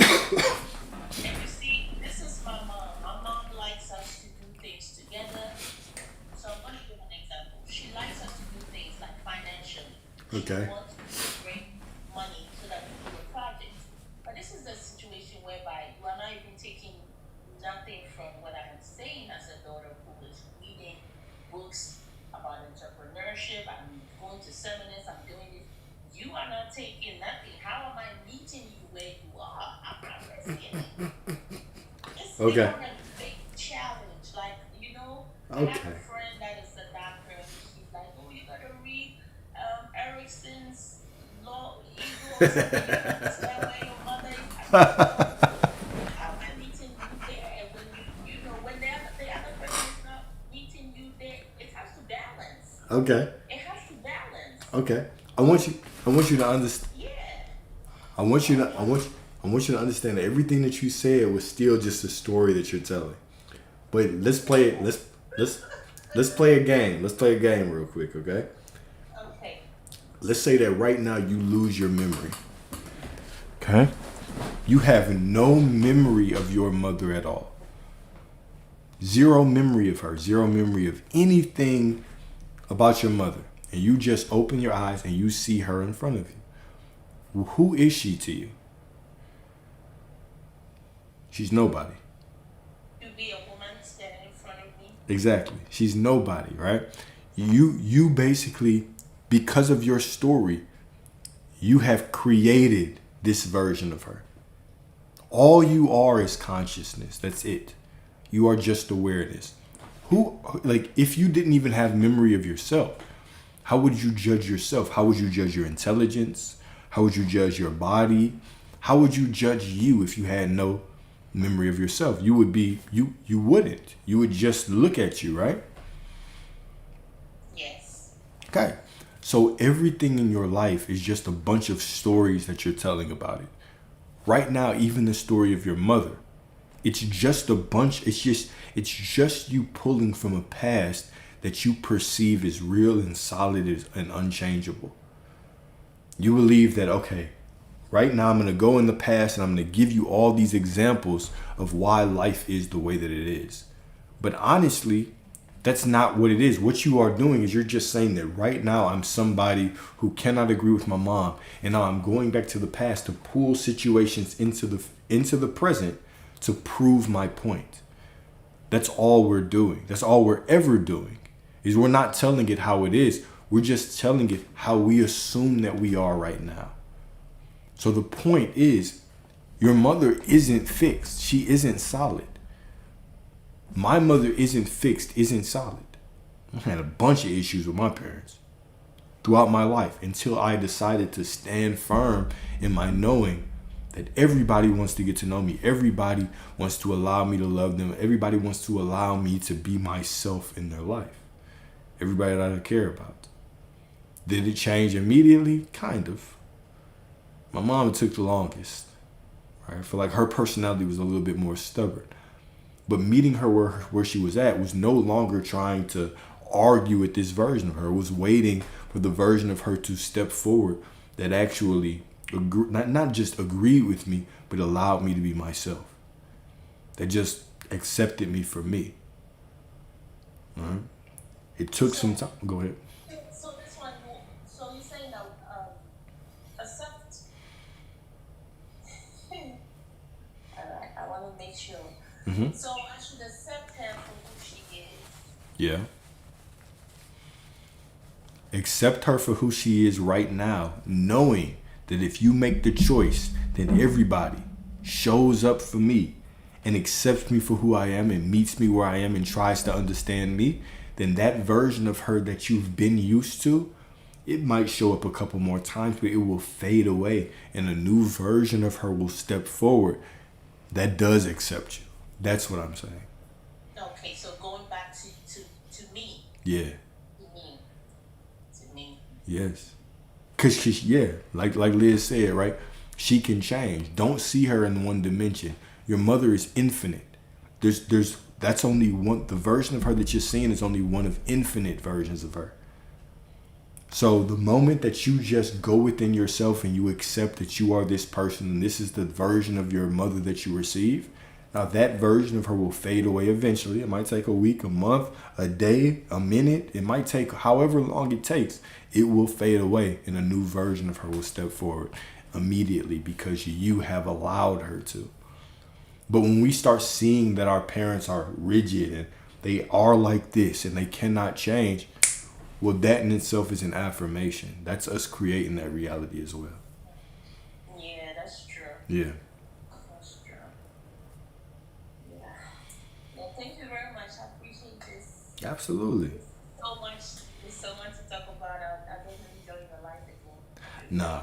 And you see, this is my mom. My mom likes us to do things together. So I'm going to give an example. She likes us to do things like financially. Okay. She wants to bring money so that we do a project. But this is a situation whereby you are not even taking nothing from what I am saying as a daughter who is reading books about entrepreneurship. I'm going to seminars. I'm doing this. You are not taking nothing. How am I meeting you where you are? I'm not risking it. It's Okay. a big challenge. Like, I Okay. have a friend that is a doctor, and she's like, oh, you gotta read Erickson's Law Ego or something. Understand where your mother is. How am I meeting you there? And when the other person is not meeting you there, it has to balance. Okay. It has to balance. Okay. I want you to understand. Yeah. I want you to understand that everything that you said was still just a story that you're telling. But let's play it. Let's play a game. Let's play a game real quick, okay? Okay. Let's say that right now you lose your memory. Okay? You have no memory of your mother at all. Zero memory of her. Zero memory of anything about your mother. and you just open your eyes and you see her in front of you, who is she to you? She's nobody. To be a woman standing in front of me. Exactly. She's nobody, right? You basically, because of your story, you have created this version of her. All you are is consciousness. That's it. You are just awareness. If you didn't even have memory of yourself, how would you judge yourself? How would you judge your intelligence? How would you judge your body? How would you judge you if you had no memory of yourself? You wouldn't. You would just look at you, right? Yes. Okay. So everything in your life is just a bunch of stories that you're telling about it. Right now, even the story of your mother, it's just a bunch. It's just you pulling from a past that you perceive as real and solid and unchangeable. You believe that, okay, right now I'm going to go in the past and I'm going to give you all these examples of why life is the way that it is. But honestly, that's not what it is. What you are doing is you're just saying that right now I'm somebody who cannot agree with my mom, and now I'm going back to the past to pull situations into the present to prove my point. That's all we're doing. That's all we're ever doing. Is we're not telling it how it is. We're just telling it how we assume that we are right now. So the point is, your mother isn't fixed. She isn't solid. My mother isn't fixed, isn't solid. I had a bunch of issues with my parents throughout my life until I decided to stand firm in my knowing that everybody wants to get to know me. Everybody wants to allow me to love them. Everybody wants to allow me to be myself in their life. Everybody that I care about. Did it change immediately? Kind of. My mom took the longest. Right? I feel like her personality was a little bit more stubborn. But meeting her where she was at was no longer trying to argue with this version of her. It was waiting for the version of her to step forward that actually not just agreed with me, but allowed me to be myself. That just accepted me for me. All right? It took some time. Go ahead. So this one, so you're saying that accept. Alright, I want to make sure. Mm-hmm. So I should accept her for who she is. Yeah. Accept her for who she is right now, knowing that if you make the choice, then everybody shows up for me and accepts me for who I am and meets me where I am and tries to understand me, then that version of her that you've been used to, it might show up a couple more times, but it will fade away and a new version of her will step forward that does accept you. That's what I'm saying. Okay, so going back to me. Yeah. To me. Yes. Cause yeah, like Liz said, right? She can change. Don't see her in one dimension. Your mother is infinite. That's only one. The version of her that you're seeing is only one of infinite versions of her. So the moment that you just go within yourself and you accept that you are this person and this is the version of your mother that you receive, now that version of her will fade away eventually. It might take a week, a month, a day, a minute. It might take however long it takes. It will fade away and a new version of her will step forward immediately because you have allowed her to. But when we start seeing that our parents are rigid and they are like this and they cannot change, well, that in itself is an affirmation. That's us creating that reality as well. Yeah, that's true. Yeah. That's true. Yeah. Well, thank you very much. I appreciate this. Absolutely. There's so much to talk about. I definitely enjoy your life again. Nah.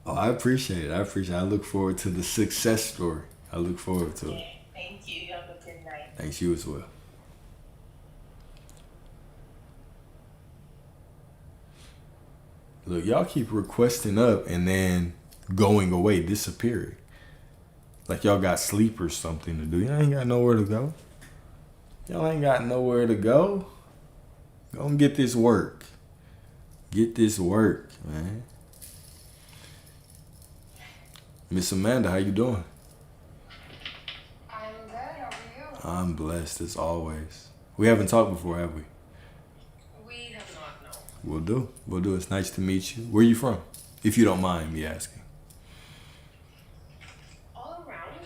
Oh, I appreciate it. I look forward to the success story. I look forward to it. Thank you. You have a good night. Thanks, you as well. Look, y'all keep requesting up and then going away, disappearing. Like y'all got sleep or something to do. Y'all ain't got nowhere to go. Y'all ain't got nowhere to go. Go and get this work. Get this work, man. Miss Amanda, how you doing? I'm good. How are you? I'm blessed as always. We haven't talked before, have we? We have not, Will do. Will do. It's nice to meet you. Where are you from? If you don't mind me asking. All around,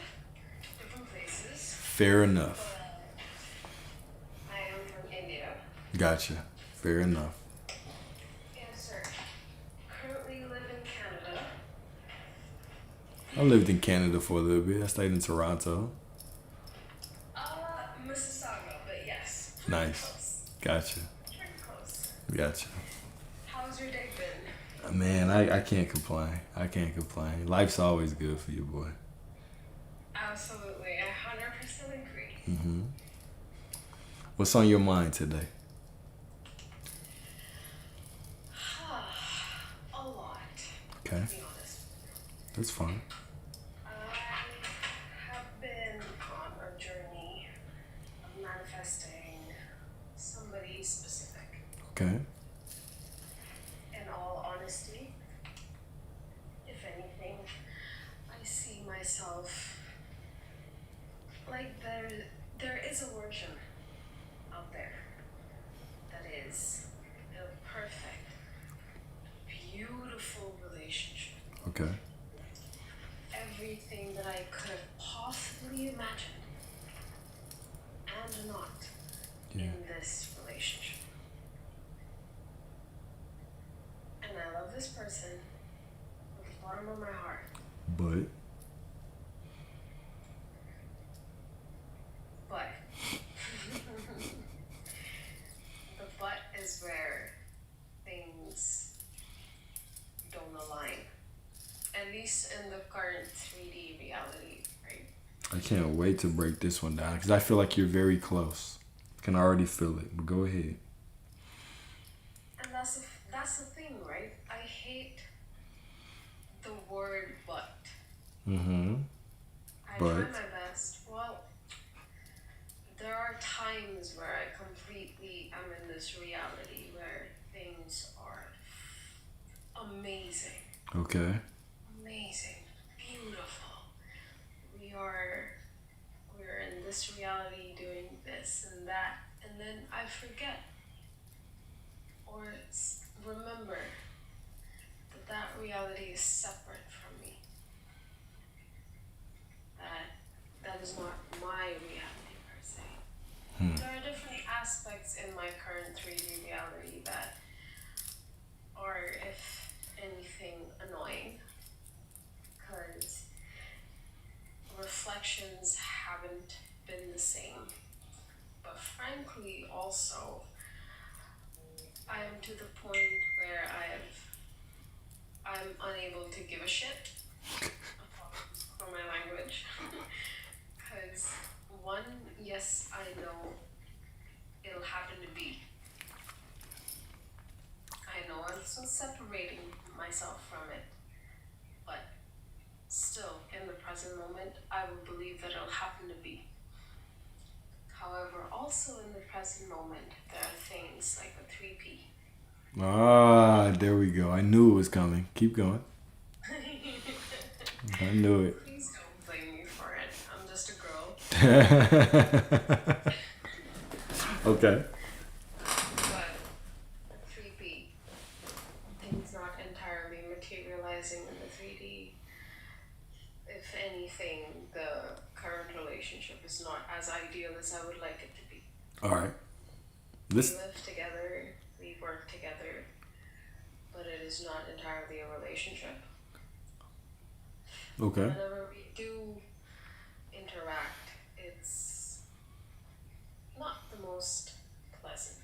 different places. Fair enough. I am from India. Gotcha. Fair enough. Yes, sir. Currently live in Canada. I lived in Canada for a little bit. I stayed in Toronto. Mississauga, but yes. Nice. Close. Gotcha. Pretty close. Gotcha. How's your day been? Man, I can't complain. I can't complain. Life's always good for you, boy. Absolutely, I 100% agree. Mm-hmm. What's on your mind today? A lot, Okay. to be honest. That's fine. I have been on a journey of manifesting somebody specific. Okay. In all honesty, if anything, I see myself like there is a version out there that is a perfect, beautiful relationship. Okay. Everything that I could have possibly imagined and not Yeah. in this relationship. And I love this person with the bottom of my heart. But But the but is where things don't align. At least in the current 3D reality, right? I can't wait to break this one down because I feel like you're very close. I can already feel it. But go ahead. And that's the thing, right? I hate the word but. Mm-hmm. I But? try my best. Well, there are times where I completely am in this reality where things are amazing. Okay. Amazing, beautiful. We're in this reality doing this and that, and then I forget or remember that reality is separate from me. That is not my reality per se. There are different aspects in my current 3D reality that are, if anything, annoying. Because reflections haven't been the same. But frankly, also, I am to the point where I'm unable to give a shit. Apologies for my language. Because one, yes, I know it'll happen to be. I know I'm still separating myself from it, but still, in the present moment, I will believe that it'll happen to be. However, also in the present moment, there are things like the 3P. Ah, there we go. I knew it was coming. Keep going. I knew it. Please don't blame me for it. I'm just a girl. Okay. But the 3P, things not entirely materializing in the 3D. If anything, the current relationship is not as ideal as I would like it to be. All right. We Let's. live together, we work together, but it is not entirely a relationship. Okay. Whenever we do interact, it's not the most pleasant.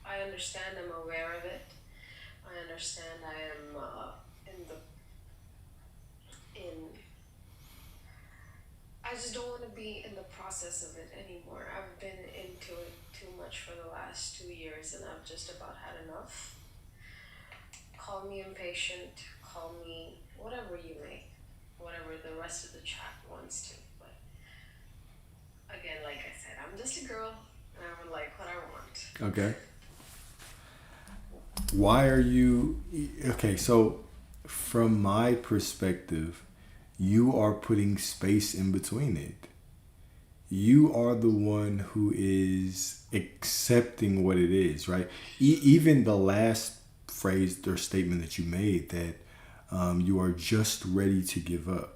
I understand, I'm aware of it. I understand I am I just don't want to be in the process of it anymore. I've been into it too much for the last 2 years and I've just about had enough. Call me impatient, call me whatever you may, whatever the rest of the chat wants to. But again, like I said, I'm just a girl and I would like what I want. Okay. Why are you... Okay, so from my perspective, you are putting space in between it. You are the one who is accepting what it is, right? Even the last phrase or statement that you made that you are just ready to give up,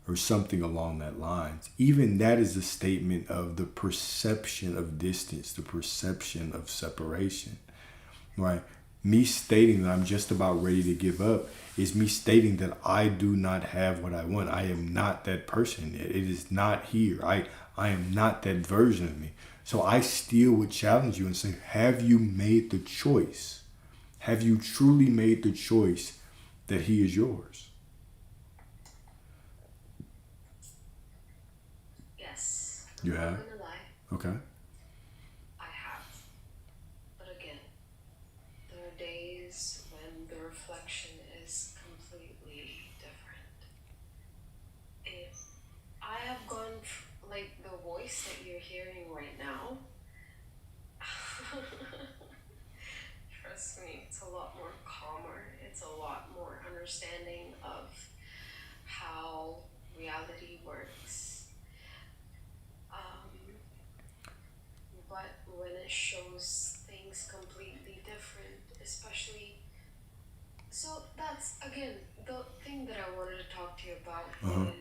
or something along that lines. Even that is a statement of the perception of distance, the perception of separation, right? Me stating that I'm just about ready to give up is me stating that I do not have what I want. I am not that person. It is not here. I am not that version of me. So I still would challenge you and say, have you made the choice? Have you truly made the choice that he is yours? Yes. You I'm have? not gonna lie. Okay. I have. But again, there are days when the reflection is completely different. If I have gone, like the voice that you're hearing right now, trust me, it's a lot more calmer. It's a lot more understanding of how reality works. But when it shows things completely different, especially, so that's again the thing that I wanted to talk to you about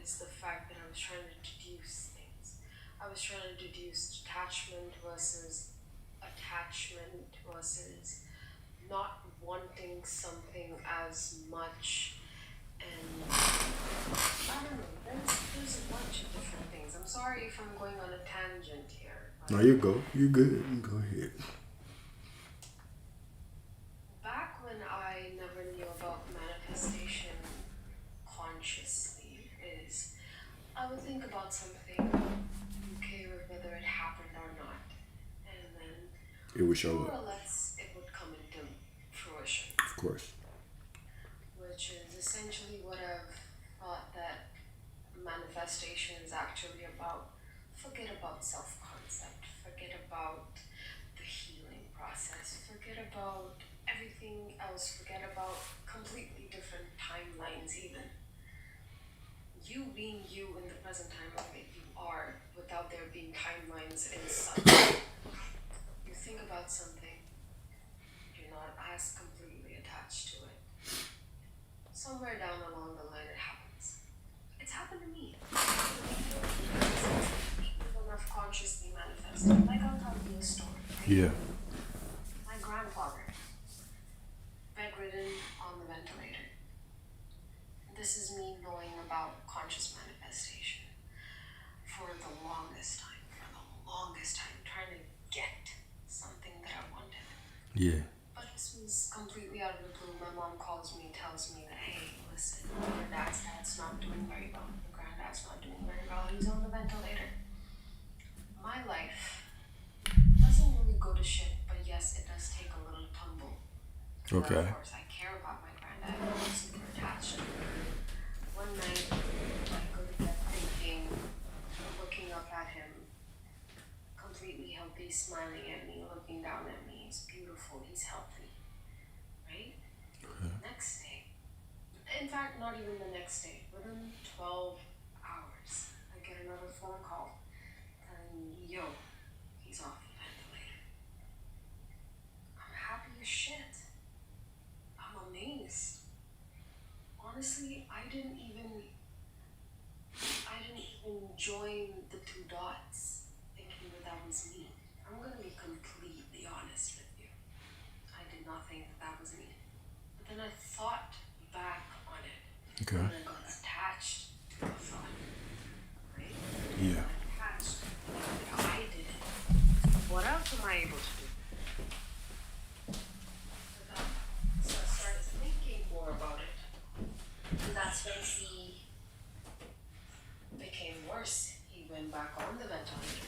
is the fact that I was trying to deduce things. I was trying to deduce detachment versus attachment versus not wanting something as much, and I don't know, there's a bunch of different things. I'm sorry if I'm going on a tangent here. No, you go. You're good. You go ahead. Back when I never knew about manifestation consciously, is I would think about something, okay, whether it happened or not, and then It will show more up. or less it would come into fruition, Of course. which is essentially what I've thought that manifestation is actually about. Forget about self-concept, forget about the healing process, forget about everything else, forget about completely different timelines even. You being you in the present timeline that you are, without there being timelines and such. You think about something, you're not as completely attached to it. Somewhere down along the line it happens. It's happened to me. People have consciously manifested. Like I'll tell you a story. Right? Yeah. My grandfather, bedridden on the ventilator. This is me knowing about conscious manifestation for the longest time. Trying to get something that I wanted. Yeah. But this was completely out of the blue. My mom calls me, tells me that, hey, listen, your dad's not doing very well. Your granddad's not doing very well. He's on the ventilator. My life doesn't really go to shit, but yes, it does take a little tumble. Okay. Of course, I care about my granddad. I'm super attached to him. One night, I go to bed thinking, looking up at him, completely healthy, smiling at me, looking down at me. He's beautiful. He's healthy. Right? Next day. In fact, not even the next day. Within 12 hours, I get another phone call telling me, yo, he's off the ventilator. I'm happy as shit. I'm amazed. Honestly, I didn't even join the two dots thinking that that was me. I'm gonna be completely honest with you. I did not think that was me. But then I thought back on it. Okay. And I got attached to the thought. Right? Yeah. Attached. If I did it, what else am I able to do? So I started thinking more about it. And that's when he became worse. He went back on the ventilator.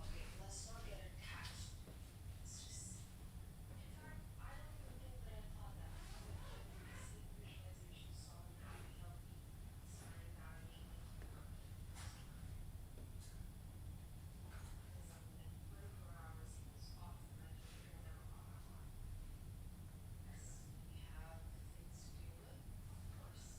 Okay, let's not get attached. Let's just. In fact, I don't even think that I thought that. Visualization saw him happy, healthy, smiling down at me. Because I'm within 24 hours, he was off the ventilator, never got back on. Yes, we have things to deal with, of course.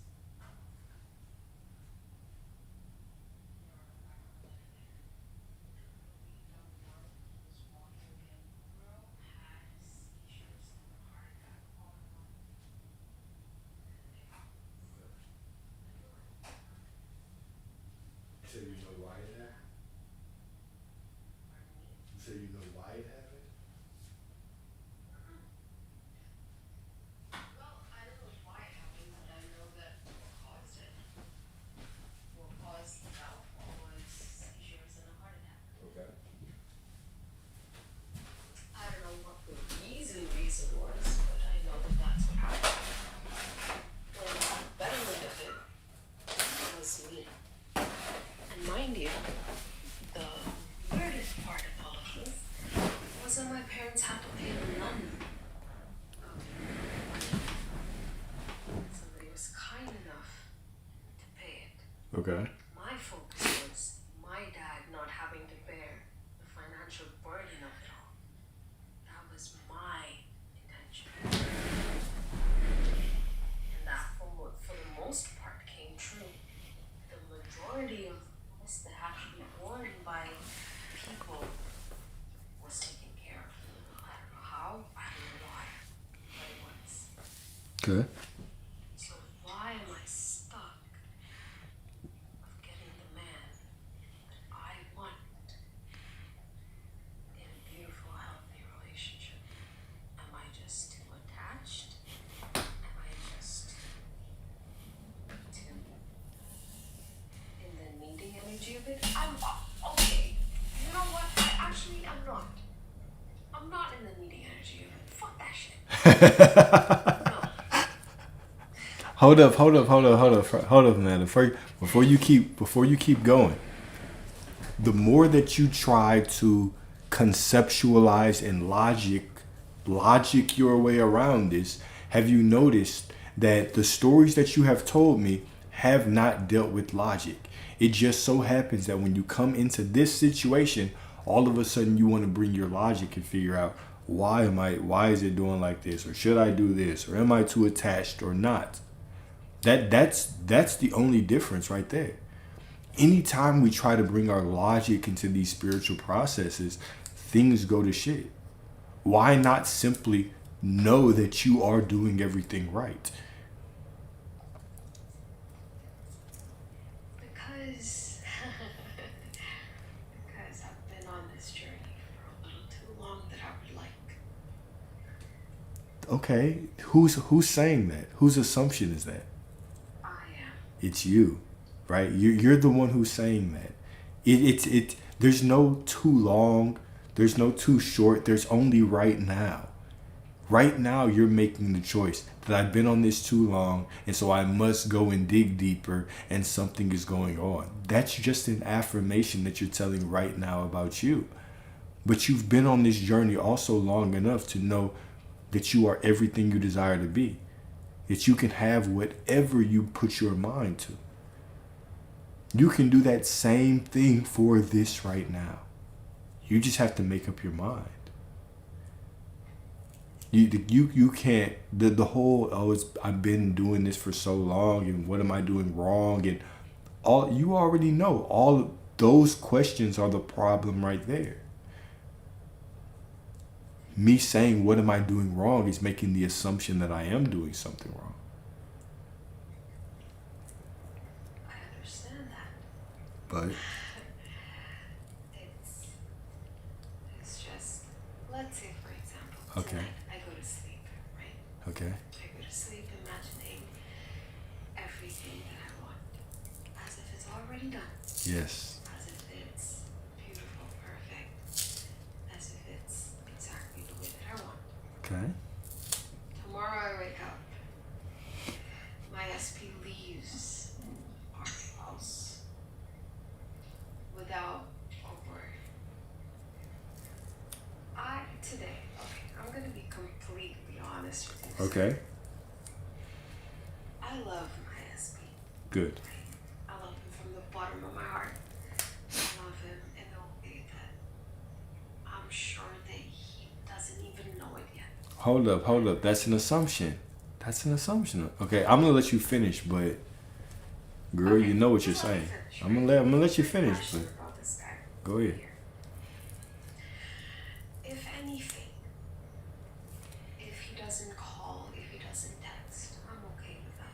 parents had to pay the loan. Somebody was kind enough to pay it. Okay. My focus was my dad not having to bear the financial burden of it all. That was my intention. And that, for the most part, came true. The majority of us that had to be borne by people was taken care of. I don't know how, I don't know why, but it was. Okay. So why am I stuck of getting the man that I want in a beautiful, healthy relationship? Am I just too attached? Am I just too in the needing energy of it? Okay. You know what? I'm not. I'm not in the needing energy of it. Fuck that shit. No. Hold up, man. Before you keep going, the more that you try to conceptualize and logic your way around this, have you noticed that the stories that you have told me have not dealt with logic? It just so happens that when you come into this situation, all of a sudden you want to bring your logic and figure out why is it doing like this, or should I do this, or am I too attached or not? That's the only difference right there. Anytime we try to bring our logic into these spiritual processes, things go to shit. Why not simply know that you are doing everything right? Because I've been on this journey for a little too long that I would like. Okay, who's saying that? Whose assumption is that? I am. It's you, right? You're the one who's saying that. There's no too long, there's no too short, there's only right now. Right now you're making the choice that I've been on this too long, and so I must go and dig deeper, and something is going on. That's just an affirmation that you're telling right now about you. But you've been on this journey also long enough to know that you are everything you desire to be. That you can have whatever you put your mind to. You can do that same thing for this right now. You just have to make up your mind. You can't, the whole, I've been doing this for so long, and what am I doing wrong, and all, you already know all of those questions are the problem right there. Me saying what am I doing wrong is making the assumption that I am doing something wrong. I understand that. But It's just, let's say for example, Okay. tonight I go to sleep, right? okay. I go to sleep imagining everything that I want, as if it's already done, Yes. as if it's beautiful, perfect, as if it's exactly the way that I want. Okay. Tomorrow I wake up, my SP leaves our house without a word. I'm gonna be completely honest with you. Okay. I love my SP. Good. I love him from the bottom of my heart. I love him in a way that I'm sure that he doesn't even know it yet. Hold up. That's an assumption. Okay, I'm gonna let you finish, but girl, Okay, you know what you're just let me saying. finish, I'm right? gonna let you I'm finish, passionate but about this guy. go ahead. Here. If anything, if he doesn't call, if he doesn't text, I'm okay with that.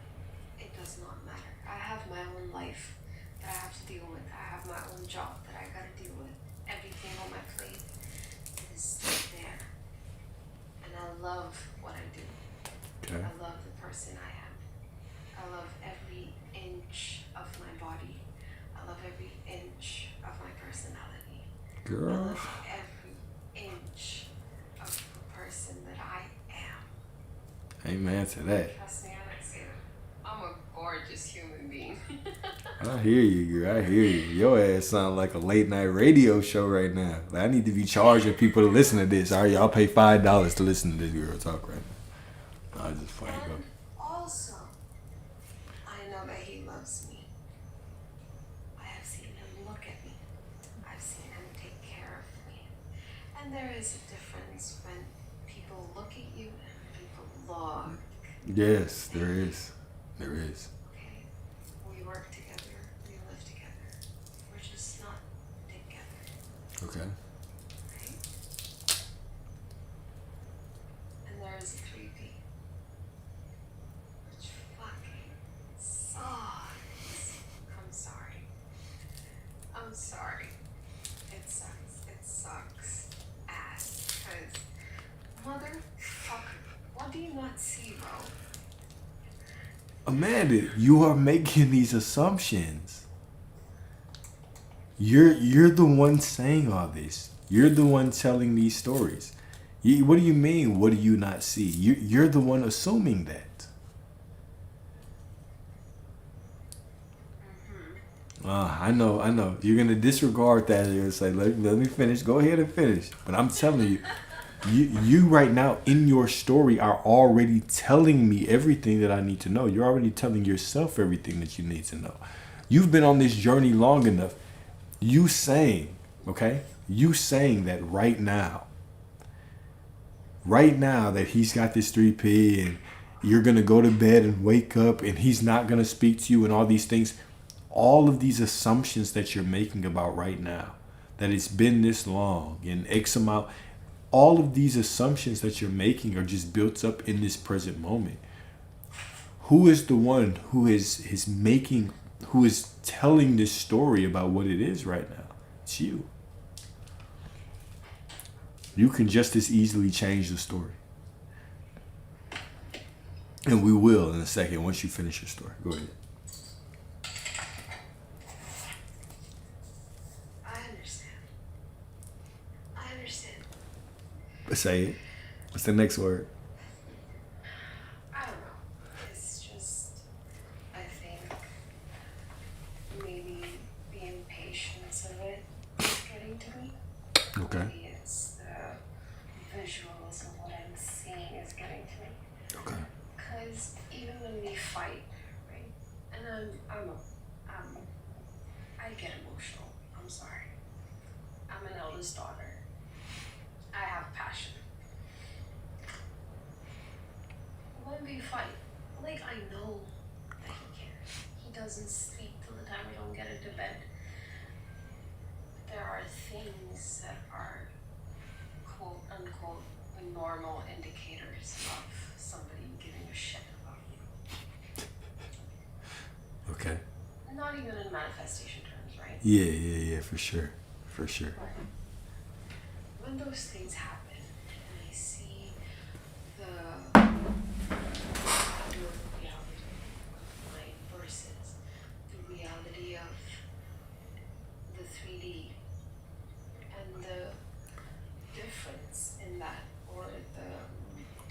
It does not matter. I have my own life that I have to deal with. I have my own job that I gotta deal with. Everything on my plate is there. And I love what I do. Okay. I love the person I am. I love every inch of my body. I love every inch of my personality. I Girl. love every inch of the person that I am. Amen to that. Trust me, I say that. I'm a gorgeous human being. I hear you, girl. I hear you. Your ass sound like a late night radio show right now. Like, I need to be charging people to listen to this. All right, y'all pay $5 to listen to this girl talk right now. I just playing. And also, I know that he loves me. I have seen him look at me. I've seen him take care of me. And there is a difference when people look at you and people look. Yes, there is. There is. Okay? We work together. We live together. We're just not together. Okay. Right? And there is a 3P. Which fucking sucks. I'm sorry. I'm sorry. It sucks. It sucks ass. Because, motherfucker, what do you not see, bro? Amanda, you are making these assumptions. You're the one saying all this. You're the one telling these stories. What do you mean? What do you not see? You're the one assuming that. I know. You're gonna disregard that. You're gonna say, let me finish. Go ahead and finish. But I'm telling you. You right now in your story are already telling me everything that I need to know. You're already telling yourself everything that you need to know. You've been on this journey long enough. You saying that right now that he's got this 3P and you're going to go to bed and wake up and he's not going to speak to you and all these things, all of these assumptions that you're making about right now, that it's been this long and X amount, all of these assumptions that you're making are just built up in this present moment. Who is the one who is telling this story about what it is right now? It's you. You can just as easily change the story. And we will in a second once you finish your story. Go ahead. I understand. Say it. What's the next word? I don't know. It's just, I think maybe the impatience of it is getting to me. Okay. Maybe it's the visuals of what I'm seeing is getting to me. Okay. Because even when we fight, right? And I get emotional. I'm sorry. I'm an eldest daughter. I have passion. When we fight, like, I know that he cares. He doesn't sleep till the time we don't get into bed. There are things that are quote unquote normal indicators of somebody giving a shit about you. Okay. Not even in manifestation terms, right? Yeah, for sure. When those things happen and I see the reality of mine versus the reality of the 3D and the difference in that, or the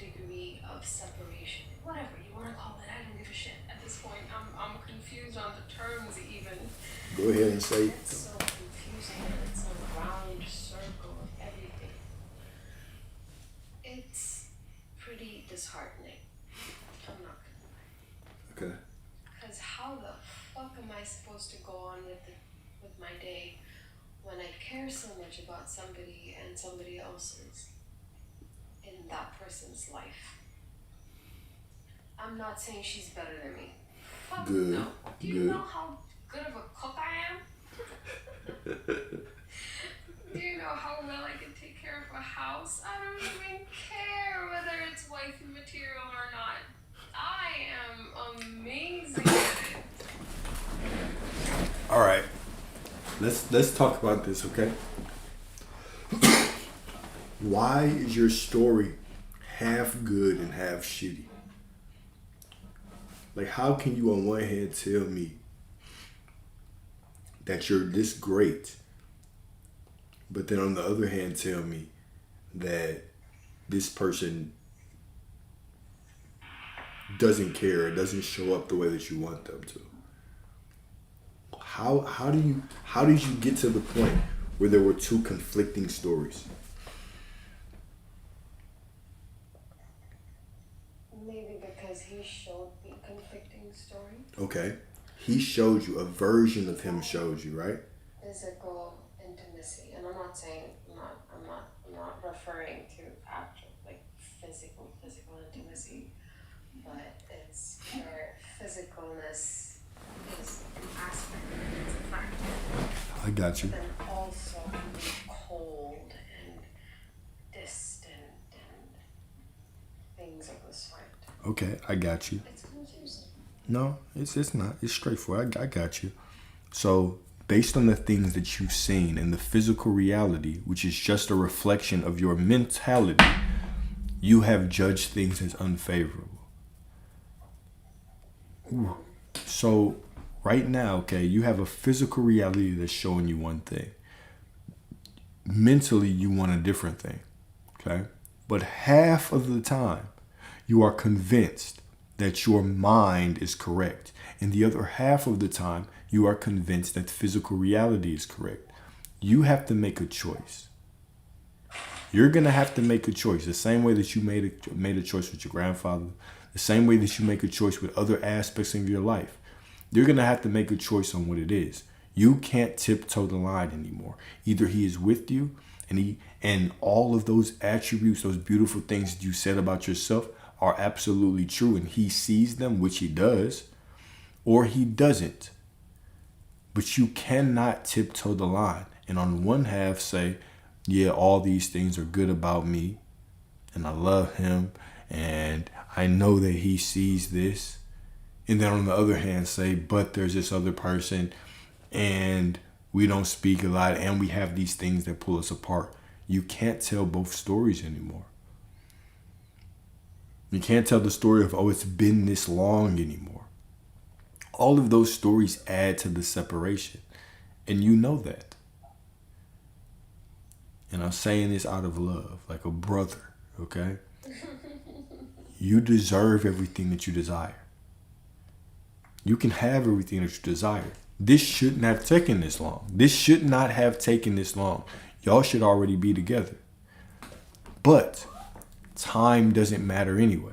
degree of separation, whatever you want to call it, I don't give a shit at this point. I'm confused on the terms even. Go ahead and say it. It's so confusing and it's a round circle of everything. It's pretty disheartening. I'm not gonna lie. Okay. Because how the fuck am I supposed to go on with my day when I care so much about somebody and somebody else's in that person's life? I'm not saying she's better than me. Fuck Good. no. Do you Good. know how good of a cook I am? Do you know how well I can take care of a house? I don't even care whether it's wifey material or not. I am amazing at it. All right. Let's talk about this, okay? Why is your story half good and half shitty? Like, how can you on one hand tell me that you're this great, but then on the other hand tell me that this person doesn't care, doesn't show up the way that you want them to? How did you get to the point where there were two conflicting stories? Maybe because he showed me conflicting stories. Okay. He showed you, a version of him showed you, right? Physical intimacy, and I'm not saying I'm not referring to actual like physical intimacy, but it's where physicalness is an aspect, it's a factor. I got you. But then also cold and distant and things of the sort. Okay, I got you. It's confusing. No, it's not. It's straightforward. I got you. So, based on the things that you've seen and the physical reality, which is just a reflection of your mentality, you have judged things as unfavorable. Ooh. So, right now, okay, you have a physical reality that's showing you one thing. Mentally, you want a different thing, okay? But half of the time, you are convinced that your mind is correct. And the other half of the time, you are convinced that physical reality is correct. You have to make a choice. You're going to have to make a choice. The same way that you made a choice with your grandfather, the same way that you make a choice with other aspects of your life. You're going to have to make a choice on what it is. You can't tiptoe the line anymore. Either he is with you and all of those attributes, those beautiful things that you said about yourself are absolutely true and he sees them, which he does, or he doesn't. But you cannot tiptoe the line and on one half say, yeah, all these things are good about me and I love him and I know that he sees this. And then on the other hand say, but there's this other person and we don't speak a lot and we have these things that pull us apart. You can't tell both stories anymore. You can't tell the story of, oh, it's been this long anymore. All of those stories add to the separation. And you know that. And I'm saying this out of love, like a brother, okay? You deserve everything that you desire. You can have everything that you desire. This shouldn't have taken this long. This should not have taken this long. Y'all should already be together. But time doesn't matter anyway.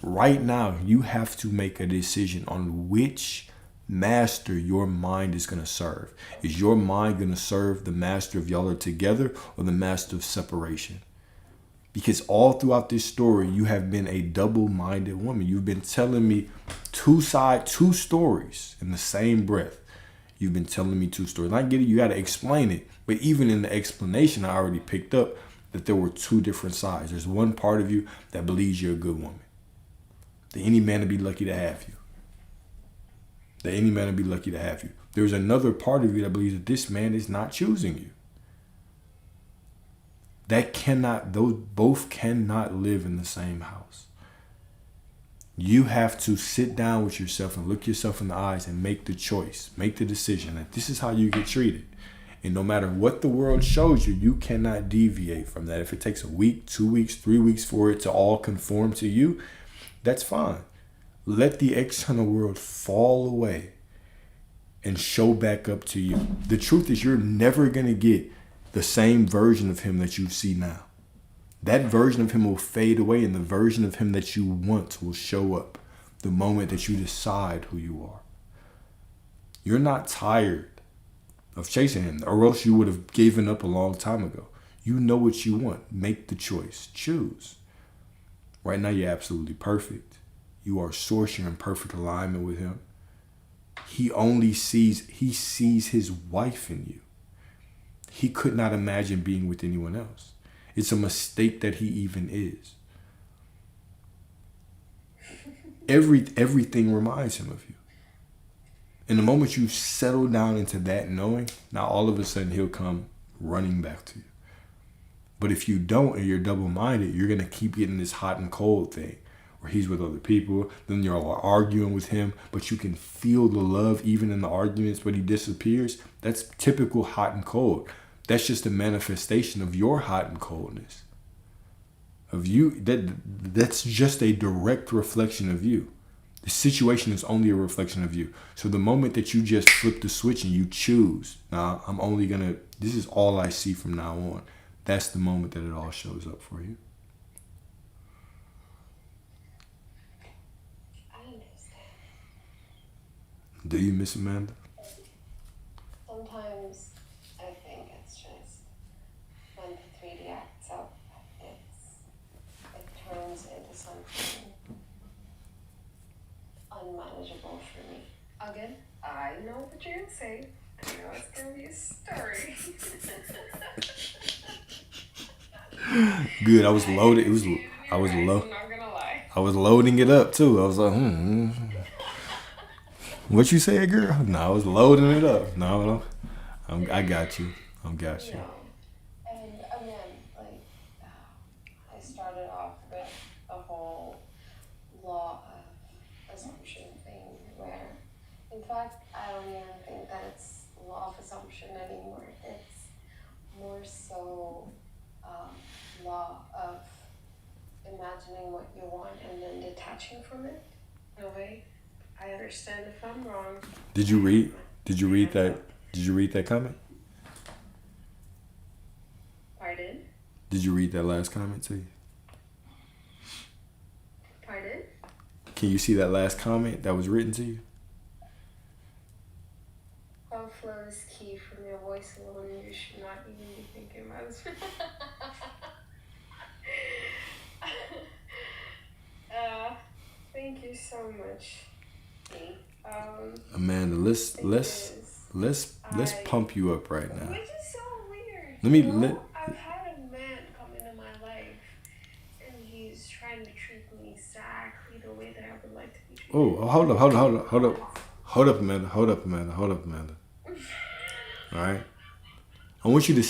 Right now, you have to make a decision on which master your mind is going to serve. Is your mind going to serve the master of y'all are together or the master of separation? Because all throughout this story, you have been a double-minded woman. You've been telling me two stories in the same breath. You've been telling me two stories. And I get it, you got to explain it. But even in the explanation, I already picked up that there were two different sides. There's one part of you that believes you're a good woman. That any man would be lucky to have you. That any man would be lucky to have you. There's another part of you that believes that this man is not choosing you. Those both cannot live in the same house. You have to sit down with yourself and look yourself in the eyes and make the choice, make the decision that this is how you get treated. And no matter what the world shows you, you cannot deviate from that. If it takes a week, 2 weeks, 3 weeks for it to all conform to you, that's fine. Let the external world fall away and show back up to you. The truth is you're never going to get the same version of him that you see now. That version of him will fade away and the version of him that you want will show up the moment that you decide who you are. You're not tired of chasing him, or else you would have given up a long time ago. You know what you want. Make the choice. Choose. Right now, you're absolutely perfect. You are source. You're in perfect alignment with him. He sees his wife in you. He could not imagine being with anyone else. It's a mistake that he even is. Everything reminds him of you. And the moment you settle down into that knowing, now all of a sudden he'll come running back to you. But if you don't and you're double-minded, you're going to keep getting this hot and cold thing where he's with other people, then you're all arguing with him, but you can feel the love even in the arguments, but he disappears. That's typical hot and cold. That's just a manifestation of your hot and coldness. Of you, that's just a direct reflection of you. The situation is only a reflection of you. So the moment that you just flip the switch and you choose, now I'm only gonna, this is all I see from now on. That's the moment that it all shows up for you. I understand. Do you, Miss Amanda? Sometimes I think it's just when the 3D acts up, it turns into something unmanageable for me. Again, I know what you're gonna say. I know it's gonna be a story. Good. I was loaded. I was I'm not gonna lie. I was loading it up too. I was like, What you say, girl? No, I was loading it up. No. I got you. I got you. No. And again, like, I started off with a whole law of assumption thing where, in fact, I don't even think that it's law of assumption anymore. It's more so law of imagining what you want and then detaching from it. In a way, I understand if I'm wrong. Did you read that? Did you read that comment? Pardon? Did you read that last comment to you? Pardon? Can you see that last comment that was written to you? How flow is key from your voice alone. You should not even be thinking about it. Thank you so much. Amanda, let's pump you up right now. Which is so weird. I've had a man come into my life, and he's trying to treat me exactly the way that I would like to be treated. Oh, hold up, Amanda. All right. I want you to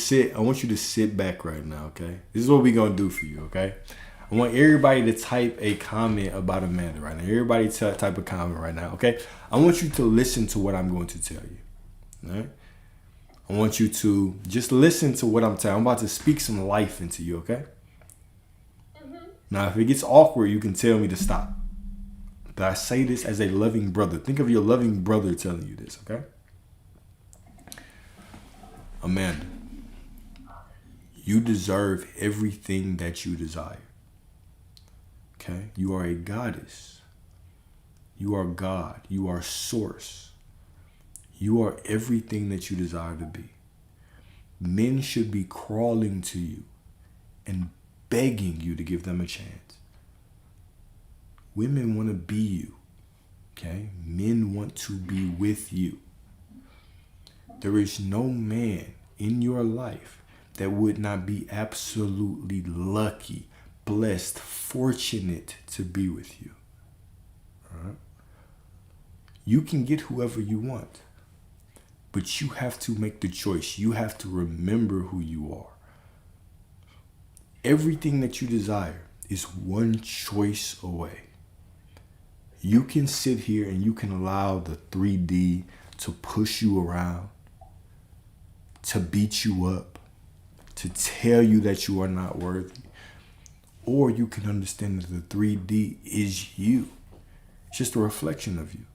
sit back right now, okay? This is what we're gonna do for you, okay? I want everybody to type a comment about Amanda right now. Everybody type a comment right now, okay? I want you to listen to what I'm going to tell you, all right? I want you to just listen to what I'm telling. I'm about to speak some life into you, okay? Mm-hmm. Now, if it gets awkward, you can tell me to stop. But I say this as a loving brother. Think of your loving brother telling you this, okay? Amanda, you deserve everything that you desire. Okay? You are a goddess. You are God. You are source. You are everything that you desire to be. Men should be crawling to you and begging you to give them a chance. Women want to be you. Okay? Men want to be with you. There is no man in your life that would not be absolutely lucky, blessed, fortunate to be with you. All right? You can get whoever you want, but you have to make the choice. You have to remember who you are. Everything that you desire is one choice away. You can sit here and you can allow the 3D to push you around, to beat you up, to tell you that you are not worthy. Or you can understand that the 3D is you. It's just a reflection of you.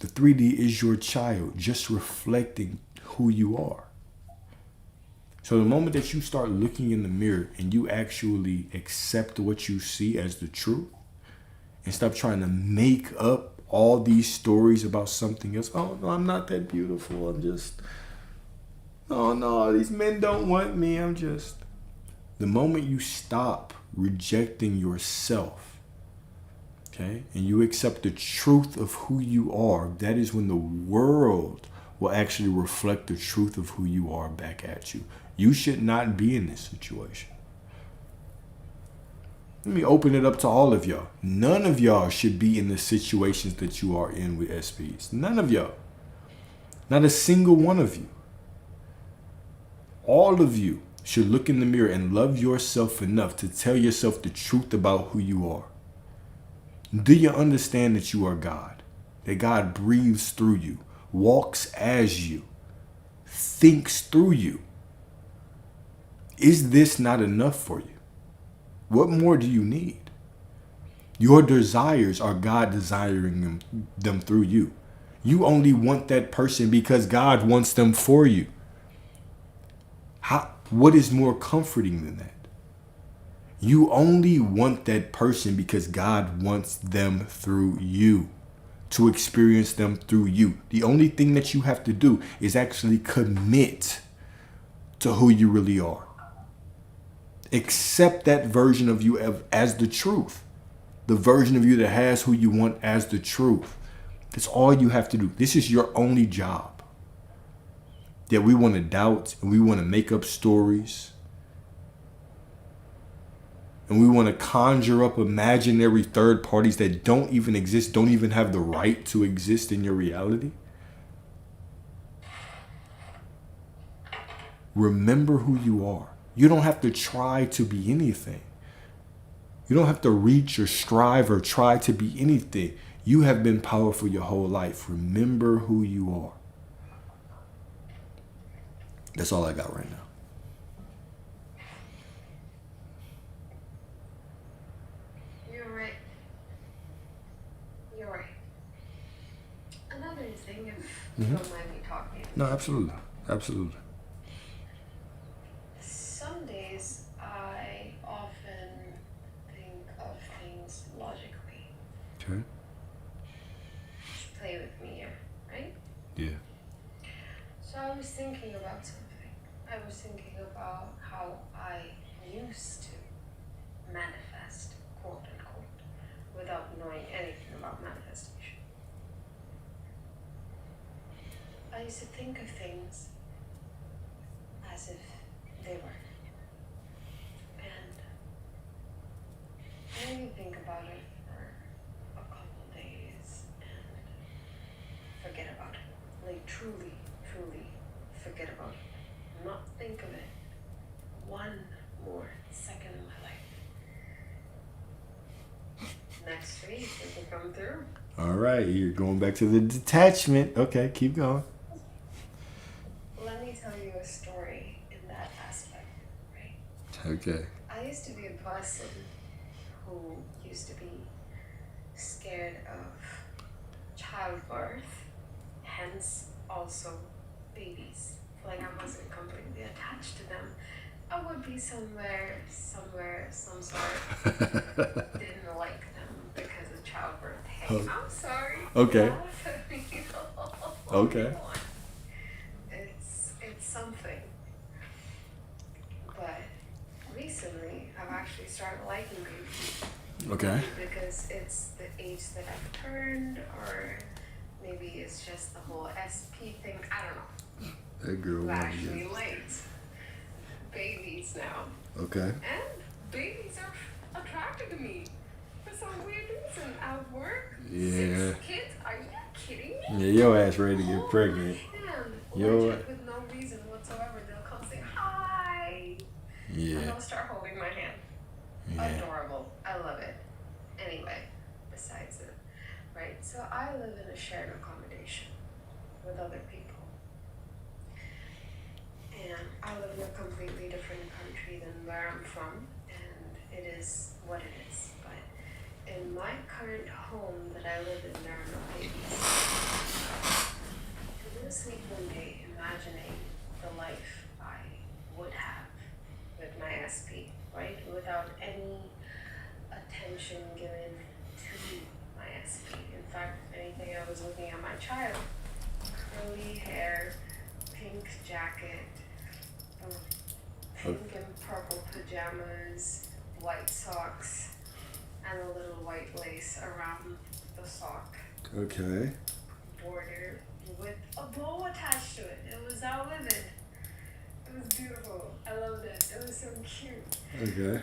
The 3D is your child, just reflecting who you are. So the moment that you start looking in the mirror and you actually accept what you see as the truth and stop trying to make up all these stories about something else. Oh, no, I'm not that beautiful. I'm just... Oh no, these men don't want me. The moment you stop rejecting yourself, okay, and you accept the truth of who you are, that is when the world will actually reflect the truth of who you are back at you. You should not be in this situation. Let me open it up to all of y'all. None of y'all should be in the situations that you are in with SPs. None of y'all. Not a single one of you. All of you should look in the mirror and love yourself enough to tell yourself the truth about who you are. Do you understand that you are God? That God breathes through you, walks as you, thinks through you? Is this not enough for you? What more do you need? Your desires are God desiring them through you. You only want that person because God wants them for you. What is more comforting than that? You only want that person because God wants them through you, to experience them through you. The only thing that you have to do is actually commit to who you really are. Accept that version of you as the truth. The version of you that has who you want as the truth. That's all you have to do. This is your only job. That we want to doubt and we want to make up stories. And we want to conjure up imaginary third parties that don't even exist, don't even have the right to exist in your reality. Remember who you are. You don't have to try to be anything. You don't have to reach or strive or try to be anything. You have been powerful your whole life. Remember who you are. That's all I got right now. You're right. You're right. Another thing, if you don't mind me talking. No, absolutely. Absolutely. Some days I often think of things logically. Okay. Play with me here, right? Yeah. So I was thinking about something. I was thinking about how I used to manifest, quote unquote, without knowing anything about manifestation. I used to think of things as if they were. And maybe think about it for a couple days and forget about it. Like truly, truly forget about it. Not think of it one more second in my life. Next week it will come through. All right. You're going back to the detachment. Okay, keep going. Let me tell you a story in that aspect, right? Okay. I used to be a person who used to be scared of childbirth, hence also babies. Like I wasn't completely attached to them. I would be somewhere, some sort. Didn't like them because of childbirth. Hey, I'm sorry. Okay. Okay. It's something. But recently, I've actually started liking babies. Okay. Because it's the age that I've turned, or maybe it's just the whole SP thing. I don't know. That girl I wanted actually it. liked babies now. Okay. And babies are attracted to me for some weird reason. At work, Yeah. 6 kids? Are you kidding me? Yeah, your ass ready to get pregnant. Yo. Legit, with no reason whatsoever, they'll come say hi. And Yeah. they'll start holding my hand. Yeah. Adorable. I love it. Anyway, besides it, right? So I live in a shared accommodation with other people. And I live in a completely different country than where I'm from, and it is what it is. But in my current home that I live in, there are no babies. I didn't sleep one day imagining the life I would have with my SP, right? Without any attention given to my SP. In fact, if anything, I was looking at my child. Curly hair, pink jacket, pink and purple pajamas, white socks, and a little white lace around the sock. Okay. Border with a bow attached to it. It was that vivid. It was beautiful. I loved it. It was so cute. Okay.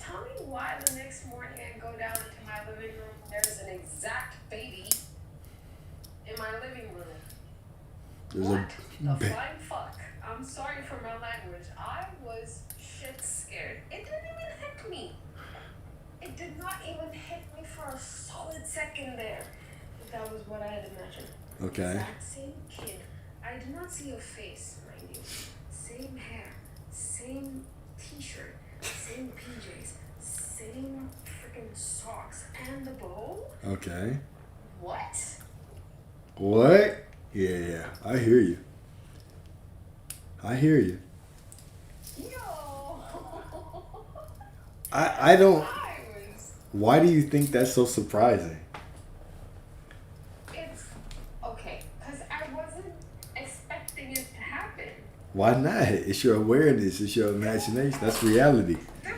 Tell me why the next morning I go down into my living room, there's an exact baby in my living room. There's What the ba- flying fuck? I'm sorry for my language. I was shit scared. It didn't even hit me. It did not even hit me for a solid second there. But that was what I had imagined. Okay. Exact same kid. I did not see a face, mind you. Same hair, same t-shirt, same PJs, same freaking freaking socks and the bow? Okay. What? What? Yeah, I hear you. I hear you. Yo! I don't. I was. Why do you think that's so surprising? It's okay, because I wasn't expecting it to happen. Why not? It's your awareness. It's your imagination. That's reality. There's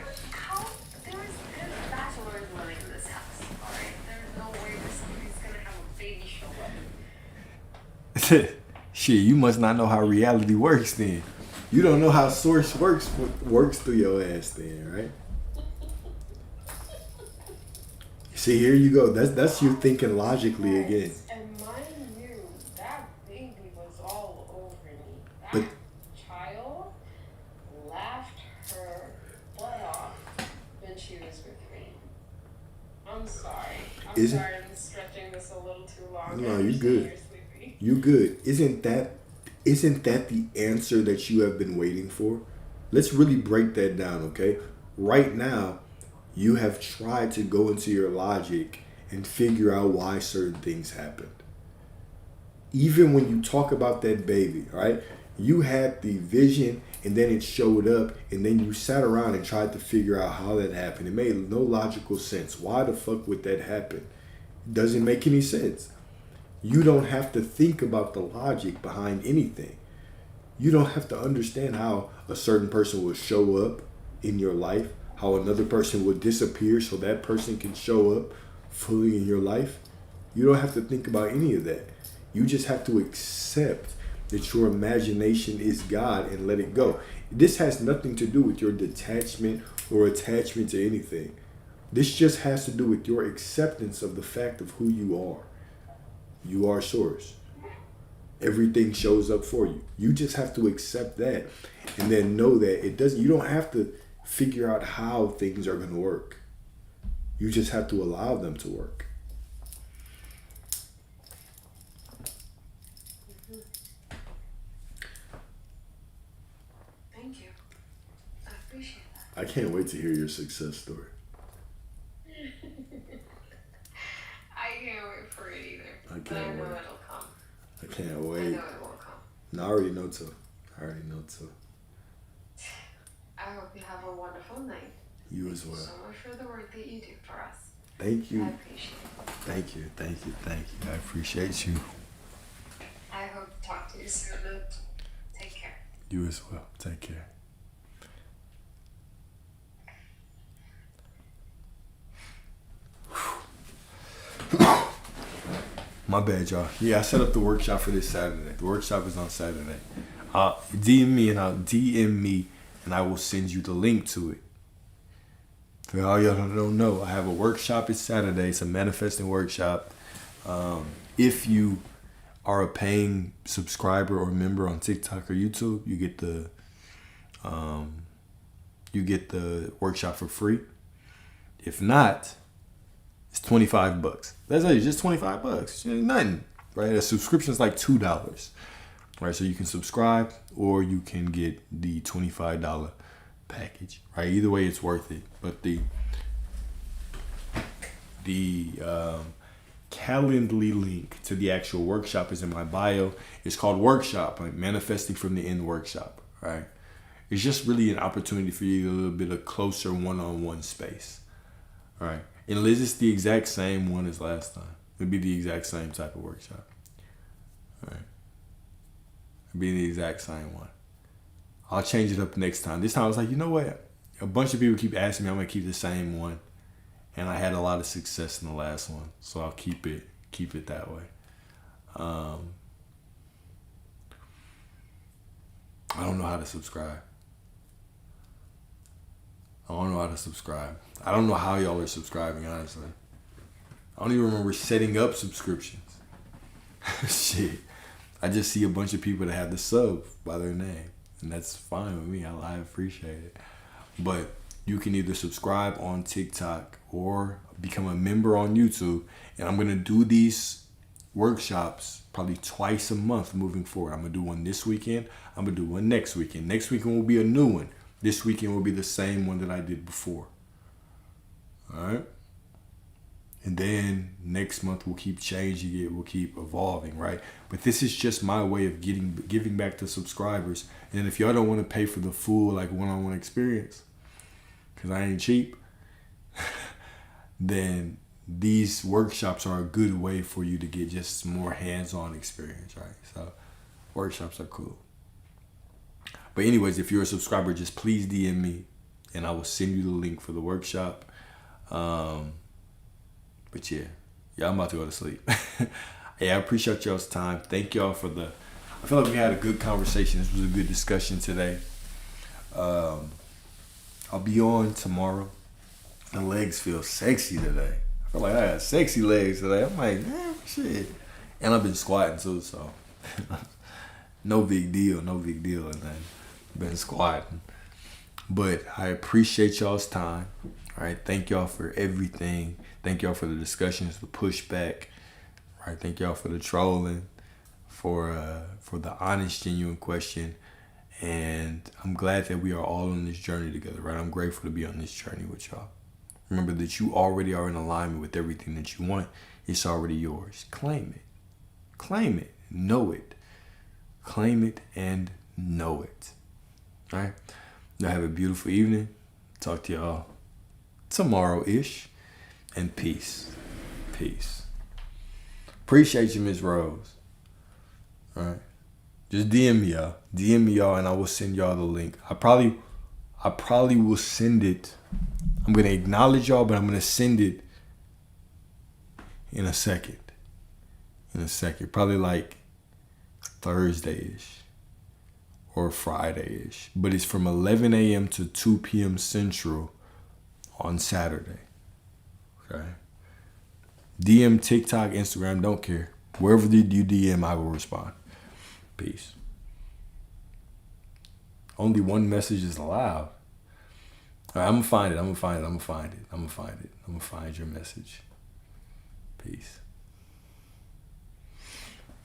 bachelors living in this house, alright? There's no way this lady's gonna have a baby show up. Shit, you must not know how reality works then. You don't know how source works through your ass then, right? See, here you go. That's you thinking logically again. And mind you, that baby was all over me. That But child laughed her butt off when she was with me. I'm sorry. I'm Isn't- sorry I'm stretching this a little too long. No, I you understand good. you're sleepy. You good. Isn't that the answer that you have been waiting for? Let's really break that down, okay? Right now, you have tried to go into your logic and figure out why certain things happened. Even when you talk about that baby, right? You had the vision and then it showed up and then you sat around and tried to figure out how that happened. It made no logical sense. Why the fuck would that happen? It doesn't make any sense. You don't have to think about the logic behind anything. You don't have to understand how a certain person will show up in your life, how another person will disappear so that person can show up fully in your life. You don't have to think about any of that. You just have to accept that your imagination is God and let it go. This has nothing to do with your detachment or attachment to anything. This just has to do with your acceptance of the fact of who you are. You are source. Everything shows up for you. You just have to accept that and then know that you don't have to figure out how things are going to work. You just have to allow them to work. Thank you. I appreciate that. I can't wait to hear your success story. I can't wait for it either. I But can't I know wait. it'll come. I can't I wait. know it will come. No, I already know too. I hope you have a wonderful night. You as Thank you well. so much for the work that you do for us. Thank I you. appreciate it. Thank you. Thank you. Thank you. I appreciate you. I hope to talk to you soon. And take care. You as well. Take care. My bad, y'all. Yeah, I set up the workshop for this Saturday. The workshop is on Saturday. DM me and I will send you the link to it. For all y'all that don't know, I have a workshop. It's Saturday. It's a manifesting workshop. If you are a paying subscriber or member on TikTok or YouTube, you get the workshop for free. If not, it's $25. That's it. Just $25. It's nothing, right? A subscription is like $2, right? So you can subscribe or you can get the $25 package, right? Either way, it's worth it. But the Calendly link to the actual workshop is in my bio. It's called Workshop, like Manifesting from the End Workshop, right? It's just really an opportunity for you to get a little bit of closer one-on-one space, right? And Liz, it's the exact same one as last time. It'd be the exact same type of workshop, right? It'd be the exact same one. I'll change it up next time. This time I was like, you know what? A bunch of people keep asking me, I'm gonna keep the same one. And I had a lot of success in the last one. So I'll keep it that way. I don't know how to subscribe. I don't know how y'all are subscribing, honestly. I don't even remember setting up subscriptions. Shit. I just see a bunch of people that have the sub by their name. And that's fine with me. I appreciate it. But you can either subscribe on TikTok or become a member on YouTube. And I'm going to do these workshops probably twice a month moving forward. I'm going to do one this weekend. I'm going to do one next weekend. Next weekend will be a new one. This weekend will be the same one that I did before. All right? then next month we'll keep changing it, we'll keep evolving, right? But this is just my way of giving back to subscribers. And if y'all don't want to pay for the full like one-on-one experience, because I ain't cheap, then these workshops are a good way for you to get just more hands-on experience, right? So workshops are cool. But anyways, if you're a subscriber, just please DM me and I will send you the link for the workshop. But yeah, I'm about to go to sleep. Hey, I appreciate y'all's time. Thank y'all for I feel like we had a good conversation. This was a good discussion today. I'll be on tomorrow. My legs feel sexy today. I feel like I got sexy legs today. I'm like, man, shit. And I've been squatting too, so no big deal. And then been squatting. But I appreciate y'all's time. All right, thank y'all for everything. Thank y'all for the discussions, the pushback. All right, thank y'all for the trolling, for the honest, genuine question. And I'm glad that we are all on this journey together, right? I'm grateful to be on this journey with y'all. Remember that you already are in alignment with everything that you want. It's already yours. Claim it. Claim it. Know it. Claim it and know it. All right? Now have a beautiful evening. Talk to y'all tomorrow-ish. And peace. Peace. Appreciate you, Miss Rose. All right? Just DM me, y'all. DM me, y'all, and I will send y'all the link. I probably will send it. I'm going to acknowledge y'all, but I'm going to send it in a second. Probably like Thursday-ish or Friday-ish. But it's from 11 a.m. to 2 p.m. Central on Saturday. Okay? DM, TikTok, Instagram, don't care. Wherever you DM, I will respond. Peace. Only one message is allowed. All right, I'm gonna find it. I'm gonna find your message. Peace.